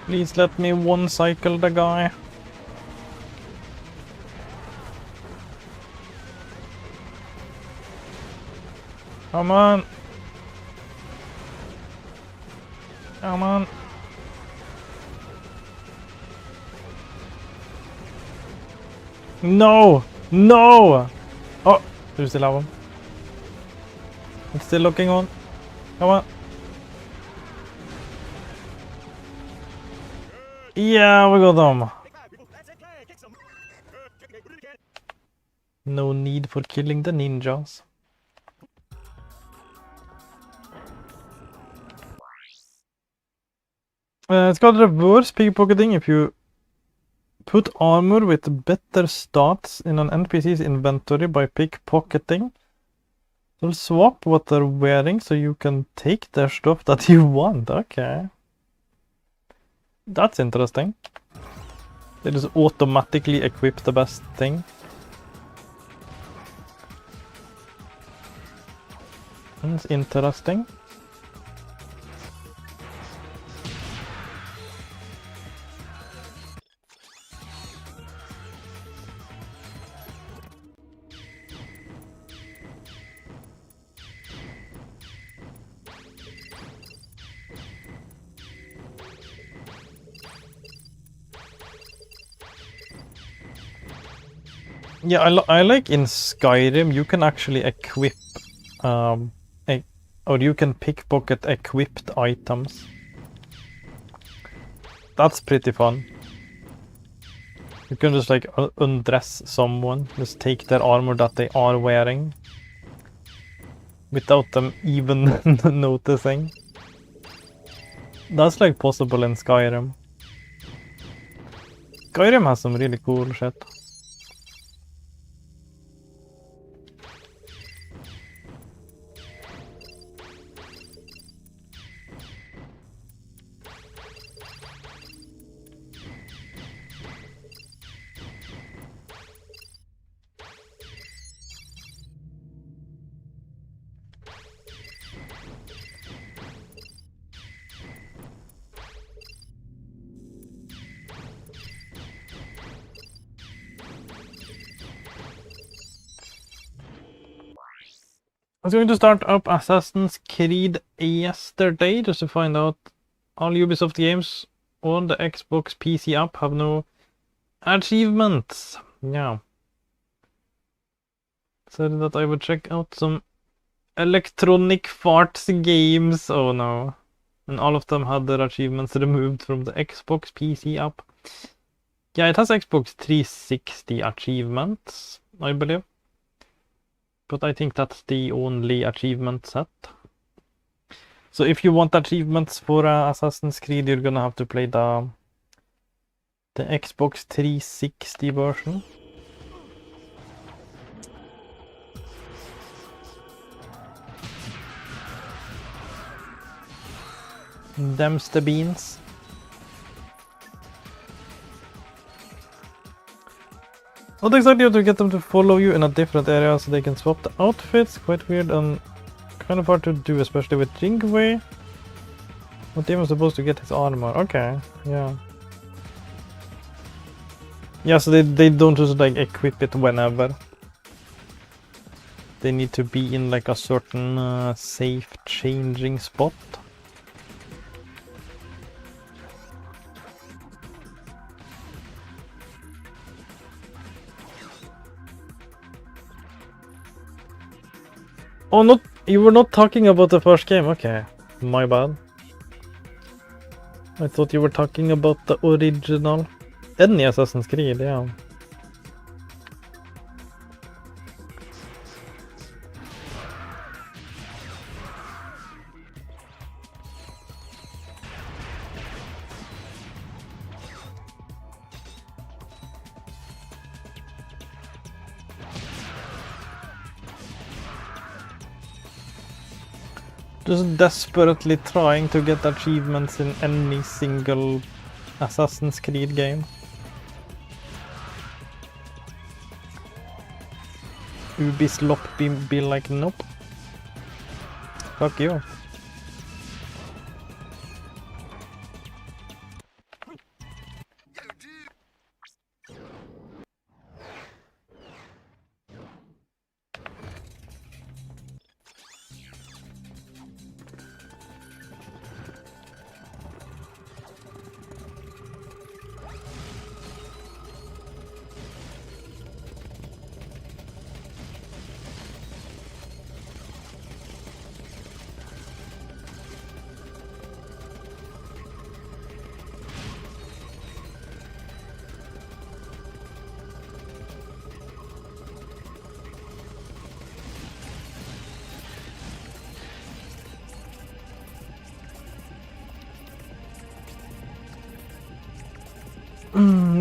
Please let me one cycle the guy. Come on. Come on. No! No! Oh, do you still have him? It's still looking on. Come on. Yeah, we got them. No need for killing the ninjas. It's got reverse pickpocketing if you put armor with better stats in an NPC's inventory by pickpocketing. They'll swap what they're wearing so you can take their stuff that you want. Okay. That's interesting. They just automatically equip the best thing. That's interesting. Yeah, I like in Skyrim you can actually equip or you can pickpocket equipped items. That's pretty fun. You can just like undress someone, just take their armor that they are wearing without them even noticing. That's like possible in Skyrim. Skyrim has some really cool shit. I was going to start up Assassin's Creed yesterday just to find out all Ubisoft games on the Xbox PC app have no achievements. Yeah. Said that I would check out some Electronic Farts games. Oh no. And all of them had their achievements removed from the Xbox PC app. Yeah, it has Xbox 360 achievements, I believe. But I think that's the only achievement set. So if you want achievements for Assassin's Creed, you're gonna have to play the Xbox 360 version. Them's the beans. Not exactly how to get them to follow you in a different area so they can swap the outfits. Quite weird and kind of hard to do, especially with Jingwei. But they were supposed to get his armor. Okay, yeah. Yeah, so they don't just like equip it whenever. They need to be in like a certain safe changing spot. Oh, not you were not talking about the first game. Okay, my bad. I thought you were talking about the original. Any Assassin's Creed, yeah. Just desperately trying to get achievements in any single Assassin's Creed game. Ubislop be like, nope. Fuck you.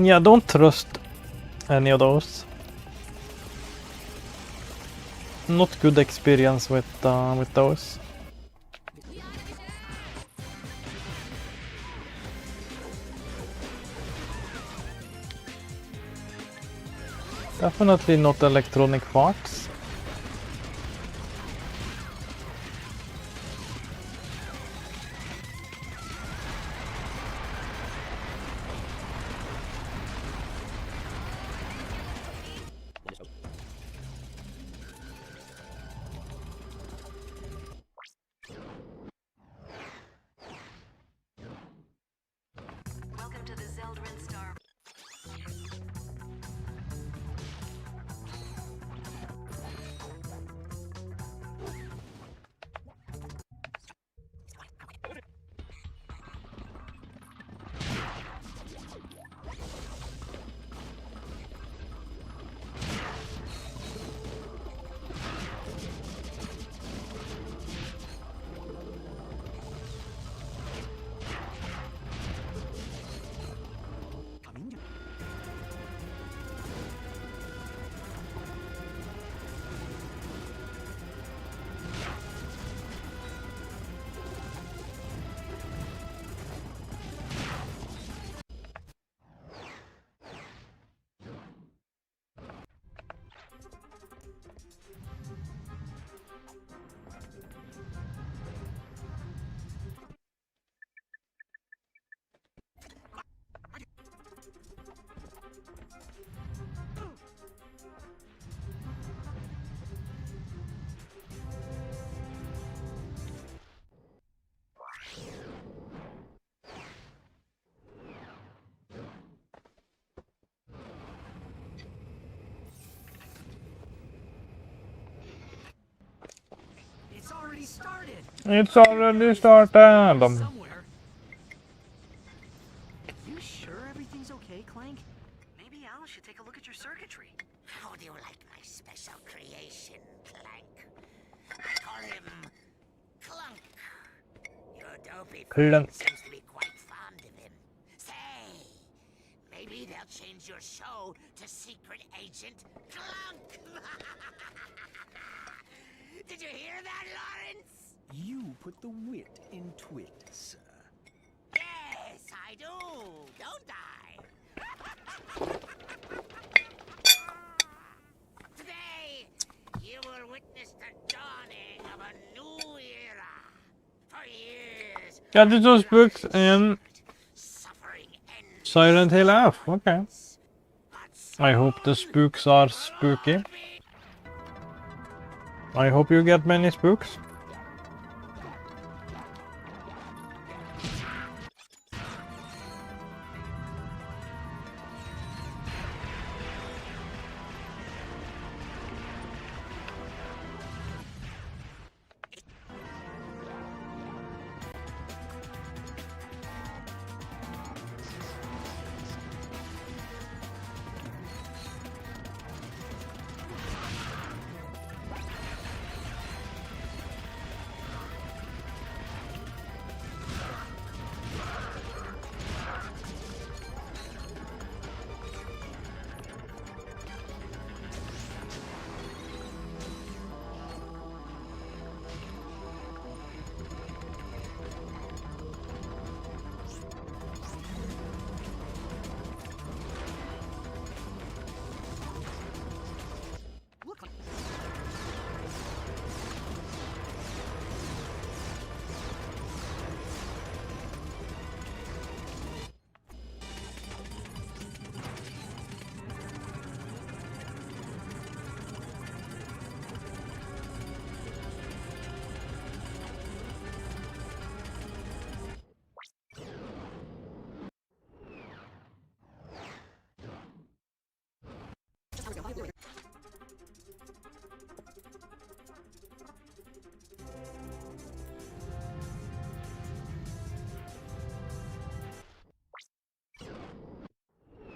Yeah, don't trust any of those. Not good experience with those. Definitely not electronic parts. Welcome to the Zeldrin Star. It's already started. It's already started! Somewhere. You sure everything's okay, Clank? Maybe Al should take a look at your circuitry. How do you like my special creation, Clank? I call him Clunk. Your dopey Clunk. friend seems to be quite fond of him. Say, maybe they'll change your show to Secret Agent Clunk. Did you hear that, Lawrence? You put the wit in twit, sir. Yes, I do. Don't I? Today, you will witness the dawning of a new era. For years, Yeah, this was books in suffering ends. Silent Hill F. Okay. But I hope the spooks are spooky. I hope you get many spooks.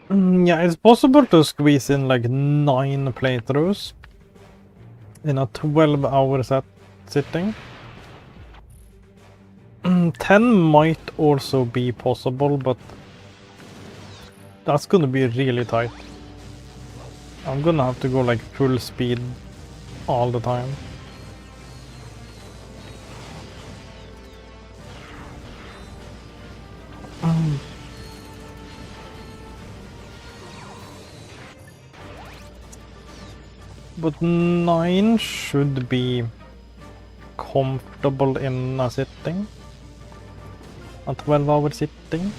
Yeah, it's possible to squeeze in like 9 playthroughs in a 12-hour sitting. 10 might also be possible, but That's gonna be really tight. I'm gonna have to go like full speed all the time. But 9 should be comfortable in a sitting. A 12-hour sitting.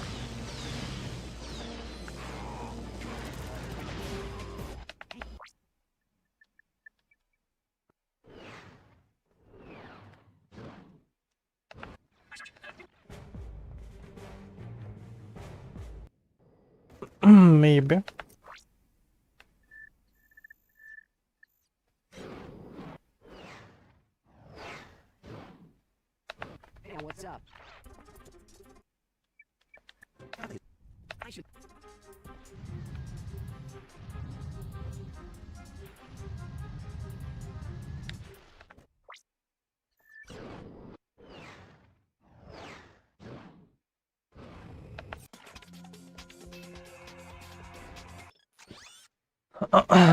Maybe. Hey, what's up? I should.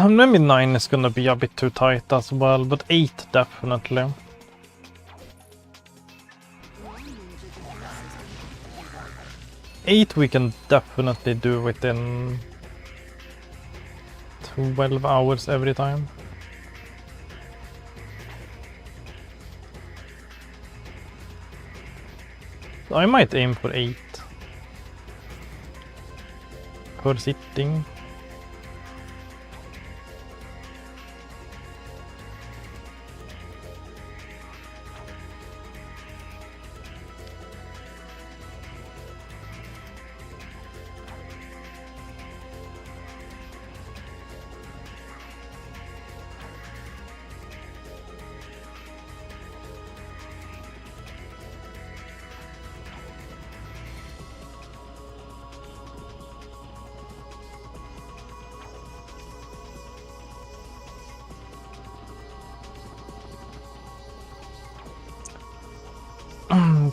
Maybe 9 is gonna be a bit too tight as well, but 8 definitely. Eight we can definitely do within 12 hours every time. I might aim for 8 per sitting.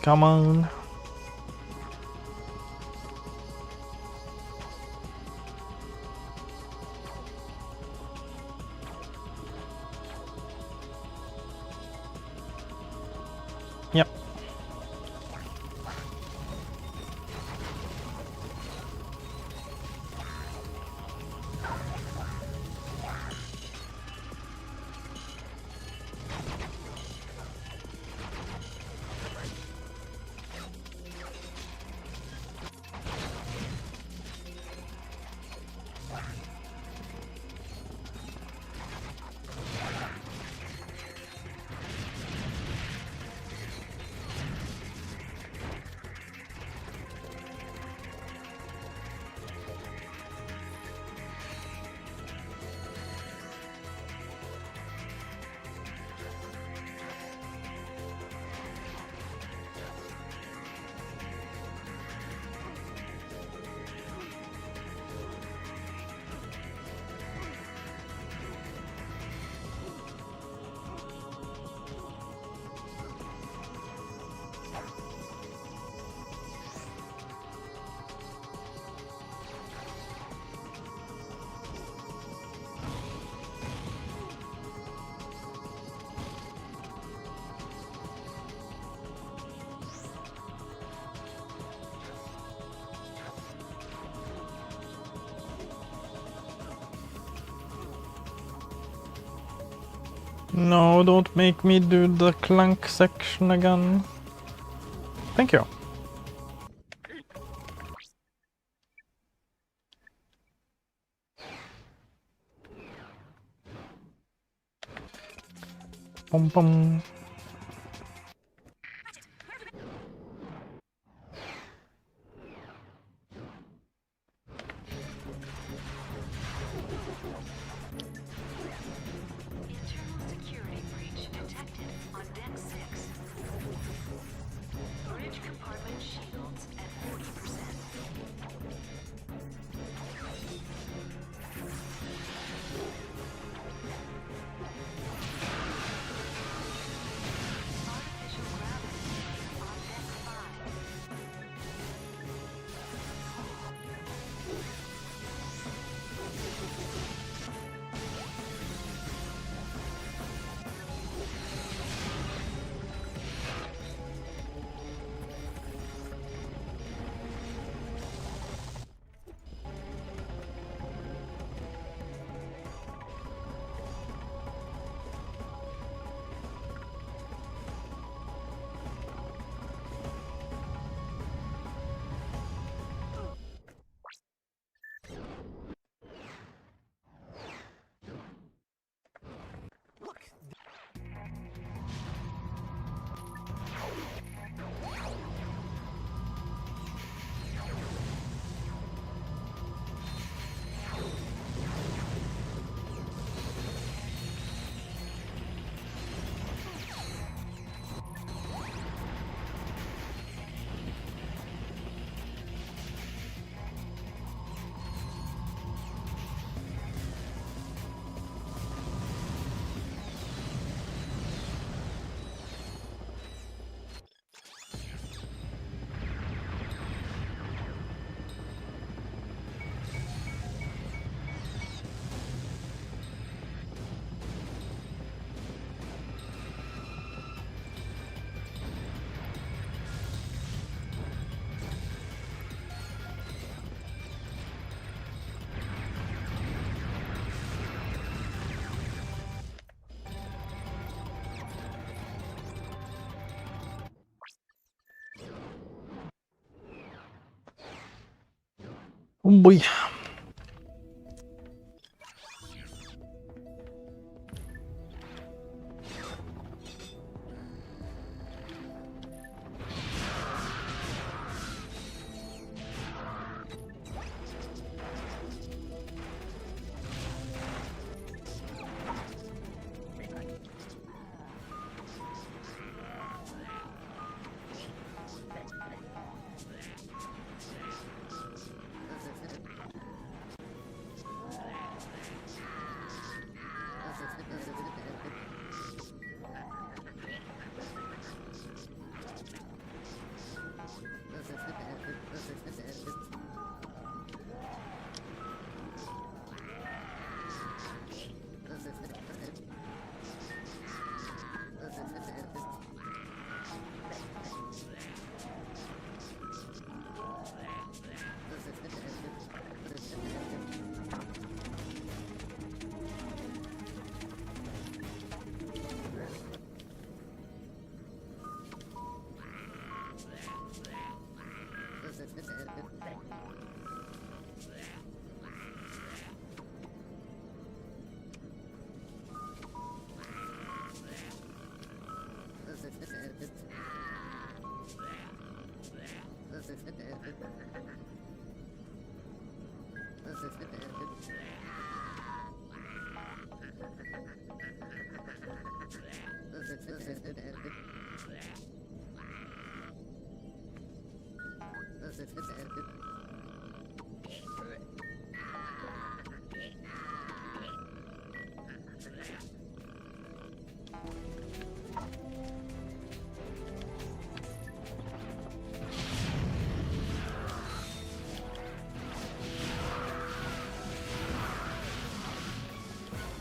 Come on. Yep. No, don't make me do the Clank section again. Thank you. Bum bum. Internal security breach detected on deck 6. Bridge compartment shields at 40%. Oh boy.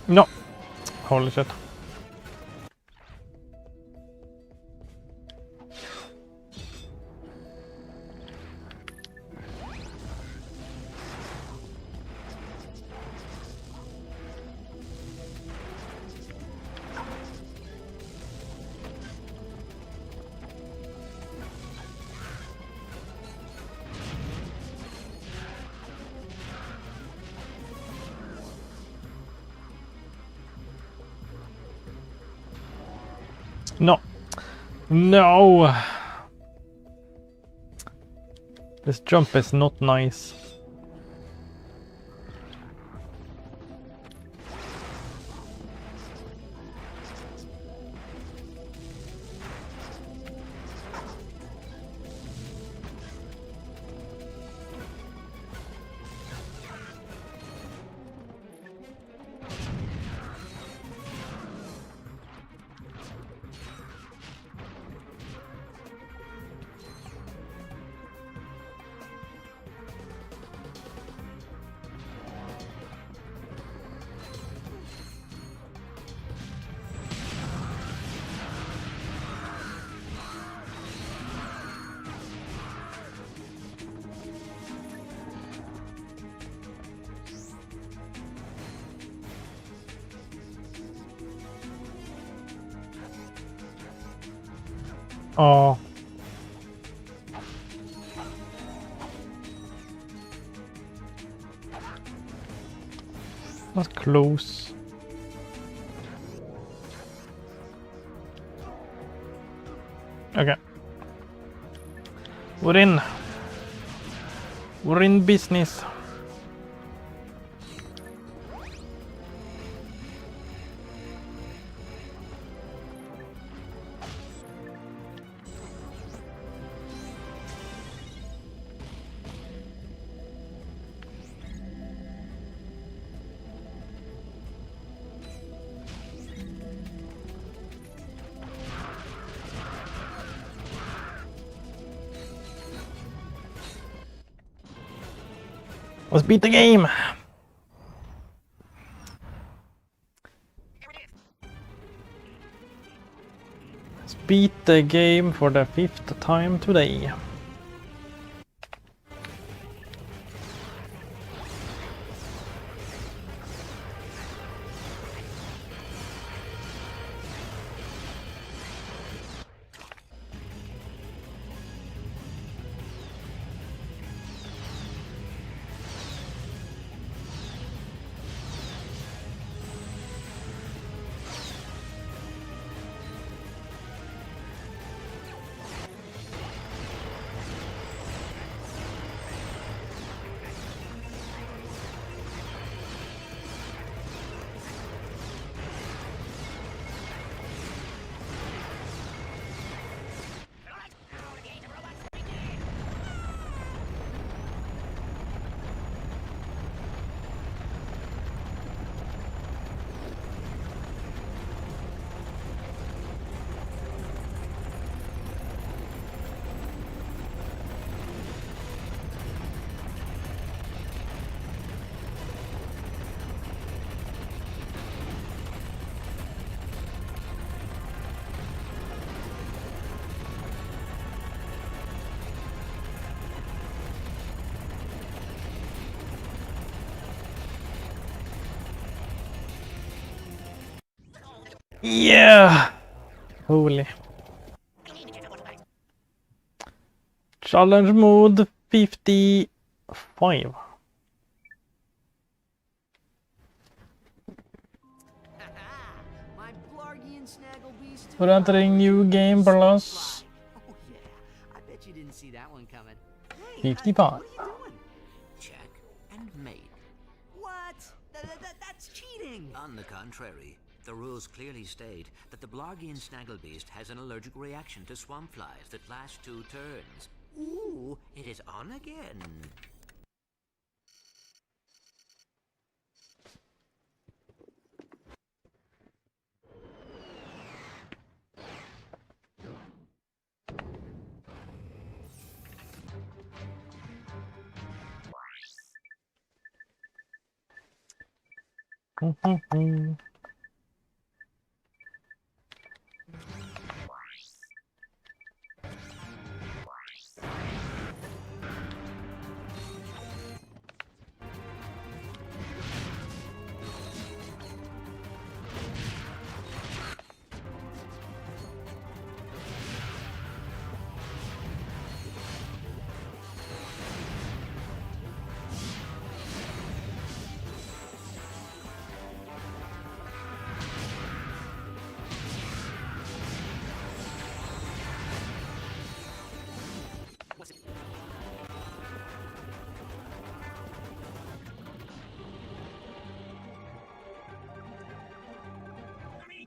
No. Holy shit. No. No. This jump is not nice. Oh. That's close. Okay. We're in. We're in business. Let's beat the game! Let's beat the game for the 5th time today. Yeah! Holy. Challenge mode 55. My Blargian snaggle beast. We're entering new game plus Oh yeah, I bet you didn't see that one coming. Hey, 55. what are you doing? Check and mate. What? That's cheating. On the contrary, the rules clearly state that the Blargian Snagglebeast has an allergic reaction to swamp flies that last 2 turns. Ooh, it is on again.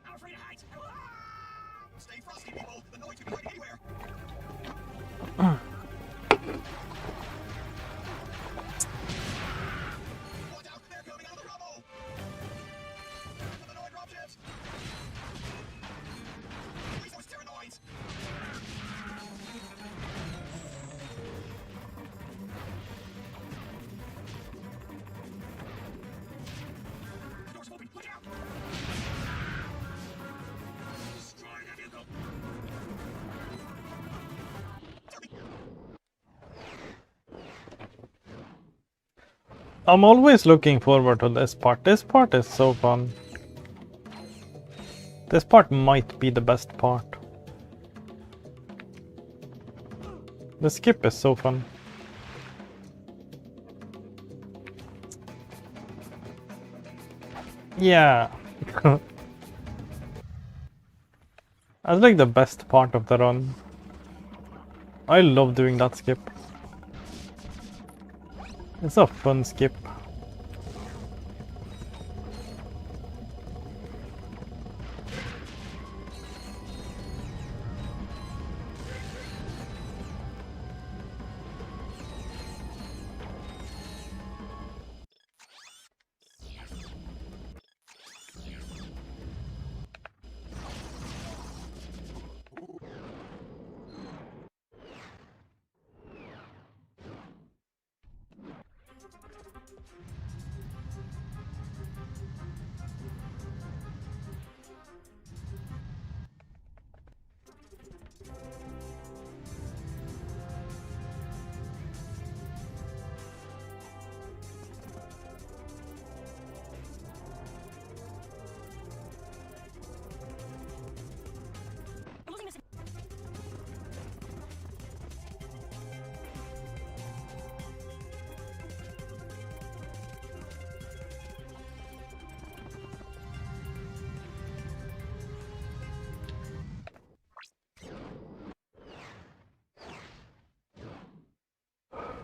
I'm afraid of heights. Stay frosty, people. The noise can be hiding anywhere. Watch out! They're coming out of the rubble. The noise dropships. Please, those pteronoids. The doors open. Look out! Destroy that vehicle. I'm always looking forward to this part. This part is so fun. This part might be the best part. The skip is so fun. Yeah. That's like the best part of the run. I love doing that skip. It's a fun skip.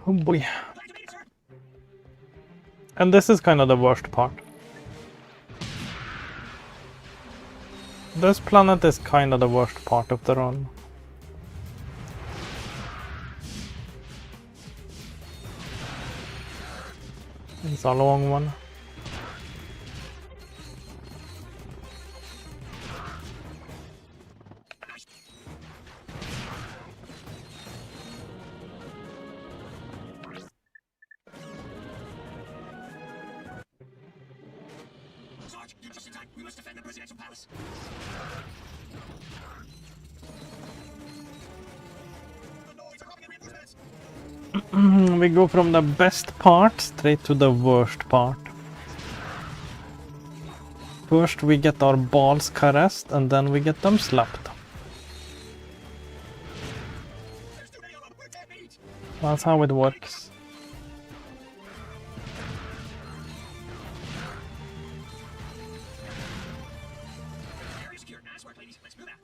Oh boy. And this is kind of the worst part. This planet is kind of the worst part of the run. It's a long one. Sarge, you're just in time. We must defend the presidential palace. The noise are coming in reinforcements. We go from the best part straight to the worst part. First we get our balls caressed and then we get them slapped. There's too many of them. We're dead meat. That's how it works. Area secure. Nice work, ladies. Let's move out.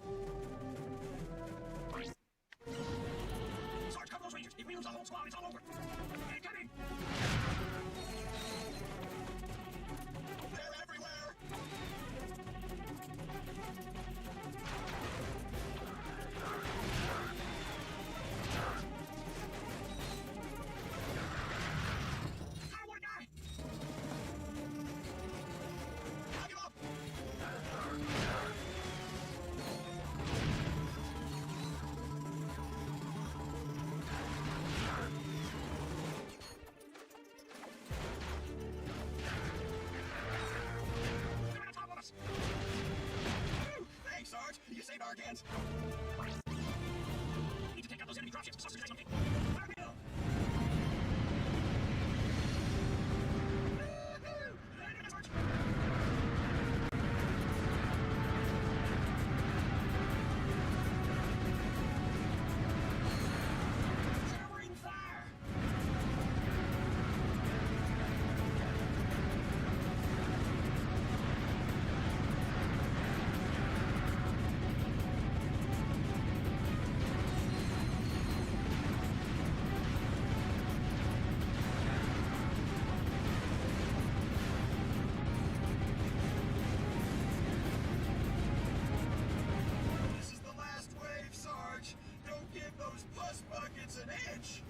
Sarge, cover those rangers. If we lose the whole squad, it's all over. Incoming. They're everywhere. I want to die. Knock him up. They're on top of us. Woo! Thanks, Sarge. You saved our hands. Need to take out those enemy dropships. Saucers are something. Fire kill. Woo-hoo! Landing on Sarge. Showering fire. This is the last wave, Sarge. Don't give those puss buckets an inch.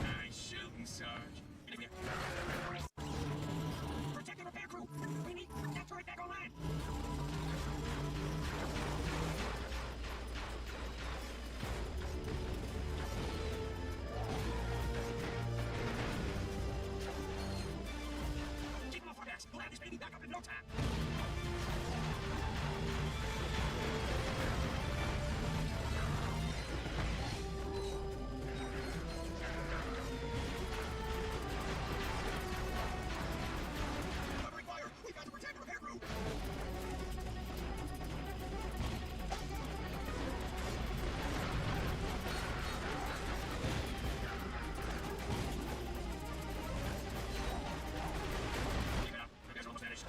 Nice shooting, Sarge. Get in here. Protect the repair crew. We need that turret back online. Keep them off our backs. We'll have this baby back up in no time. Covering fire. We've got to protect the repair crew. Keep it up. Repairs are almost finished.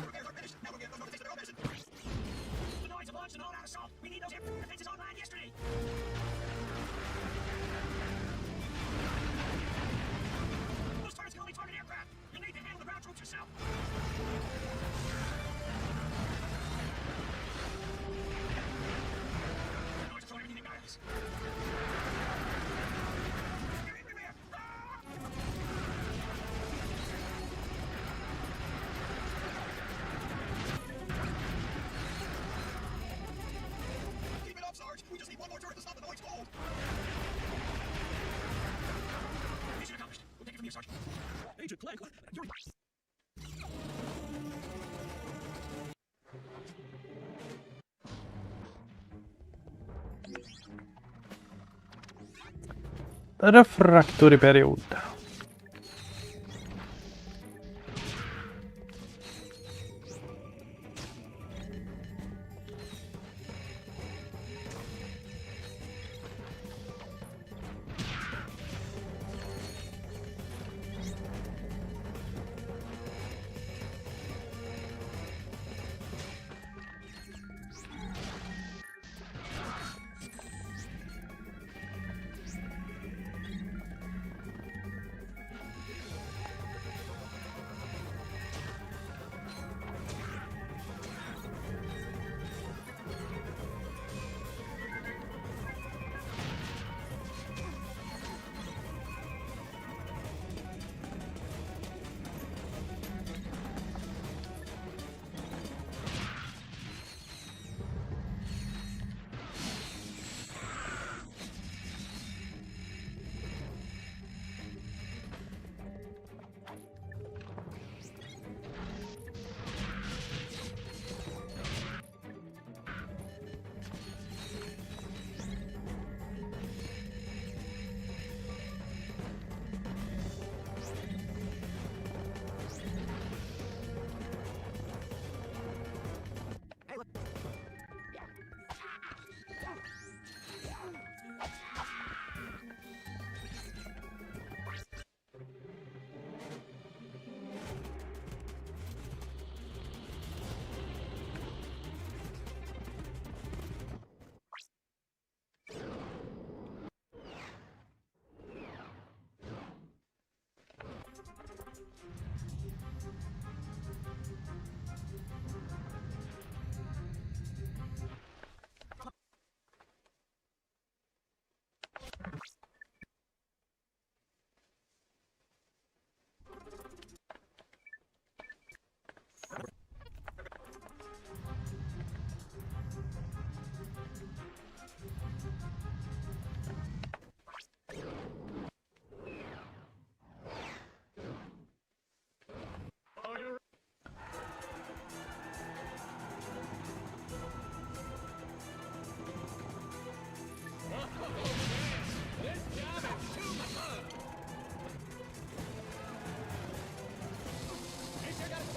Repairs are finished. Now we'll get those notifications of their own medicine. The noise of launch and all-out assault. We need those air defenses online yesterday. Those turrets can only target aircraft. You need to handle the ground troops yourself. The noise is throwing everything at us. They're everywhere. Ah! Keep it up, Sarge. We just need one more turret to stop the noise cold. Mission accomplished. We'll take it from here, Sarge. Agent Clank, you're... Refraktoriperiod.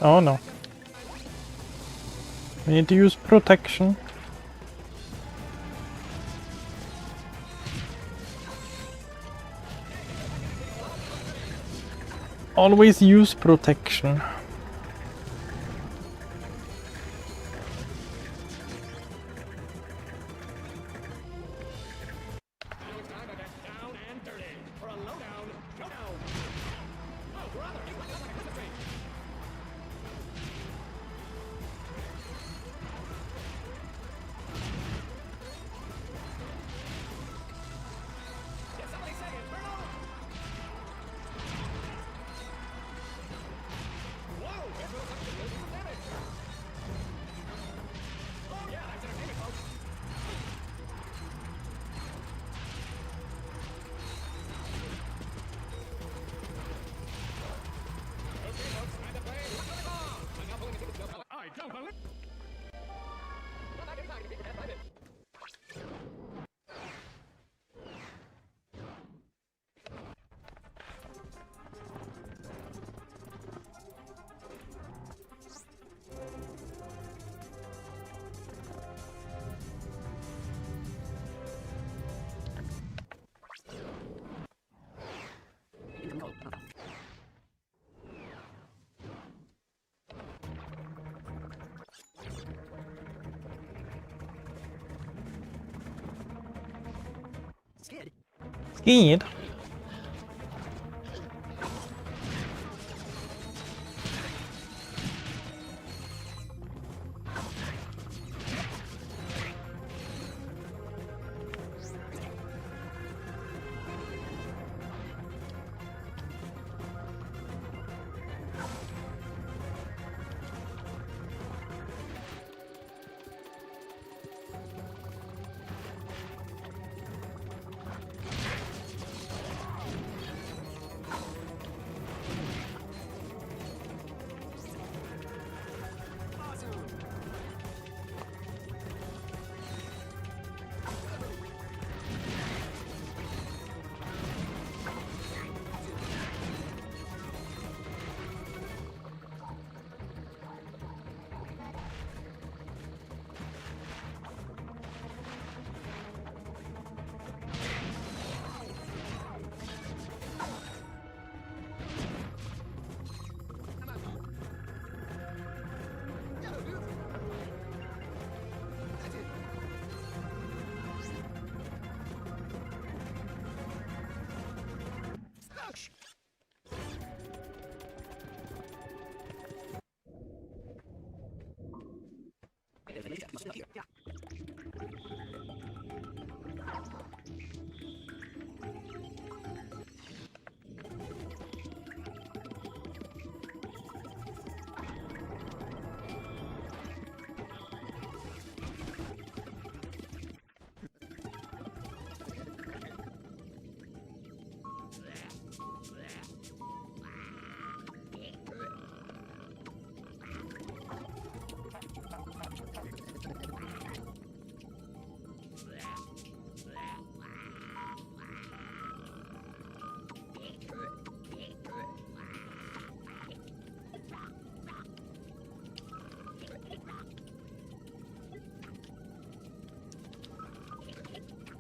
Oh no. We need to use protection. Always use protection. Skid.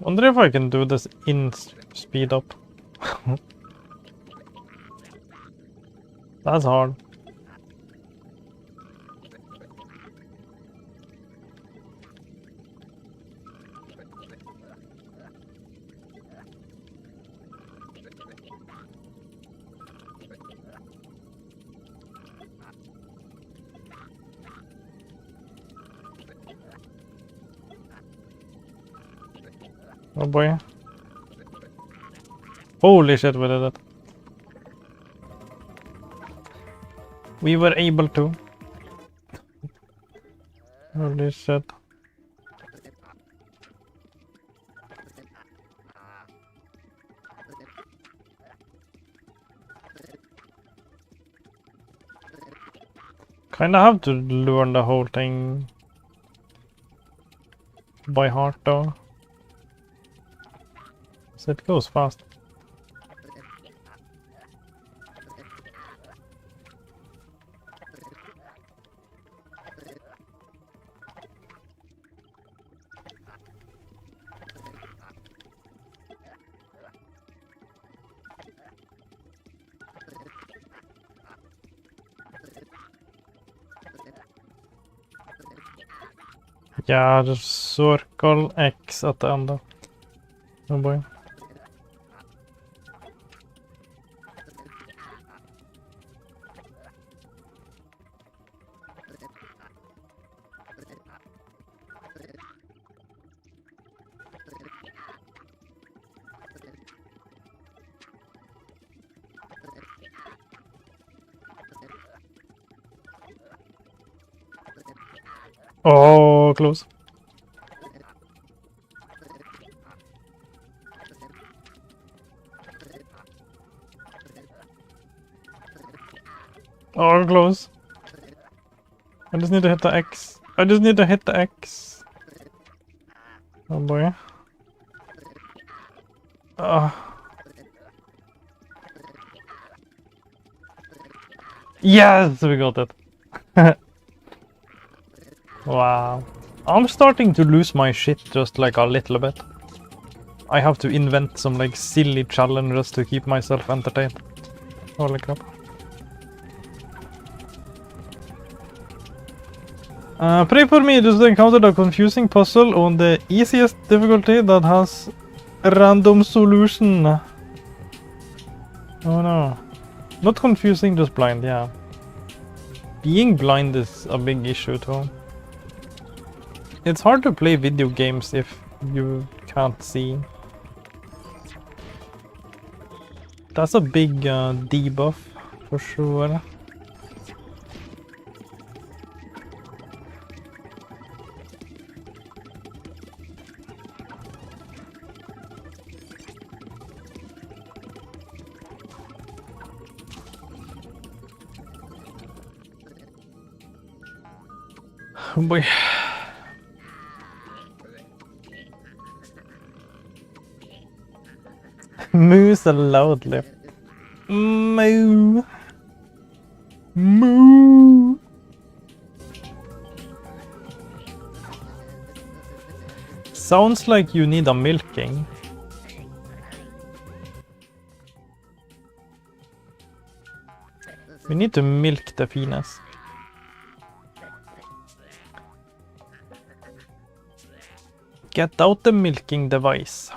Wonder if I can do this in speed up. That's hard. Oh boy. Holy shit, we did it. We were able to. Holy shit. Kinda have to learn the whole thing by heart though. So it goes fast. Yeah, just circle X at the end. Oh boy. Oh, close. Oh, close. I just need to hit the X. I just need to hit the X. Oh boy. Yes, we got it. Wow. I'm starting to lose my shit just like a little bit. I have to invent some like silly challenges to keep myself entertained. Holy crap. Pray for me, just encountered a confusing puzzle on the easiest difficulty that has a random solution. Oh no. Not confusing, just blind, yeah. Being blind is a big issue too. It's hard to play video games if you can't see. That's a big debuff for sure. Oh boy. Moo so loudly. Moo. Moo. Sounds like you need a milking. We need to milk the penis. Get out the milking device.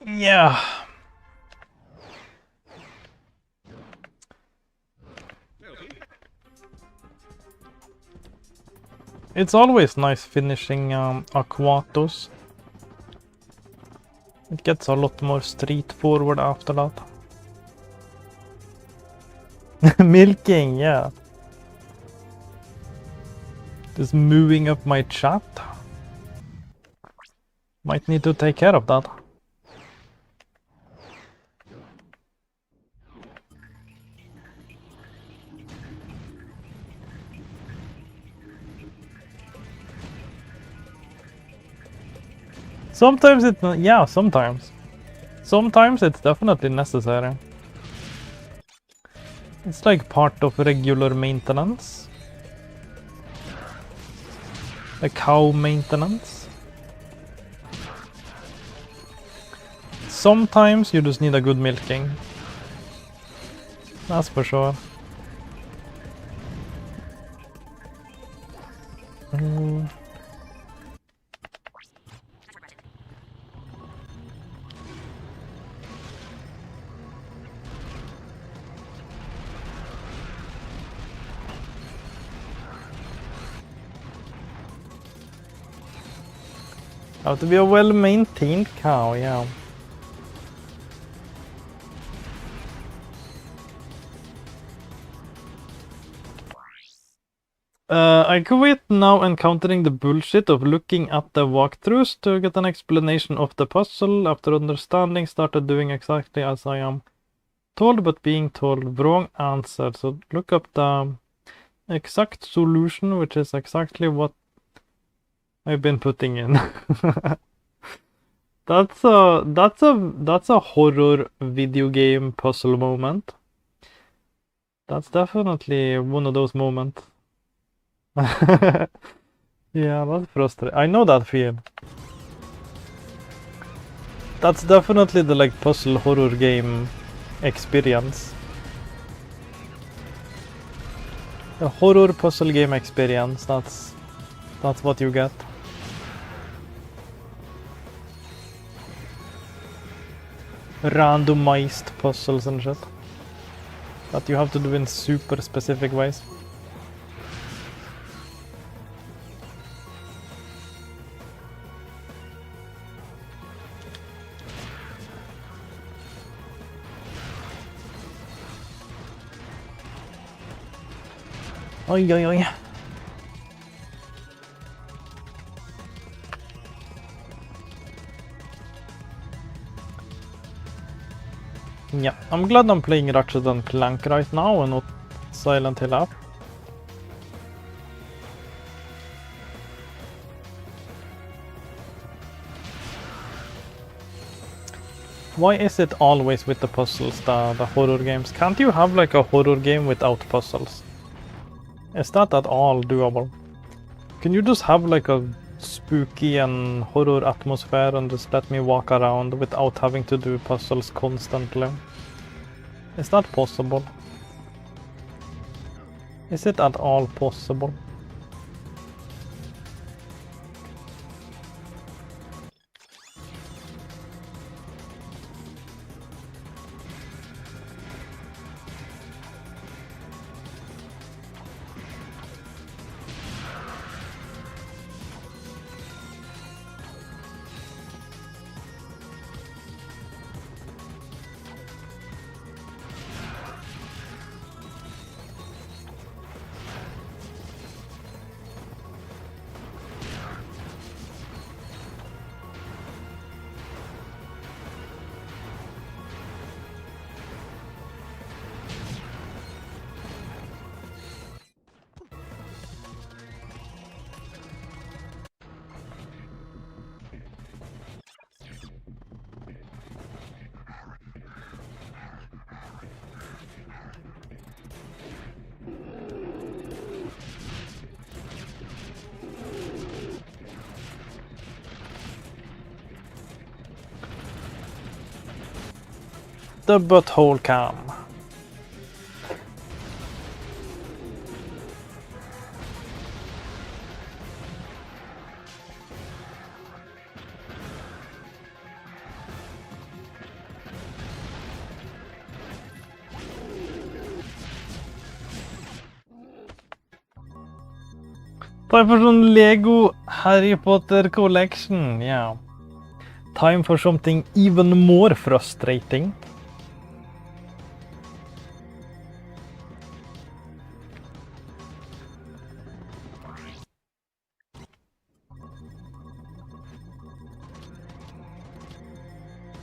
Yeah. It's always nice finishing Aquatos. It gets a lot more straightforward after that. Milking, yeah. Just moving up my chat. Might need to take care of that. Sometimes it's not, yeah, sometimes. Sometimes it's definitely necessary. It's like part of regular maintenance. Like cow maintenance. Sometimes you just need a good milking. That's for sure. Have to be a well-maintained cow, yeah. I quit now encountering the bullshit of looking at the walkthroughs to get an explanation of the puzzle. After understanding, started doing exactly as I am Told but being told. Wrong answer. So look up the exact solution, which is exactly what I've been putting in. That's a horror video game puzzle moment. That's definitely one of those moments. Yeah, that's frustrating. I know that feel. That's definitely the like puzzle horror game experience. A horror puzzle game experience. That's what you get. Randomized puzzles and shit that you have to do in super specific ways. Oj, oj, oj. Yeah, I'm glad I'm playing Ratchet and Clank right now and not Silent Hill up. Why is it always with the puzzles, the horror games? Can't you have like a horror game without puzzles? Is that at all doable? Can you just have like a spooky and horror atmosphere and just let me walk around without having to do puzzles constantly? Is that possible? Is it at all possible? The butthole cam. Time for some Lego Harry Potter collection, yeah. Time for something even more frustrating.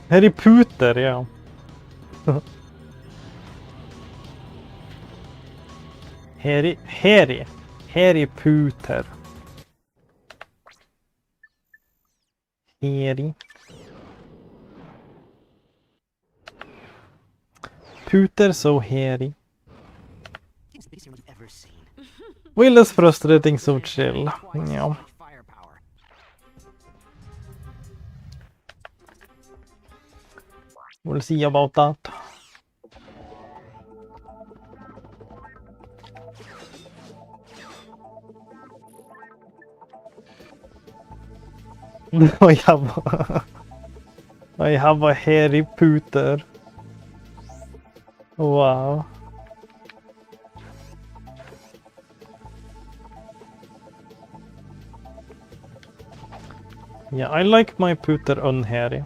Harry Potter, ja. Harry Potter. Harry. Potter so hairy. Will is frustrating so chill. Yeah. We'll see about that. I have a hairy Potter. Wow. Yeah, I like my Potter unhairy.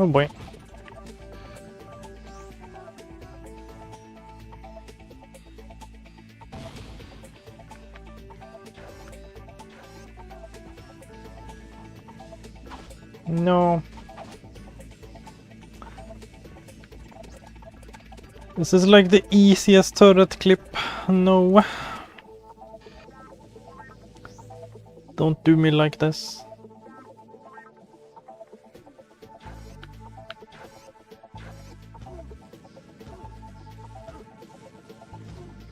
Oh boy. No. This is like the easiest turret clip. No. Don't do me like this.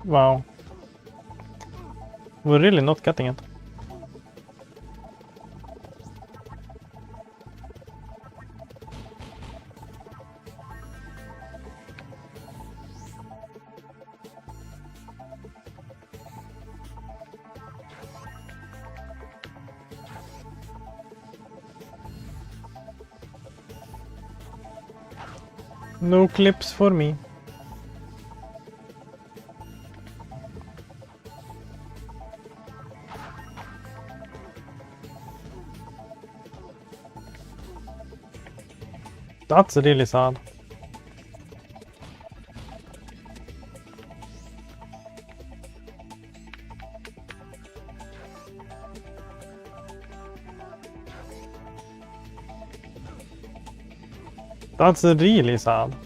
Wow. We're really not getting it. No clips for me. That's really sad. That's really sad.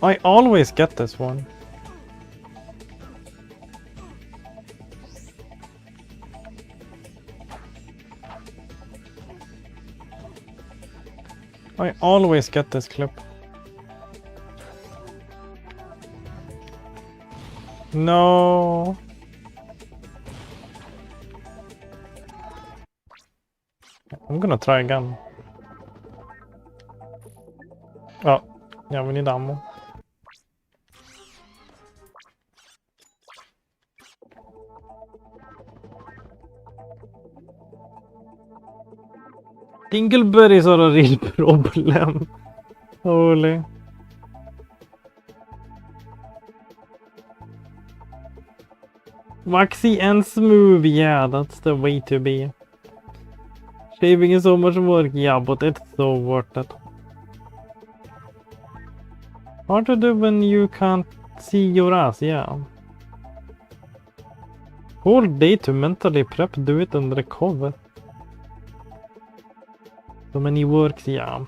I always get this one. I always get this clip. No. I'm gonna try again. Oh, yeah, we need ammo. Dingleberries are a real problem. Holy. Waxy and smooth, yeah, that's the way to be. Shaving is so much work, yeah, but it's so worth it. Hard to do when you can't see your ass, yeah. Whole day to mentally prep, do it and recover. So many works, yeah.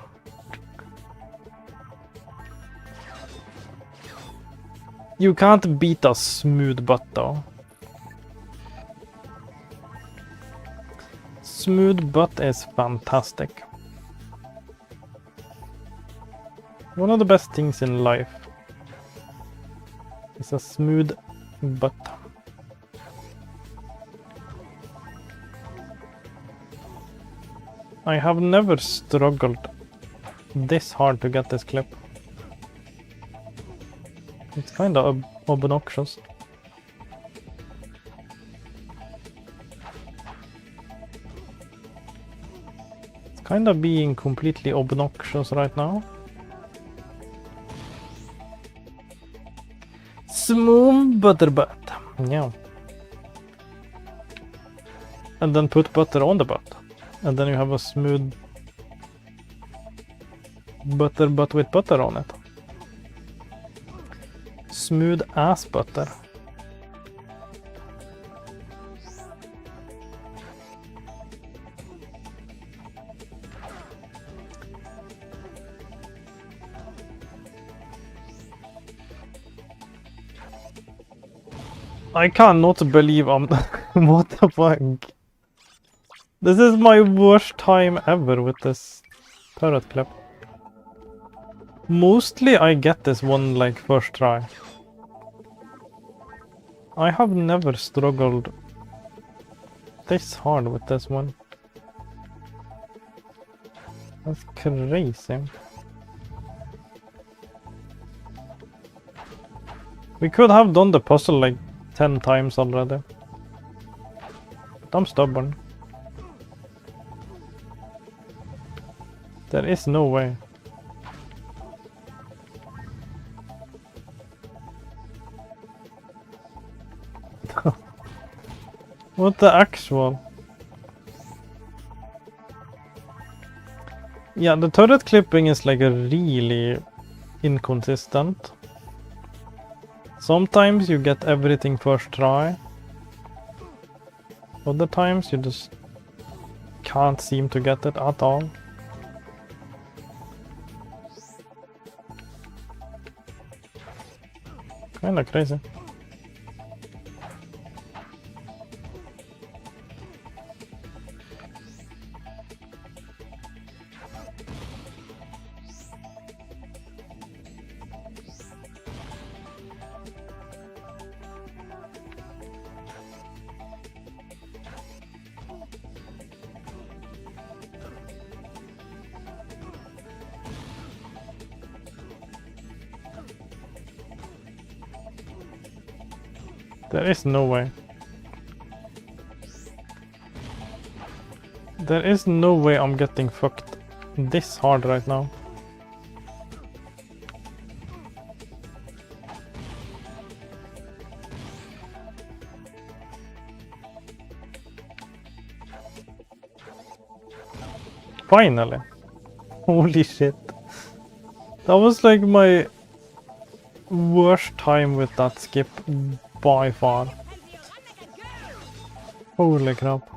You can't beat a smooth butt though. Smooth butt is fantastic. One of the best things in life is a smooth butt. I have never struggled this hard to get this clip. It's kind of obnoxious. It's kind of being completely obnoxious right now. Smooth butter butt. Yeah. And then put butter on the butt. And then you have a smooth butter butt with butter on it. Smooth ass butter. I cannot believe I'm what the fuck. This is my worst time ever with this turret clip. Mostly I get this one like first try. I have never struggled this hard with this one. That's crazy. We could have done the puzzle like 10 times already. But I'm stubborn. There is no way. What the actual? Yeah, the turret clipping is like a really inconsistent. Sometimes you get everything first try. Other times you just can't seem to get it at all. Kinda crazy. There is no way. There is no way I'm getting fucked this hard right now. Finally. Holy shit. That was like my worst time with that skip by far. Holy crap.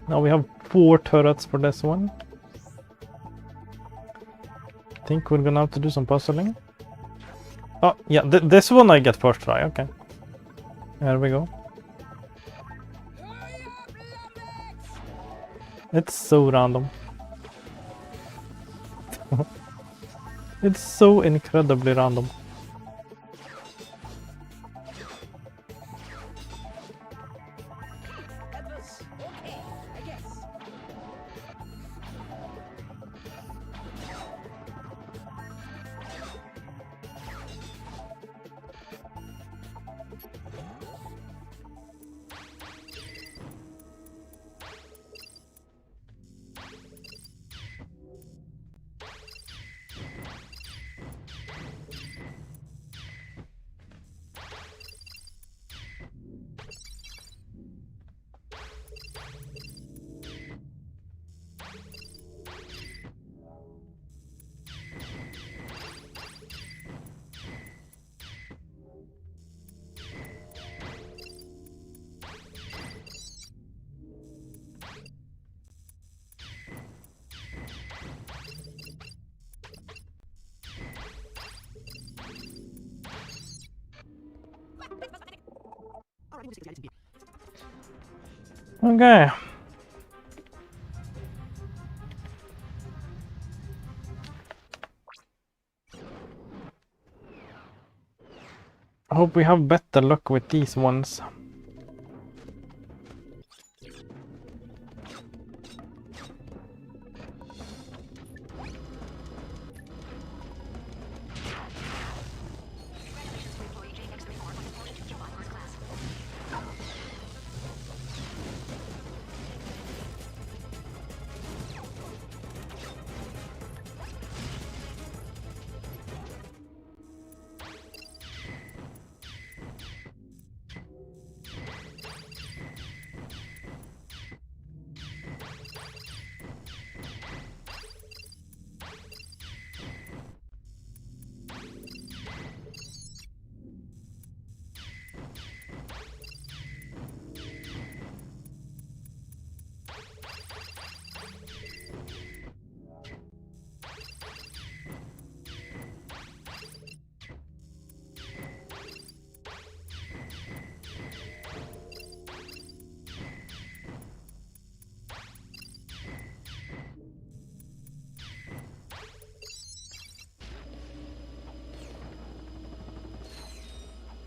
Now we have 4 turrets for this one. I think we're gonna have to do some puzzling. Oh, yeah, this one I get first try, okay. There we go. It's so random. It's so incredibly random. Okay. I hope we have better luck with these ones.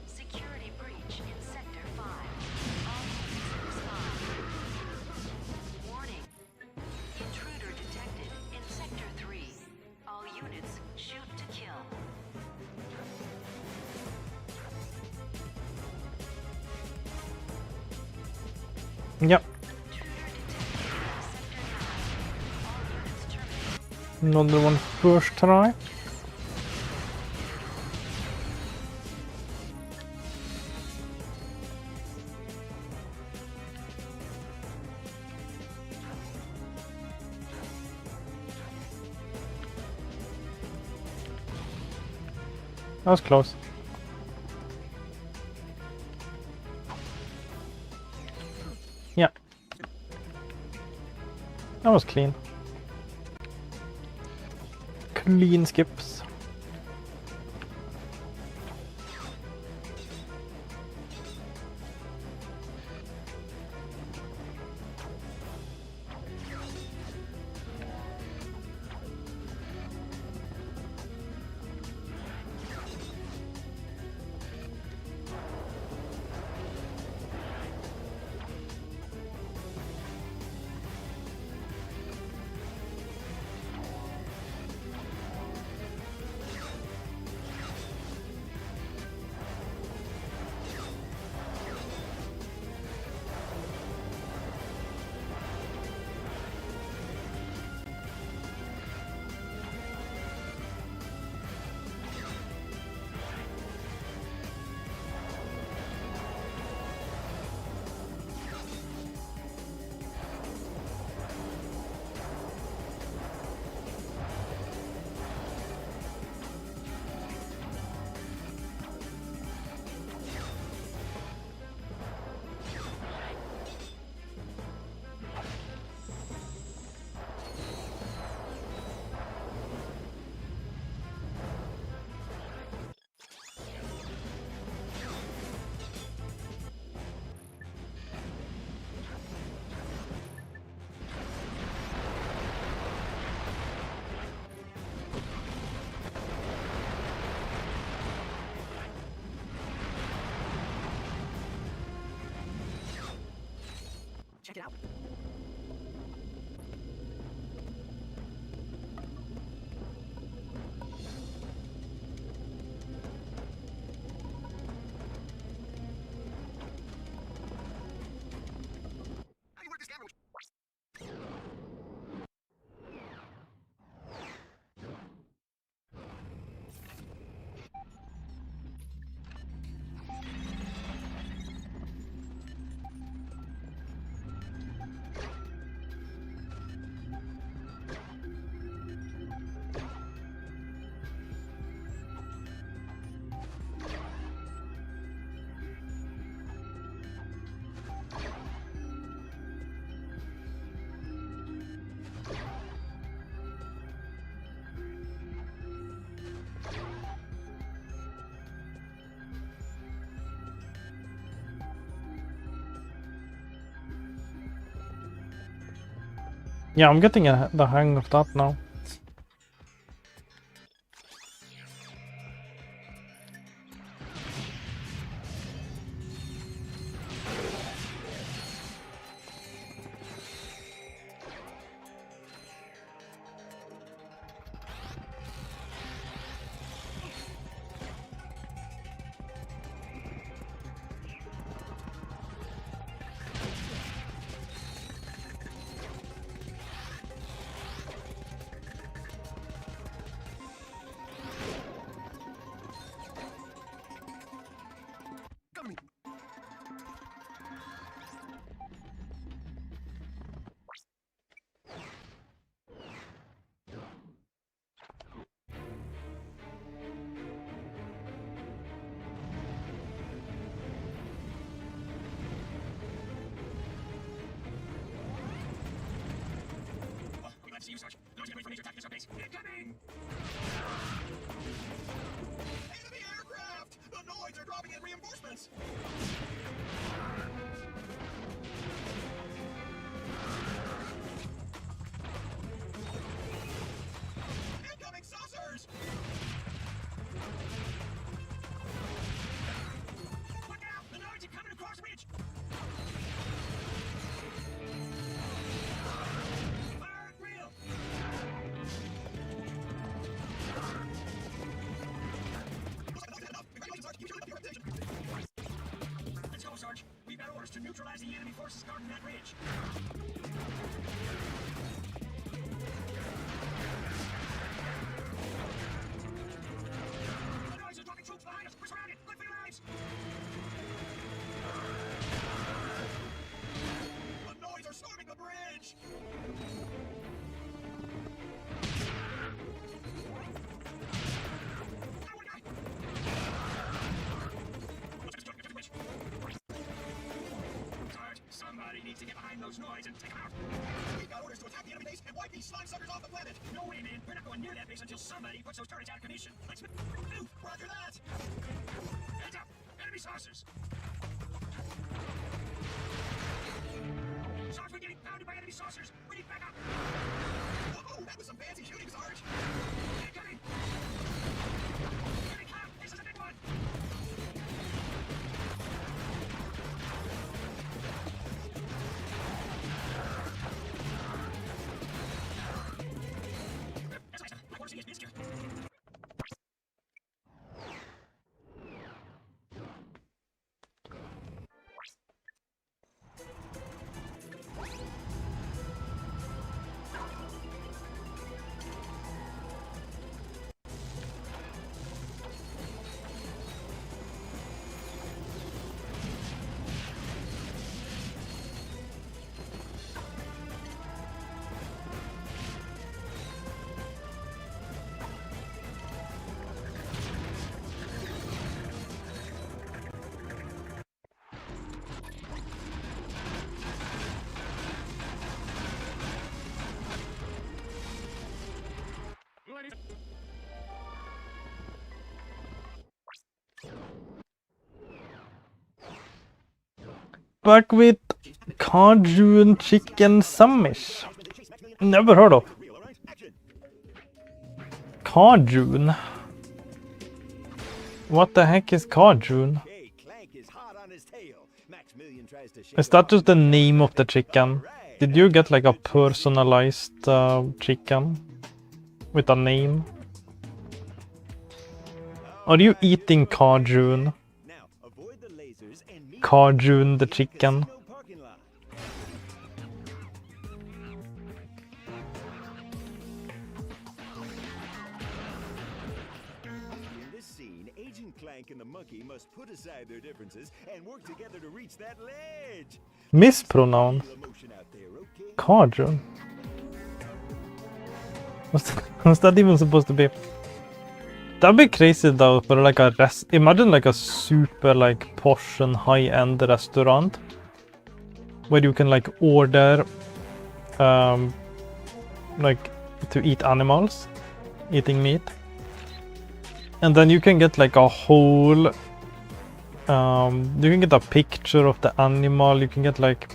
Security breach in Sector 5. All units respond. Warning. Intruder detected in Sector 3. All units shoot to kill. Yep. Intruder detected in Sector 9. All units terminated. Another one first try. That was close. Yeah. That was clean. Clean skips. Check it out. How do you work this camera? Yeah, I'm getting the hang of that now. Come here. We glad to see you, Sarge. Those getting ready for major attack against our base. Incoming! Enemy aircraft! The Noids are dropping in reinforcements! Incoming saucers! Look out! The Noids are coming across the ridge! Fire at will! Let's go, Sarge. We've got orders to neutralize the enemy forces guarding that ridge. The Noids are dropping troops behind us. We're surrounded. Look for your lives. The Noids are storming the bridge. Fire one guy. needs to get behind those noise and take them out. We've got orders to attack the enemy base and wipe these slime suckers off the planet. No way, man. We're not going near that base until somebody puts those turrets out of commission. Let's move. Roger that. Heads up. Enemy saucers. Sarge, we're getting pounded by enemy saucers. We need backup. Whoa, that was some fancy shooting, Sarge. Incoming. Enemy cloud. This is a big one. Back with Cajun Chicken Samish. Never heard of. Cajun? What the heck is Cajun? Is that just the name of the chicken? Did you get like a personalized chicken with a name? Are you eating Cajun? Cajun the chicken. In this scene, Agent Clank and the monkey must put aside their differences and work together to reach that ledge. Mispronoun. Cajun. What's that even supposed to be? That'd be crazy though for like a imagine like a super like posh and high-end restaurant where you can like order like to eat animals, eating meat, and then you can get like a whole you can get a picture of the animal, you can get like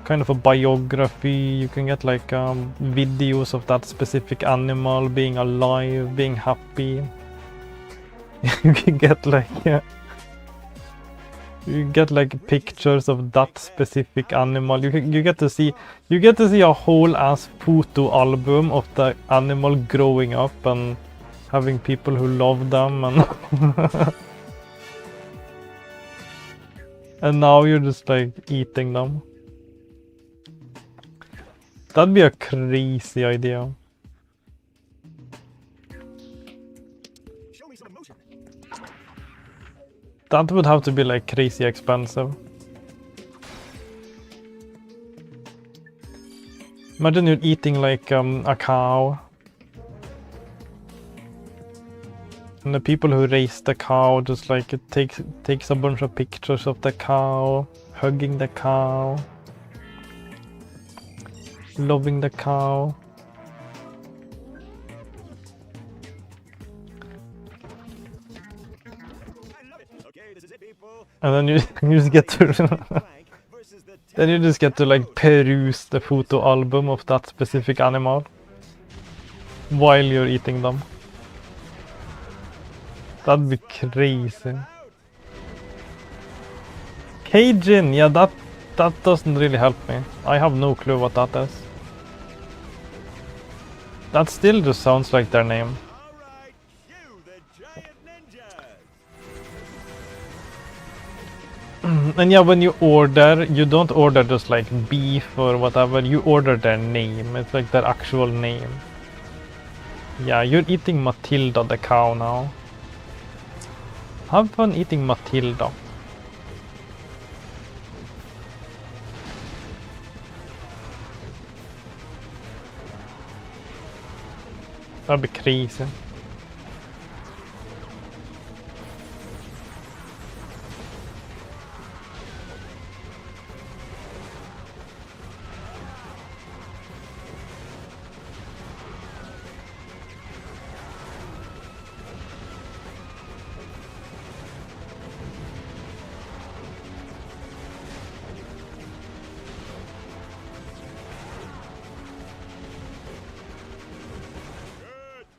kind of a biography, you can get like videos of that specific animal being alive, being happy. You can get like you get like pictures of that specific animal. You get to see a whole ass photo album of the animal growing up and having people who love them and and now you're just like eating them. That'd be a crazy idea. Show me some emotion. That would have to be like crazy expensive. Imagine you're eating like a cow. And the people who raise the cow just like it takes a bunch of pictures of the cow, hugging the cow. Loving the cow. And then you just get to then you just get to like peruse the photo album of that specific animal while you're eating them. That'd be crazy. Cajun, yeah, that doesn't really help me. I have no clue what that is. That still just sounds like their name. Alright, cue the giant ninjas. And yeah, when you order, you don't order just like beef or whatever, you order their name. It's like their actual name. Yeah, you're eating Matilda the cow now. Have fun eating Matilda. That'd be crazy.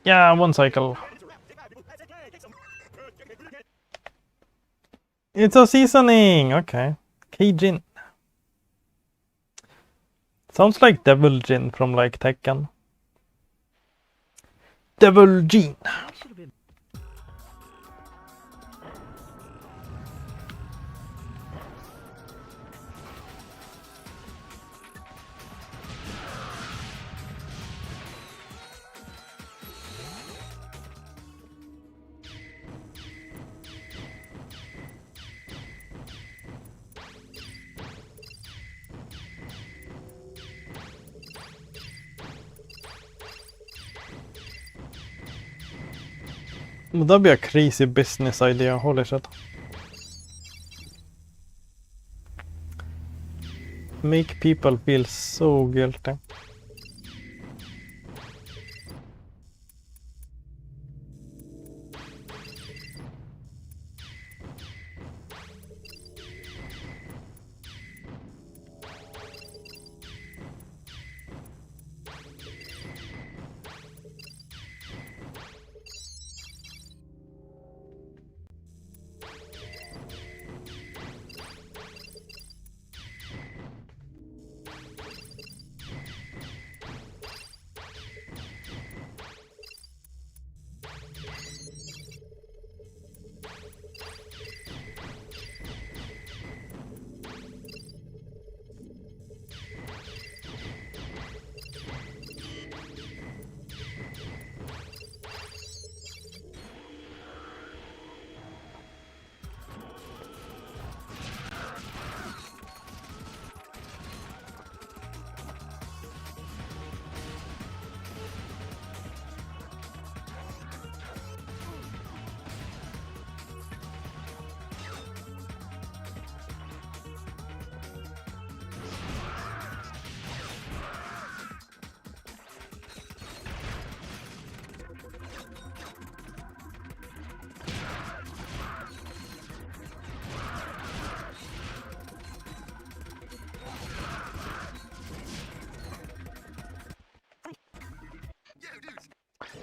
Yeah, one cycle. It's a seasoning. Okay. Cajun. Sounds like Devil Gin from like Tekken. Devil Gin. I should have been. Would that be a crazy business idea? Holy shit. Make people feel so guilty.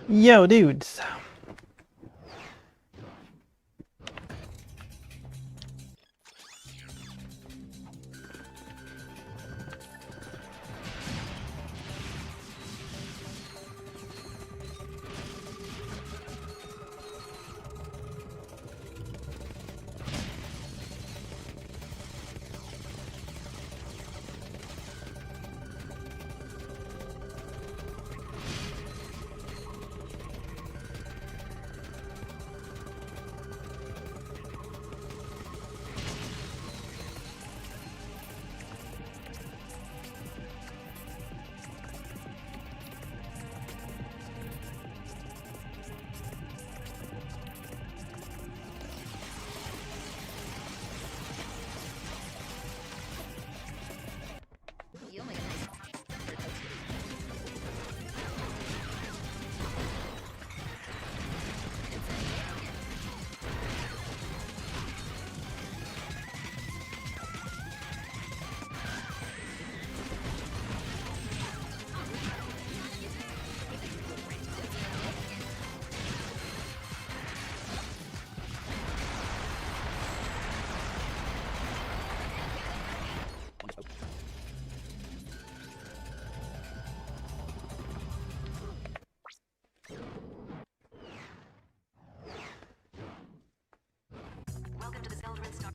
Yo, dudes. Welcome to the Zeldrin Star.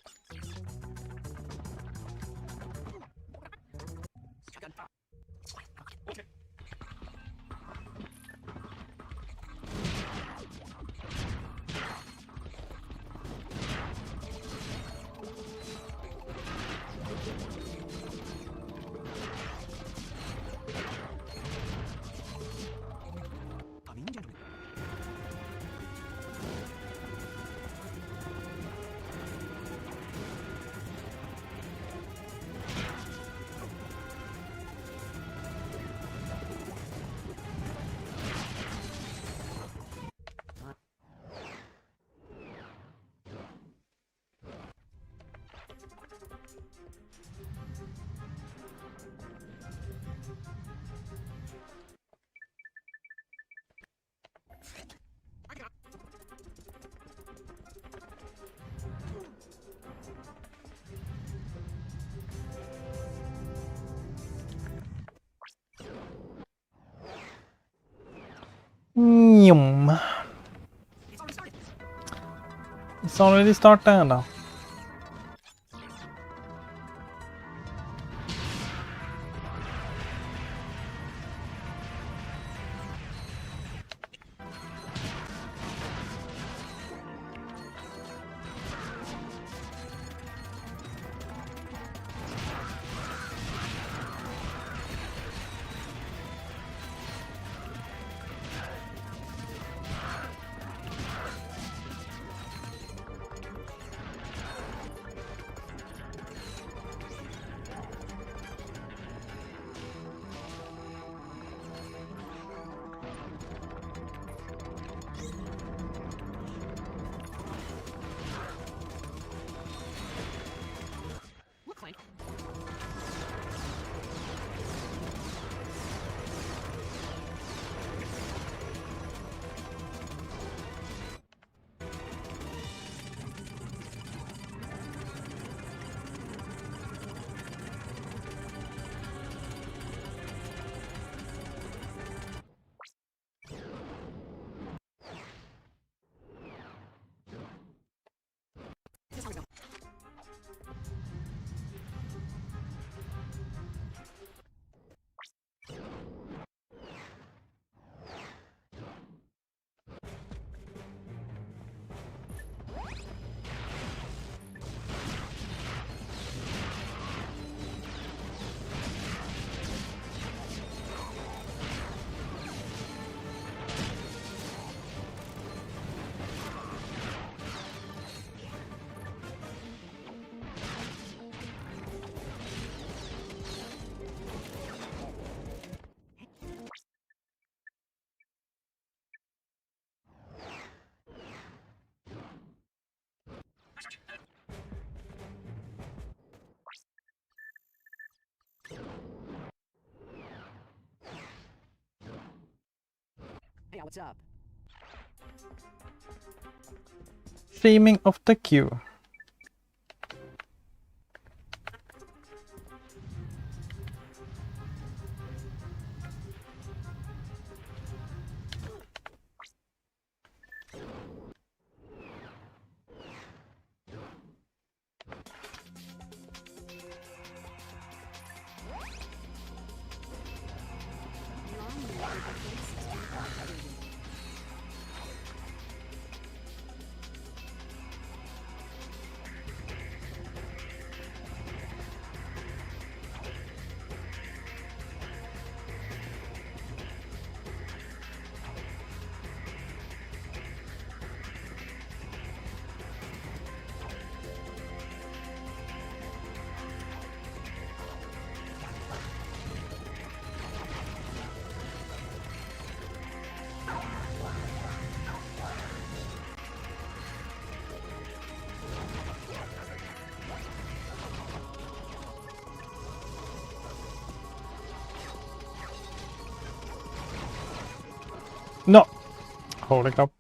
Yum. It's already started. Look, Clank. This is how we go. Hey, what's up? Streaming of the queue. No! Holy crap.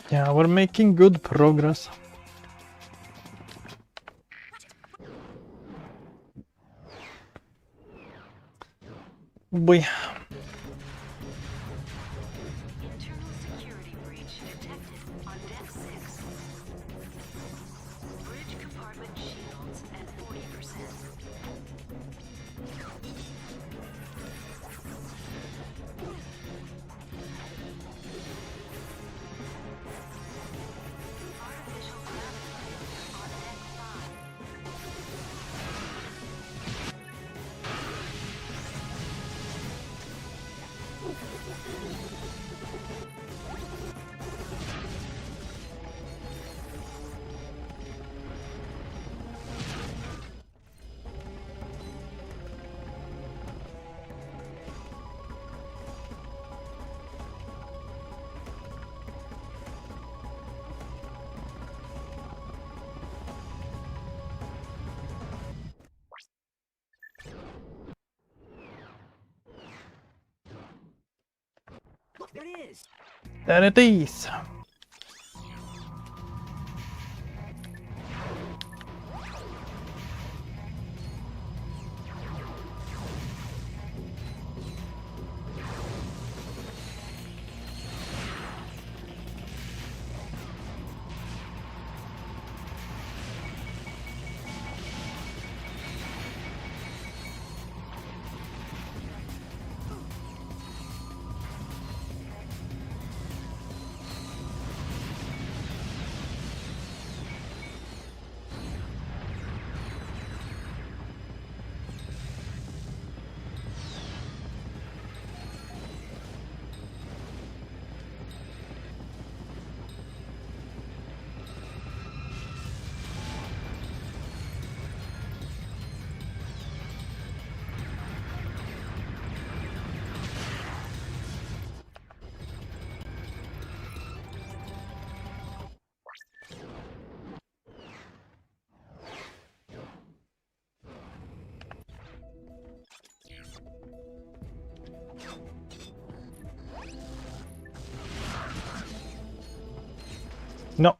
Yeah, we're making good progress. Boy. Internal security breach detected on deck 6. Bridge compartment shields at 40%. Artificial gravity on deck 5. Look, there it is. There it is. No.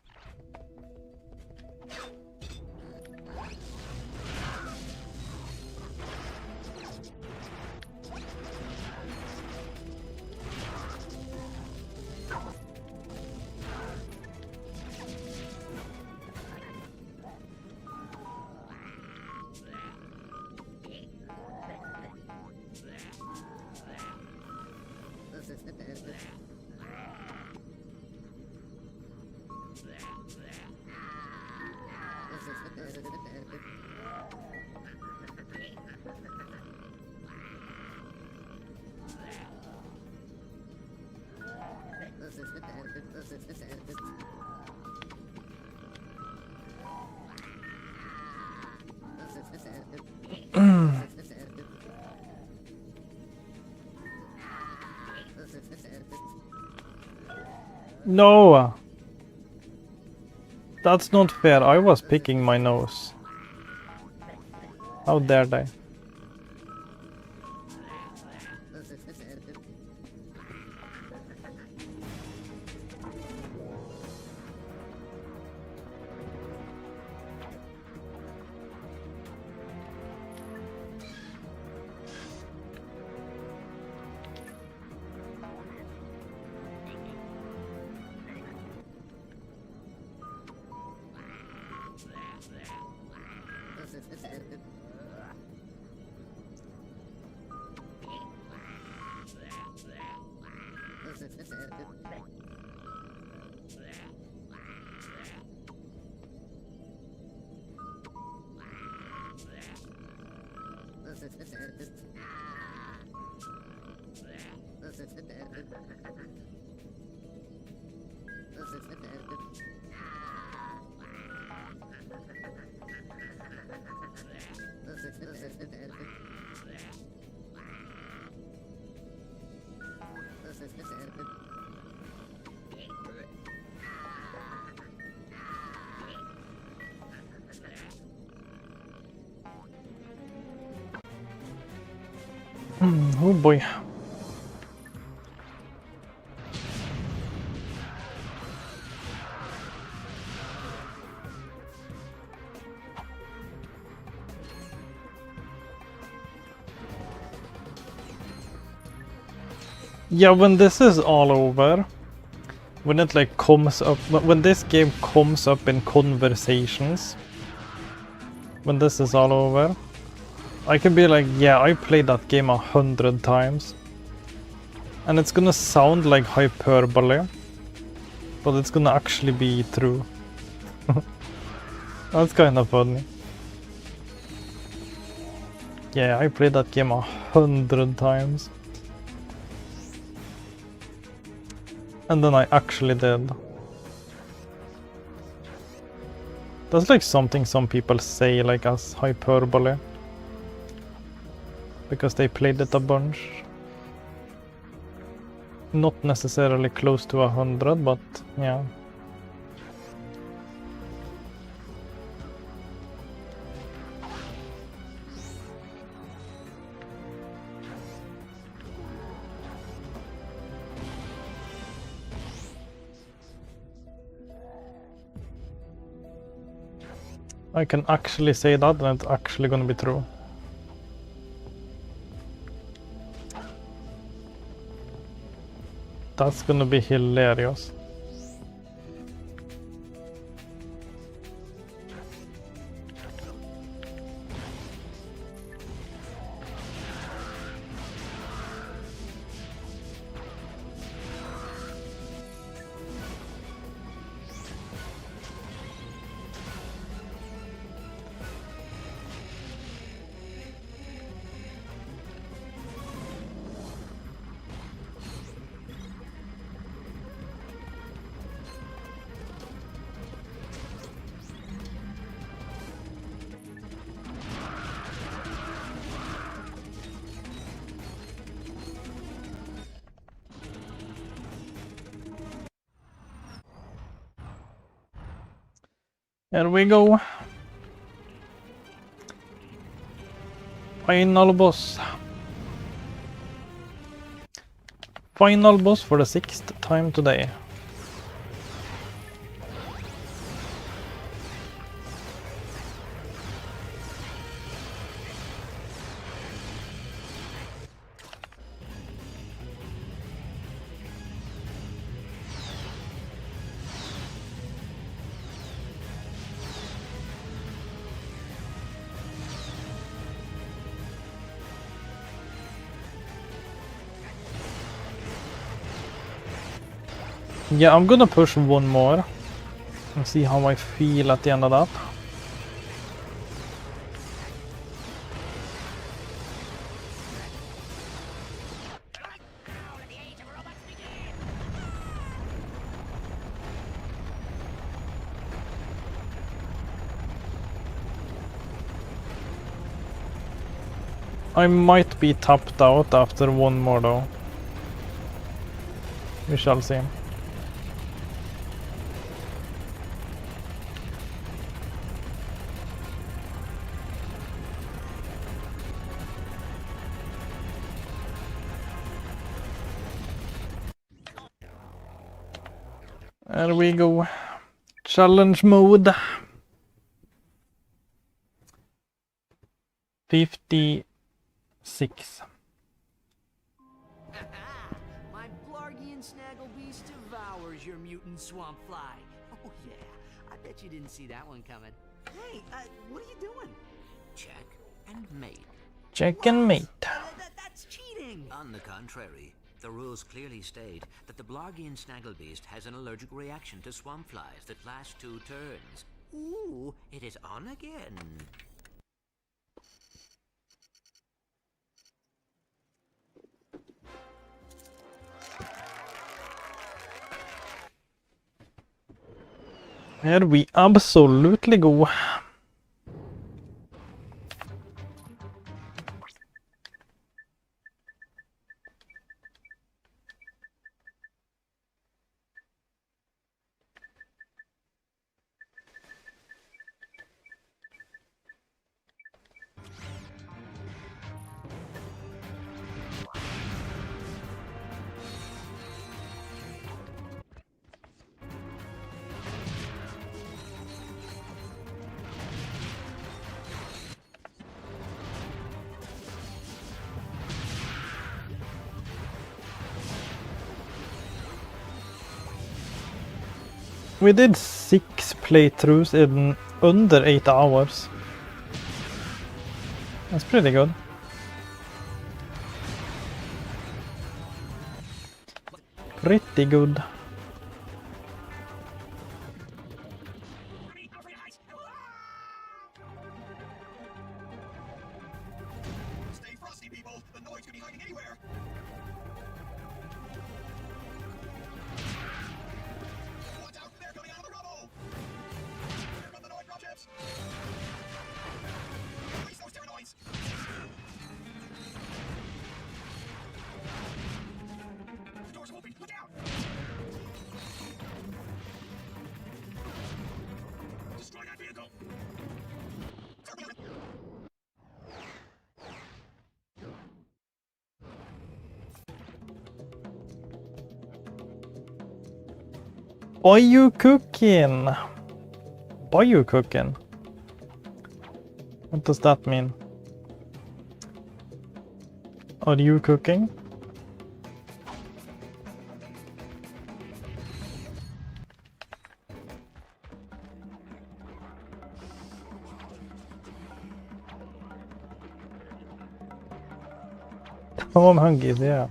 No! That's not fair. I was picking my nose. How dare they? Oh boy. Yeah, when this is all over, when it like comes up, when this game comes up in conversations, when this is all over, I can be like, yeah, I played that game 100 times. And it's gonna sound like hyperbole, but it's gonna actually be true. That's kind of funny. Yeah, I played that game 100 times. And then I actually did. That's like something some people say like as hyperbole. Because they played it a bunch. Not necessarily close to 100, but yeah. I can actually say that and it's actually gonna be true. That's gonna be hilarious. Here we go. Final boss. Final boss for the 6th time today. Yeah, I'm gonna push one more and see how I feel at the end of that. I might be tapped out after one more though. We shall see. There we go. Challenge mode. 56. My Blargian snaggle beast devours your mutant swamp fly. Oh yeah, I bet you didn't see that one coming. Hey, what are you doing? Check and mate. Check and mate. That's cheating. On the contrary, the rules clearly state that the Blargian snagglebeast has an allergic reaction to swamp flies that last 2 turns. Ooh, it is on again. Here we absolutely go. We did 6 playthroughs in under 8 hours. That's pretty good. Pretty good. Stay frosty, people. The noise could be hiding anywhere. Watch out! They're coming out of the rubble. Here come the noise rockets. Release those terranoids. The doors are open. Look out! Destroy that vehicle. Why you cooking? Why you cooking? What does that mean? Are you cooking? Oh, I'm hungry, yeah.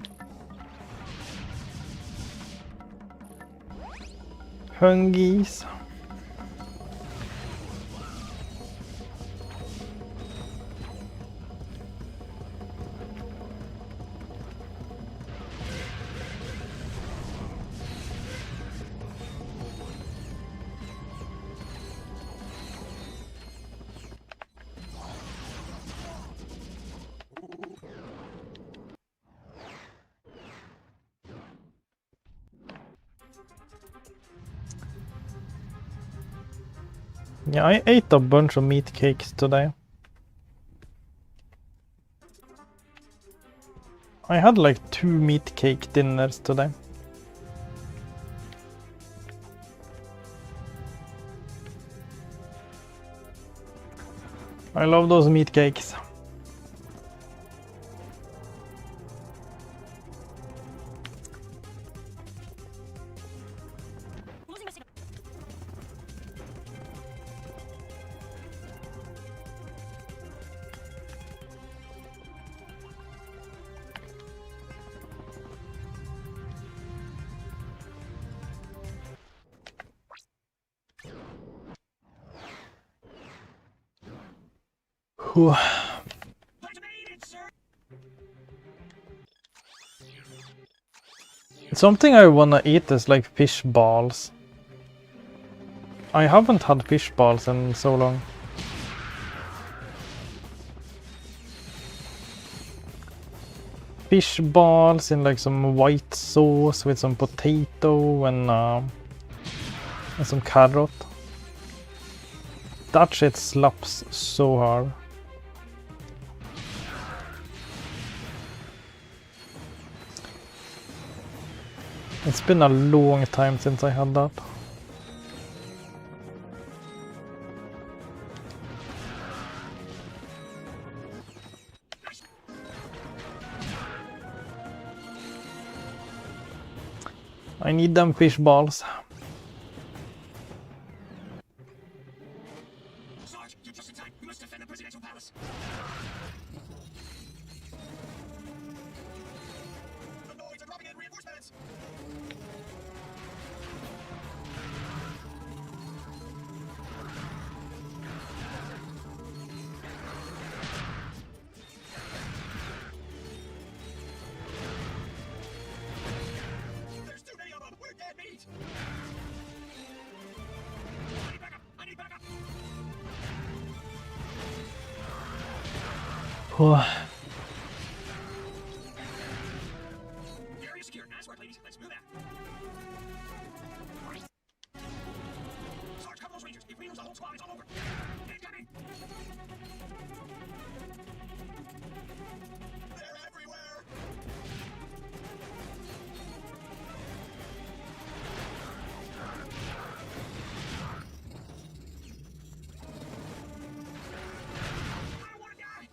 Hungies. Yeah, I ate a bunch of meat cakes today. I had like 2 meat cake dinners today. I love those meat cakes. Whew. Something I wanna eat is like fish balls. I haven't had fish balls in so long. Fish balls in like some white sauce with some potato and some carrot. That shit slaps so hard. It's been a long time since I had that. I need them fish balls. Sarge, you're just in time. We must defend the presidential palace. The Noids are dropping in reinforcements. There's too many of them. We're dead meat. I need backup. I need backup. The area secure. Nice work, ladies. Let's move out. Sarge, cover those rangers. If we lose the whole squad, it's all over. Incoming. They're everywhere. I don't want to die.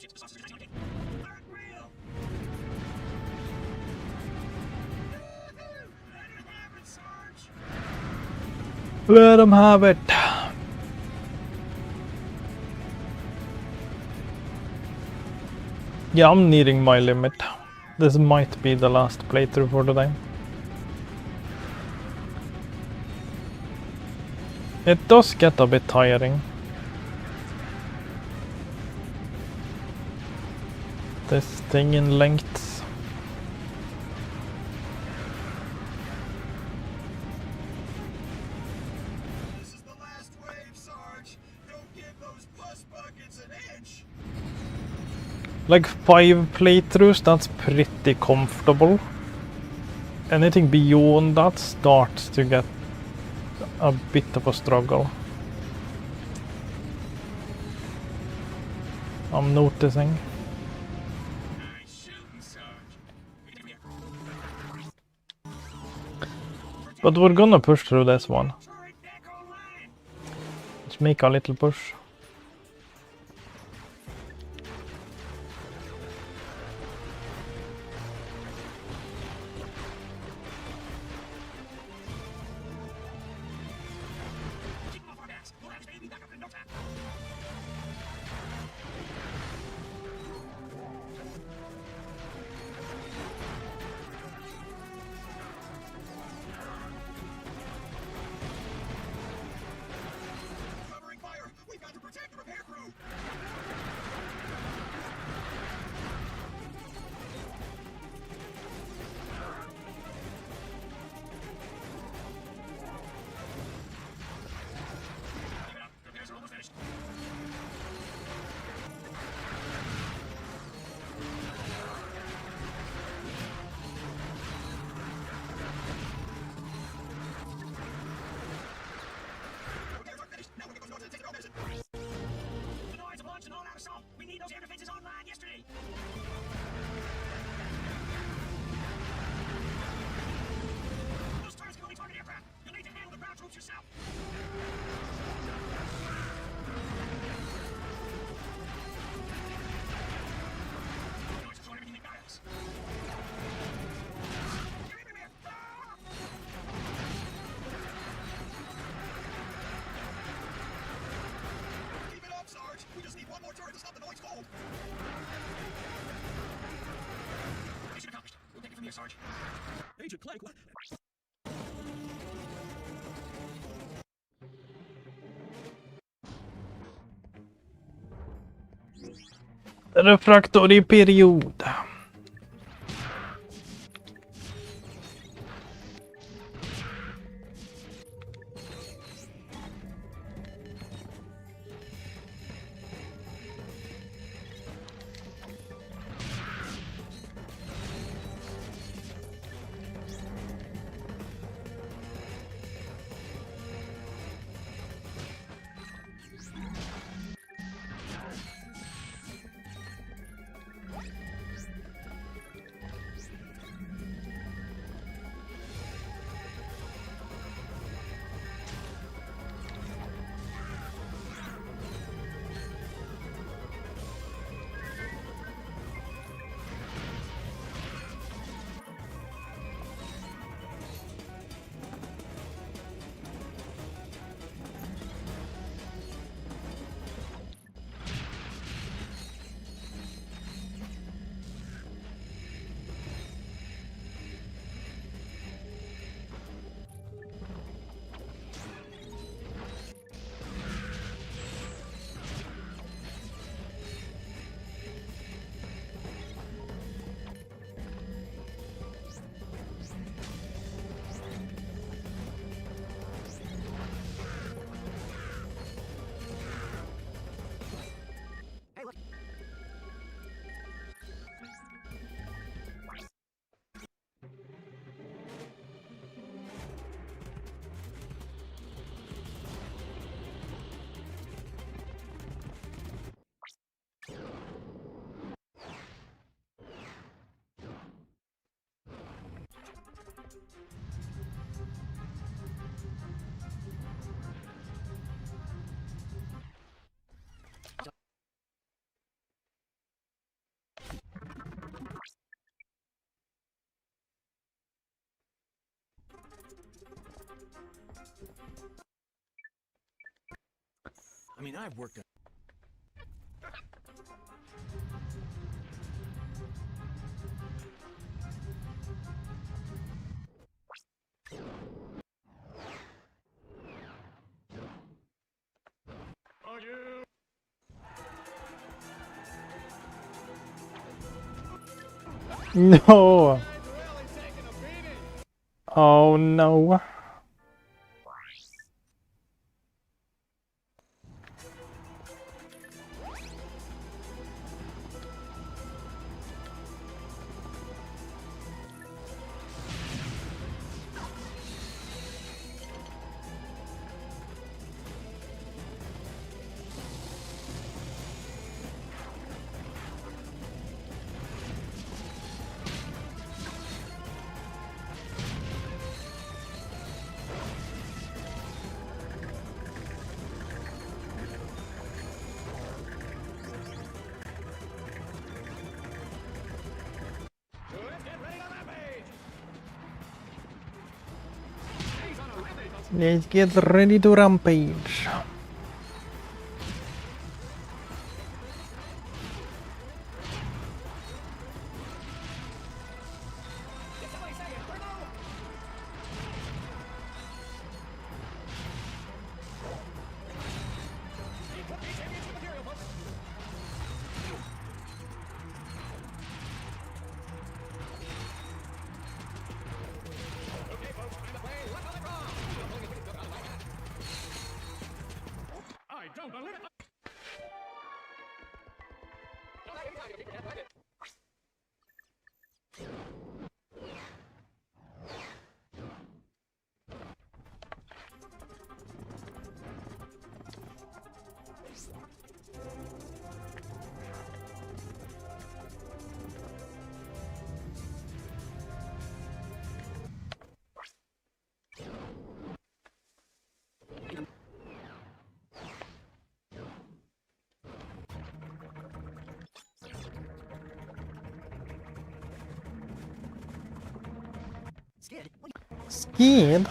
Ratchet, the sauces are taking Third wheel! Let it happen, Sarge! Let them have it. Yeah, I'm nearing my limit. This might be the last playthrough for today. It does get a bit tiring. This thing in lengths. This is the last wave, Sarge! Don't give those pus buckets an inch! Like 5 playthroughs, that's pretty comfortable. Anything beyond that starts to get a bit of a struggle. I'm noticing. Nice shooting, Sarge. But we're gonna push through this one. Turret deck online! Let's make a little push. Keep them off our backs. We'll have his baby back up in no time. Covering fire! We've got to protect the repair crew! Give it up. Repairs are almost finished. Repairs are finished. Now we can go to the ticket office. The noise of launch and all-out assault. We need those air defenses online yesterday. Those turrets can only target aircraft. You'll need to handle the ground troops yourself. The noise is doing everything they got us. Get in there! Ah! Keep it up, Sarge. We just need one more turret to stop the noise cold. Mission accomplished. We'll take it from here, Sarge. Agent Clank, what? Refraktorieperiod. mean, I've worked on. No. Oh no. Let's get ready to rampage. Scared?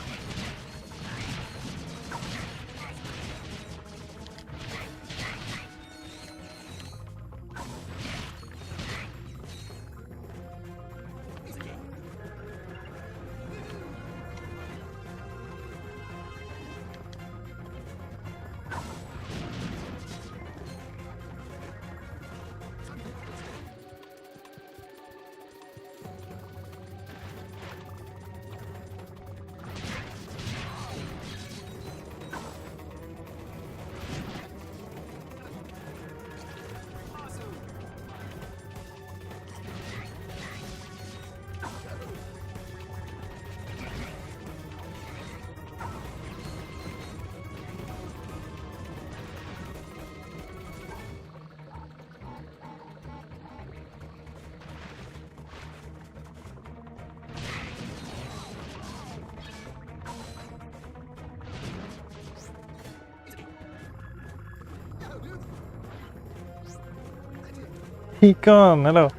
Econ, hello.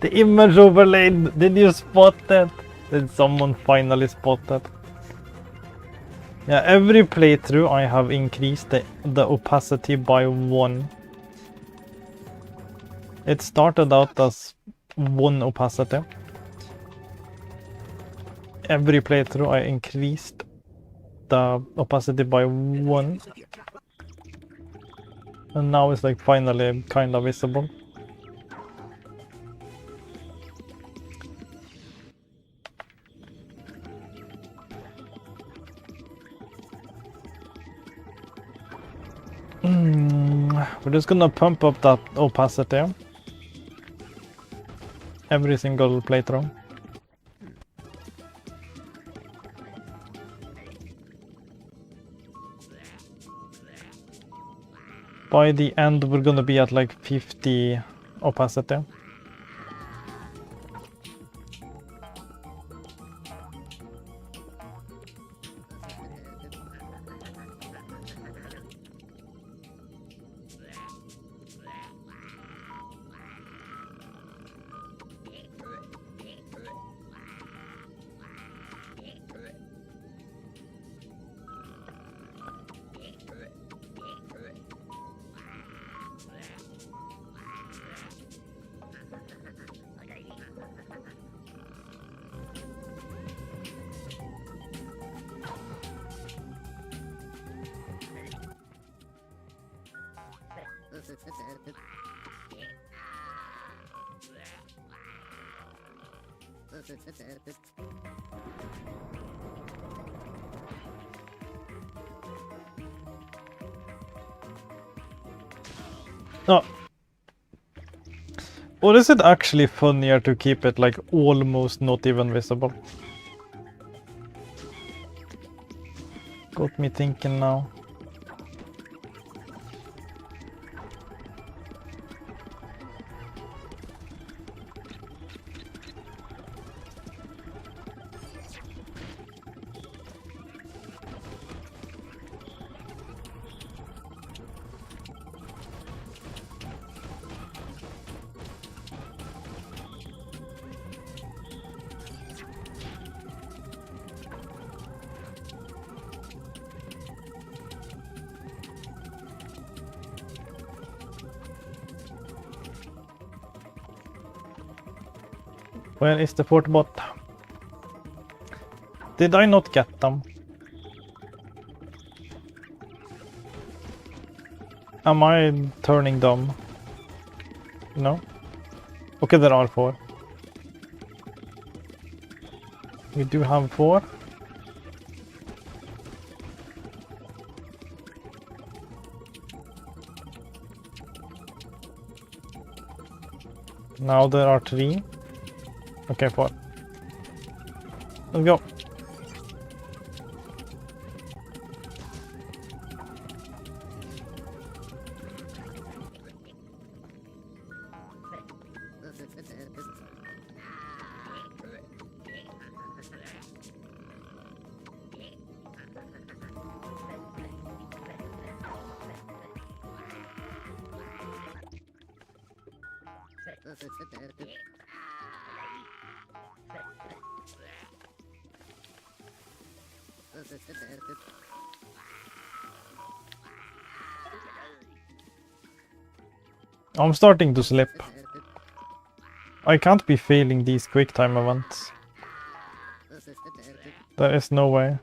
The image overlaid. Did you spot that? Did someone finally spot that? Yeah, every playthrough I have increased the opacity by 1. It started out as 1 opacity. Every playthrough I increased the opacity by 1. And now it's like finally kind of visible. We're just gonna pump up that opacity every single playthrough. By the end we're gonna be at like 50 opacity. Oh. Or is it actually funnier to keep it like almost not even visible? Got me thinking now. Where is the fort bot? Did I not get them? Am I turning dumb? No? Okay, there are 4. We do have 4. Now there are 3. Okay, 4. Let's go. I'm starting to slip. I can't be failing these quick time events. There is no way.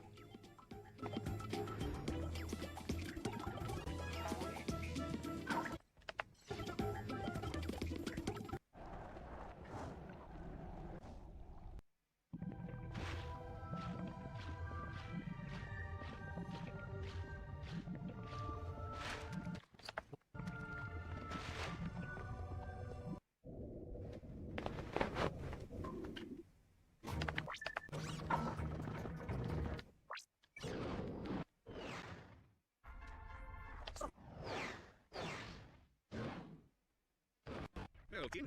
Okay.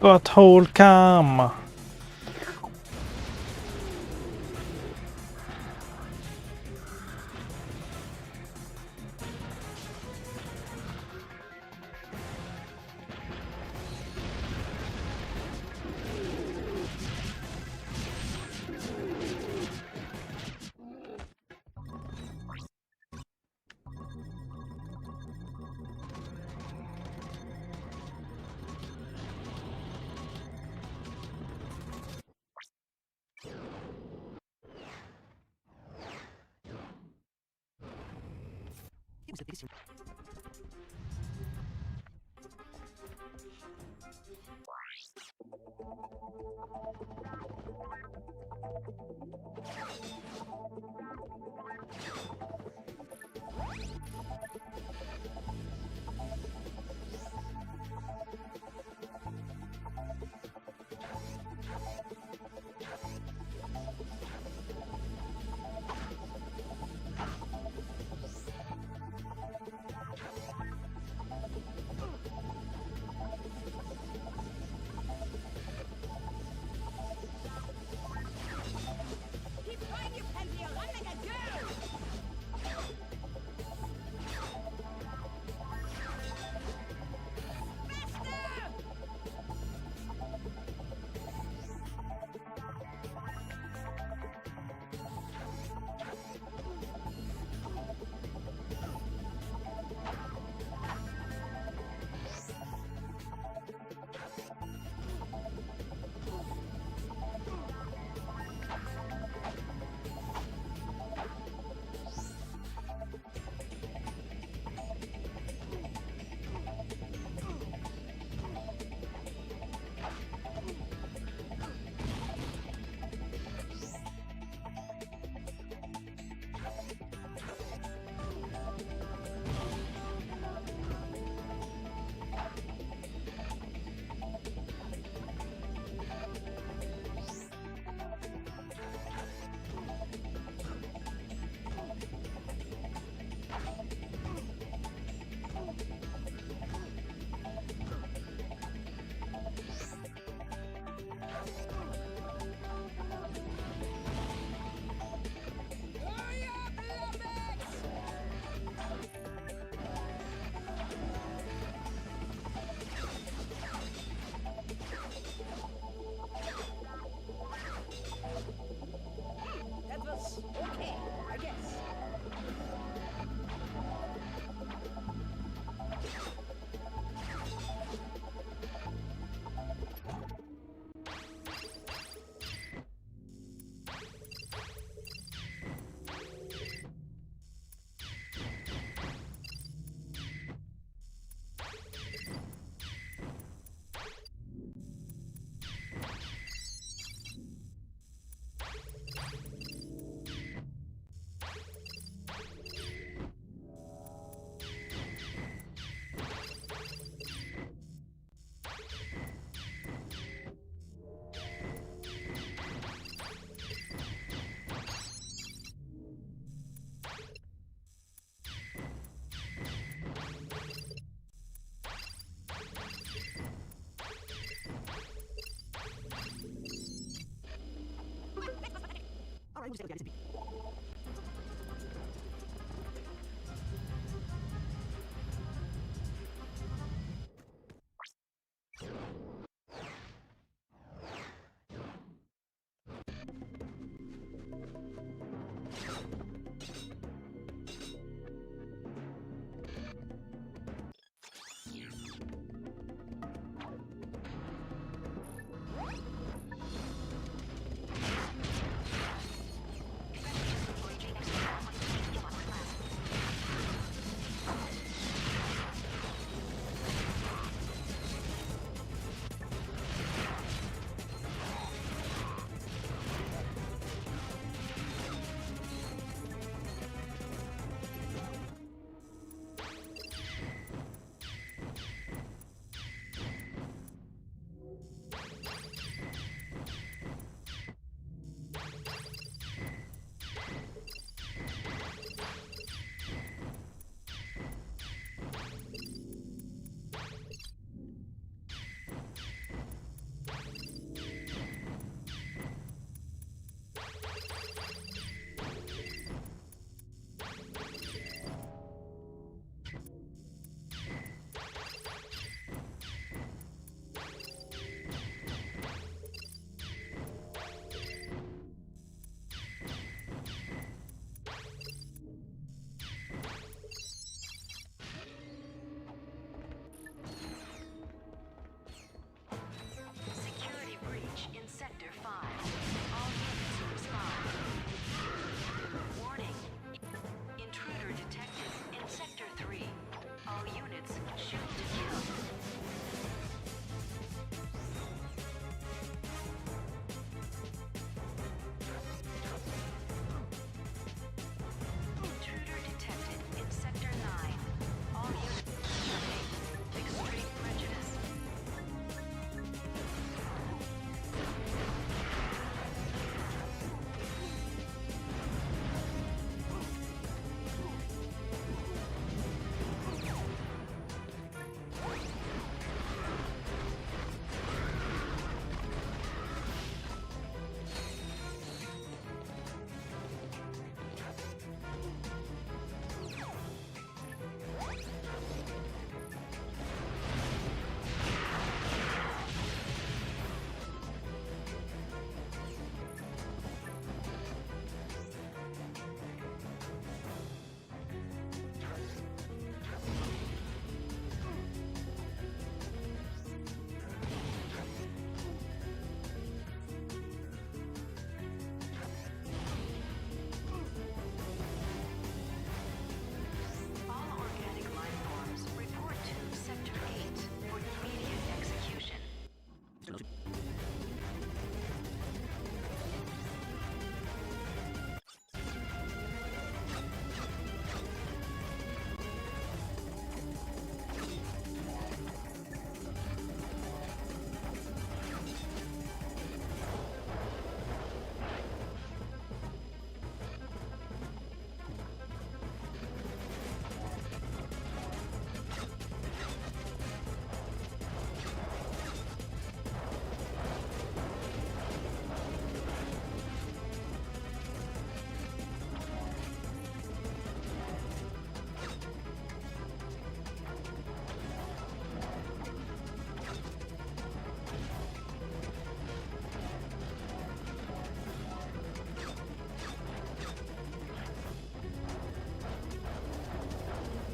Butthole cam.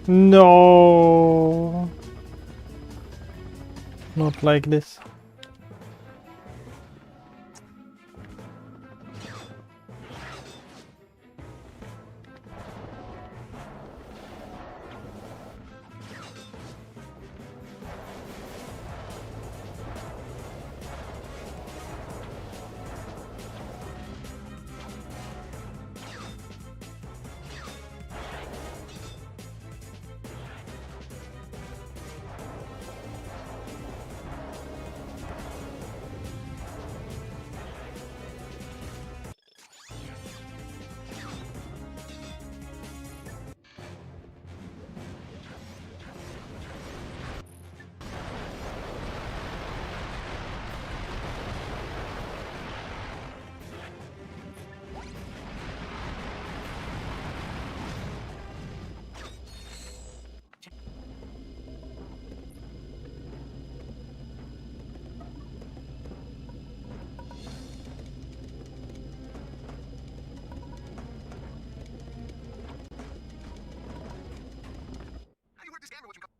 No. Not like this. How do you work this camera? What you call?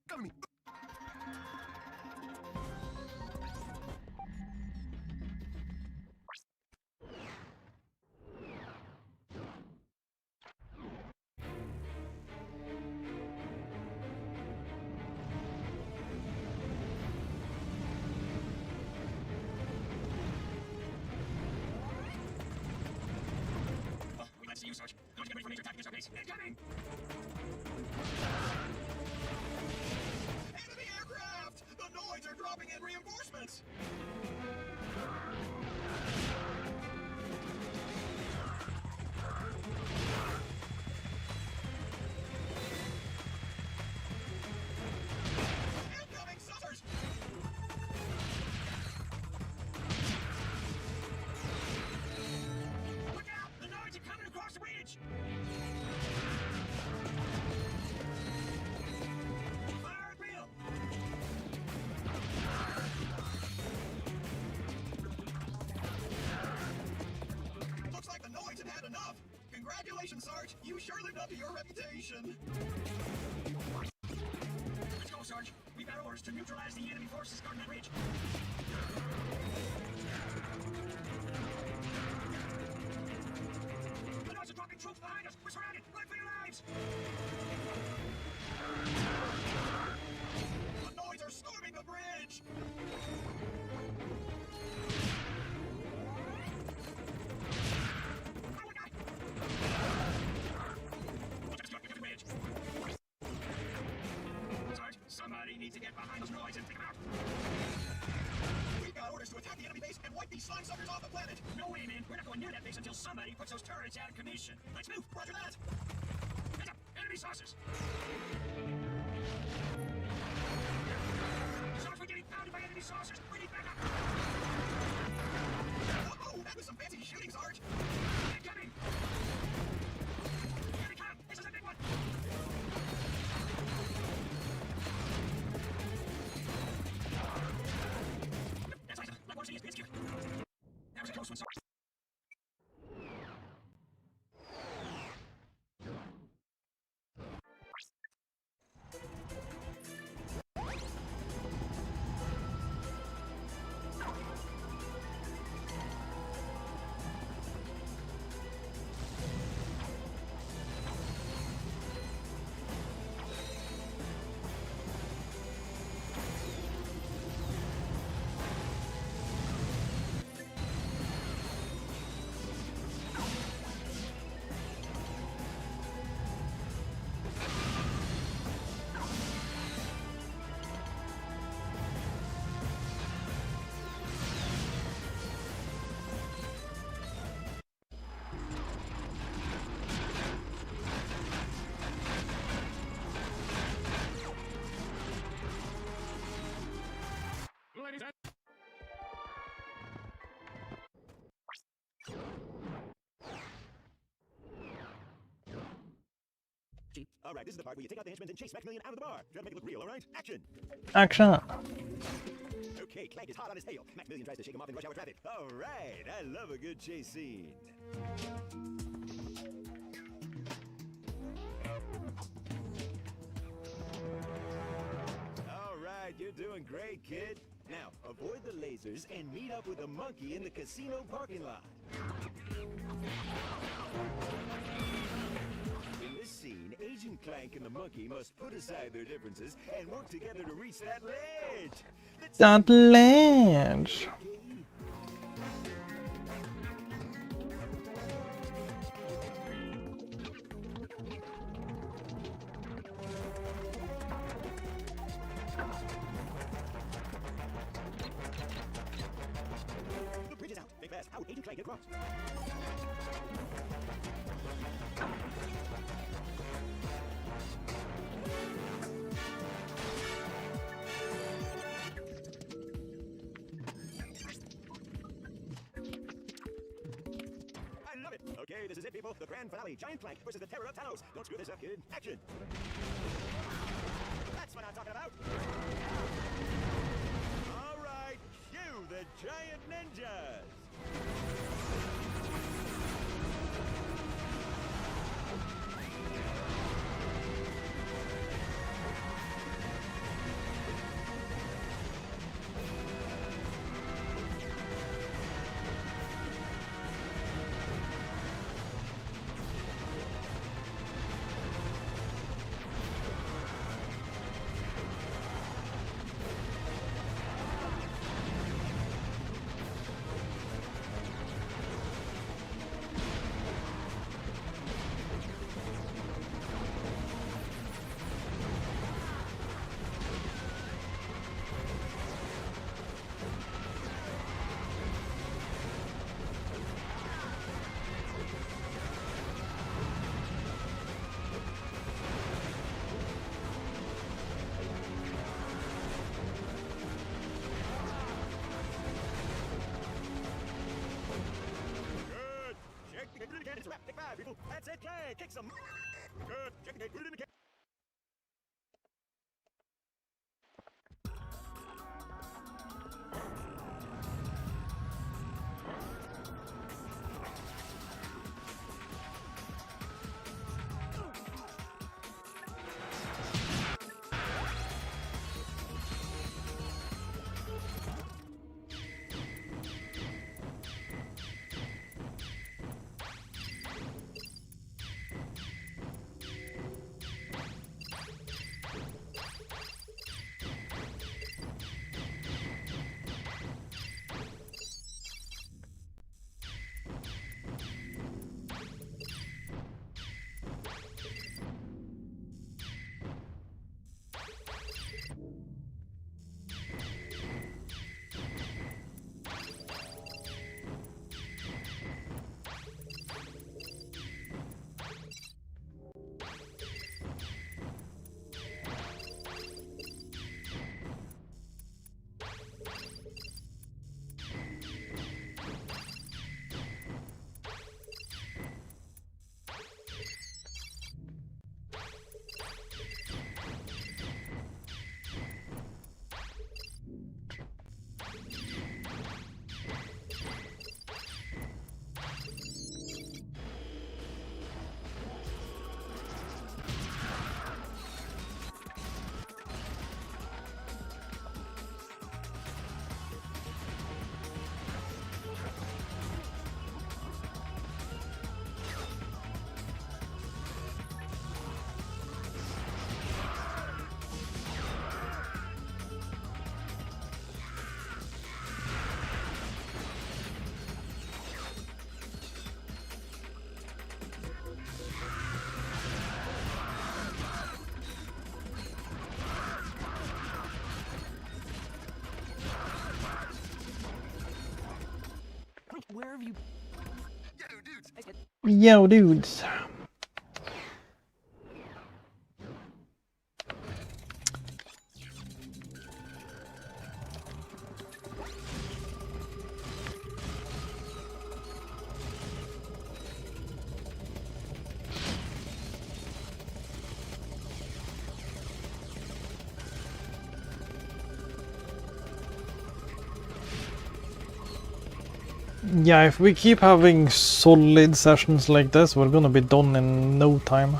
Cover me. We'd like to see you, Sarge. Going to get ready for major attack against our base. Incoming! Enemy aircraft! The Noids are dropping in reinforcements! Incoming saucers! Look out! The Noids are coming across the bridge! Fire at will! Looks like the Noids have had enough! Congratulations, Sarge! You sure lived up to your reputation! Let's go, Sarge! We've got orders to neutralize the enemy forces guarding that ridge! The Noids are dropping troops behind us! We're surrounded! Run for your lives! The Noids are storming the bridge! Oh my God! Just got to the bridge! Sarge, somebody needs to get behind those Noids and take them out! We've got orders to attack the enemy base and wipe these slime suckers off the planet! No way, man! We're not going near that base until somebody puts those turrets out of commission! Let's move! Roger that! Heads up! Enemy saucers! Sarge, we're getting pounded by enemy saucers! We need backup! Oh, that was some fancy shooting, Sarge! Incoming! Here we come! This is a big one! That's nice. Like watching his bitch. That was a close one, Sarge. All right, this is the part where you take out the henchman and chase Maximilian out of the bar. Try to make it look real, all right? Action! Action! Okay, Clank is hot on his tail. Maximilian tries to shake him off in rush hour traffic. All right, I love a good chase scene. All right, you're doing great, kid. Now, avoid the lasers and meet up with the monkey in the casino parking lot. In this scene, Agent Clank and the monkey must put aside their differences and work together to reach that ledge. That ledge! The bridge is out. Make fast. Out, Agent Clank, get across. I love it. Okay, this is it, people. The grand finale. Giant Clank versus the terror of Talos. Don't screw this up, kid. Action. That's what I'm talking about. All right, cue the giant ninjas. It's a wrap. Take 5, people. That's it, Clank. Kick some. Good. Check the gate. Put it in the can. Where have you... Yo, dudes. Yeah, if we keep having solid sessions like this, we're gonna be done in no time.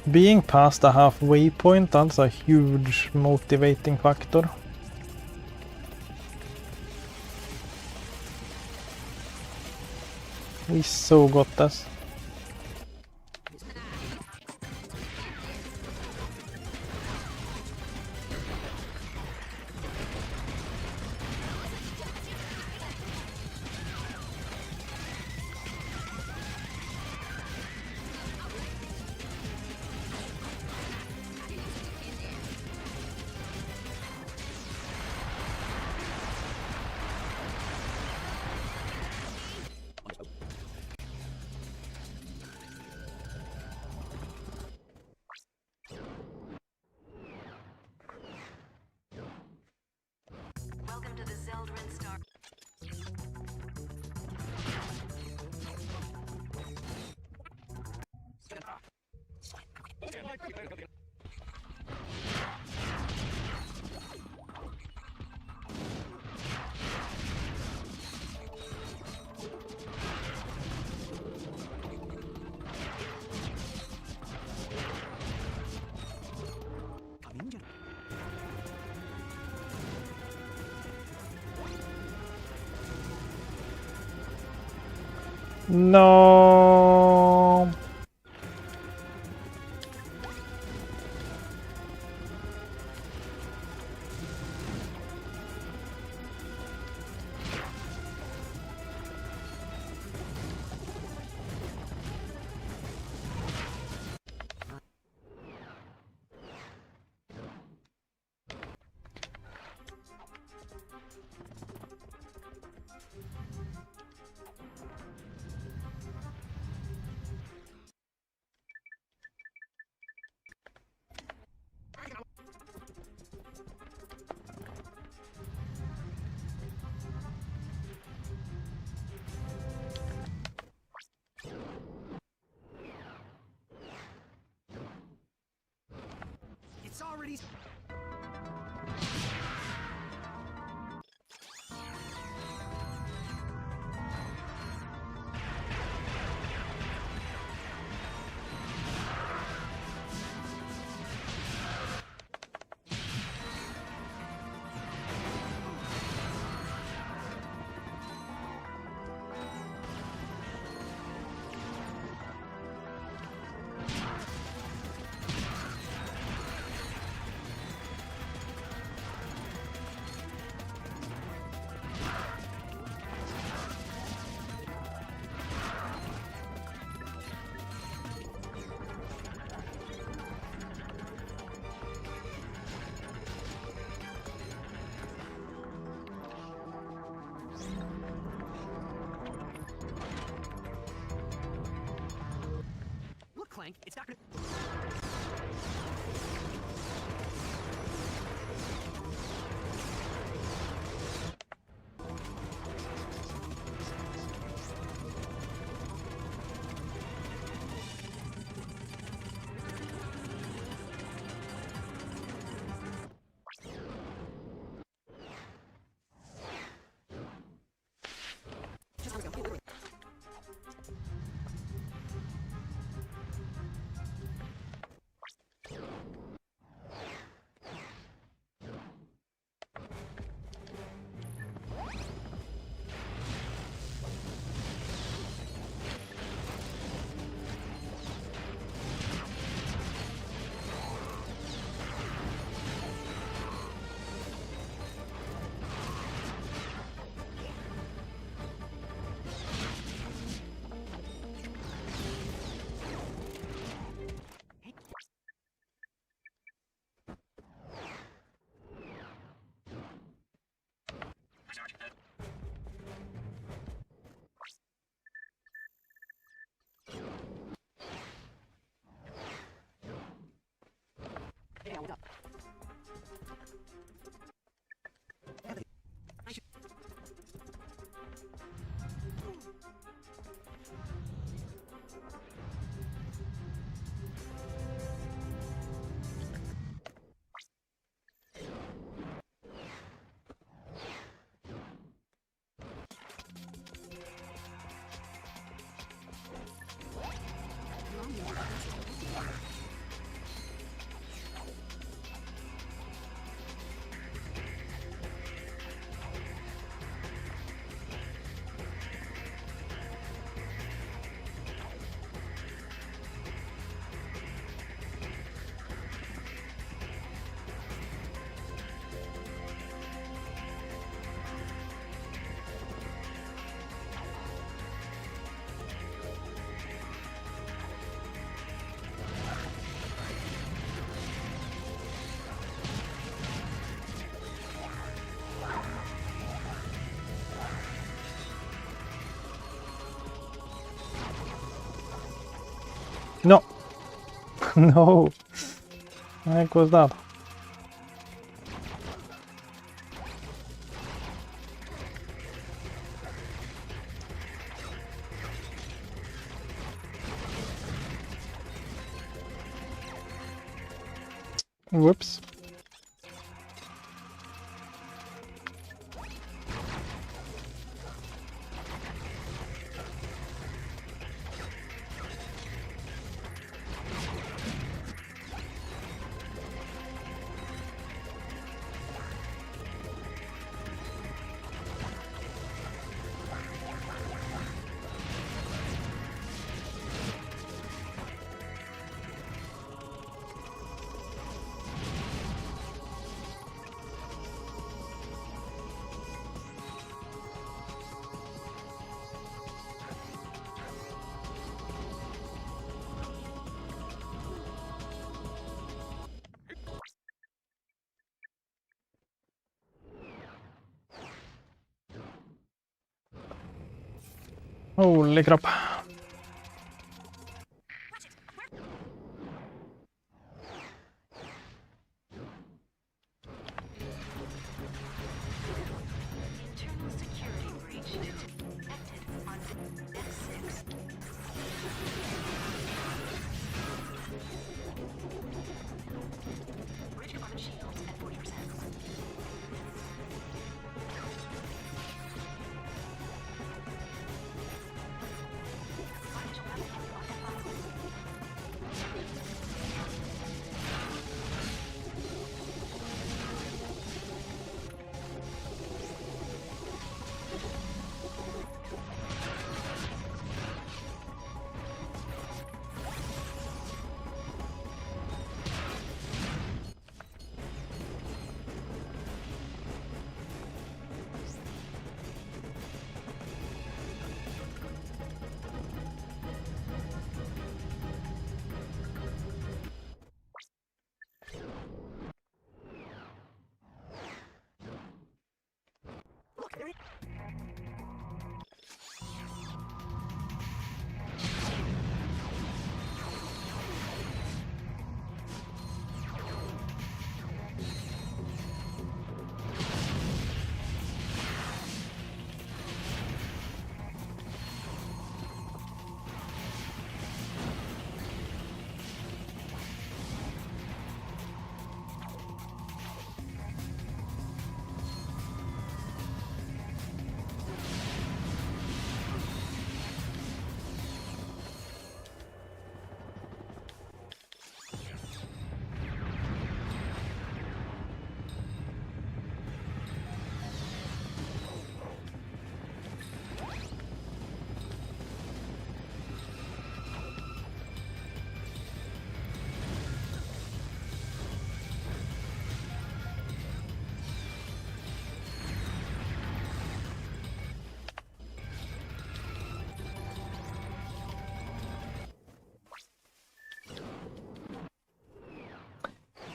Being past the halfway point, that's a huge motivating factor. We so got this. Welcome to the Zeldrin Star. No. It's already... Look, Clank, it's not gonna... Hey, what's up? No. No. What the heck was that? Whoops. Holy crap. Internal security breach detected on deck 6. Bridge compartment shields at 40%. Financial weapon heavy on F5.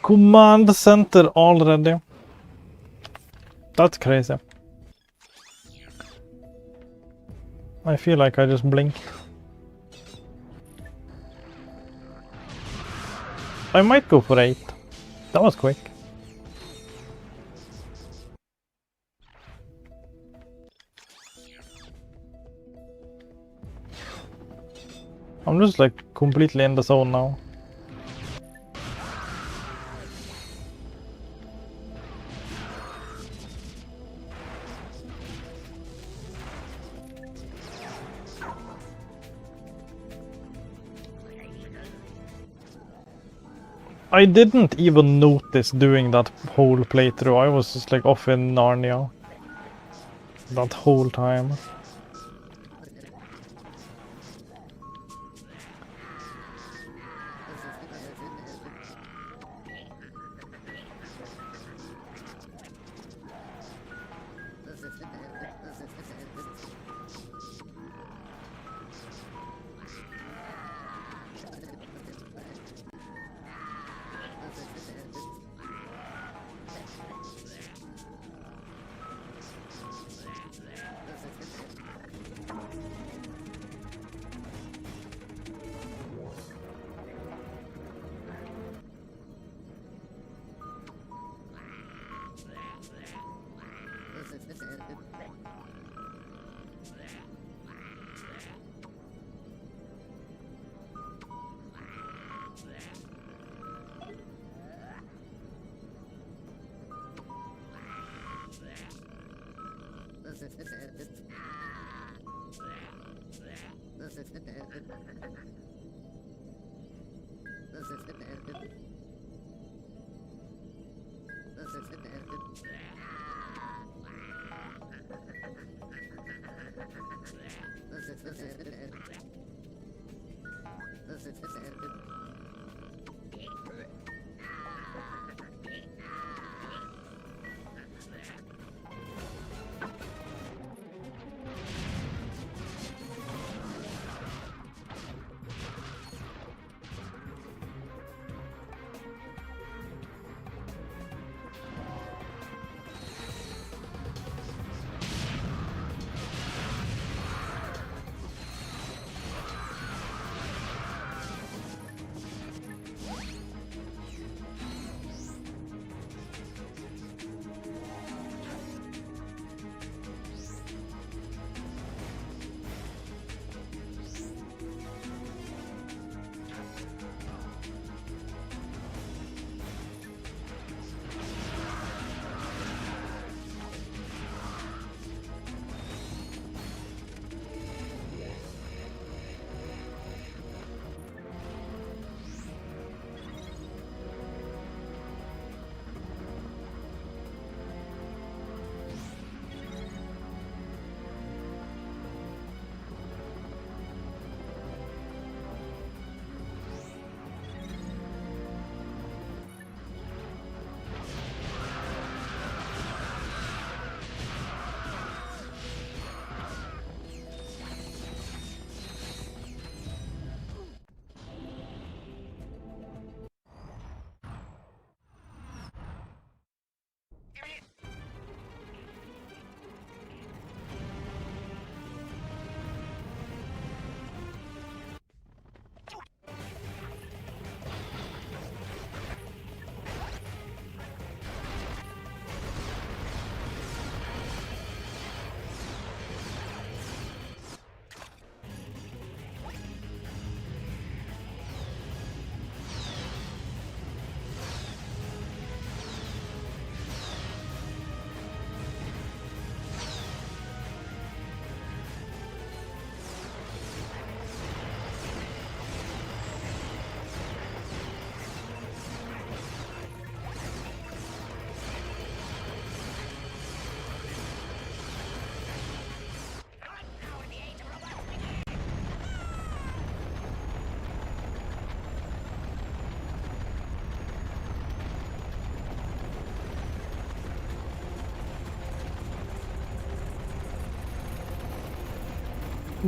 Command center already. That's crazy. I feel like I just blinked. I might go for 8. That was quick. I'm just like completely in the zone now. I didn't even notice doing that whole playthrough. I was just like off in Narnia that whole time.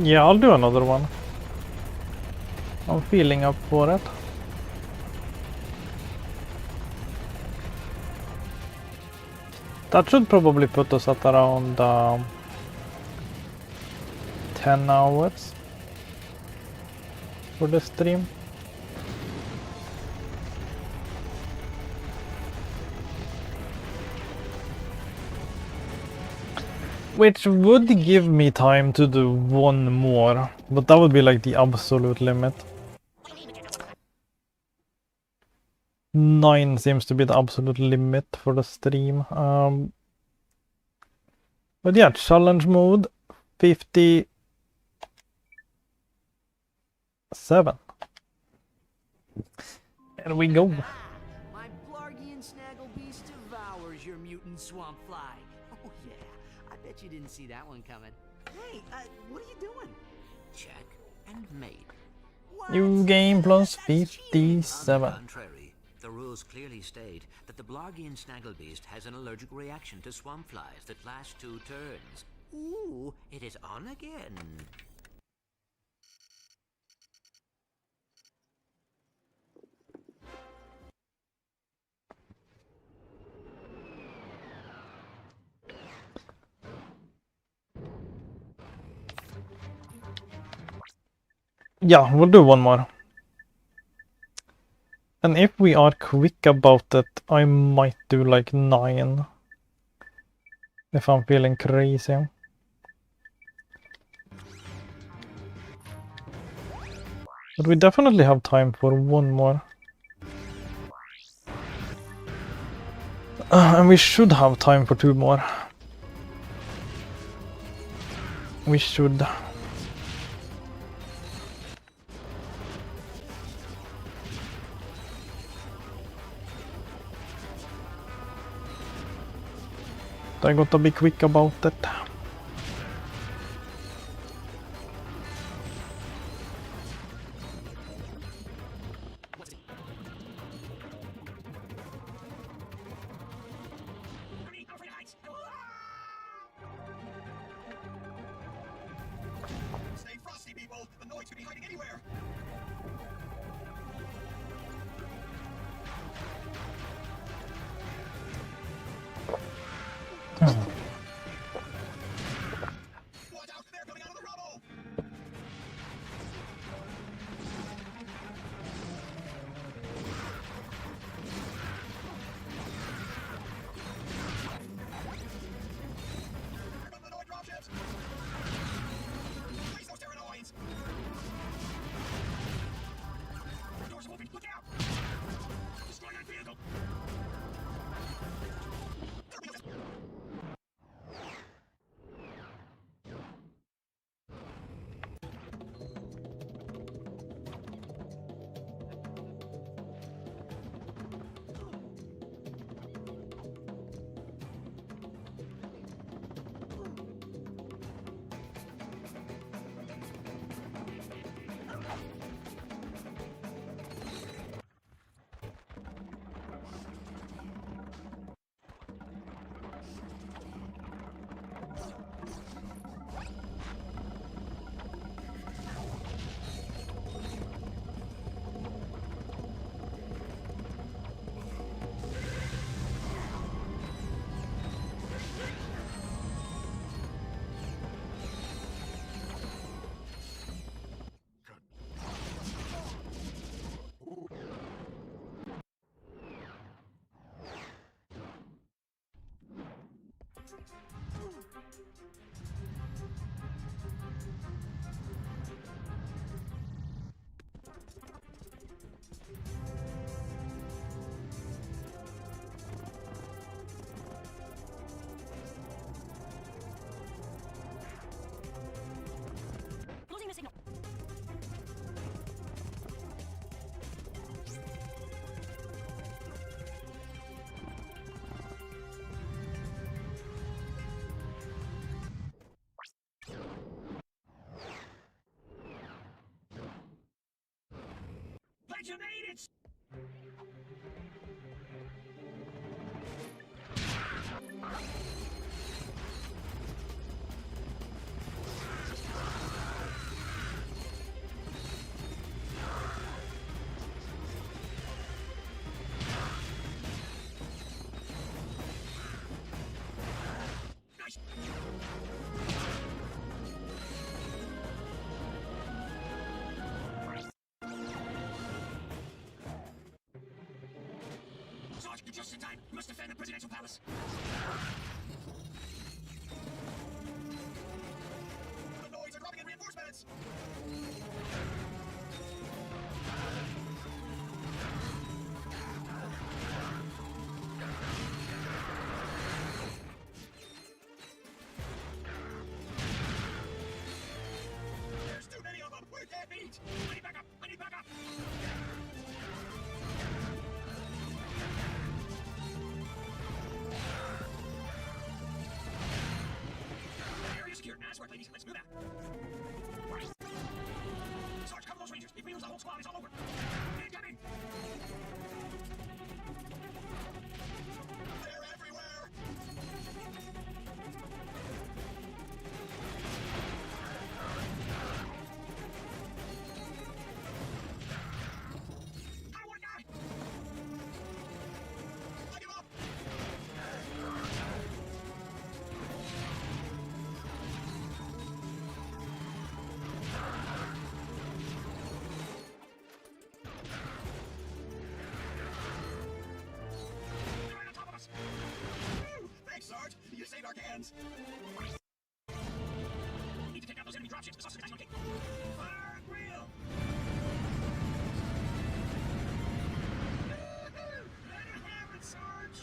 Yeah, I'll do another one. I'm feeling up for it. That should probably put us at around 10 hours for the stream. Which would give me time to do one more, but that would be like the absolute limit. 9 seems to be the absolute limit for the stream. But yeah, challenge mode 57. Here we go. My Blargian snaggle beast devours your mutant swamp fly. Oh yeah, I bet you didn't see that one coming. Hey, what are you doing? Check and mate. What? New game plus That's cheating. 57. On the contrary, the rules clearly state that the Blargian snagglebeast has an allergic reaction to swamp flies that last 2 turns. Ooh, it is on again. Yeah, we'll do one more. And if we are quick about it, I might do like 9. If I'm feeling crazy. But we definitely have time for one more. And we should have time for 2 more. We should. I got to be quick about it. Stay frosty, people. The noise could be hiding anywhere. Watch out! They're coming out of the rubble. Here come the Noid dropships. Place those terranoids. Doors are open. Look out! Destroy that vehicle. Losing the signal. But you made it! Nice! Sarge, you're just in time. You must defend the presidential palace. The Noids are dropping in reinforcements. There's too many of them. We're dead meat. I need backup. I need backup. Area secure. Nice work, ladies. Let's move out. Sarge, cover those rangers. If we lose the whole squad, it's all over. Incoming! They're everywhere! I want a guy! I give up! They're right on top of us! Woo! Thanks, Sarge! You saved our cans! Need to take out those enemy dropships. The suspect is looking. Fire and wheel! Woo-hoo! Let it happen, Sarge!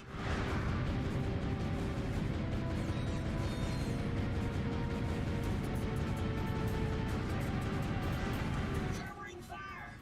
Showering fire!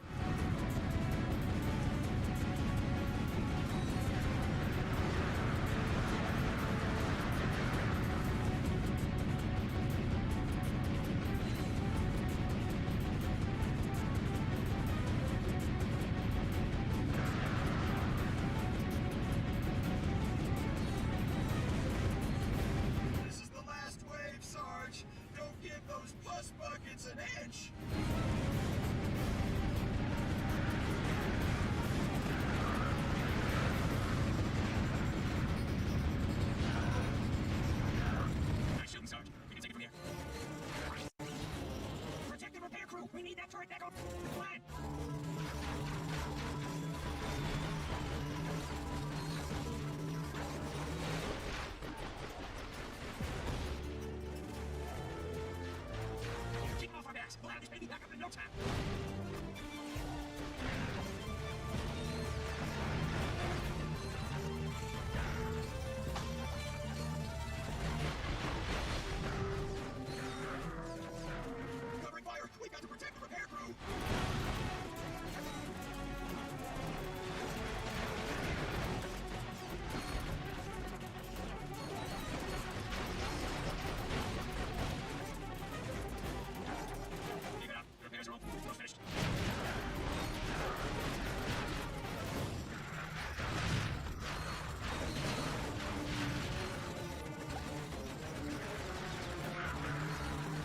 those bus buckets an inch. Nice shooting, Sarge. We can take it from here. Protect the repair crew. We need that turret back on. Quiet. Keep them off our backs. We'll have this baby back up in no time. Covering fire. We've got to protect the repair crew. Keep it up. The repairs are almost finished.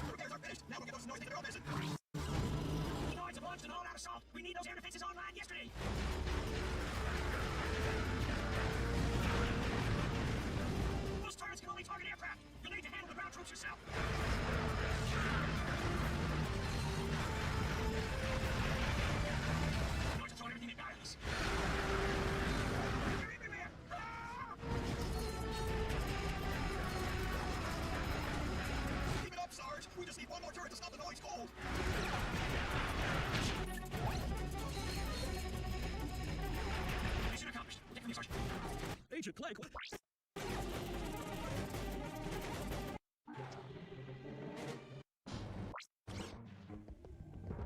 The repairs are finished. Now we'll get those noise taken business. Noise have launched an all-out assault. We need those air defenses online yesterday. Those turrets can only target aircraft. You'll need to handle the ground troops yourself. Noise has thrown everything they've got at us. Keep it up, Sarge. We just need one more turret to stop the noise cold. Mission accomplished. Take from you, Sarge. Agent Clank, what?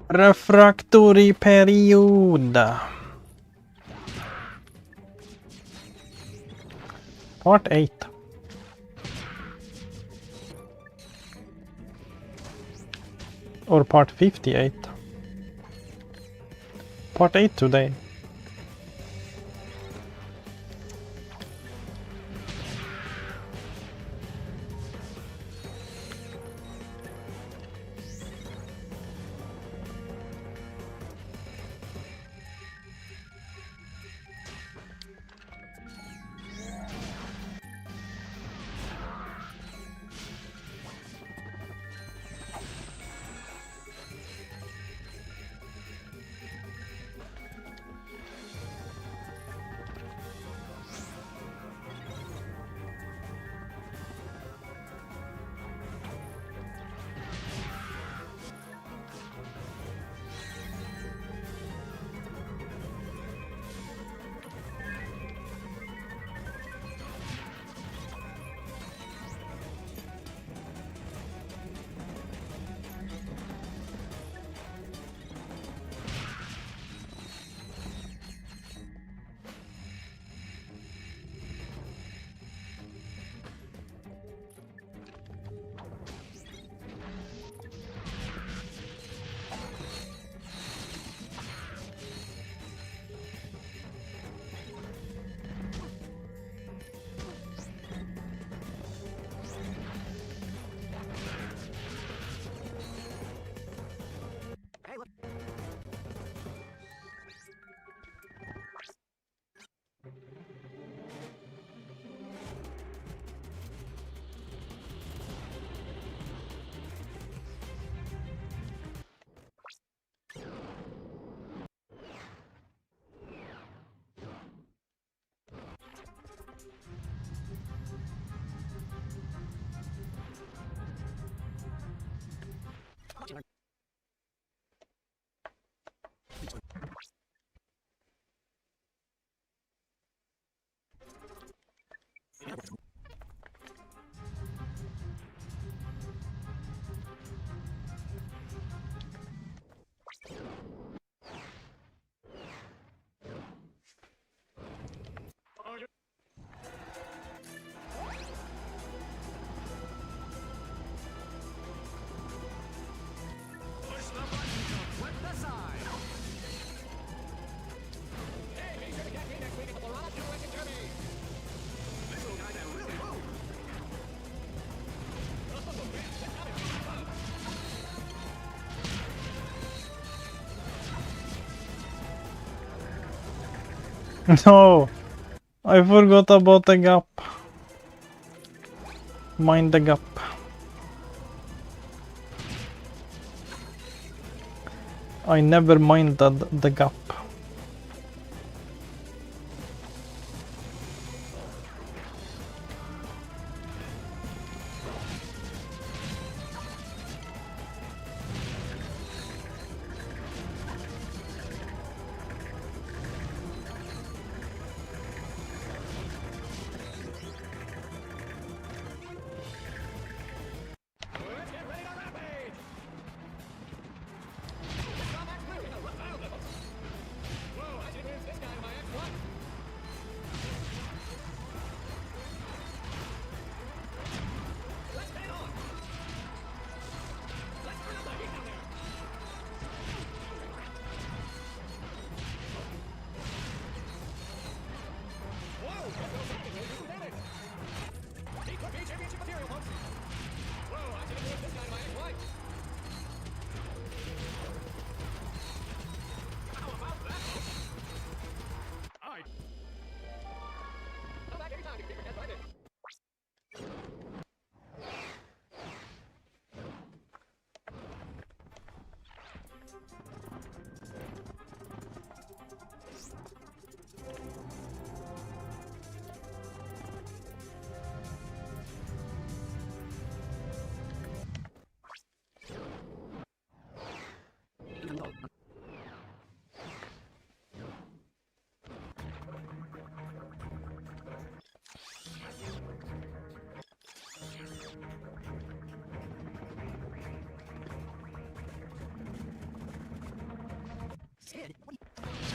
Refraktoriperiod. Part 8. Or part 58. Part 8 today. No! I forgot about the gap. Mind the gap. I never minded the gap.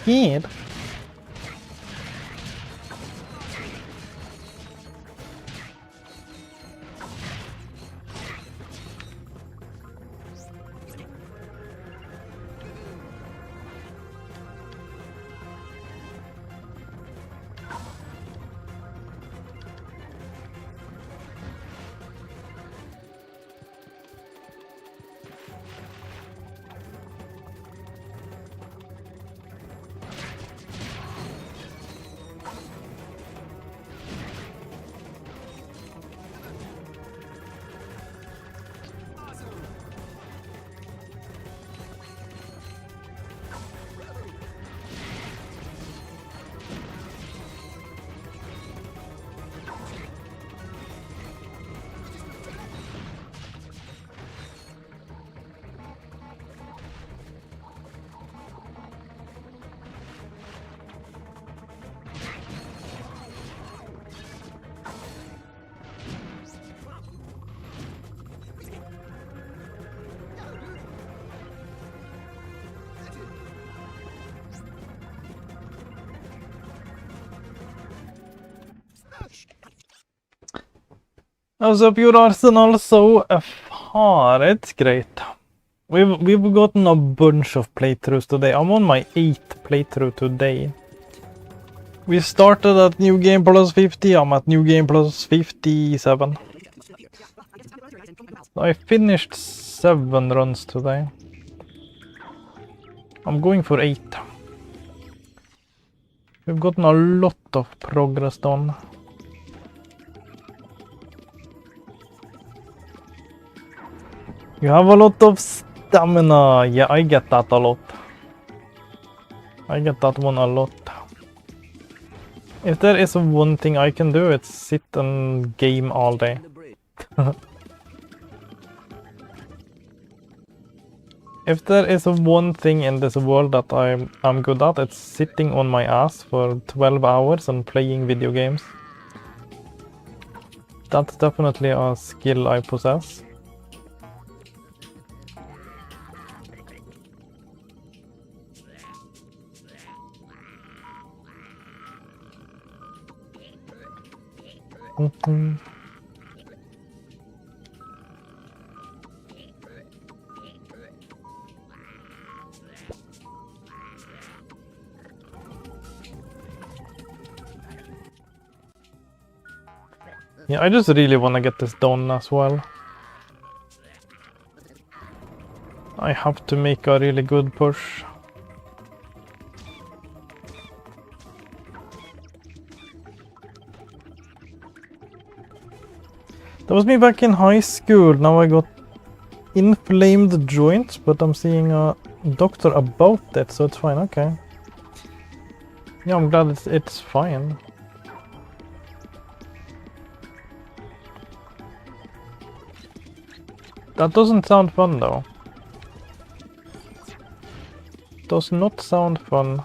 Scared? How's up your arsenal so far? It's great. We've gotten a bunch of playthroughs today. I'm on my 8th playthrough today. We started at New Game Plus 50. I'm at New Game Plus 57. I finished 7 runs today. I'm going for 8. We've gotten a lot of progress done. You have a lot of stamina. Yeah, I get that a lot. I get that one a lot. If there is one thing I can do, it's sit and game all day. If there is one thing in this world that I'm good at, it's sitting on my ass for 12 hours and playing video games. That's definitely a skill I possess. Yeah, I just really want to get this done as well. I have to make a really good push. was me back in high school. Now I got inflamed joints, but I'm seeing a doctor about that, so it's fine. Okay. Yeah, I'm glad it's fine. That doesn't sound fun though. Does not sound fun.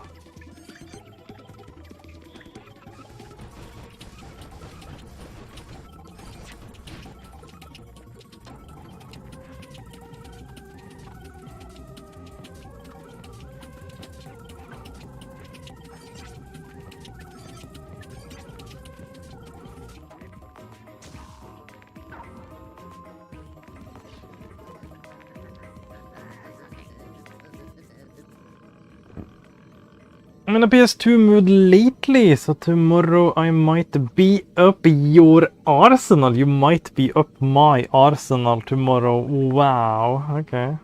I'm in a PS2 mood lately, so tomorrow I might be up your arsenal. You might be up my arsenal tomorrow. Wow, okay.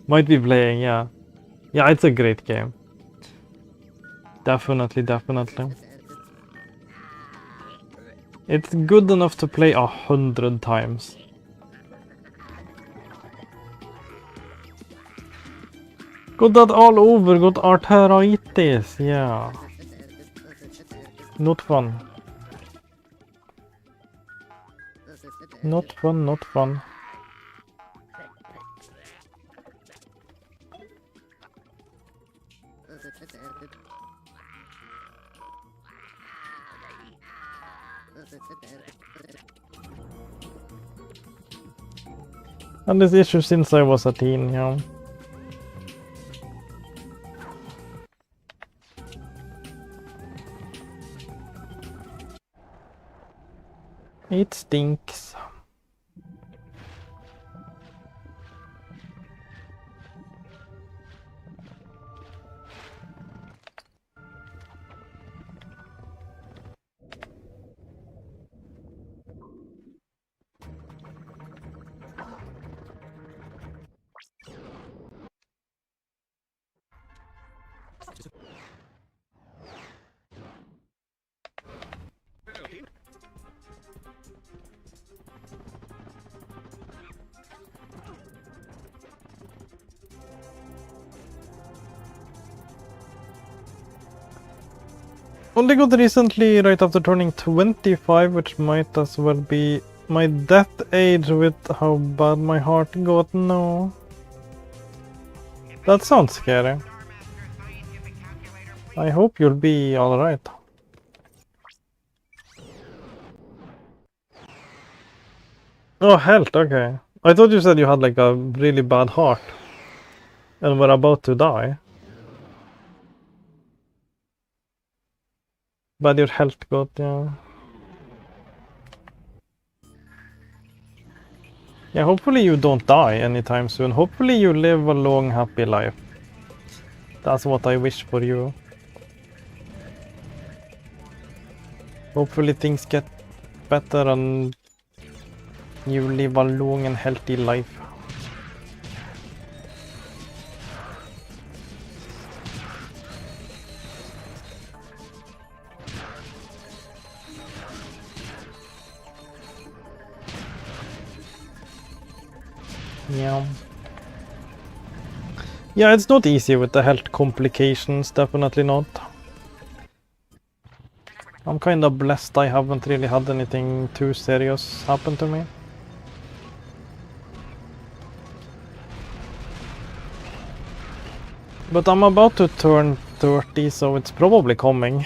Might be playing, yeah. Yeah, it's a great game. Definitely, definitely. It's good enough to play 100 times. Got that all over, got arthritis, yeah. Not fun. Not fun, not fun. And this issue since I was a teen, yeah. It stinks. Only got recently, right after turning 25, which might as well be my death age with how bad my heart got. No. That sounds scary. I hope you'll be alright. Oh, health, okay. I thought you said you had like a really bad heart and were about to die. But your health got, yeah. Yeah, hopefully you don't die anytime soon. Hopefully you live a long, happy life. That's what I wish for you. Hopefully things get better and you live a long and healthy life. Yeah. Yeah, it's not easy with the health complications, definitely not. I'm kinda blessed I haven't really had anything too serious happen to me. But I'm about to turn 30, so it's probably coming.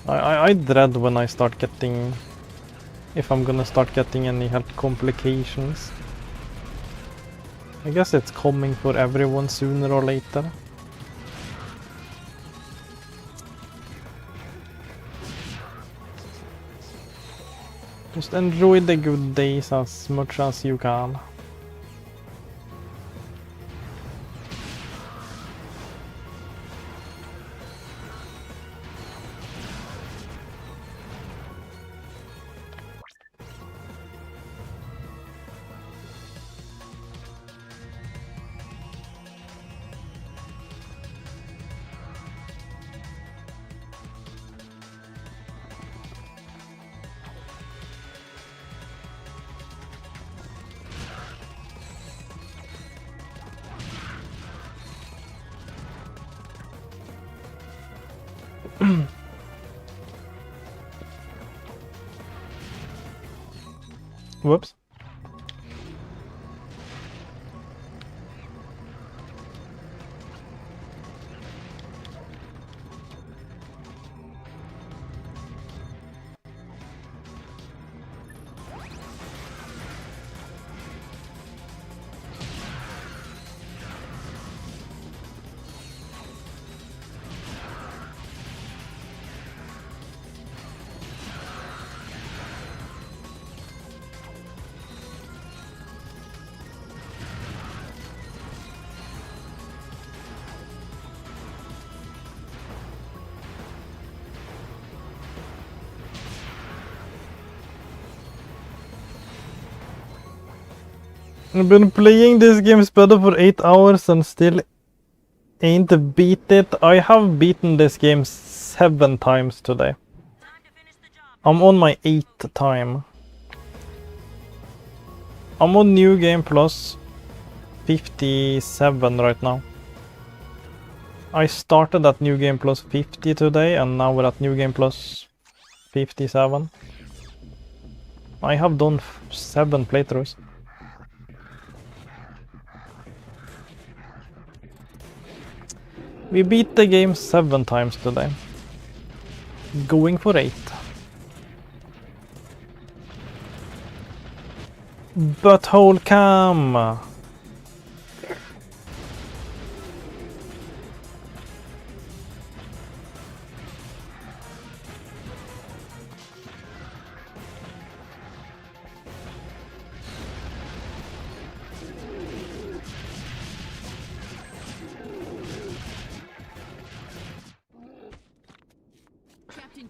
I dread when I start getting... if I'm gonna start getting any health complications. I guess it's coming for everyone sooner or later. Just enjoy the good days as much as you can. Whoops. I've been playing this game better for 8 hours and still ain't beat it. I have beaten this game 7 times today. I'm on my 8th time. I'm on New Game Plus 57 right now. I started at New Game Plus 50 today and now we're at New Game Plus 57. I have done 7 playthroughs. We beat the game 7 times today. Going for 8. Butthole cam!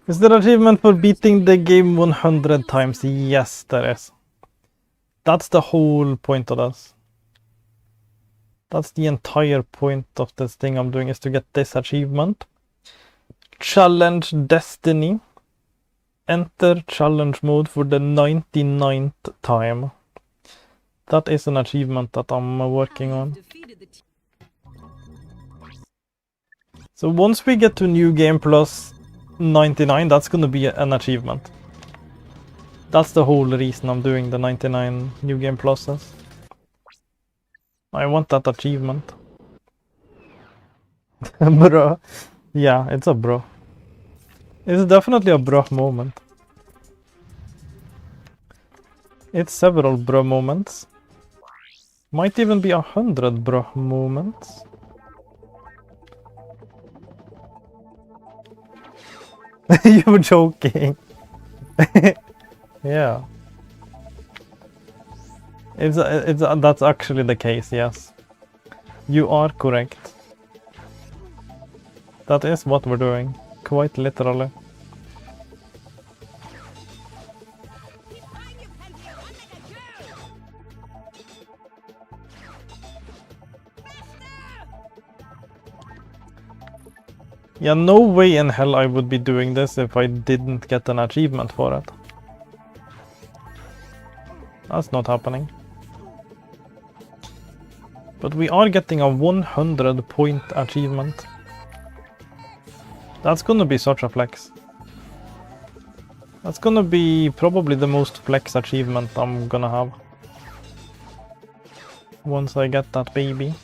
Is there an achievement for beating the game 100 times? Yes, there is. That's the whole point of this. That's the entire point of this thing I'm doing, is to get this achievement. Challenge Destiny. Enter challenge mode for the 99th time. That is an achievement that I'm working on. So once we get to New Game Plus 99, that's gonna be an achievement. That's the whole reason I'm doing the 99 New Game Pluses. I want that achievement. Bro. Yeah, it's a bro. It's definitely a bro moment. It's several bro moments. Might even be 100 bro moments. You're joking. Yeah. That's actually the case, yes. You are correct. That is what we're doing, quite literally. Yeah, no way in hell I would be doing this if I didn't get an achievement for it. That's not happening. But we are getting a 100 point achievement. That's gonna be such a flex. That's gonna be probably the most flex achievement I'm gonna have. Once I get that baby.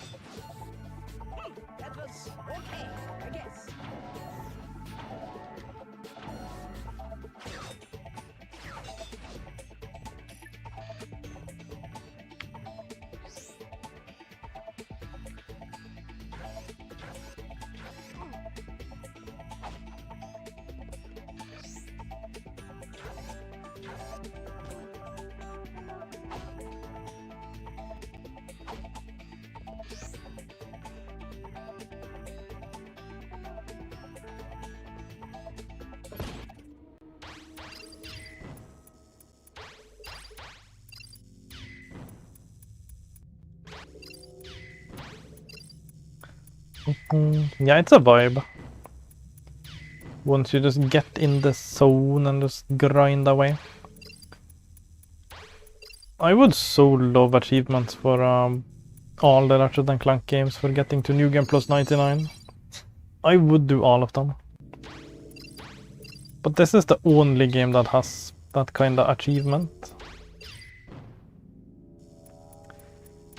Yeah, it's a vibe. Once you just get in the zone and just grind away. I would so love achievements for all the Ratchet and Clank games for getting to New Game Plus 99. I would do all of them. But this is the only game that has that kind of achievement.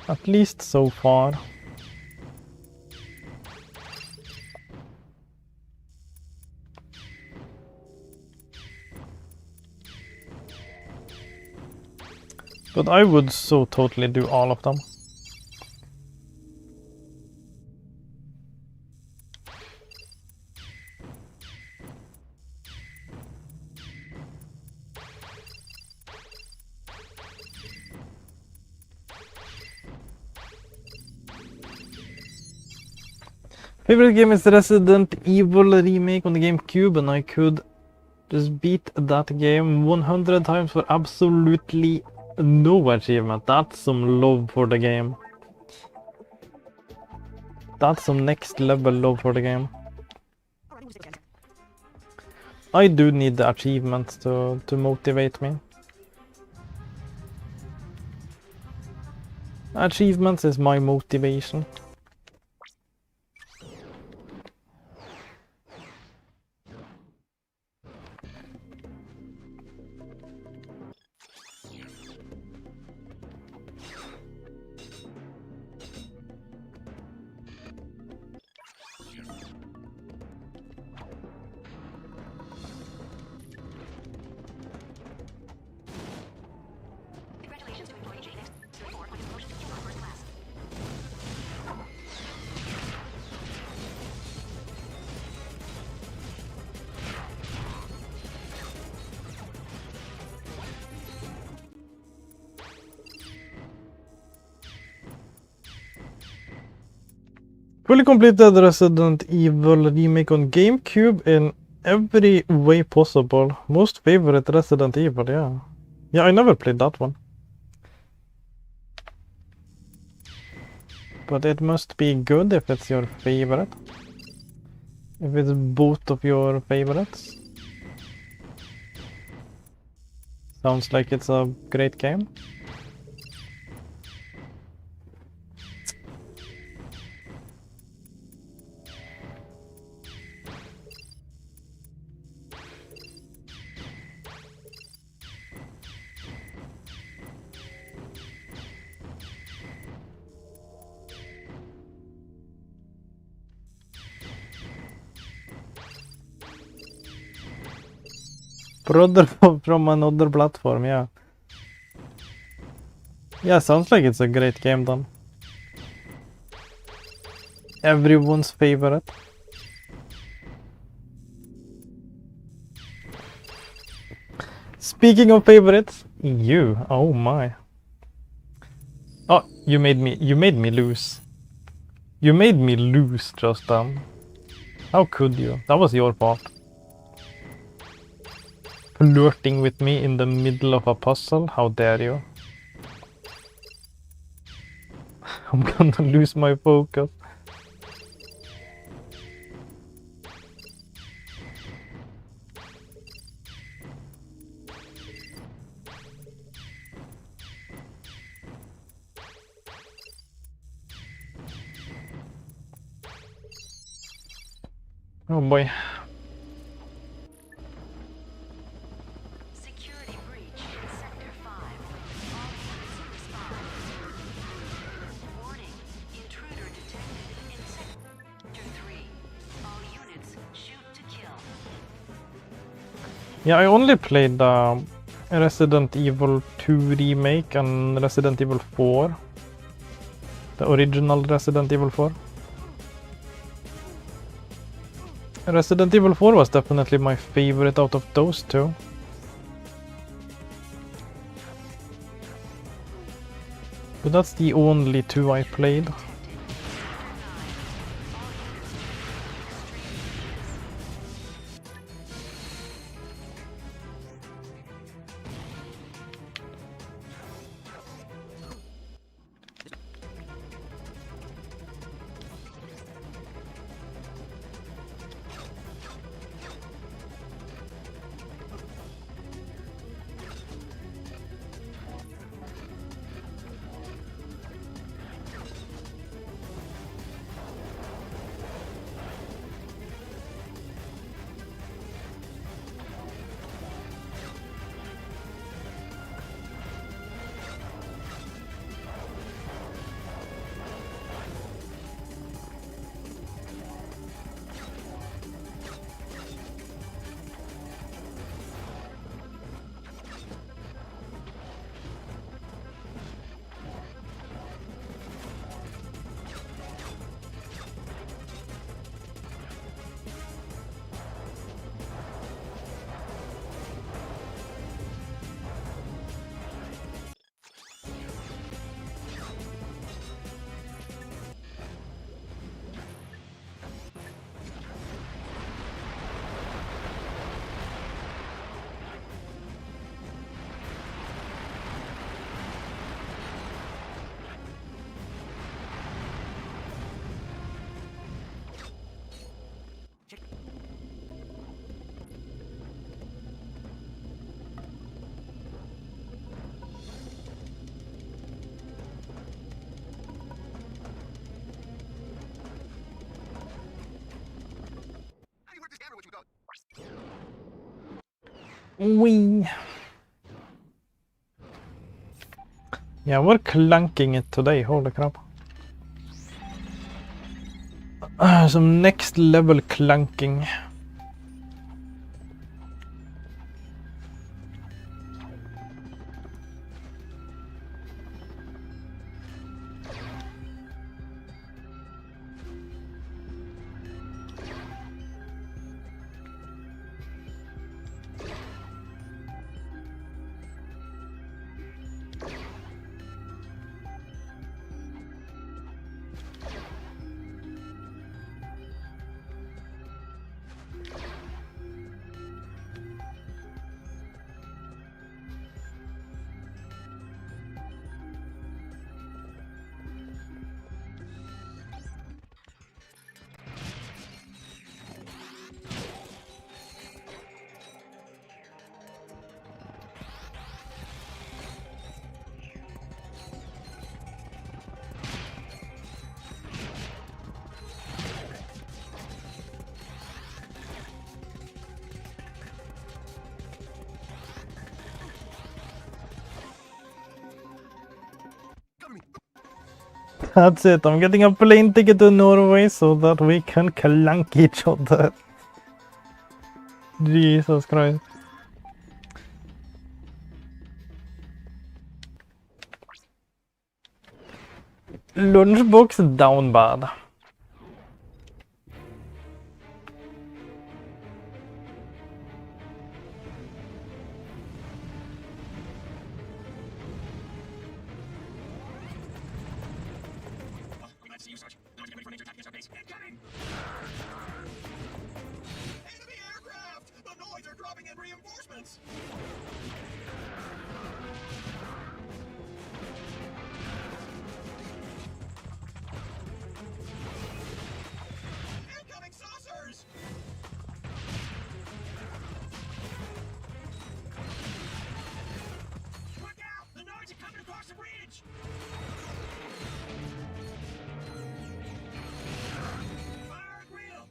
At least so far. But I would so totally do all of them. Favorite game is Resident Evil remake on the GameCube, and I could just beat that game 100 times for absolutely no achievement. That's some love for the game. That's some next level love for the game. I do need the achievements to motivate me. Achievements is my motivation. Congratulations to employee JX34 on your promotion to Q1 first class. Fully completed Resident Evil remake on GameCube in every way possible. Most favorite Resident Evil, yeah. Yeah, I never played that one. But it must be good if it's your favorite. If it's both of your favorites. Sounds like it's a great game. Brother from another platform, yeah. Yeah, sounds like it's a great game then. Everyone's favorite. Speaking of favorites, you. Oh my. Oh, you made me lose. You made me lose just then. How could you? That was your fault. Flirting with me in the middle of a puzzle? How dare you? I'm gonna lose my focus. Oh boy. Security breach in Sector 5. All units respond. Warning. Intruder detected in Sector 3. All units shoot to kill. Yeah, I only played Resident Evil 2 remake and Resident Evil 4. The original Resident Evil 4. Resident Evil 4 was definitely my favorite out of those two. But that's the only two I played. Wee. Yeah, we're clunking it today, holy crap. Some next level clunking. That's it, I'm getting a plane ticket to Norway so that we can clank each other. Jesus Christ. Lunchbox down bad. Glad to see you, Sarge. Now get ready for major attack against our base. Incoming! Enemy aircraft! The Noids are dropping in reinforcements! Incoming saucers! Look out! The Noids are coming across the bridge! Fire at will!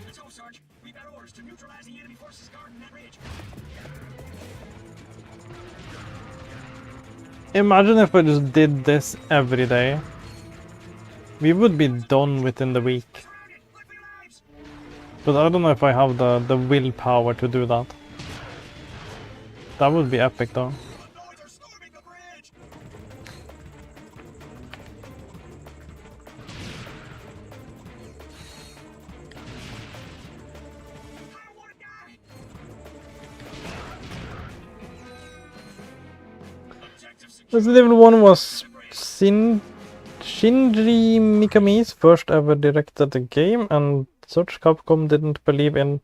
Let's go, Sarge. We've got orders to neutralize the enemy forces guarding that ridge. Imagine if I just did this every day. We would be done within the week. Surrounded! Look for your lives! But I don't know if I have the willpower to do that. That would be epic though. The Noids are storming the bridge! I don't want to die! Objective secure. Resident Evil 1 was Shinji Mikami's first ever directed game, and such Capcom didn't believe in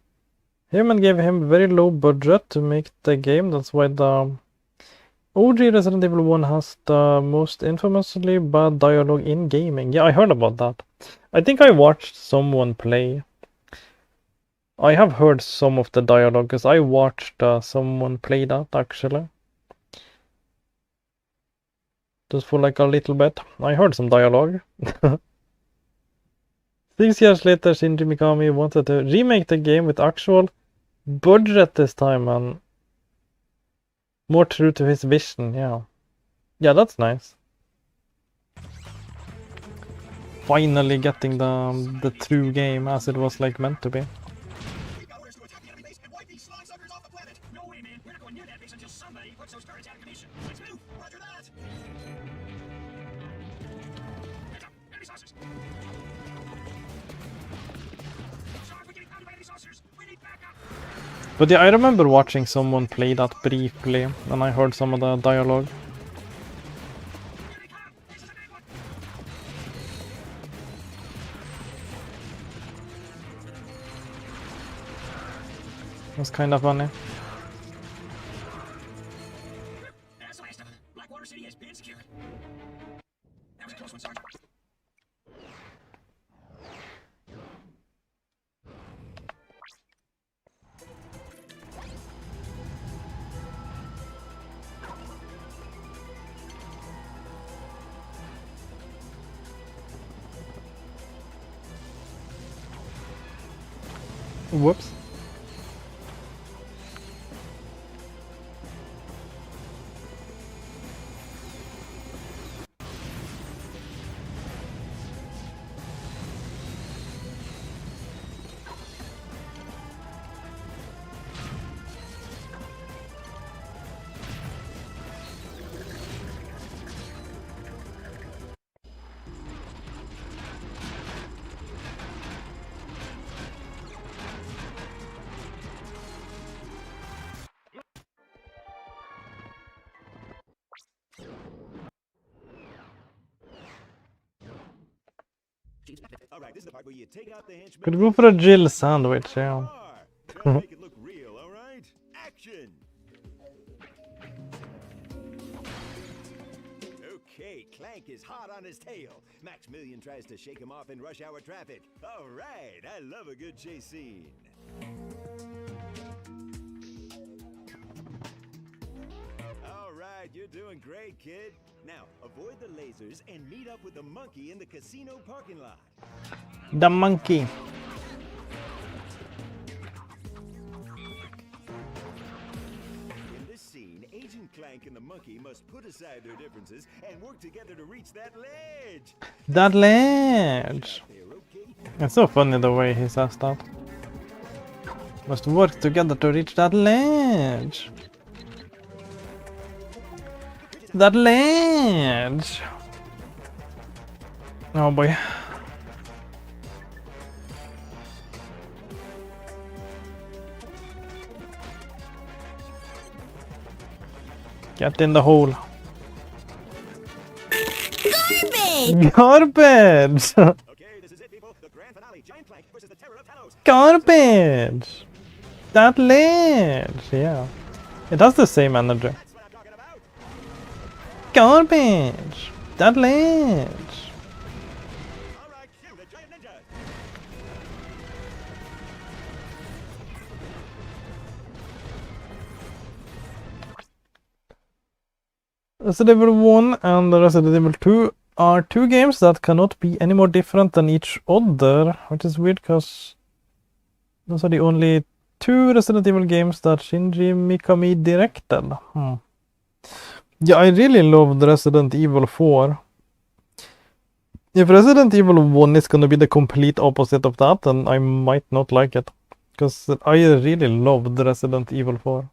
him and gave him very low budget to make the game. That's why the OG Resident Evil 1 has the most infamously bad dialogue in gaming. Yeah, I heard about that. I think I watched someone play. I have heard some of the dialogue because I watched someone play that actually. Just for like a little bit. I heard some dialogue. 6 years later, Shinji Mikami wanted to remake the game with actual budget this time and more true to his vision. Yeah, that's nice. Finally getting the true game as it was like meant to be. We've got orders to attack the enemy base and wipe these slime suckers off the planet. No way, man. We're not going near that base until somebody puts those turrets out of commission. Let's move. Roger that. Heads up. Enemy saucers. Sarge, we're getting pounded by enemy saucers. We need backup. But yeah, I remember watching someone play that briefly and I heard some of the dialogue. Here they come. This is a big one. It was kind of funny. That's the last of them. Blackwater City has been secured. That was a close one, Sarge. Whoops. All right, this is the part where you take out the henchman. Could go for a Jill sandwich, yeah. Try to make it look real, all right? Action. Okay, Clank is hot on his tail. Maximilian tries to shake him off in rush hour traffic. All right, I love a good chase scene. All right, you're doing great, kid. Now, avoid the lasers and meet up with the monkey in the casino parking lot. The monkey. In this scene, Agent Clank and the monkey must put aside their differences and work together to reach that ledge. That ledge. They're okay. It's so funny the way he says that. Must work together to reach that ledge. That ledge. Oh boy. Get in the hole. Garbage! Garbage! Okay, this is it, people. The grand finale. Giant Clank versus the terror of Talos. Garbage! That ledge, yeah. It has the same energy. That's what I'm talking about. Garbage! That ledge! All right, cue the giant ninja. Resident Evil 1 and Resident Evil 2 are two games that cannot be any more different than each other, which is weird because those are the only two Resident Evil games that Shinji Mikami directed. Yeah, I really loved Resident Evil 4. If Resident Evil 1 is gonna be the complete opposite of that, then I might not like it. Because I really loved Resident Evil 4.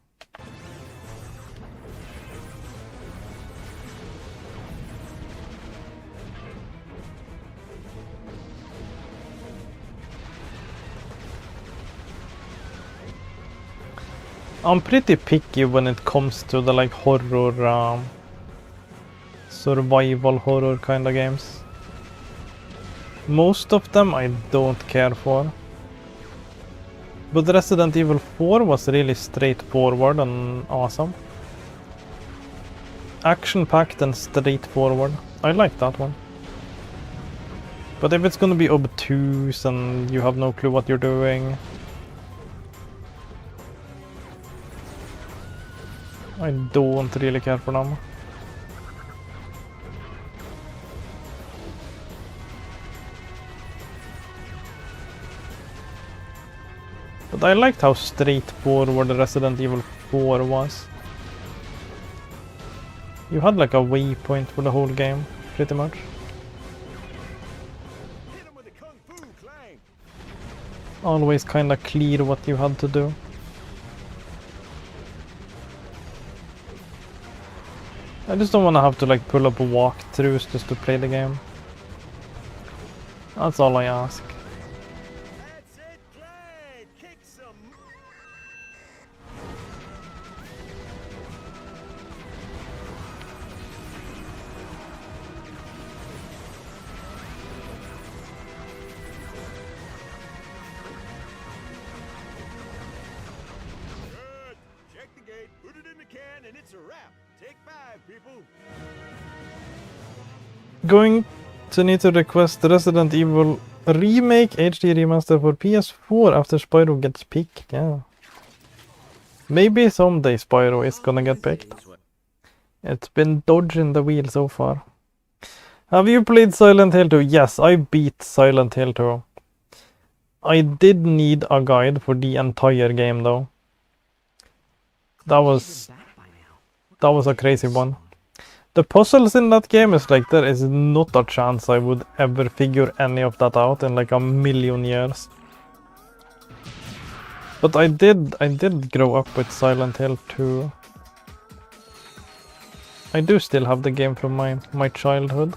I'm pretty picky when it comes to the like horror, survival horror kind of games. Most of them I don't care for. But Resident Evil 4 was really straightforward and awesome. Action-packed and straightforward. I like that one. But if it's gonna be obtuse and you have no clue what you're doing, I don't really care for them. But I liked how straightforward Resident Evil 4 was. You had like a waypoint for the whole game, pretty much. Hit him with a kung fu, Clank. Always kinda clear what you had to do. I just don't wanna have to like pull up walkthroughs just to play the game. That's all I ask. That's it, Clank. Kick some. Good. Check the gate, put it in the can, and it's a wrap. Take 5, people. Going to need to request Resident Evil Remake HD Remaster for PS4 after Spyro gets picked, yeah. Maybe someday Spyro is gonna get picked. It's been dodging the wheel so far. Have you played Silent Hill 2? Yes, I beat Silent Hill 2. I did need a guide for the entire game though. That was a crazy one. The puzzles in that game is like, there is not a chance I would ever figure any of that out in like a million years. But I did grow up with Silent Hill 2. I do still have the game from my childhood.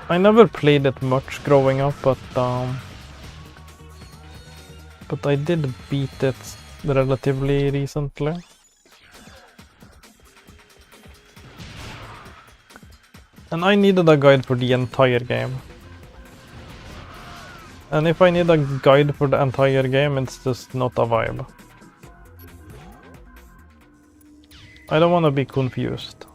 I never played it much growing up, but I did beat it relatively recently. And I needed a guide for the entire game. And if I need a guide for the entire game, it's just not a vibe. I don't want to be confused.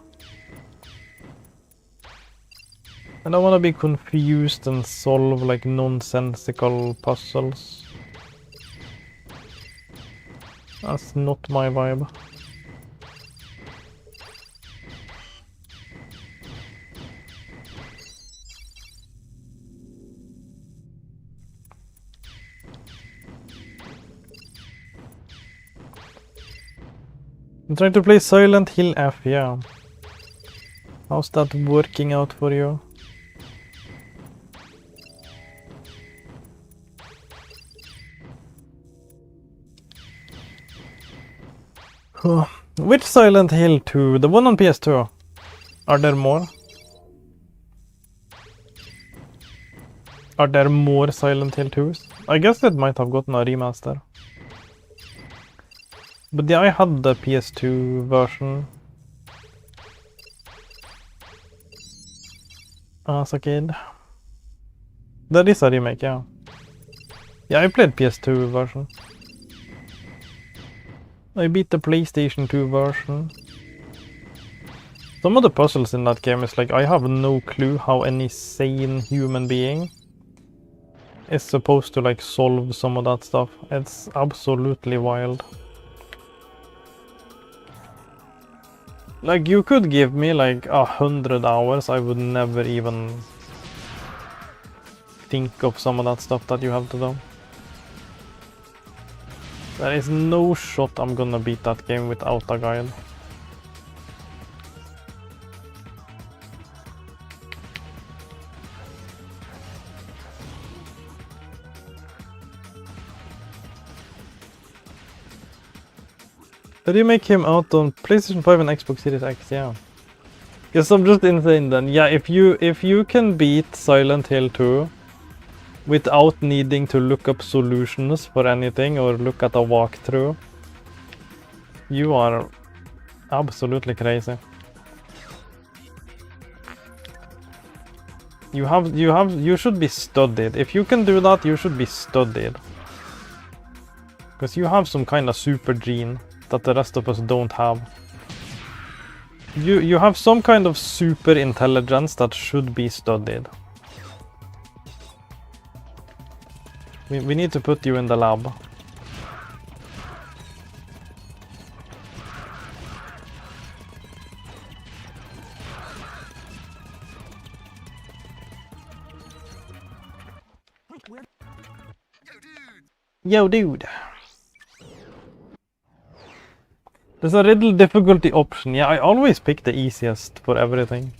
I don't want to be confused and solve like nonsensical puzzles. That's not my vibe. I'm trying to play Silent Hill F, yeah. How's that working out for you? Which Silent Hill 2? The one on PS2? Are there more? Are there more Silent Hill 2s? I guess it might have gotten a remaster. But yeah, I had the PS2 version as a kid. That is a remake, yeah. Yeah, I played PS2 version. I beat the PlayStation 2 version. Some of the puzzles in that game is like, I have no clue how any sane human being is supposed to like solve some of that stuff. It's absolutely wild. Like, you could give me like 100 hours, I would never even think of some of that stuff that you have to do. There is no shot I'm gonna beat that game without a guide. The remake came out on PlayStation 5 and Xbox Series X, yeah. Guess I'm just insane then. Yeah, if you can beat Silent Hill 2 without needing to look up solutions for anything or look at a walkthrough, you are absolutely crazy. You should be studied. If you can do that, you should be studied. Because you have some kind of super gene that the rest of us don't have. You have some kind of super intelligence that should be studied. We need to put you in the lab. Yo, dude. There's a riddle difficulty option. Yeah, I always pick the easiest for everything.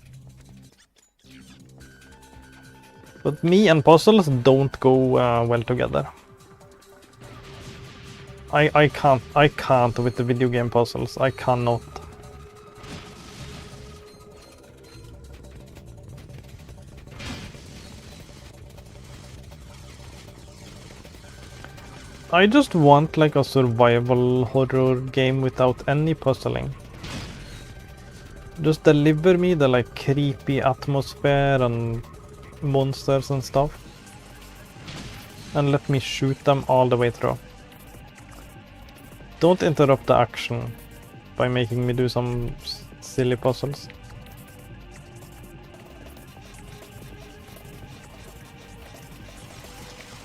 But me and puzzles don't go well together. I can't with the video game puzzles. I cannot. I just want like a survival horror game without any puzzling. Just deliver me the like creepy atmosphere and monsters and stuff. And let me shoot them all the way through. Don't interrupt the action by making me do some silly puzzles.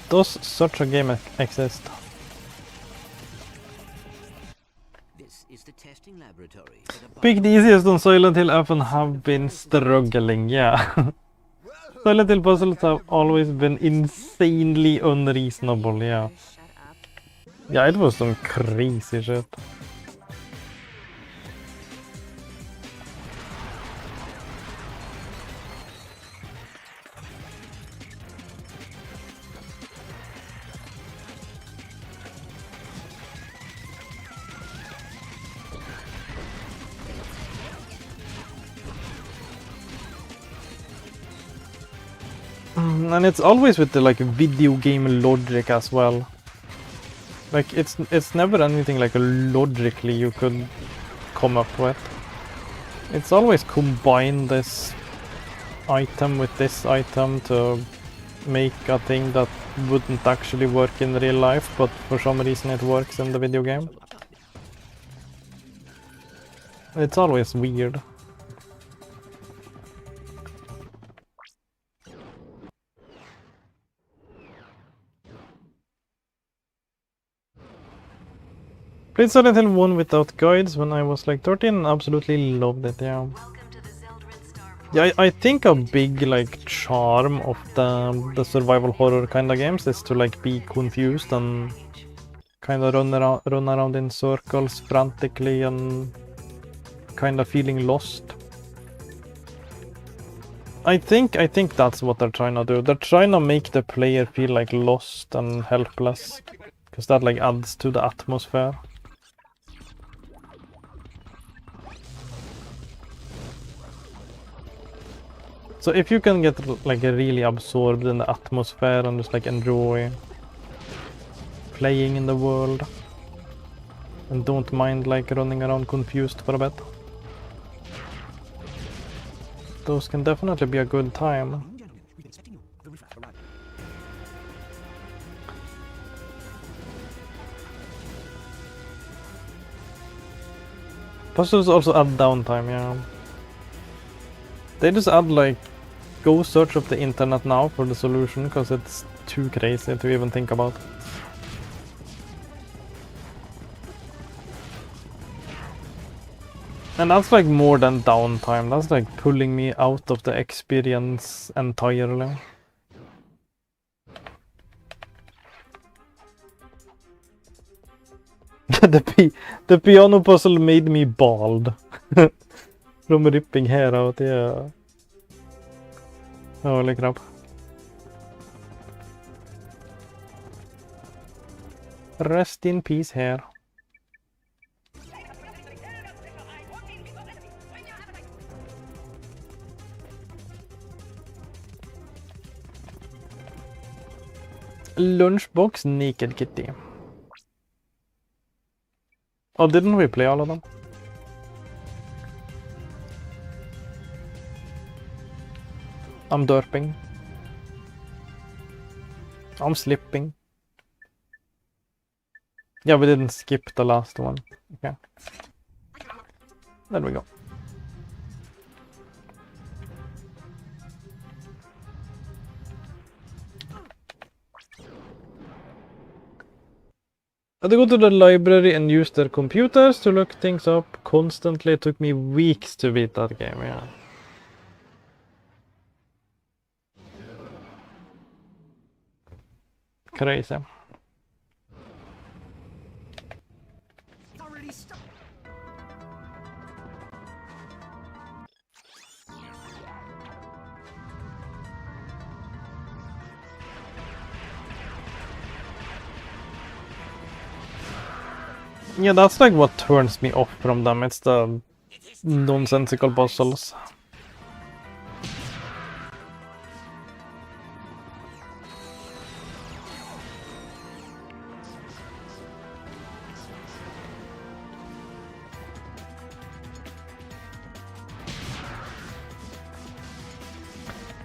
Does such a game exist? This is the testing laboratory for the Pick the easiest on Silent Hill app and have been struggling, yeah. Silent Hill puzzles have always been insanely unreasonable, yeah. Yeah, it was some crazy shit. And it's always with the like video game logic as well. Like it's never anything like logically you could come up with. It's always combine this item with this item to make a thing that wouldn't actually work in real life, but for some reason it works in the video game. It's always weird. Played Silent Hill 1 without guides when I was like 13 and absolutely loved it, yeah. Yeah, I think a big like charm of the survival horror kind of games is to like be confused and kind of run around in circles frantically and kind of feeling lost. I think that's what they're trying to do. They're trying to make the player feel like lost and helpless, because that like adds to the atmosphere. So if you can get like really absorbed in the atmosphere and just like enjoy playing in the world and don't mind like running around confused for a bit, those can definitely be a good time. Puzzles also add downtime, yeah. They just add like, go search up the internet now for the solution, because it's too crazy to even think about. And that's like more than downtime, that's like pulling me out of the experience entirely. The piano puzzle made me bald. From ripping hair out, yeah. Holy crap. Rest in peace, hair. Lunchbox Naked Kitty. Oh, didn't we play all of them? I'm derping. I'm slipping. Yeah, we didn't skip the last one. Okay. There we go. I had to go to the library and use their computers to look things up constantly. It took me weeks to beat that game, yeah. Crazy. Yeah, that's like what turns me off from them. It's the nonsensical puzzles.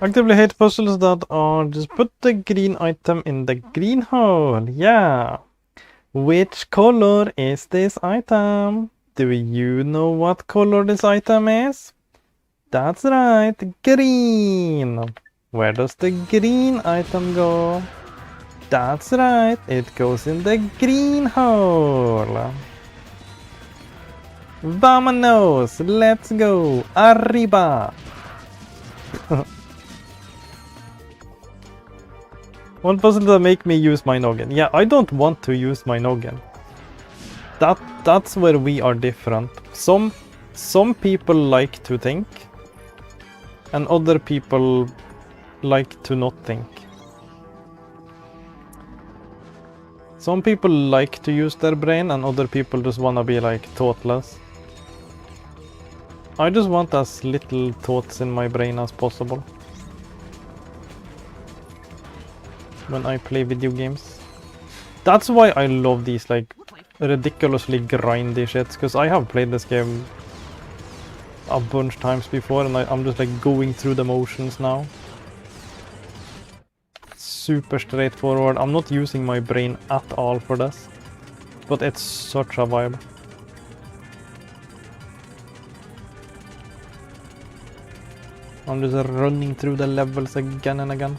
Actively hate puzzles that are just put the green item in the green hole. Yeah. Which color is this item? Do you know what color this item is? That's right, green. Where does the green item go? That's right, it goes in the green hole. Vamonos! Let's go! Arriba! One puzzle that make me use my noggin. Yeah, I don't want to use my noggin. That's where we are different. Some people like to think, and other people like to not think. Some people like to use their brain, and other people just wanna be like thoughtless. I just want as little thoughts in my brain as possible when I play video games. That's why I love these like ridiculously grindy shits, because I have played this game a bunch times before, and I'm just like going through the motions now. Super straightforward. I'm not using my brain at all for this, but it's such a vibe. I'm just running through the levels again and again,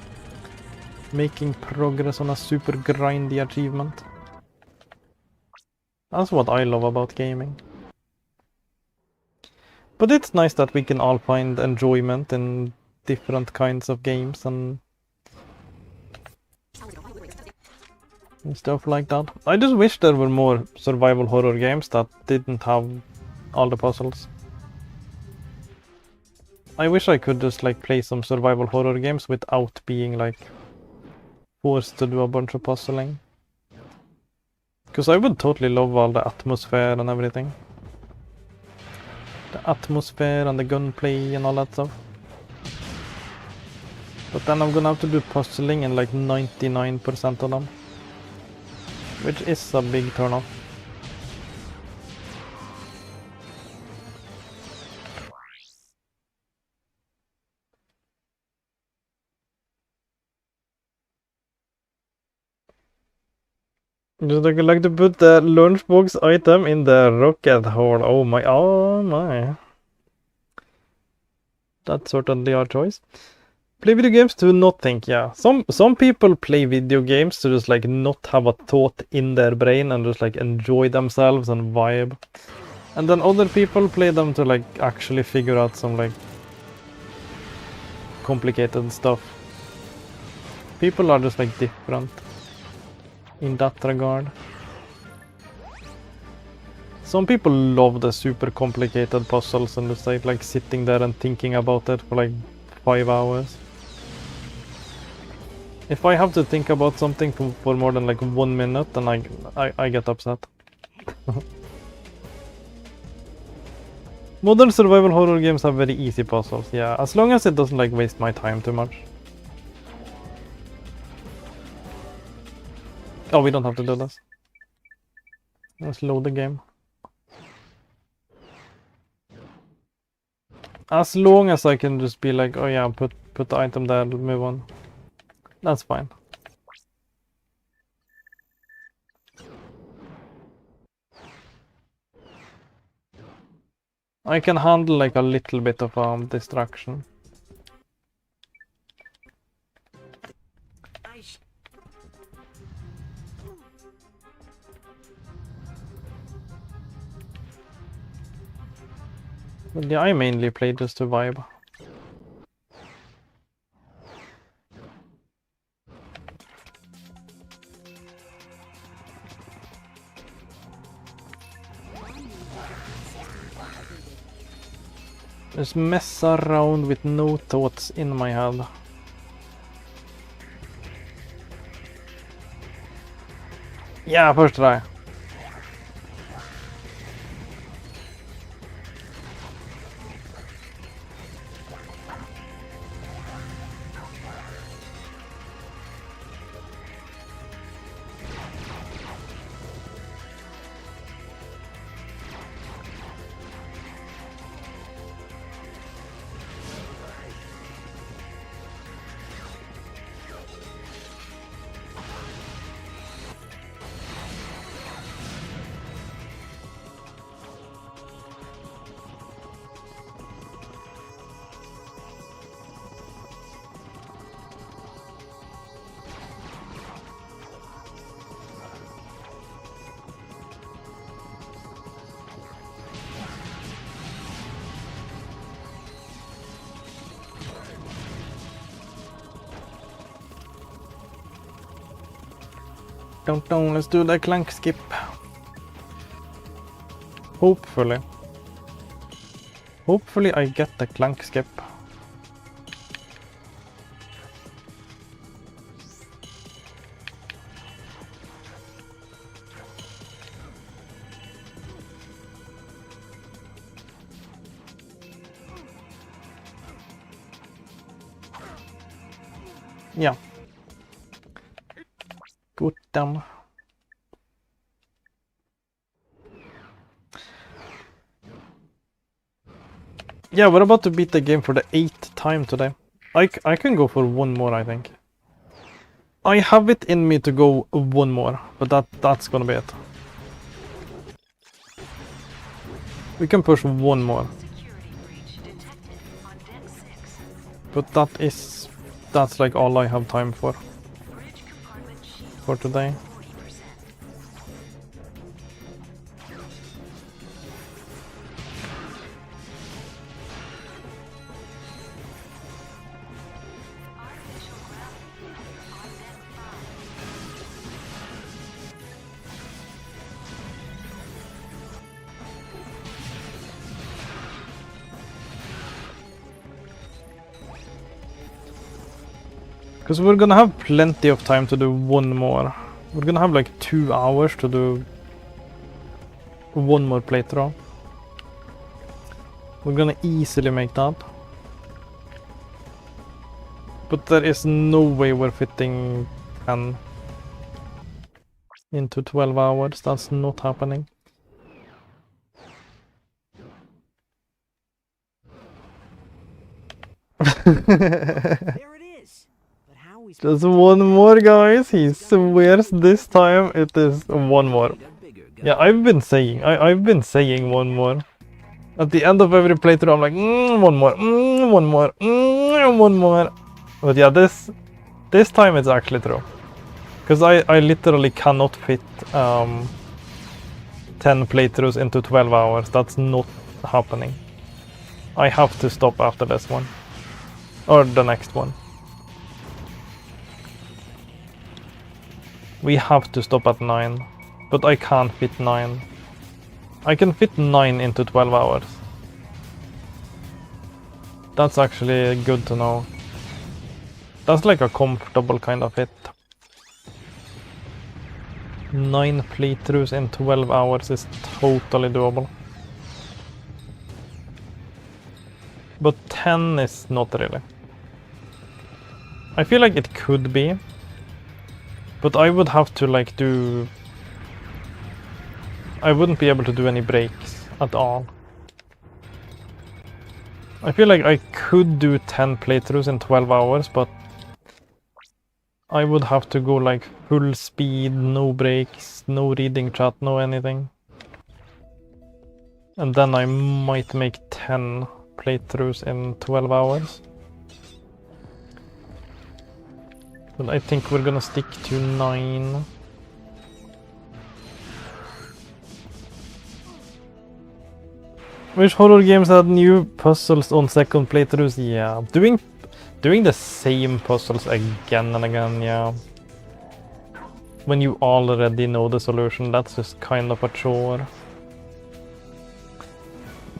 making progress on a super grindy achievement. That's what I love about gaming. But it's nice that we can all find enjoyment in different kinds of games and stuff like that. I just wish there were more survival horror games that didn't have all the puzzles. I wish I could just like play some survival horror games without being like forced to do a bunch of puzzling. Because I would totally love all the atmosphere and everything. The atmosphere and the gunplay and all that stuff. But then I'm gonna have to do puzzling in like 99% of them, which is a big turn off. Just like to put the lunchbox item in the rocket hole. Oh my. That's certainly our choice. Play video games to not think, yeah. Some people play video games to just like not have a thought in their brain and just like enjoy themselves and vibe. And then other people play them to like actually figure out some like complicated stuff. People are just like different in that regard. Some people love the super complicated puzzles and just like sitting there and thinking about it for like 5 hours. If I have to think about something for more than like 1 minute, then I get upset. Modern survival horror games have very easy puzzles, yeah, as long as it doesn't like waste my time too much. Oh, we don't have to do this. Let's load the game. As long as I can just be like, oh yeah, put the item there, move on. That's fine. I can handle like a little bit of distraction. But yeah, I mainly play just to vibe. Just mess around with no thoughts in my head. Yeah, first try. Let's do the Clank skip. Hopefully. Hopefully I get the Clank skip. Yeah. Good damn. Yeah, we're about to beat the game for the 8th time today. I can go for one more, I think. I have it in me to go one more, but that's gonna be it. We can push one more. Security breach detected on deck 6. But that's like all I have time for Bridge compartment shield for today. 40%. Artificial gravity on deck 5. Because we're gonna have plenty of time to do one more. We're gonna have like 2 hours to do one more playthrough. We're gonna easily make that. But there is no way we're fitting 10 into 12 hours. That's not happening. There it is. But how we Just one more, guys. He swears this time it is one more. Yeah, I've been saying one more. At the end of every playthrough, I'm like, one more, one more, one more. But yeah, this time it's actually true. Because I literally cannot fit 10 playthroughs into 12 hours. That's not happening. I have to stop after this one. Or the next one. We have to stop at 9. But I can't fit 9. I can fit 9 into 12 hours. That's actually good to know. That's like a comfortable kind of fit. 9 playthroughs in 12 hours is totally doable. But 10 is not really. I feel like it could be. But I would have to like do... I wouldn't be able to do any breaks at all. I feel like I could do 10 playthroughs in 12 hours, but I would have to go like full speed, no breaks, no reading chat, no anything. And then I might make 10 playthroughs in 12 hours. But I think we're gonna stick to 9. Which horror games had new puzzles on second playthroughs? Yeah, doing the same puzzles again and again, yeah. When you already know the solution, that's just kind of a chore.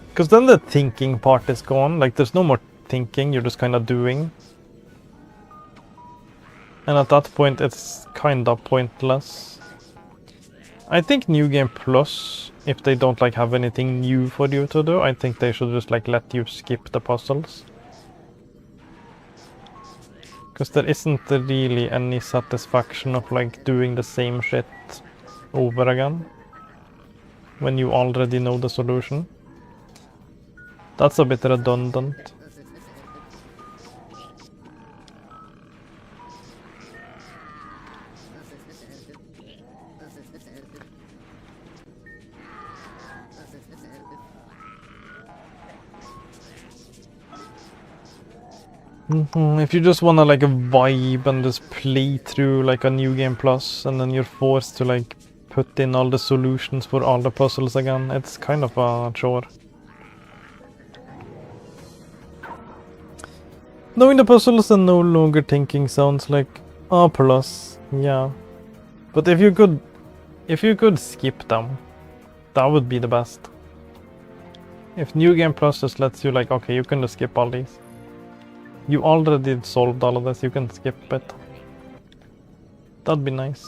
Because then the thinking part is gone, like there's no more thinking, you're just kind of doing. And at that point it's kind of pointless. I think New Game Plus, if they don't like have anything new for you to do, I think they should just like let you skip the puzzles. Because there isn't really any satisfaction of like doing the same shit over again when you already know the solution. That's a bit redundant. If you just wanna like a vibe and just play through like a New Game Plus and then you're forced to like put in all the solutions for all the puzzles again, it's kind of a chore. Knowing the puzzles and no longer thinking sounds like a plus, yeah. But if you could skip them, that would be the best. If New Game Plus just lets you like, okay, you can just skip all these. You already solved all of this, you can skip it. That'd be nice.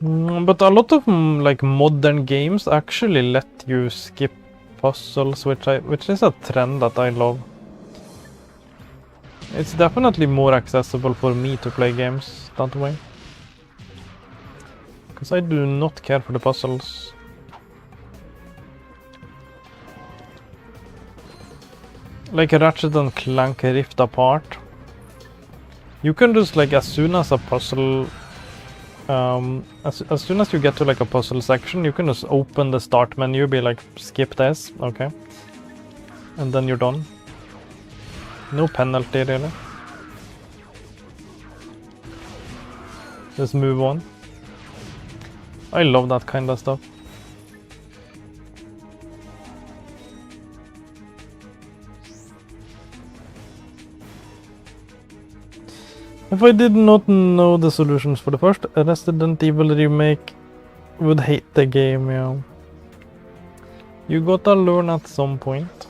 But a lot of like modern games actually let you skip puzzles, which is a trend that I love. It's definitely more accessible for me to play games that way. Because I do not care for the puzzles. Like Ratchet and Clank Rift Apart. You can just like as soon as a puzzle as soon as you get to like a puzzle section, you can just open the start menu, be like skip this, okay, and then you're done. No penalty really. Just move on. I love that kind of stuff. If I did not know the solutions for the first Resident Evil remake, would hate the game, yeah. You gotta learn at some point.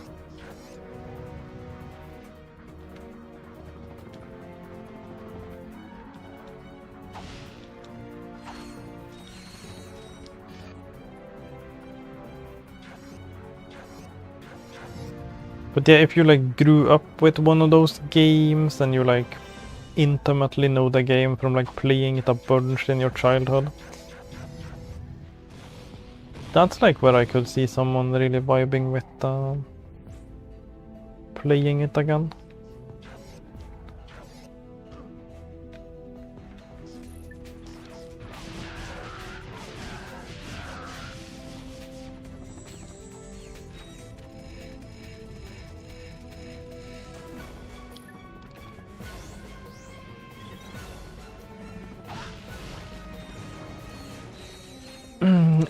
But yeah, if you like grew up with one of those games and you like intimately know the game from like playing it a bunch in your childhood, that's like where I could see someone really vibing with playing it again.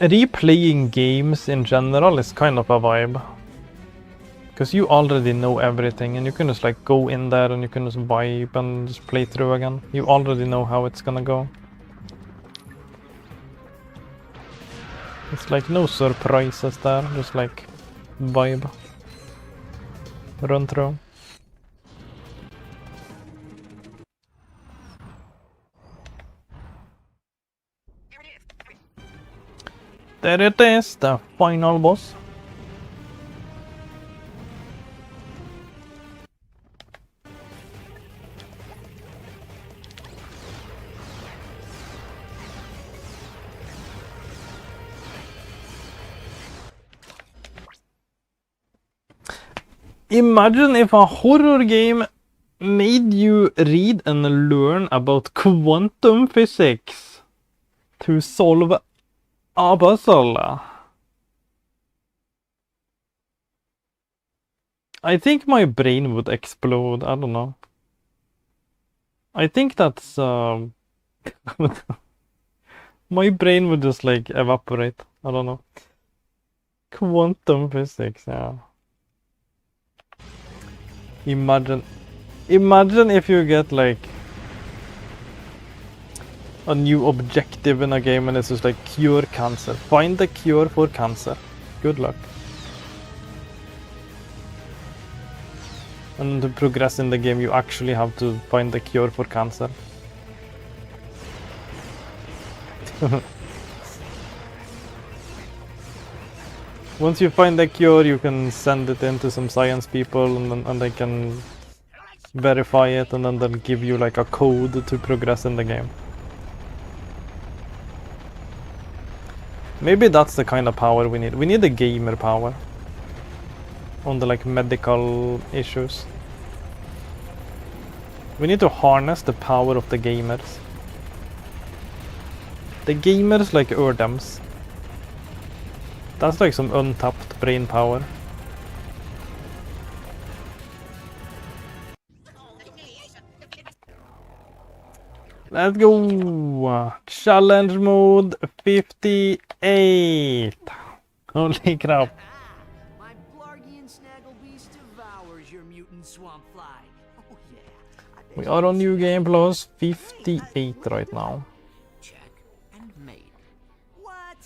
Replaying games in general is kind of a vibe. Because you already know everything and you can just like go in there and you can just vibe and just play through again. You already know how it's gonna go. It's like no surprises there, just like vibe. Run through. There it is, the final boss. Imagine if a horror game made you read and learn about quantum physics to solve a puzzle. I think my brain would explode, I don't know. I think that's my brain would just like evaporate, I don't know. Quantum physics, yeah. Imagine if you get like a new objective in a game and it's just like cure cancer. Find the cure for cancer. Good luck. And to progress in the game you actually have to find the cure for cancer. Once you find the cure, you can send it in to some science people and they can verify it and then they'll give you like a code to progress in the game. Maybe that's the kind of power we need. We need a gamer power on the like medical issues. We need to harness the power of the gamers. The gamers like Urdems. That's like some untapped brain power. Let's go! Challenge mode 58! Holy crap. My Blargian Snaggle Beast devours your mutant swamp fly. Oh yeah. I bet We you are on didn't New see that Game one Plus coming. 58 right now. Check and mate. What?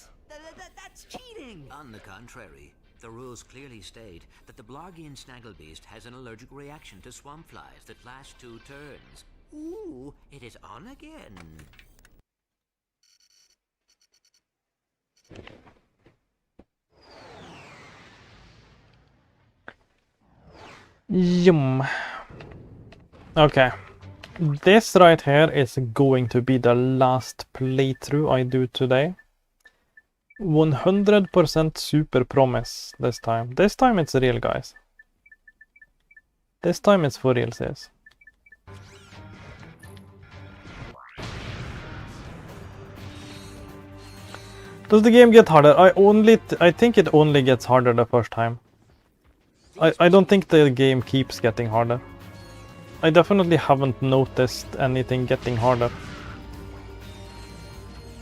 That's cheating. On the contrary, the rules clearly state that the Blargian Snagglebeast has an allergic reaction to swamp flies that last 2 turns. Ooh, it is on again. Yum. Okay. This right here is going to be the last playthrough I do today. 100% super promise this time. This time it's real, guys. This time it's for real, sis. Does the game get harder? I think it only gets harder the first time. I don't think the game keeps getting harder. I definitely haven't noticed anything getting harder.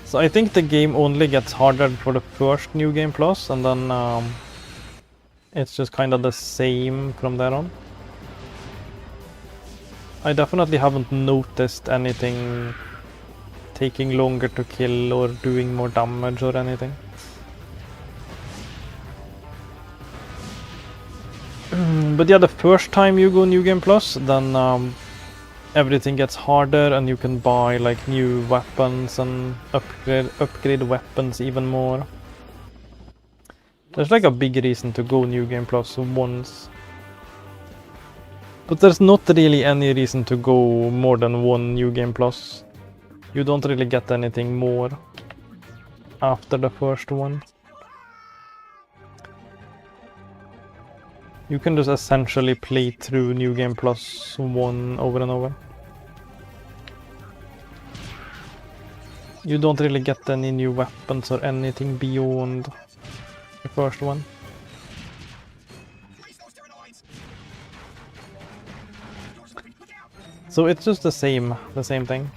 So I think the game only gets harder for the first New Game Plus, and then it's just kind of the same from there on. I definitely haven't noticed anything taking longer to kill or doing more damage or anything. But yeah, the first time you go New Game Plus, then everything gets harder and you can buy like new weapons and upgrade weapons even more. There's like a big reason to go New Game Plus once. But there's not really any reason to go more than one New Game Plus. You don't really get anything more after the first one. You can just essentially play through New Game Plus 1 over and over. You don't really get any new weapons or anything beyond the first one. So it's just the same thing.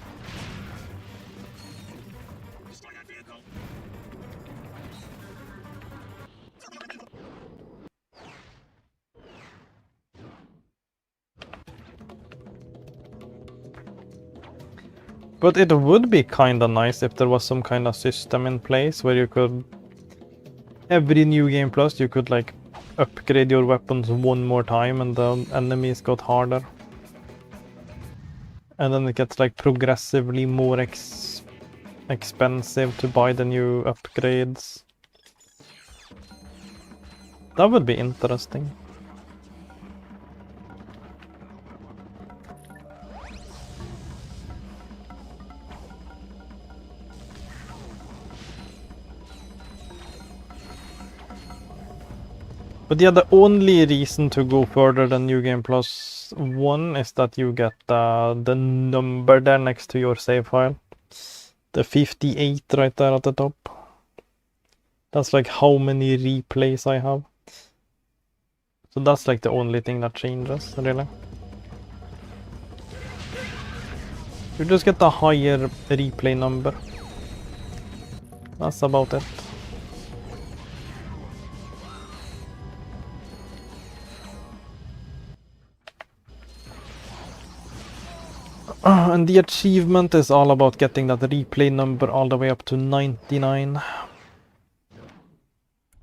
But it would be kinda nice if there was some kind of system in place where you could... Every New Game Plus you could like upgrade your weapons one more time and the enemies got harder. And then it gets like progressively more expensive to buy the new upgrades. That would be interesting. But yeah, the only reason to go further than New Game Plus 1 is that you get the number there next to your save file. The 58 right there at the top. That's like how many replays I have. So that's like the only thing that changes, really. You just get a higher replay number. That's about it. And the achievement is all about getting that replay number all the way up to 99.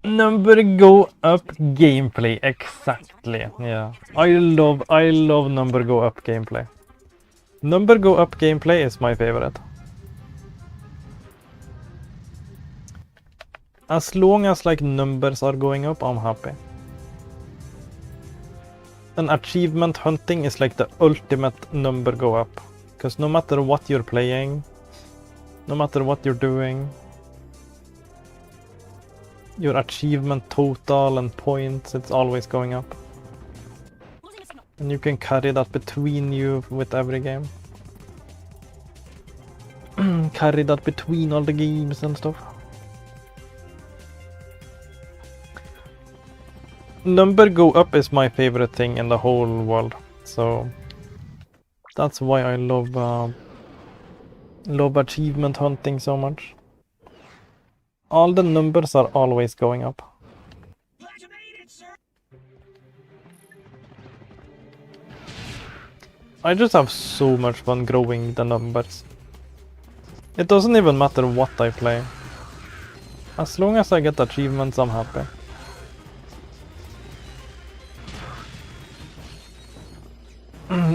Number go up gameplay, exactly. Yeah, I love number go up gameplay. Number go up gameplay is my favorite. As long as like numbers are going up, I'm happy. And achievement hunting is like the ultimate number go up. Because no matter what you're playing, no matter what you're doing, your achievement total and points, it's always going up. And you can carry that between you with every game. Carry that between all the games and stuff. Number go up is my favorite thing in the whole world, so that's why I love achievement hunting so much. All the numbers are always going up. Glad you made it, sir. I just have so much fun growing the numbers. It doesn't even matter what I play. As long as I get achievements, I'm happy.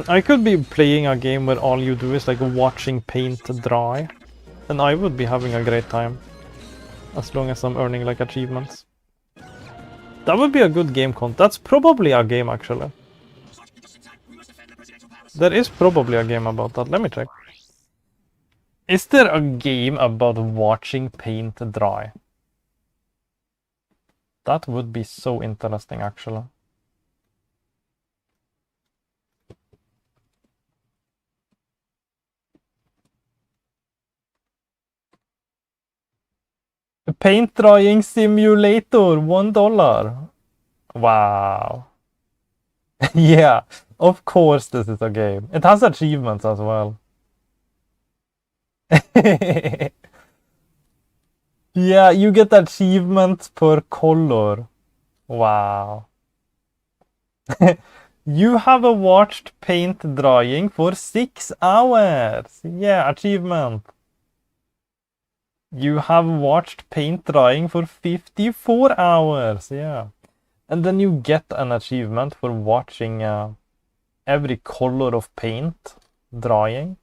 I could be playing a game where all you do is like watching paint dry, and I would be having a great time. As long as I'm earning like achievements. That would be a good game content. That's probably a game actually. There is probably a game about that. Let me check. Is there a game about watching paint dry? That would be so interesting actually. Paint drying simulator, $1. Wow. Yeah, of course this is a game. It has achievements as well. Yeah, you get achievements per color. Wow. You have watched paint drying for 6 hours. Yeah, achievement. You have watched paint drying for 54 hours. Yeah. And then you get an achievement for watching every color of paint drying.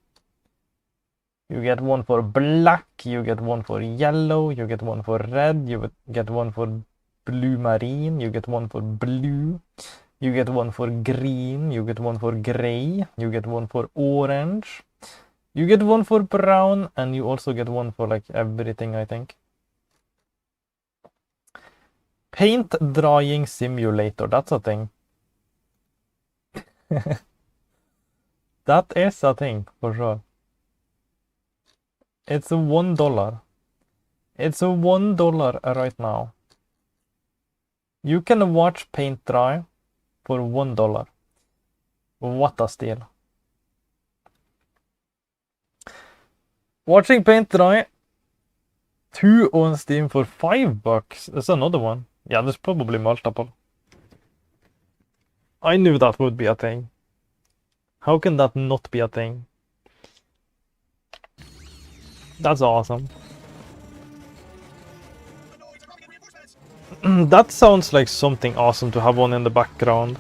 You get one for black, you get one for yellow, you get one for red, you get one for blue marine, you get one for blue, you get one for green, you get one for gray, you get one for orange, you get one for brown, and you also get one for like everything, I think. Paint drying simulator, that's a thing. That is a thing, for sure. It's $1. It's $1 right now. You can watch paint dry for $1. What a steal. Watching paint dry 2 on Steam for $5. There's another one. Yeah, there's probably multiple. I knew that would be a thing. How can that not be a thing? That's awesome. That sounds like something awesome to have on in the background.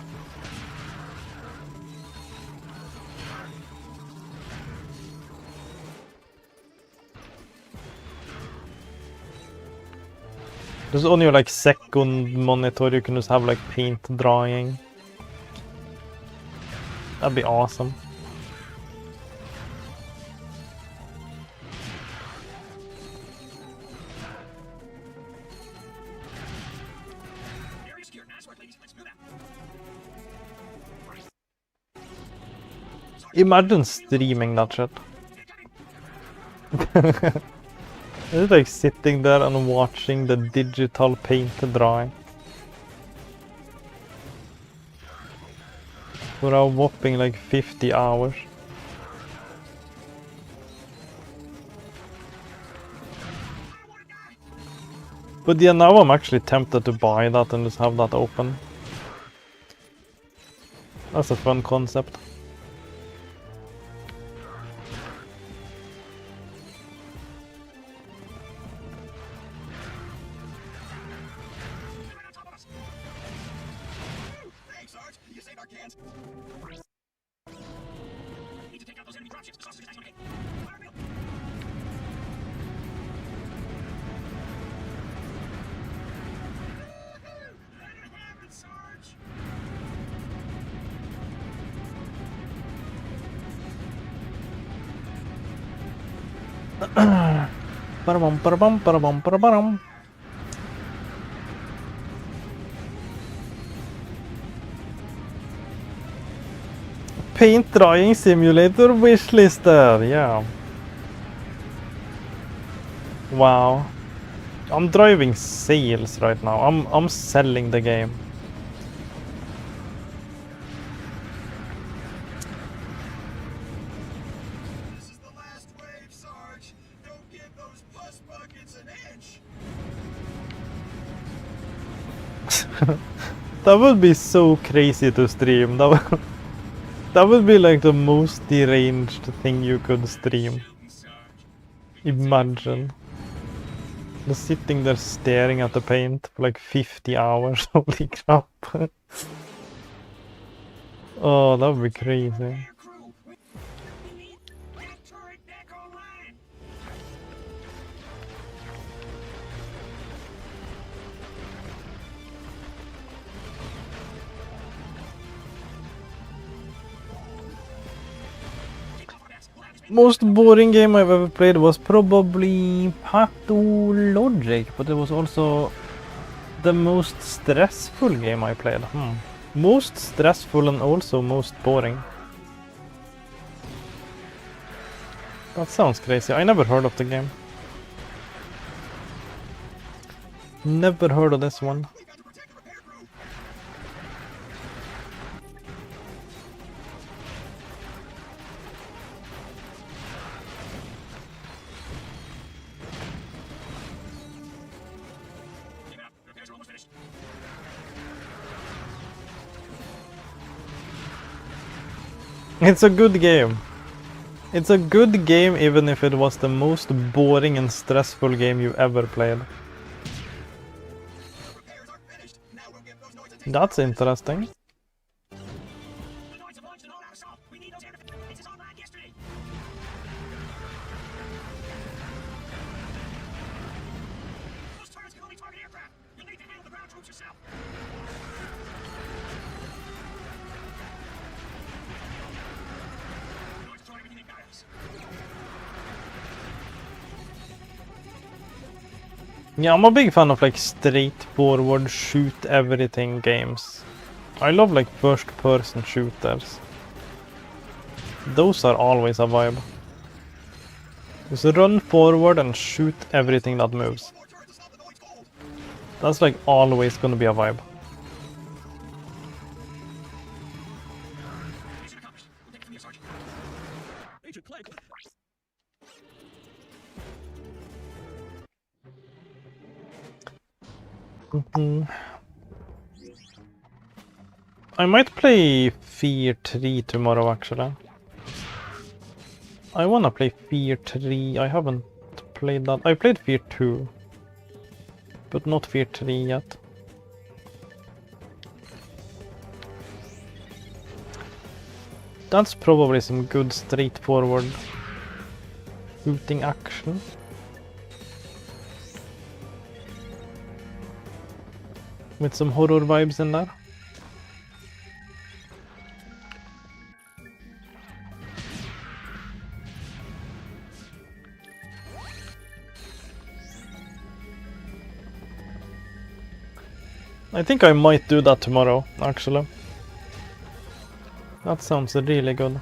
Just on your like second monitor you can just have like paint drying. That'd be awesome. Imagine streaming that shit. It's like sitting there and watching the digital paint dry. For a whopping like 50 hours. But yeah, now I'm actually tempted to buy that and just have that open. That's a fun concept. Ba-da-bum. Paint drying simulator wishlister, yeah. Wow. I'm driving sales right now. I'm selling the game. This is the last wave, Sarge. Don't give those pus buckets an inch. That would be so crazy to stream. That would be like the most deranged thing you could stream. Imagine. Just sitting there staring at the paint for like 50 hours. Holy crap. Oh, that would be crazy. Crew, we need that turret back online. Most boring game I've ever played was probably Logic, but it was also the most stressful game I played. Most stressful and also most boring. That sounds crazy. I never heard of the game. Never heard of this one. We've got to protect the repair crew. Keep it up. Repairs are almost finished. It's a good game. It's a good game even if it was the most boring and stressful game you ever played. Repairs are finished. Now we'll give those noids a taste. That's interesting. The noids have launched an all-out assault. We need those air defenses online yesterday. Those turrets can only target aircraft. You'll need to handle the ground troops yourself. The noids destroy everything they got us. Yeah, I'm a big fan of like straightforward shoot everything games. I love like first person shooters. Those are always a vibe. Just run forward and shoot everything that moves. More turrets to stop the noids cold. That's like always gonna be a vibe. Mission accomplished. We'll take it from here, Sergeant. Agent Clank. I might play Fear 3 tomorrow actually. I wanna play Fear 3. I haven't played that. I played Fear 2. But not Fear 3 yet. That's probably some good straightforward shooting action. With some horror vibes in there. I think I might do that tomorrow, actually. That sounds really good.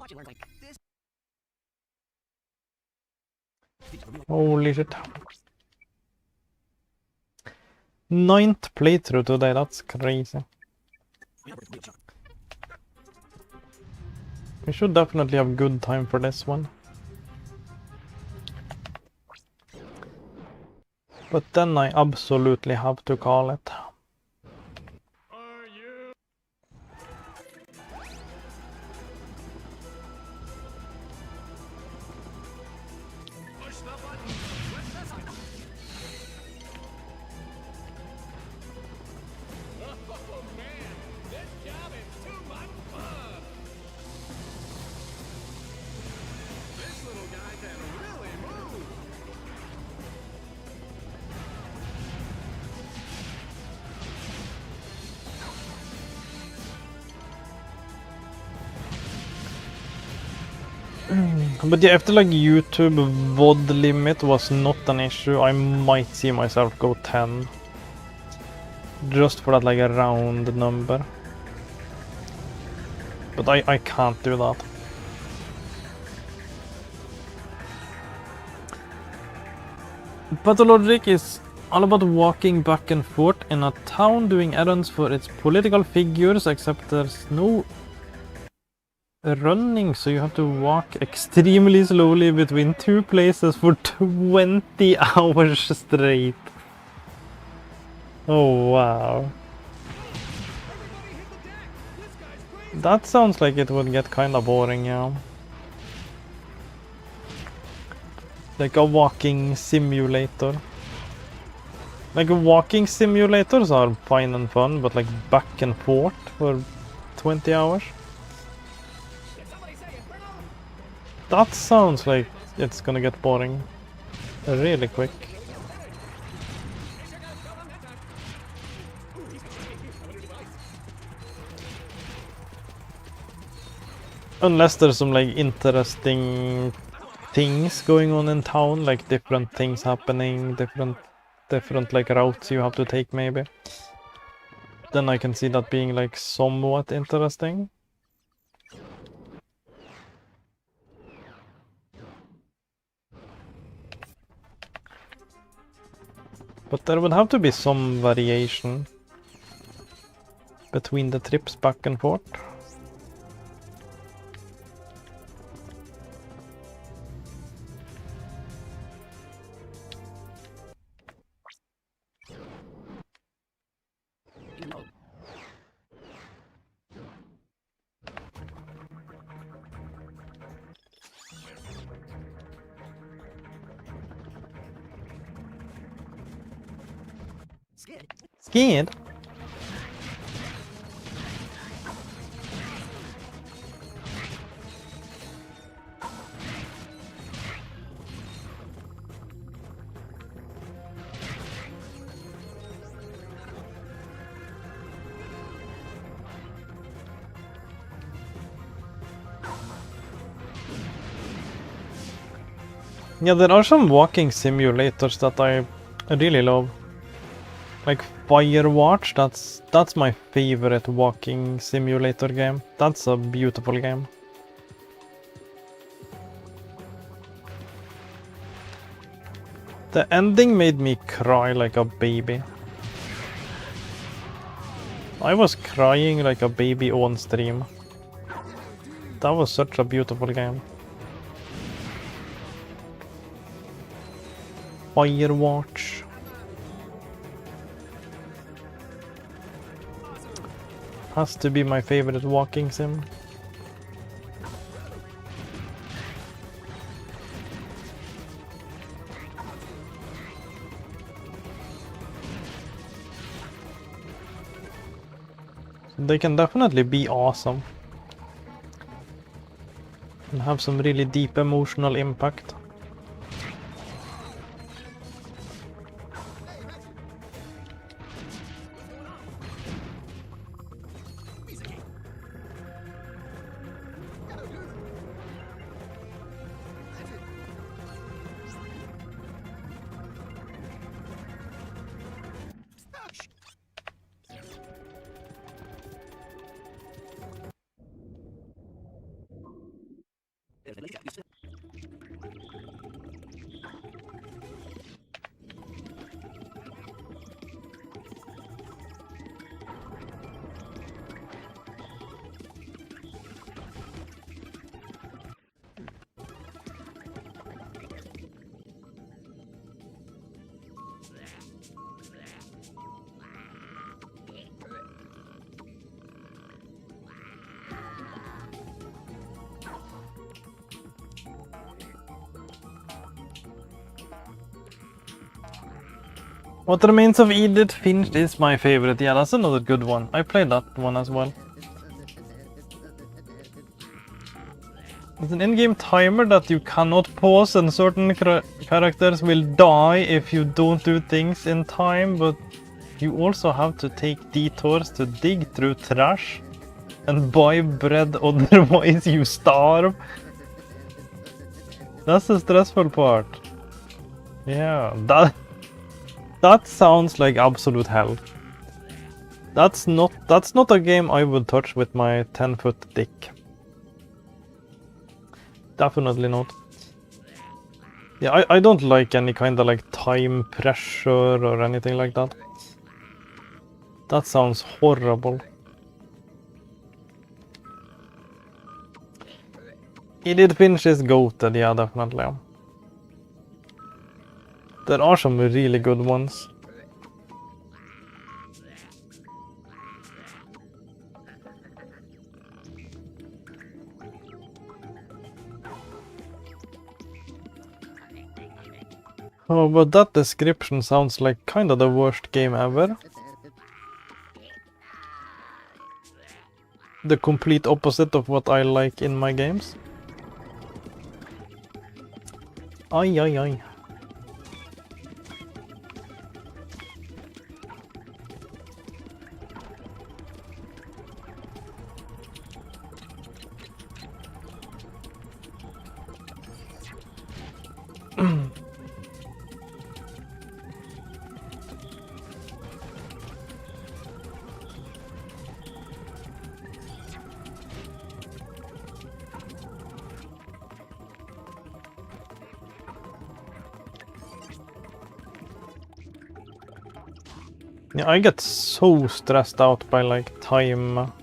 Watch it learn like this. Holy shit. 9th playthrough today, that's crazy. We should definitely have good time for this one. But then I absolutely have to call it. But yeah, if the like YouTube VOD limit was not an issue, I might see myself go 10. Just for that like a round number. But I can't do that. Pathologic is all about walking back and forth in a town doing errands for its political figures, except there's no running, so you have to walk extremely slowly between two places for 20 hours straight. Oh wow. That sounds like it would get kinda boring, yeah. Like a walking simulator. Like walking simulators are fine and fun, but like back and forth for 20 hours? That sounds like it's gonna get boring really quick. Unless there's some like interesting things going on in town, like different things happening, different like routes you have to take maybe. Then I can see that being like somewhat interesting. But there would have to be some variation between the trips back and forth. Scared? Yeah, there are some walking simulators that I really love. Like Firewatch, that's my favorite walking simulator game. That's a beautiful game. The ending made me cry like a baby. I was crying like a baby on stream. That was such a beautiful game. Firewatch. Has to be my favorite walking sim. They can definitely be awesome. And have some really deep emotional impact. What Remains of Edith Finch is my favorite. Yeah, that's another good one. I played that one as well. There's an in-game timer that you cannot pause, and certain characters will die if you don't do things in time, but you also have to take detours to dig through trash and buy bread, otherwise you starve. That's the stressful part. Yeah, that sounds like absolute hell. That's not a game I would touch with my 10-foot dick. Definitely not. Yeah, I don't like any kind of like time pressure or anything like that. That sounds horrible. Edith Finch is goated, yeah, definitely. There are some really good ones. Oh, but that description sounds like kind of the worst game ever. The complete opposite of what I like in my games. Ay, ay, ay. Yeah, I get so stressed out by like time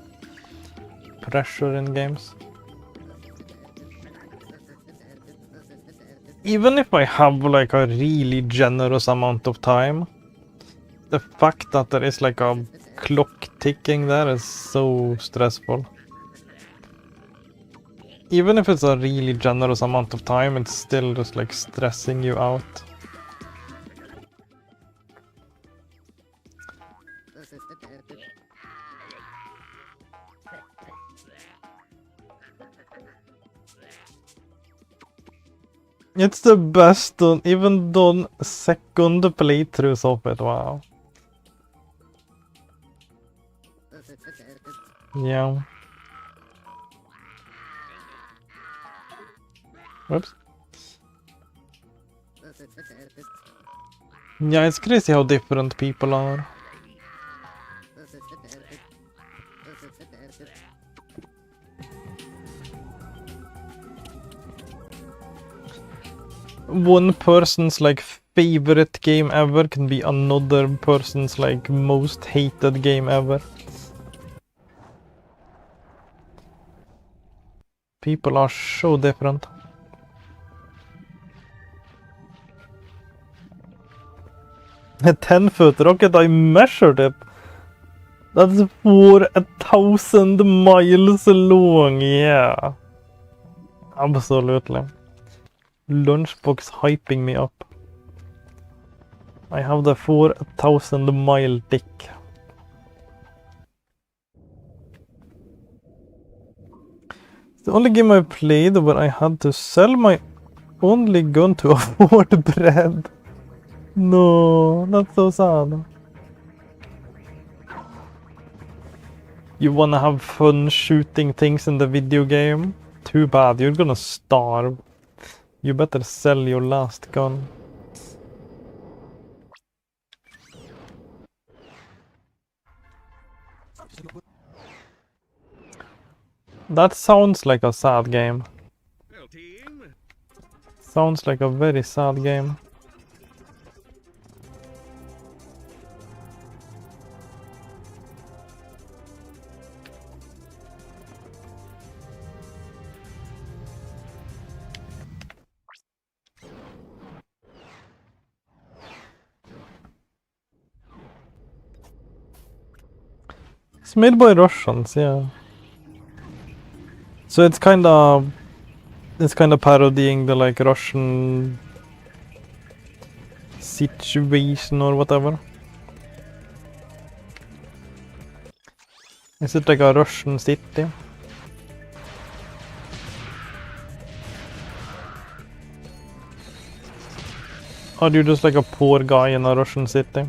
pressure in games. Even if I have like a really generous amount of time, the fact that there is like a clock ticking there is so stressful. Even if it's a really generous amount of time, it's still just like stressing you out. It's the best done, even done second playthroughs of it, wow. Yeah. Whoops. Yeah, it's crazy how different people are. One person's like favorite game ever can be another person's like most hated game ever. People are so different. A 10-foot rocket, I measured it. That's 4,000 miles long, yeah. Absolutely. Lunchbox hyping me up. I have the 4,000 mile dick. It's the only game I played where I had to sell my only gun to afford bread. No, that's so sad. You wanna have fun shooting things in the video game? Too bad, you're gonna starve. You better sell your last gun. That sounds like a sad game. Well, team, Sounds like a very sad game. It's made by Russians, yeah. So it's kind of parodying the like Russian situation or whatever. Is it like a Russian city? Or are you just like a poor guy in a Russian city?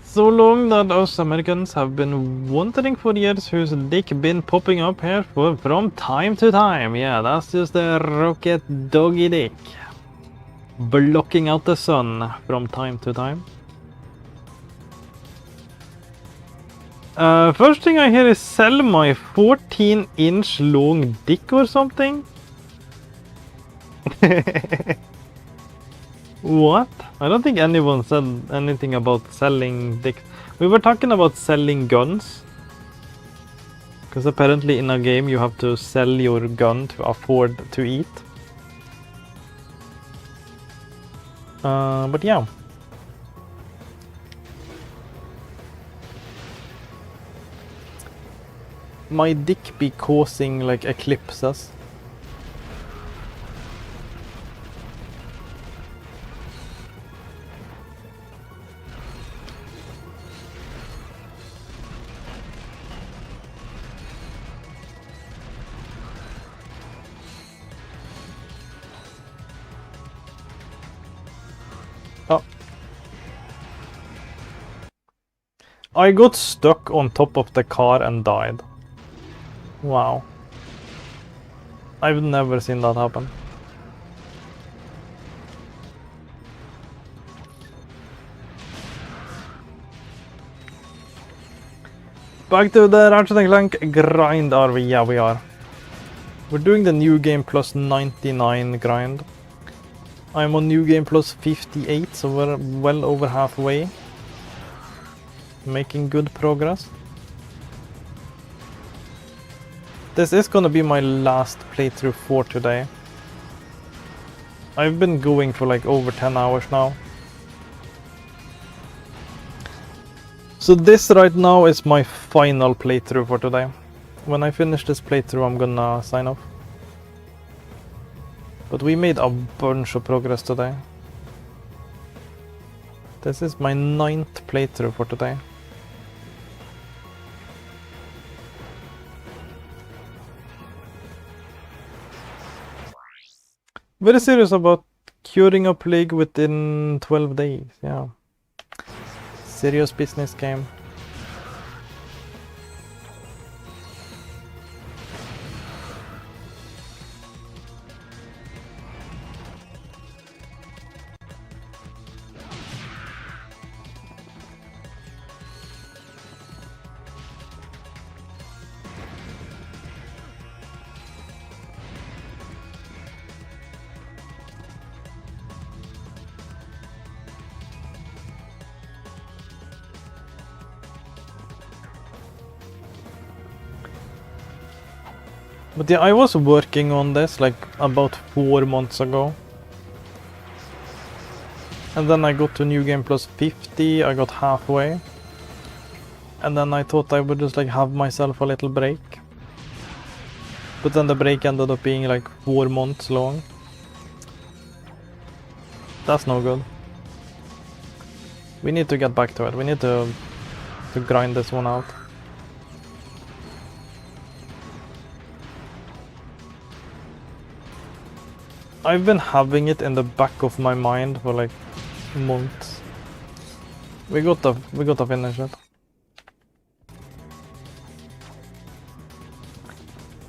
So long that us Americans have been wondering for years whose dick been popping up here from time to time. Yeah, that's just the rocket doggy dick. Blocking out the sun from time to time. First thing I hear is sell my 14-inch long dick or something. What? I don't think anyone said anything about selling dicks. We were talking about selling guns. Because apparently in a game you have to sell your gun to afford to eat. But yeah. My dick be causing like eclipses. I got stuck on top of the car and died. Wow. I've never seen that happen. Back to the Ratchet and Clank grind, are we? Yeah, we are. We're doing the new game plus 99 grind. I'm on new game plus 58, so we're well over halfway. Making good progress. This is gonna be my last playthrough for today. I've been going for like over 10 hours now. So this right now is my final playthrough for today. When I finish this playthrough I'm gonna sign off. But we made a bunch of progress today. This is my 9th playthrough for today. Very serious about curing a plague within 12 days, yeah. Serious business game. But yeah, I was working on this like about 4 months ago. And then I got to New Game Plus 50, I got halfway. And then I thought I would just like have myself a little break. But then the break ended up being like 4 months long. That's no good. We need to get back to it, we need to grind this one out. I've been having it in the back of my mind for like months. We got to finish it.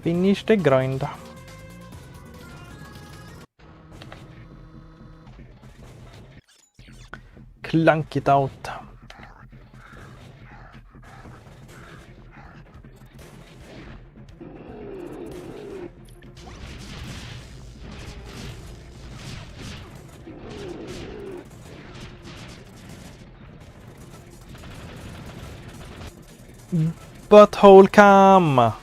Finish the grind. Clank it out. Butthole cam.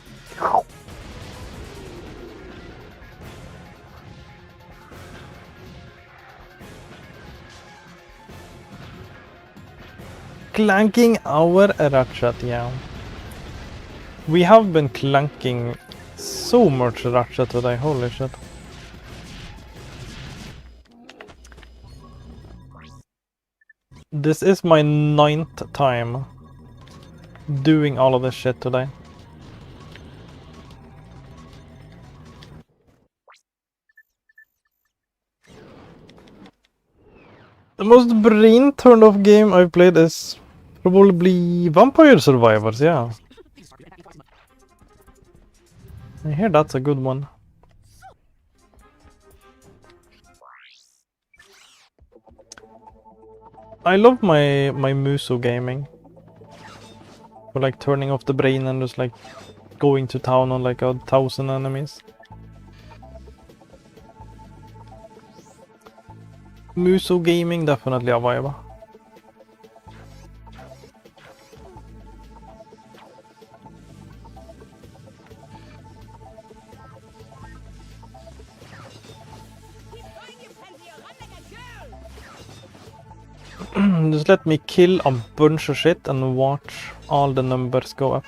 Clanking our Ratchet, yeah. We have been clanking so much Ratchet today, holy shit. This is my 9th time doing all of this shit today. The most brain turn off game I've played is probably Vampire Survivors, yeah. I hear that's a good one. I love my Muso gaming. For like turning off the brain and just like going to town on like 1,000 enemies. Muso gaming definitely a vibe. Just let me kill a bunch of shit and watch all the numbers go up.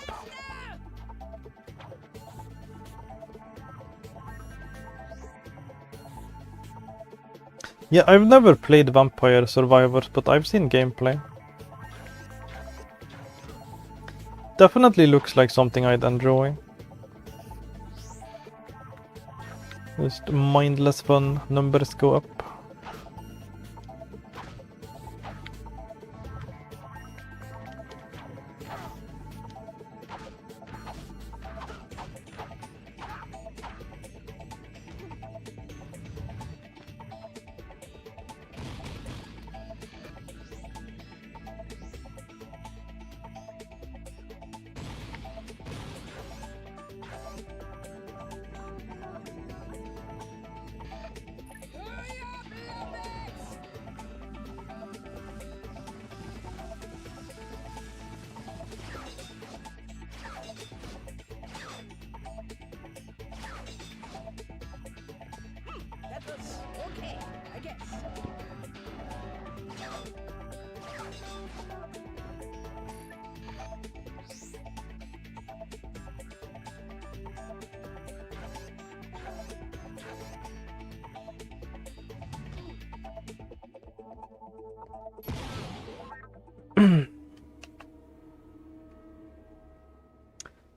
Yeah, I've never played Vampire Survivors, but I've seen gameplay. Definitely looks like something I'd enjoy. Just mindless fun, numbers go up. Okay, I guess.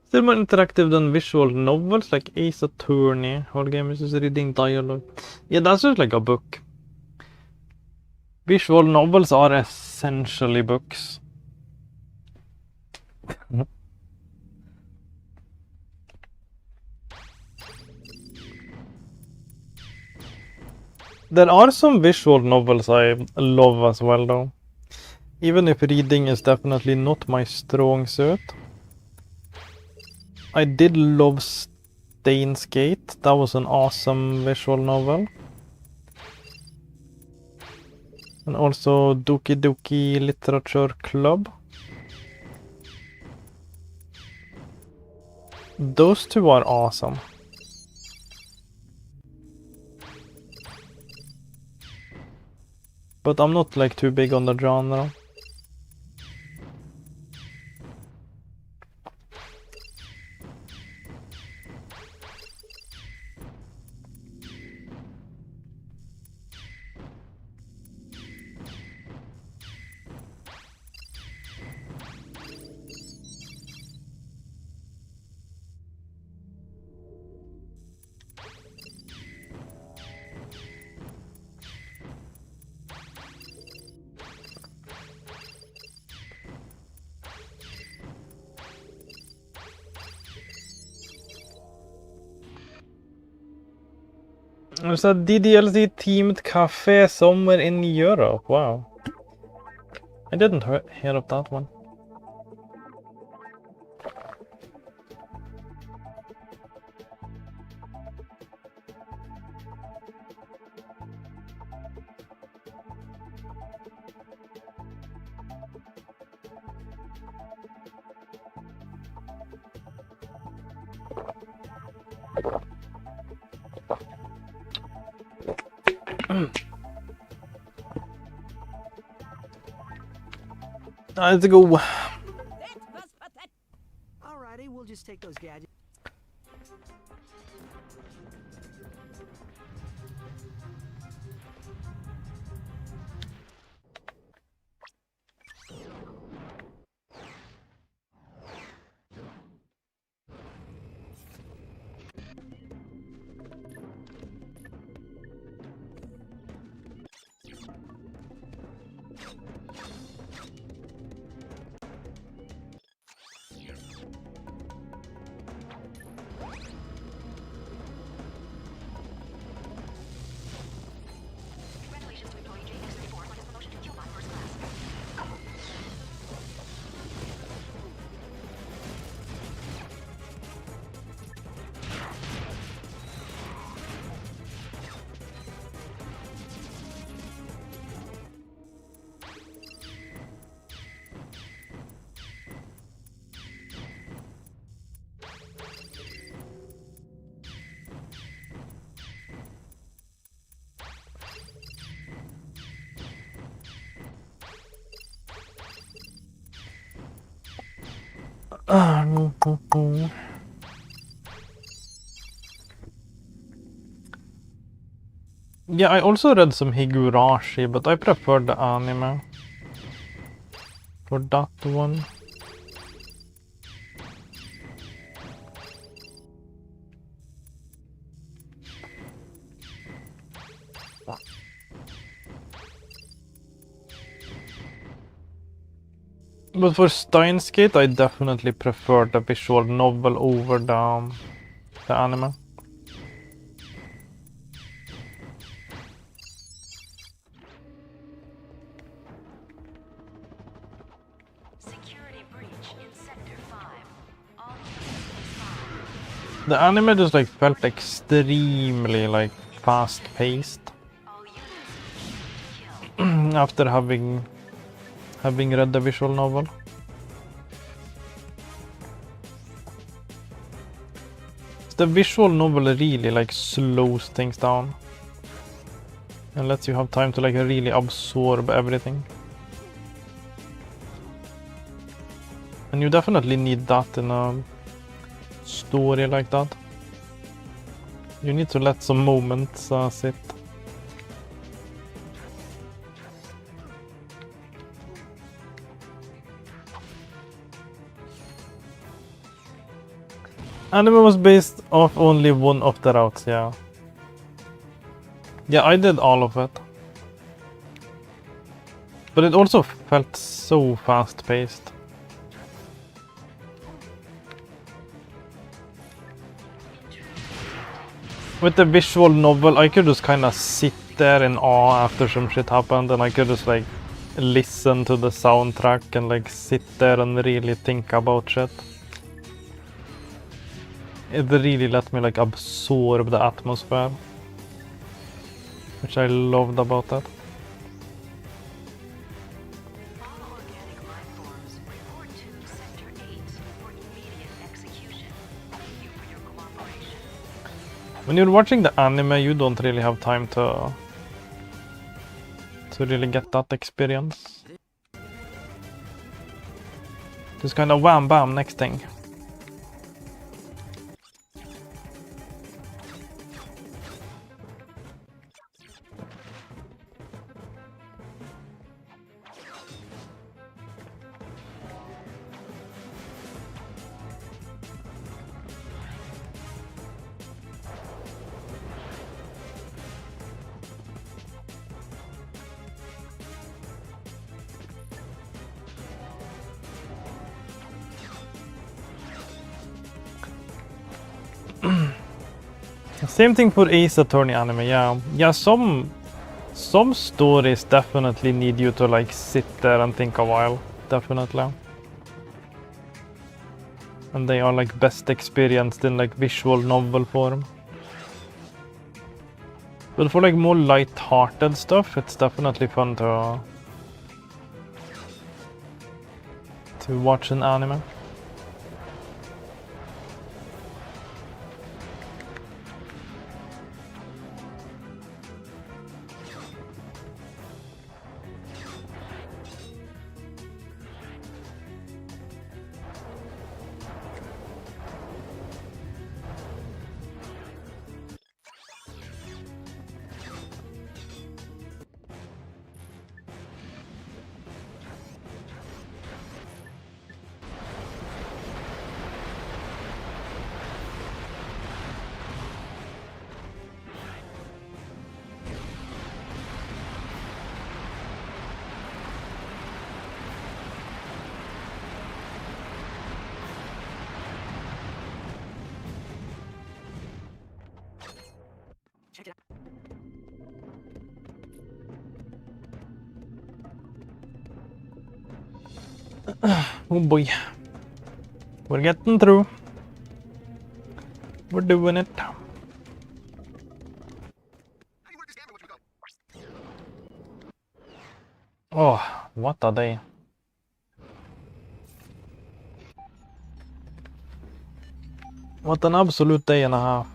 Still more interactive than visual novels like Ace Attorney. Whole game is just reading dialogue. Yeah, that's just like a book. Visual novels are essentially books. There are some visual novels I love as well though. Even if reading is definitely not my strong suit. I did love Steins Gate. That was an awesome visual novel. And also Doki Doki Literature Club. Those two are awesome. But I'm not like too big on the genre. There's a DDLC themed cafe somewhere in Europe. Wow. I didn't hear of that one. Let's go. Alrighty, we'll just take those gadgets. Congratulations to employee JX34 on his promotion to Killbot First Class. Yeah, I also read some Higurashi, but I prefer the anime for that one. But for Steins Gate, I definitely prefer the visual novel over the anime. Security breach in Sector 5. All units The anime just like felt extremely like fast paced all units shoot to kill. after having read the visual novel. The visual novel really like slows things down and lets you have time to like really absorb everything. And you definitely need that in a story like that. You need to let some moments sit. Anime was based off only one of the routes, yeah. Yeah, I did all of it. But it also felt so fast-paced. With the visual novel, I could just kind of sit there in awe after some shit happened, and I could just like listen to the soundtrack and like sit there and really think about shit. It really let me like absorb the atmosphere, which I loved about that. All organic life forms report to Sector 8 for immediate execution. Thank you for your cooperation. When you're watching the anime, you don't really have time to really get that experience. Just kind of wham bam, next thing. Same thing for Ace Attorney anime, yeah. Yeah, some stories definitely need you to like sit there and think a while, definitely. And they are like best experienced in like visual novel form. But for like more light-hearted stuff, it's definitely fun to watch an anime. Check it out. Oh boy. We're getting through. We're doing it. Oh, what are they? What an absolute day and a half.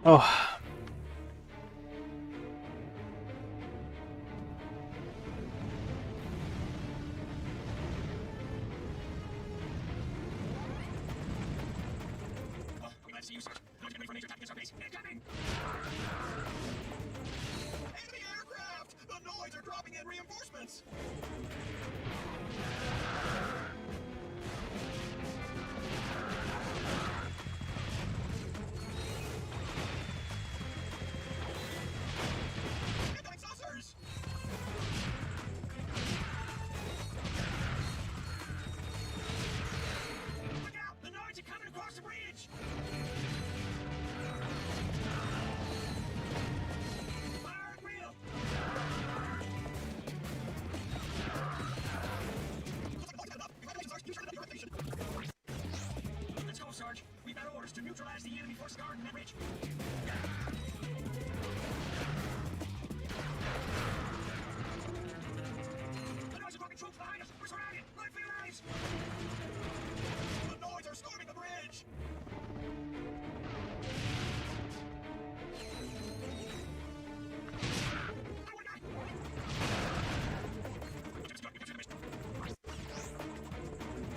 Oh. We might see you, sir. Not getting for major attack against our base. Incoming! Enemy aircraft! The Noids are dropping in reinforcements! Incoming saucers! Look out! The Noids are coming across the bridge! Fire at will! Let's go, Sarge. We've got orders to neutralize the enemy force guard in that ridge. The Noids are dropping troops behind us. We're surrounded. Run for your lives! The Noids are storming the bridge!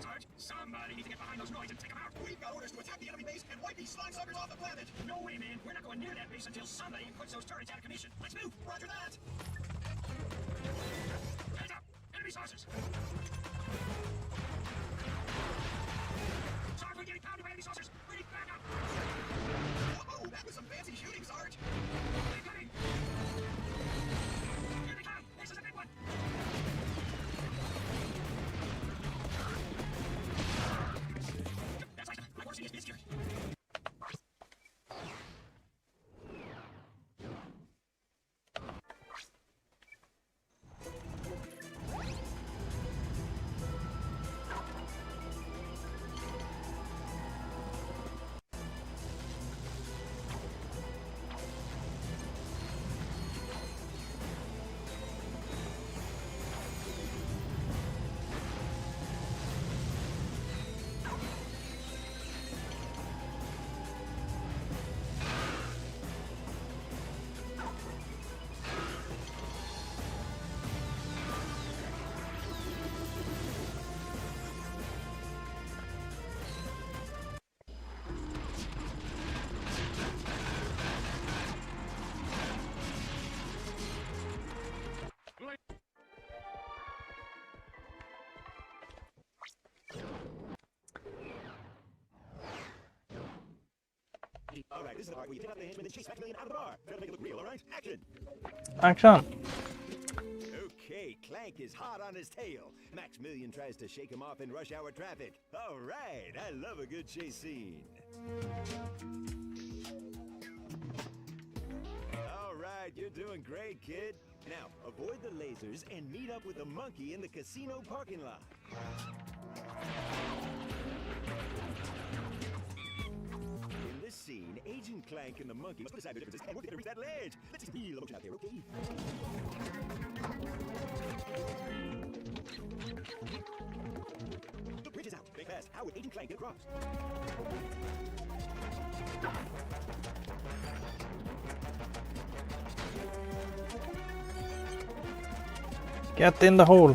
Sarge, somebody needs to get behind those Noids and take them out. We've got orders to attack the enemy base and wipe these slime suckers off the planet. No way, man. We're not going near that base until somebody puts those turrets out of commission. Let's move. Roger that. Heads up. Enemy saucers. All right, this is the part where you take out the henchman and chase Max Million out of the bar. Try to make it look real, all right? Action. Action! Okay, Clank is hot on his tail. Max Million tries to shake him off in rush hour traffic. All right, I love a good chase scene. All right, you're doing great, kid. Now, avoid the lasers and meet up with the monkey in the casino parking lot. In this scene, Agent Clank and the monkey must put aside their differences and work together to reach that ledge. Let's see some real emotion out there, okay? The bridge is out. Make fast. How would Agent Clank get across? Get in the hole. I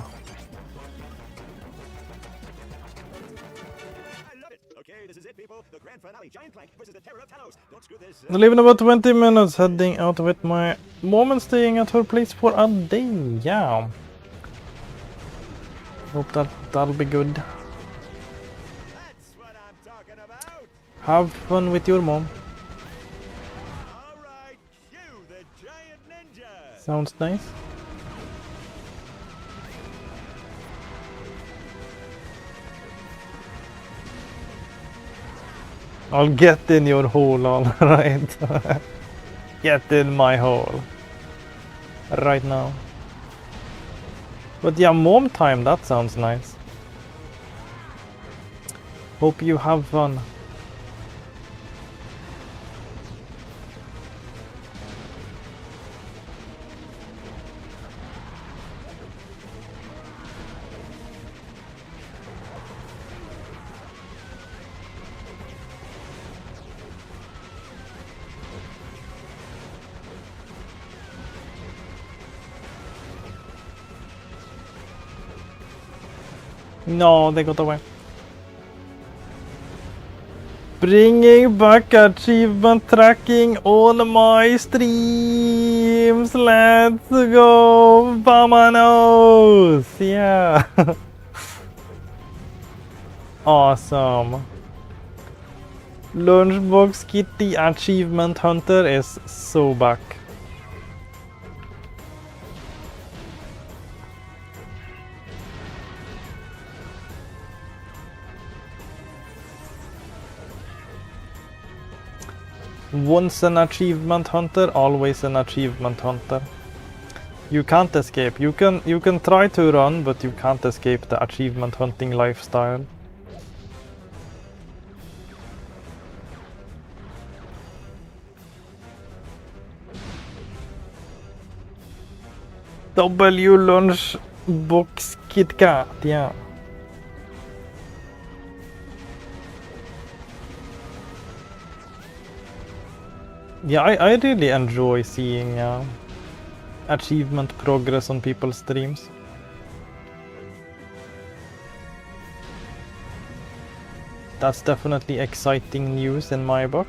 love it. Okay, this is it, people. The grand finale. Giant Clank versus the Terror of Talos. Don't screw this. I live in about 20 minutes, heading out with my mom and staying at her place for a day. Yeah. Hope that'll be good. That's what I'm talking about. Have fun with your mom. All right, cue the giant ninja. Sounds nice. I'll get in your hole, alright. Get in my hole. Right now. But yeah, mom time, that sounds nice. Hope you have fun. No, they got away. Bringing back achievement tracking on my streams. Let's go, Vamanos! Yeah. Awesome. Lunchbox Kitty Achievement Hunter is so back. Once an achievement hunter, always an achievement hunter. You can't escape. You can try to run, but you can't escape the achievement hunting lifestyle. W lunch box Kit Kat, yeah. Yeah, I really enjoy seeing achievement progress on people's streams. That's definitely exciting news in my book.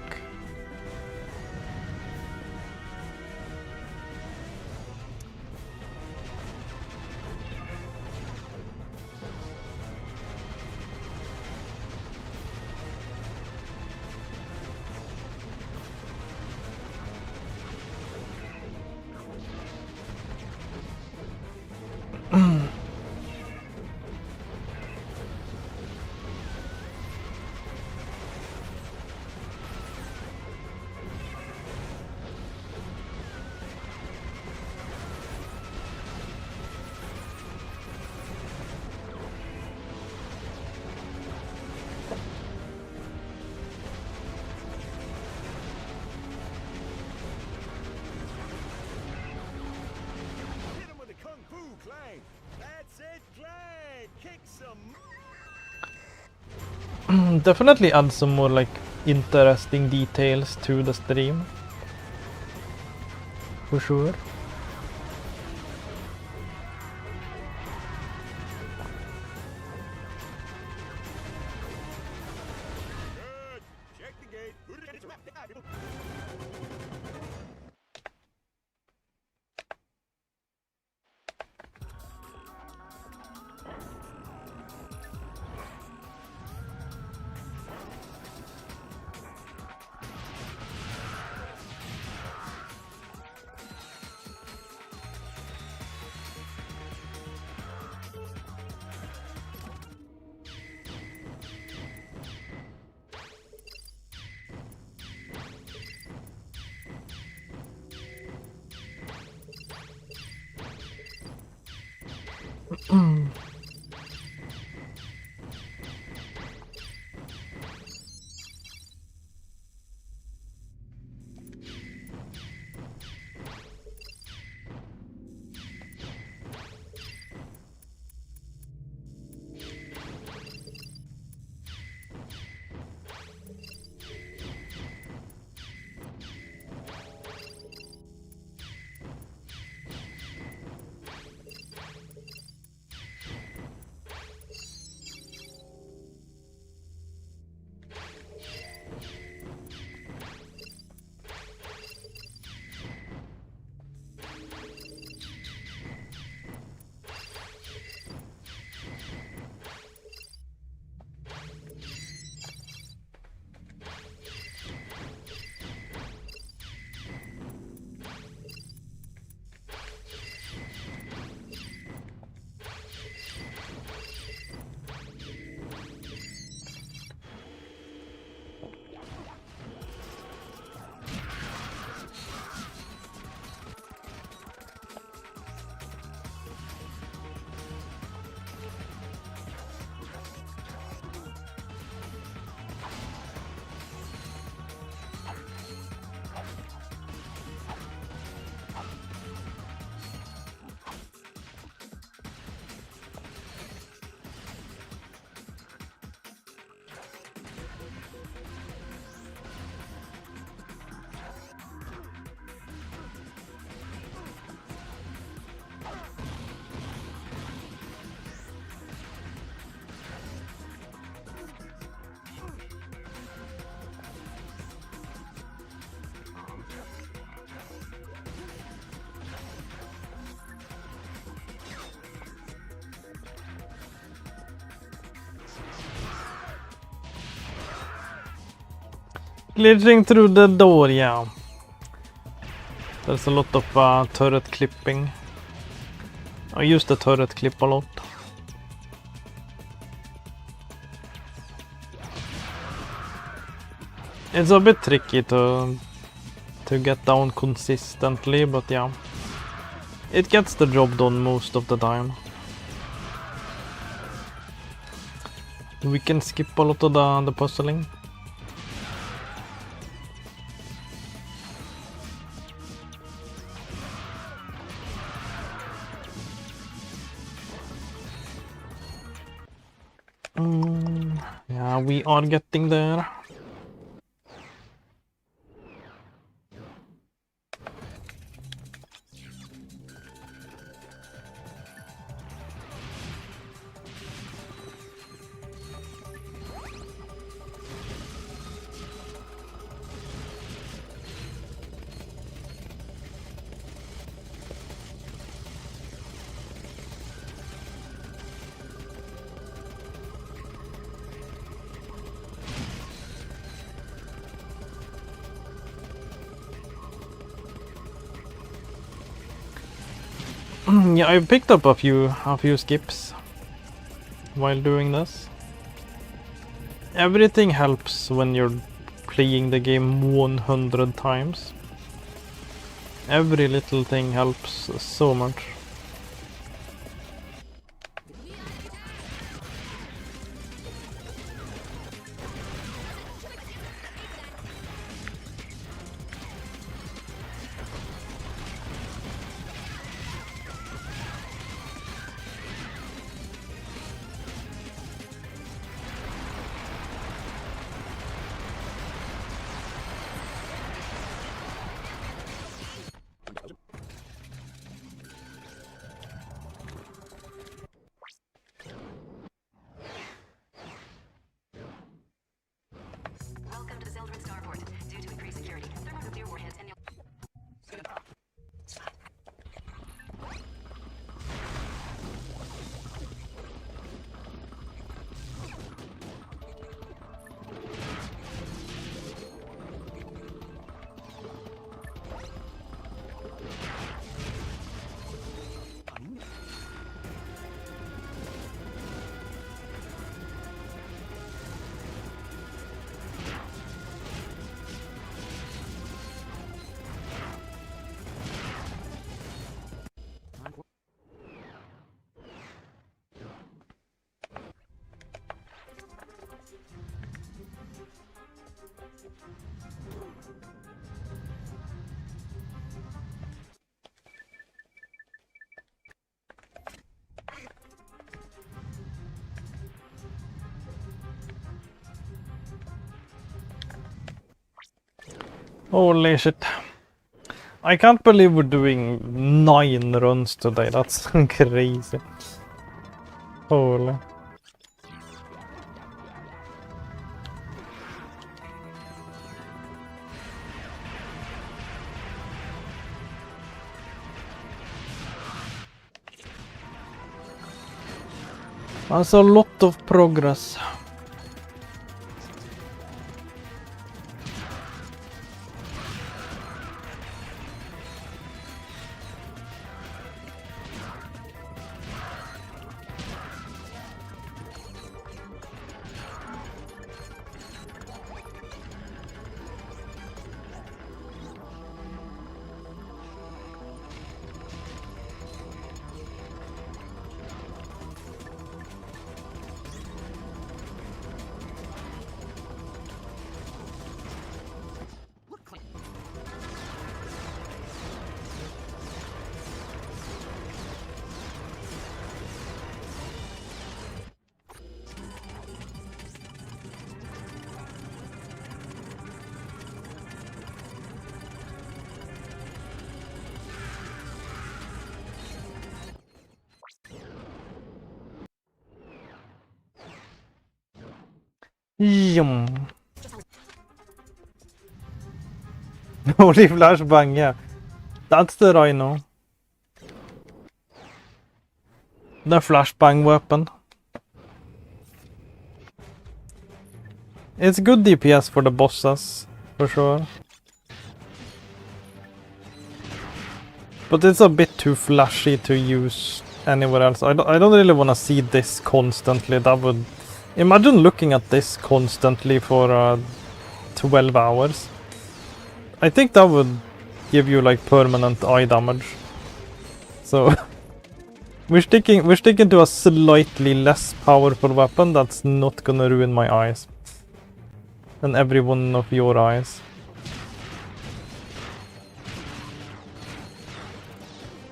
Hit him with a kung fu, Clank. That's it, Clank. Kick some. Definitely add some more like interesting details to the stream. For sure. Good. Check the gate. Who did it? People. Glitching through the door, yeah. There's a lot of turret clipping. I use the turret clip a lot. It's a bit tricky to get down consistently, but yeah. It gets the job done most of the time. We can skip a lot of the puzzling. Yeah, we are getting there. Yeah, I've picked up a few skips while doing this. Everything helps when you're playing the game 100 times. Every little thing helps so much. Welcome to the Sildren Starport. Due to increased security, thermonuclear warheads and Holy shit. I can't believe we're doing 9 runs today. That's crazy. Holy. That's a lot of progress. Yum. Holy flashbang, yeah. That's the rhino. The flashbang weapon. It's good DPS for the bosses. for sure. But it's a bit too flashy to use anywhere else. I don't really want to see this constantly. That would... Imagine looking at this constantly for 12 hours. I think that would give you like permanent eye damage. So we're sticking to a slightly less powerful weapon that's not gonna ruin my eyes. And every one of your eyes.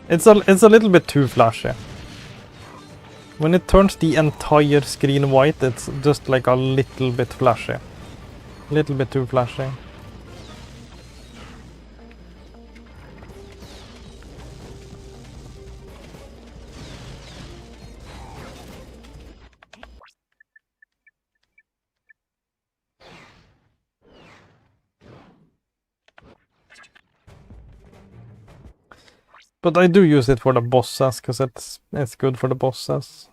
It's a little bit too flashy. When it turns the entire screen white, it's just like a little bit flashy. A little bit too flashy. But I do use it for the bosses, because it's good for the bosses.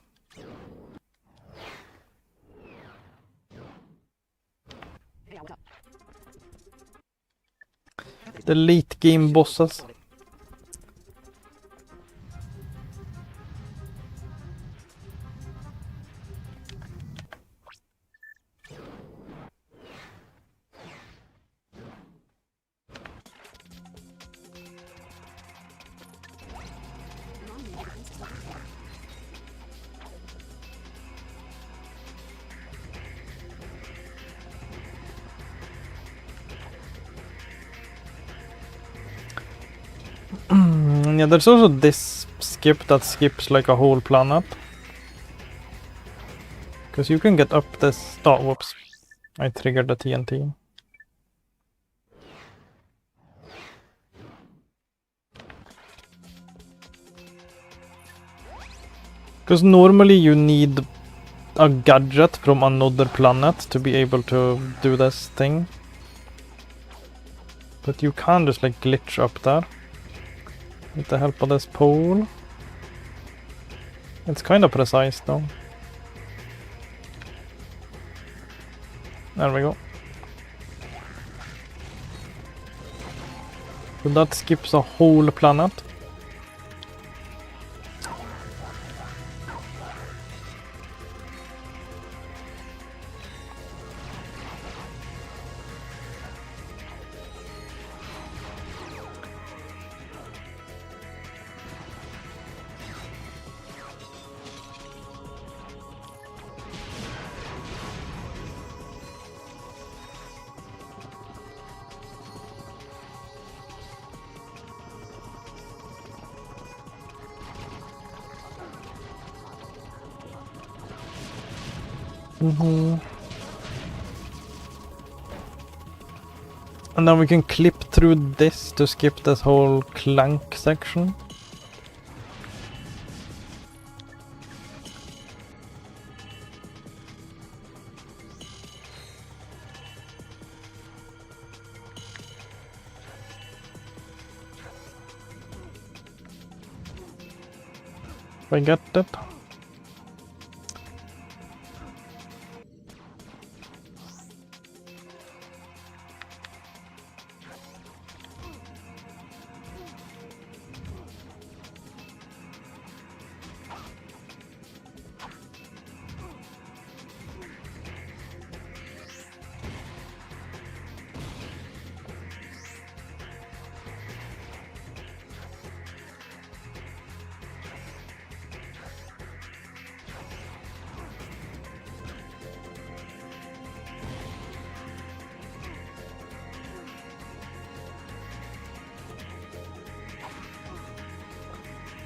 The late game bosses. Yeah, there's also this skip that skips like a whole planet. Because you can get up this... Oh, whoops. I triggered the TNT. Because normally you need a gadget from another planet to be able to do this thing. But you can just like glitch up there. With the help of this pole. It's kind of precise though. There we go. So that skips a whole planet. And then we can clip through this to skip this whole Clank section. If I get it.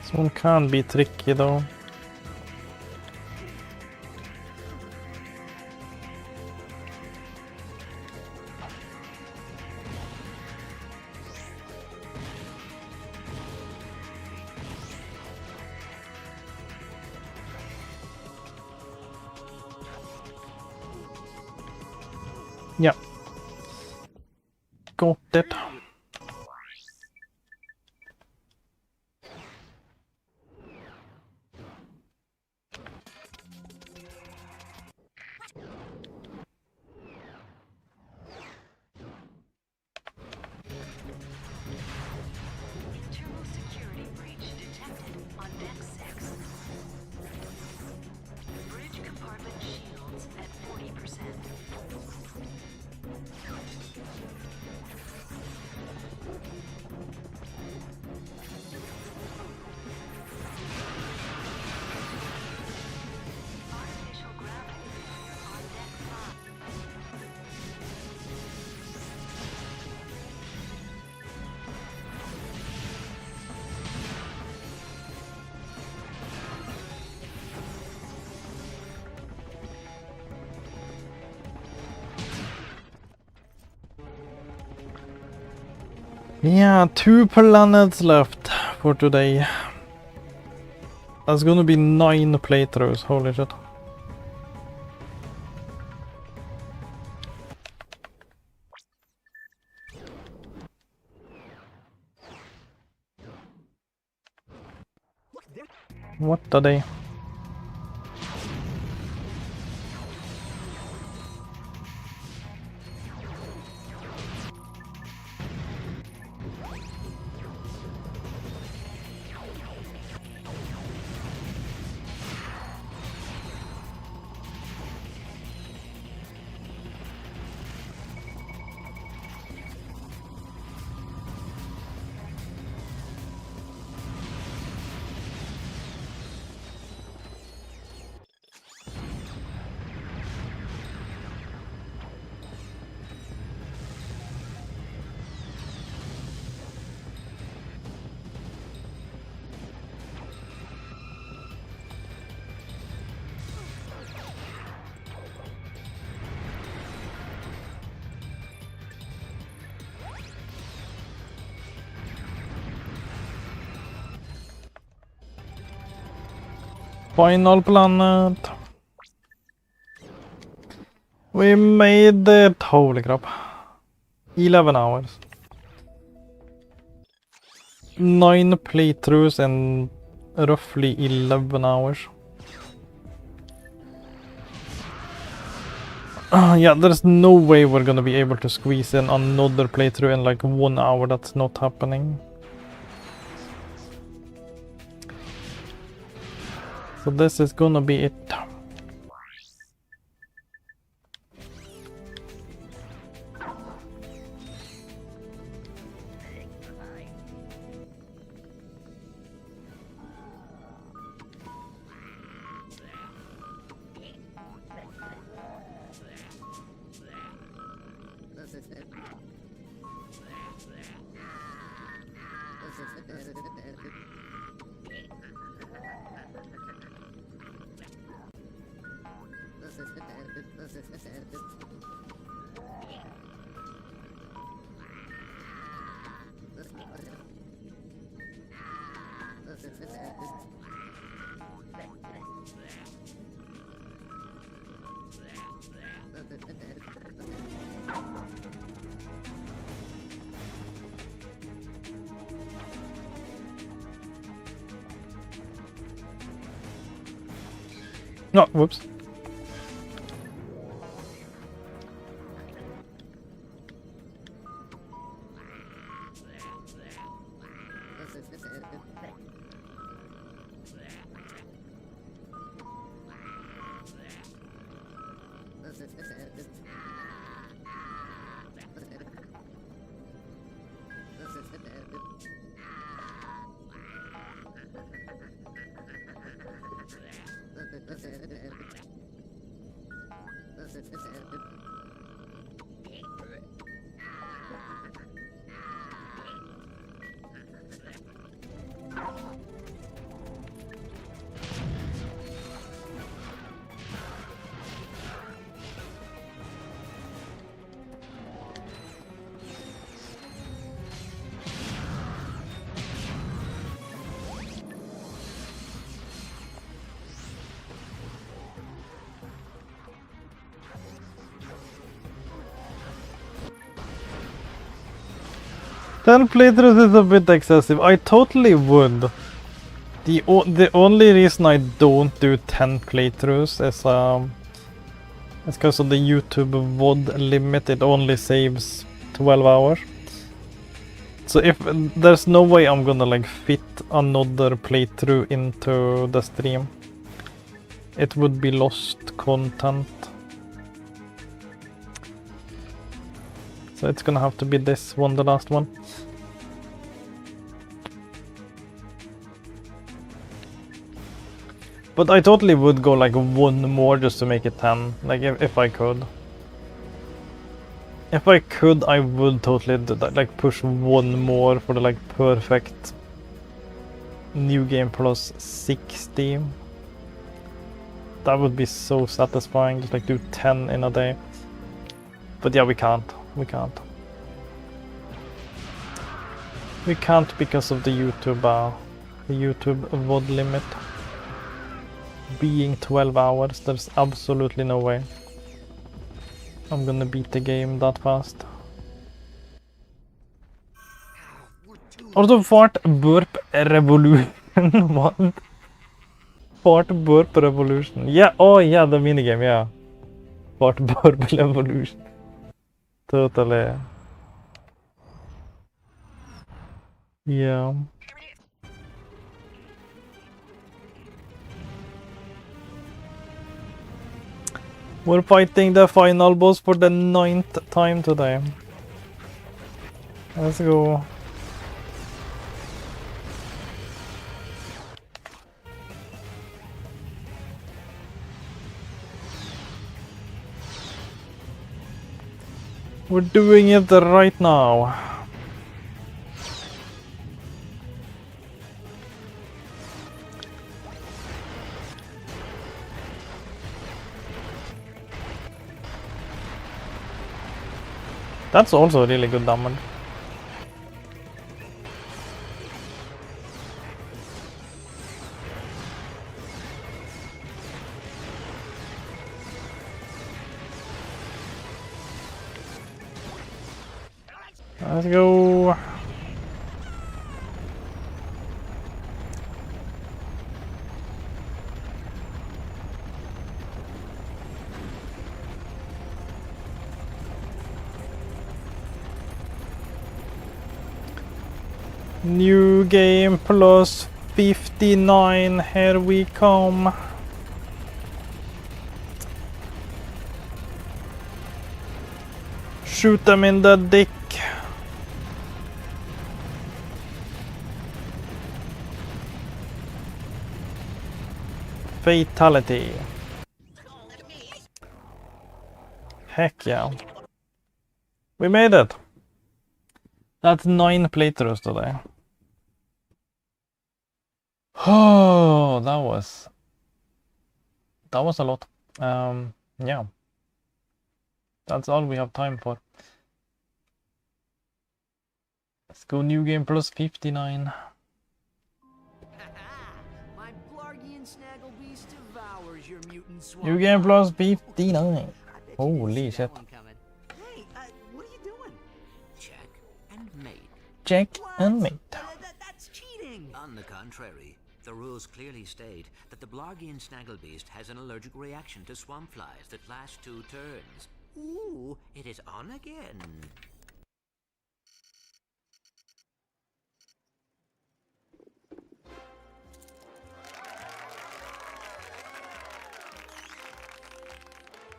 This one can be tricky though. Yeah. Got it. Yeah, 2 planets left for today. That's gonna be 9 playthroughs, holy shit. What are they? Final planet. We made it. Holy crap. 11 hours. 9 playthroughs and roughly 11 hours. Yeah, there's no way we're gonna be able to squeeze in another playthrough in like 1 hour. That's not happening. So this is gonna be it. No, whoops. Ten playthroughs is a bit excessive. I totally would. The only reason I don't do 10 playthroughs is it's because of the YouTube VOD limit. It only saves 12 hours. So if there's no way I'm gonna like fit another playthrough into the stream, it would be lost content. So it's gonna have to be this one, the last one. But I totally would go like one more just to make it 10, like if I could. If I could, I would totally do that, like push one more for the like perfect New Game Plus 60. That would be so satisfying, just like do 10 in a day. But yeah, we can't. We can't. We can't because of the YouTube VOD limit being 12 hours. There's absolutely no way I'm gonna beat the game that fast. Also, fart burp revolution. What? Fart burp revolution. Yeah, oh yeah, the minigame, yeah. Fart burp revolution. Totally. Yeah. We're fighting the final boss for the 9th time today. Let's go. We're doing it right now. That's also really good damage. Let's go. New game plus 59, here we come. Shoot them in the dick. Fatality. Heck yeah. We made it. That's 9 playthroughs today. Oh, that was a lot. Yeah. That's all we have time for. Let's go new game plus 59. My Blargian Snaggle Beast devours your mutant swamp. New game plus 59. I bet you didn't Holy see shit. that one coming. Hey, what are you doing? Check and mate. Check What? and mate. That's cheating. On the contrary, the rules clearly state that the Blargian Snagglebeast has an allergic reaction to swamp flies that last 2 turns. Ooh, it is on again.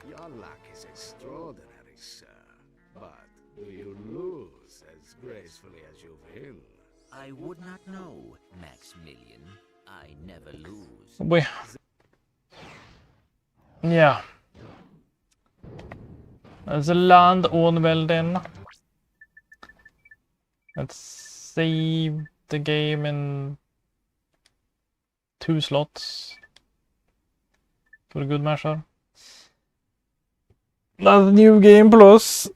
Your luck is extraordinary, sir. But do you lose as gracefully as you win? I would not know, Maximilian. I never lose. We... Yeah. Let's land on well then. Let's save the game in 2 slots. For a good measure. That's new game plus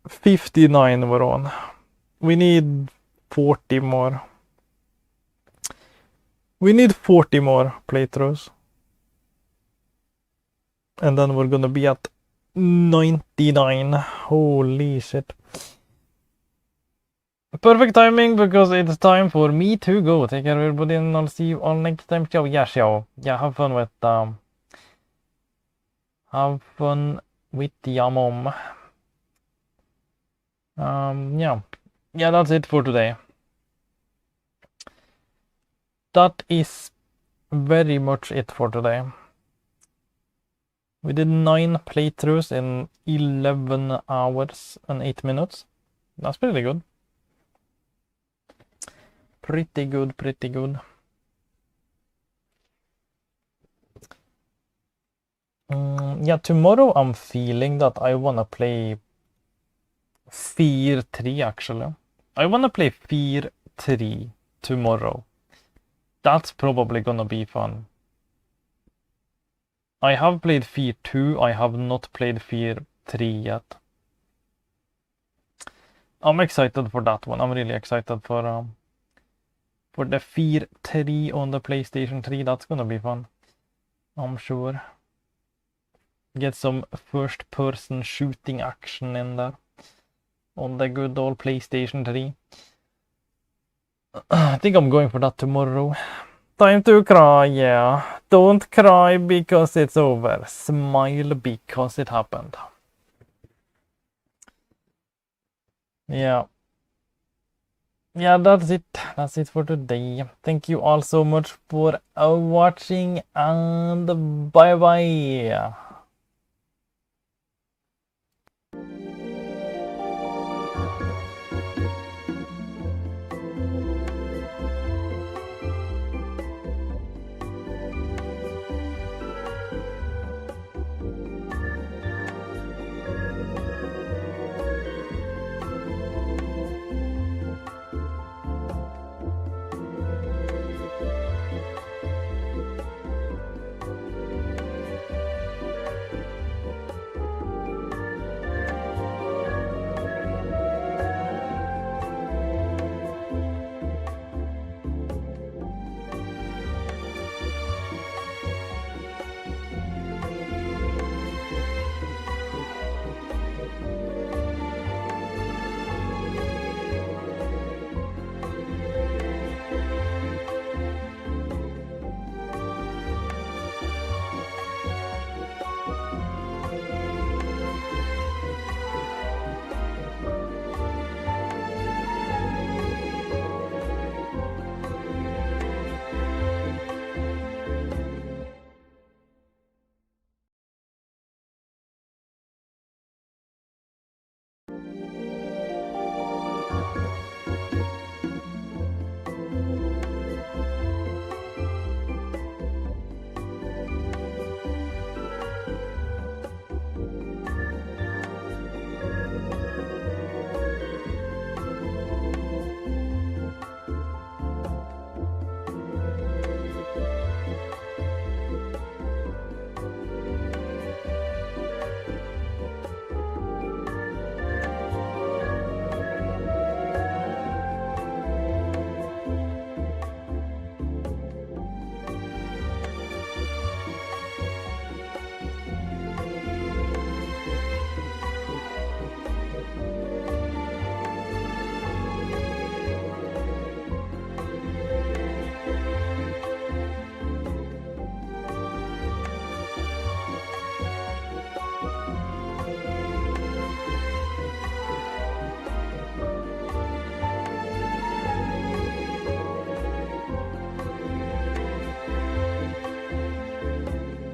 59 we're on. We need 40 more. We need 40 more playthroughs. And then we're gonna be at 99. Holy shit. Perfect timing because it's time for me to go. Take care everybody and I'll see you all next time. Ciao. Yeah, ciao. Yeah, have fun with your mom. Yeah, that's it for today. That is very much it for today. We did 9 playthroughs in 11 hours and 8 minutes. That's pretty good. Pretty good, pretty good. Yeah, tomorrow I'm feeling that I wanna play Fear 3 actually. I wanna play Fear 3 tomorrow. That's probably gonna be fun. I have played Fear 2, I have not played Fear 3 yet. I'm excited for that one. I'm really excited for the Fear 3 on the PlayStation 3. That's gonna be fun, I'm sure. Get some first-person shooting action in there on the good old PlayStation 3. I think I'm going for that tomorrow. Time to cry, yeah. Don't cry because it's over. Smile because it happened. Yeah. Yeah, that's it. That's it for today. Thank you all so much for watching, and bye bye.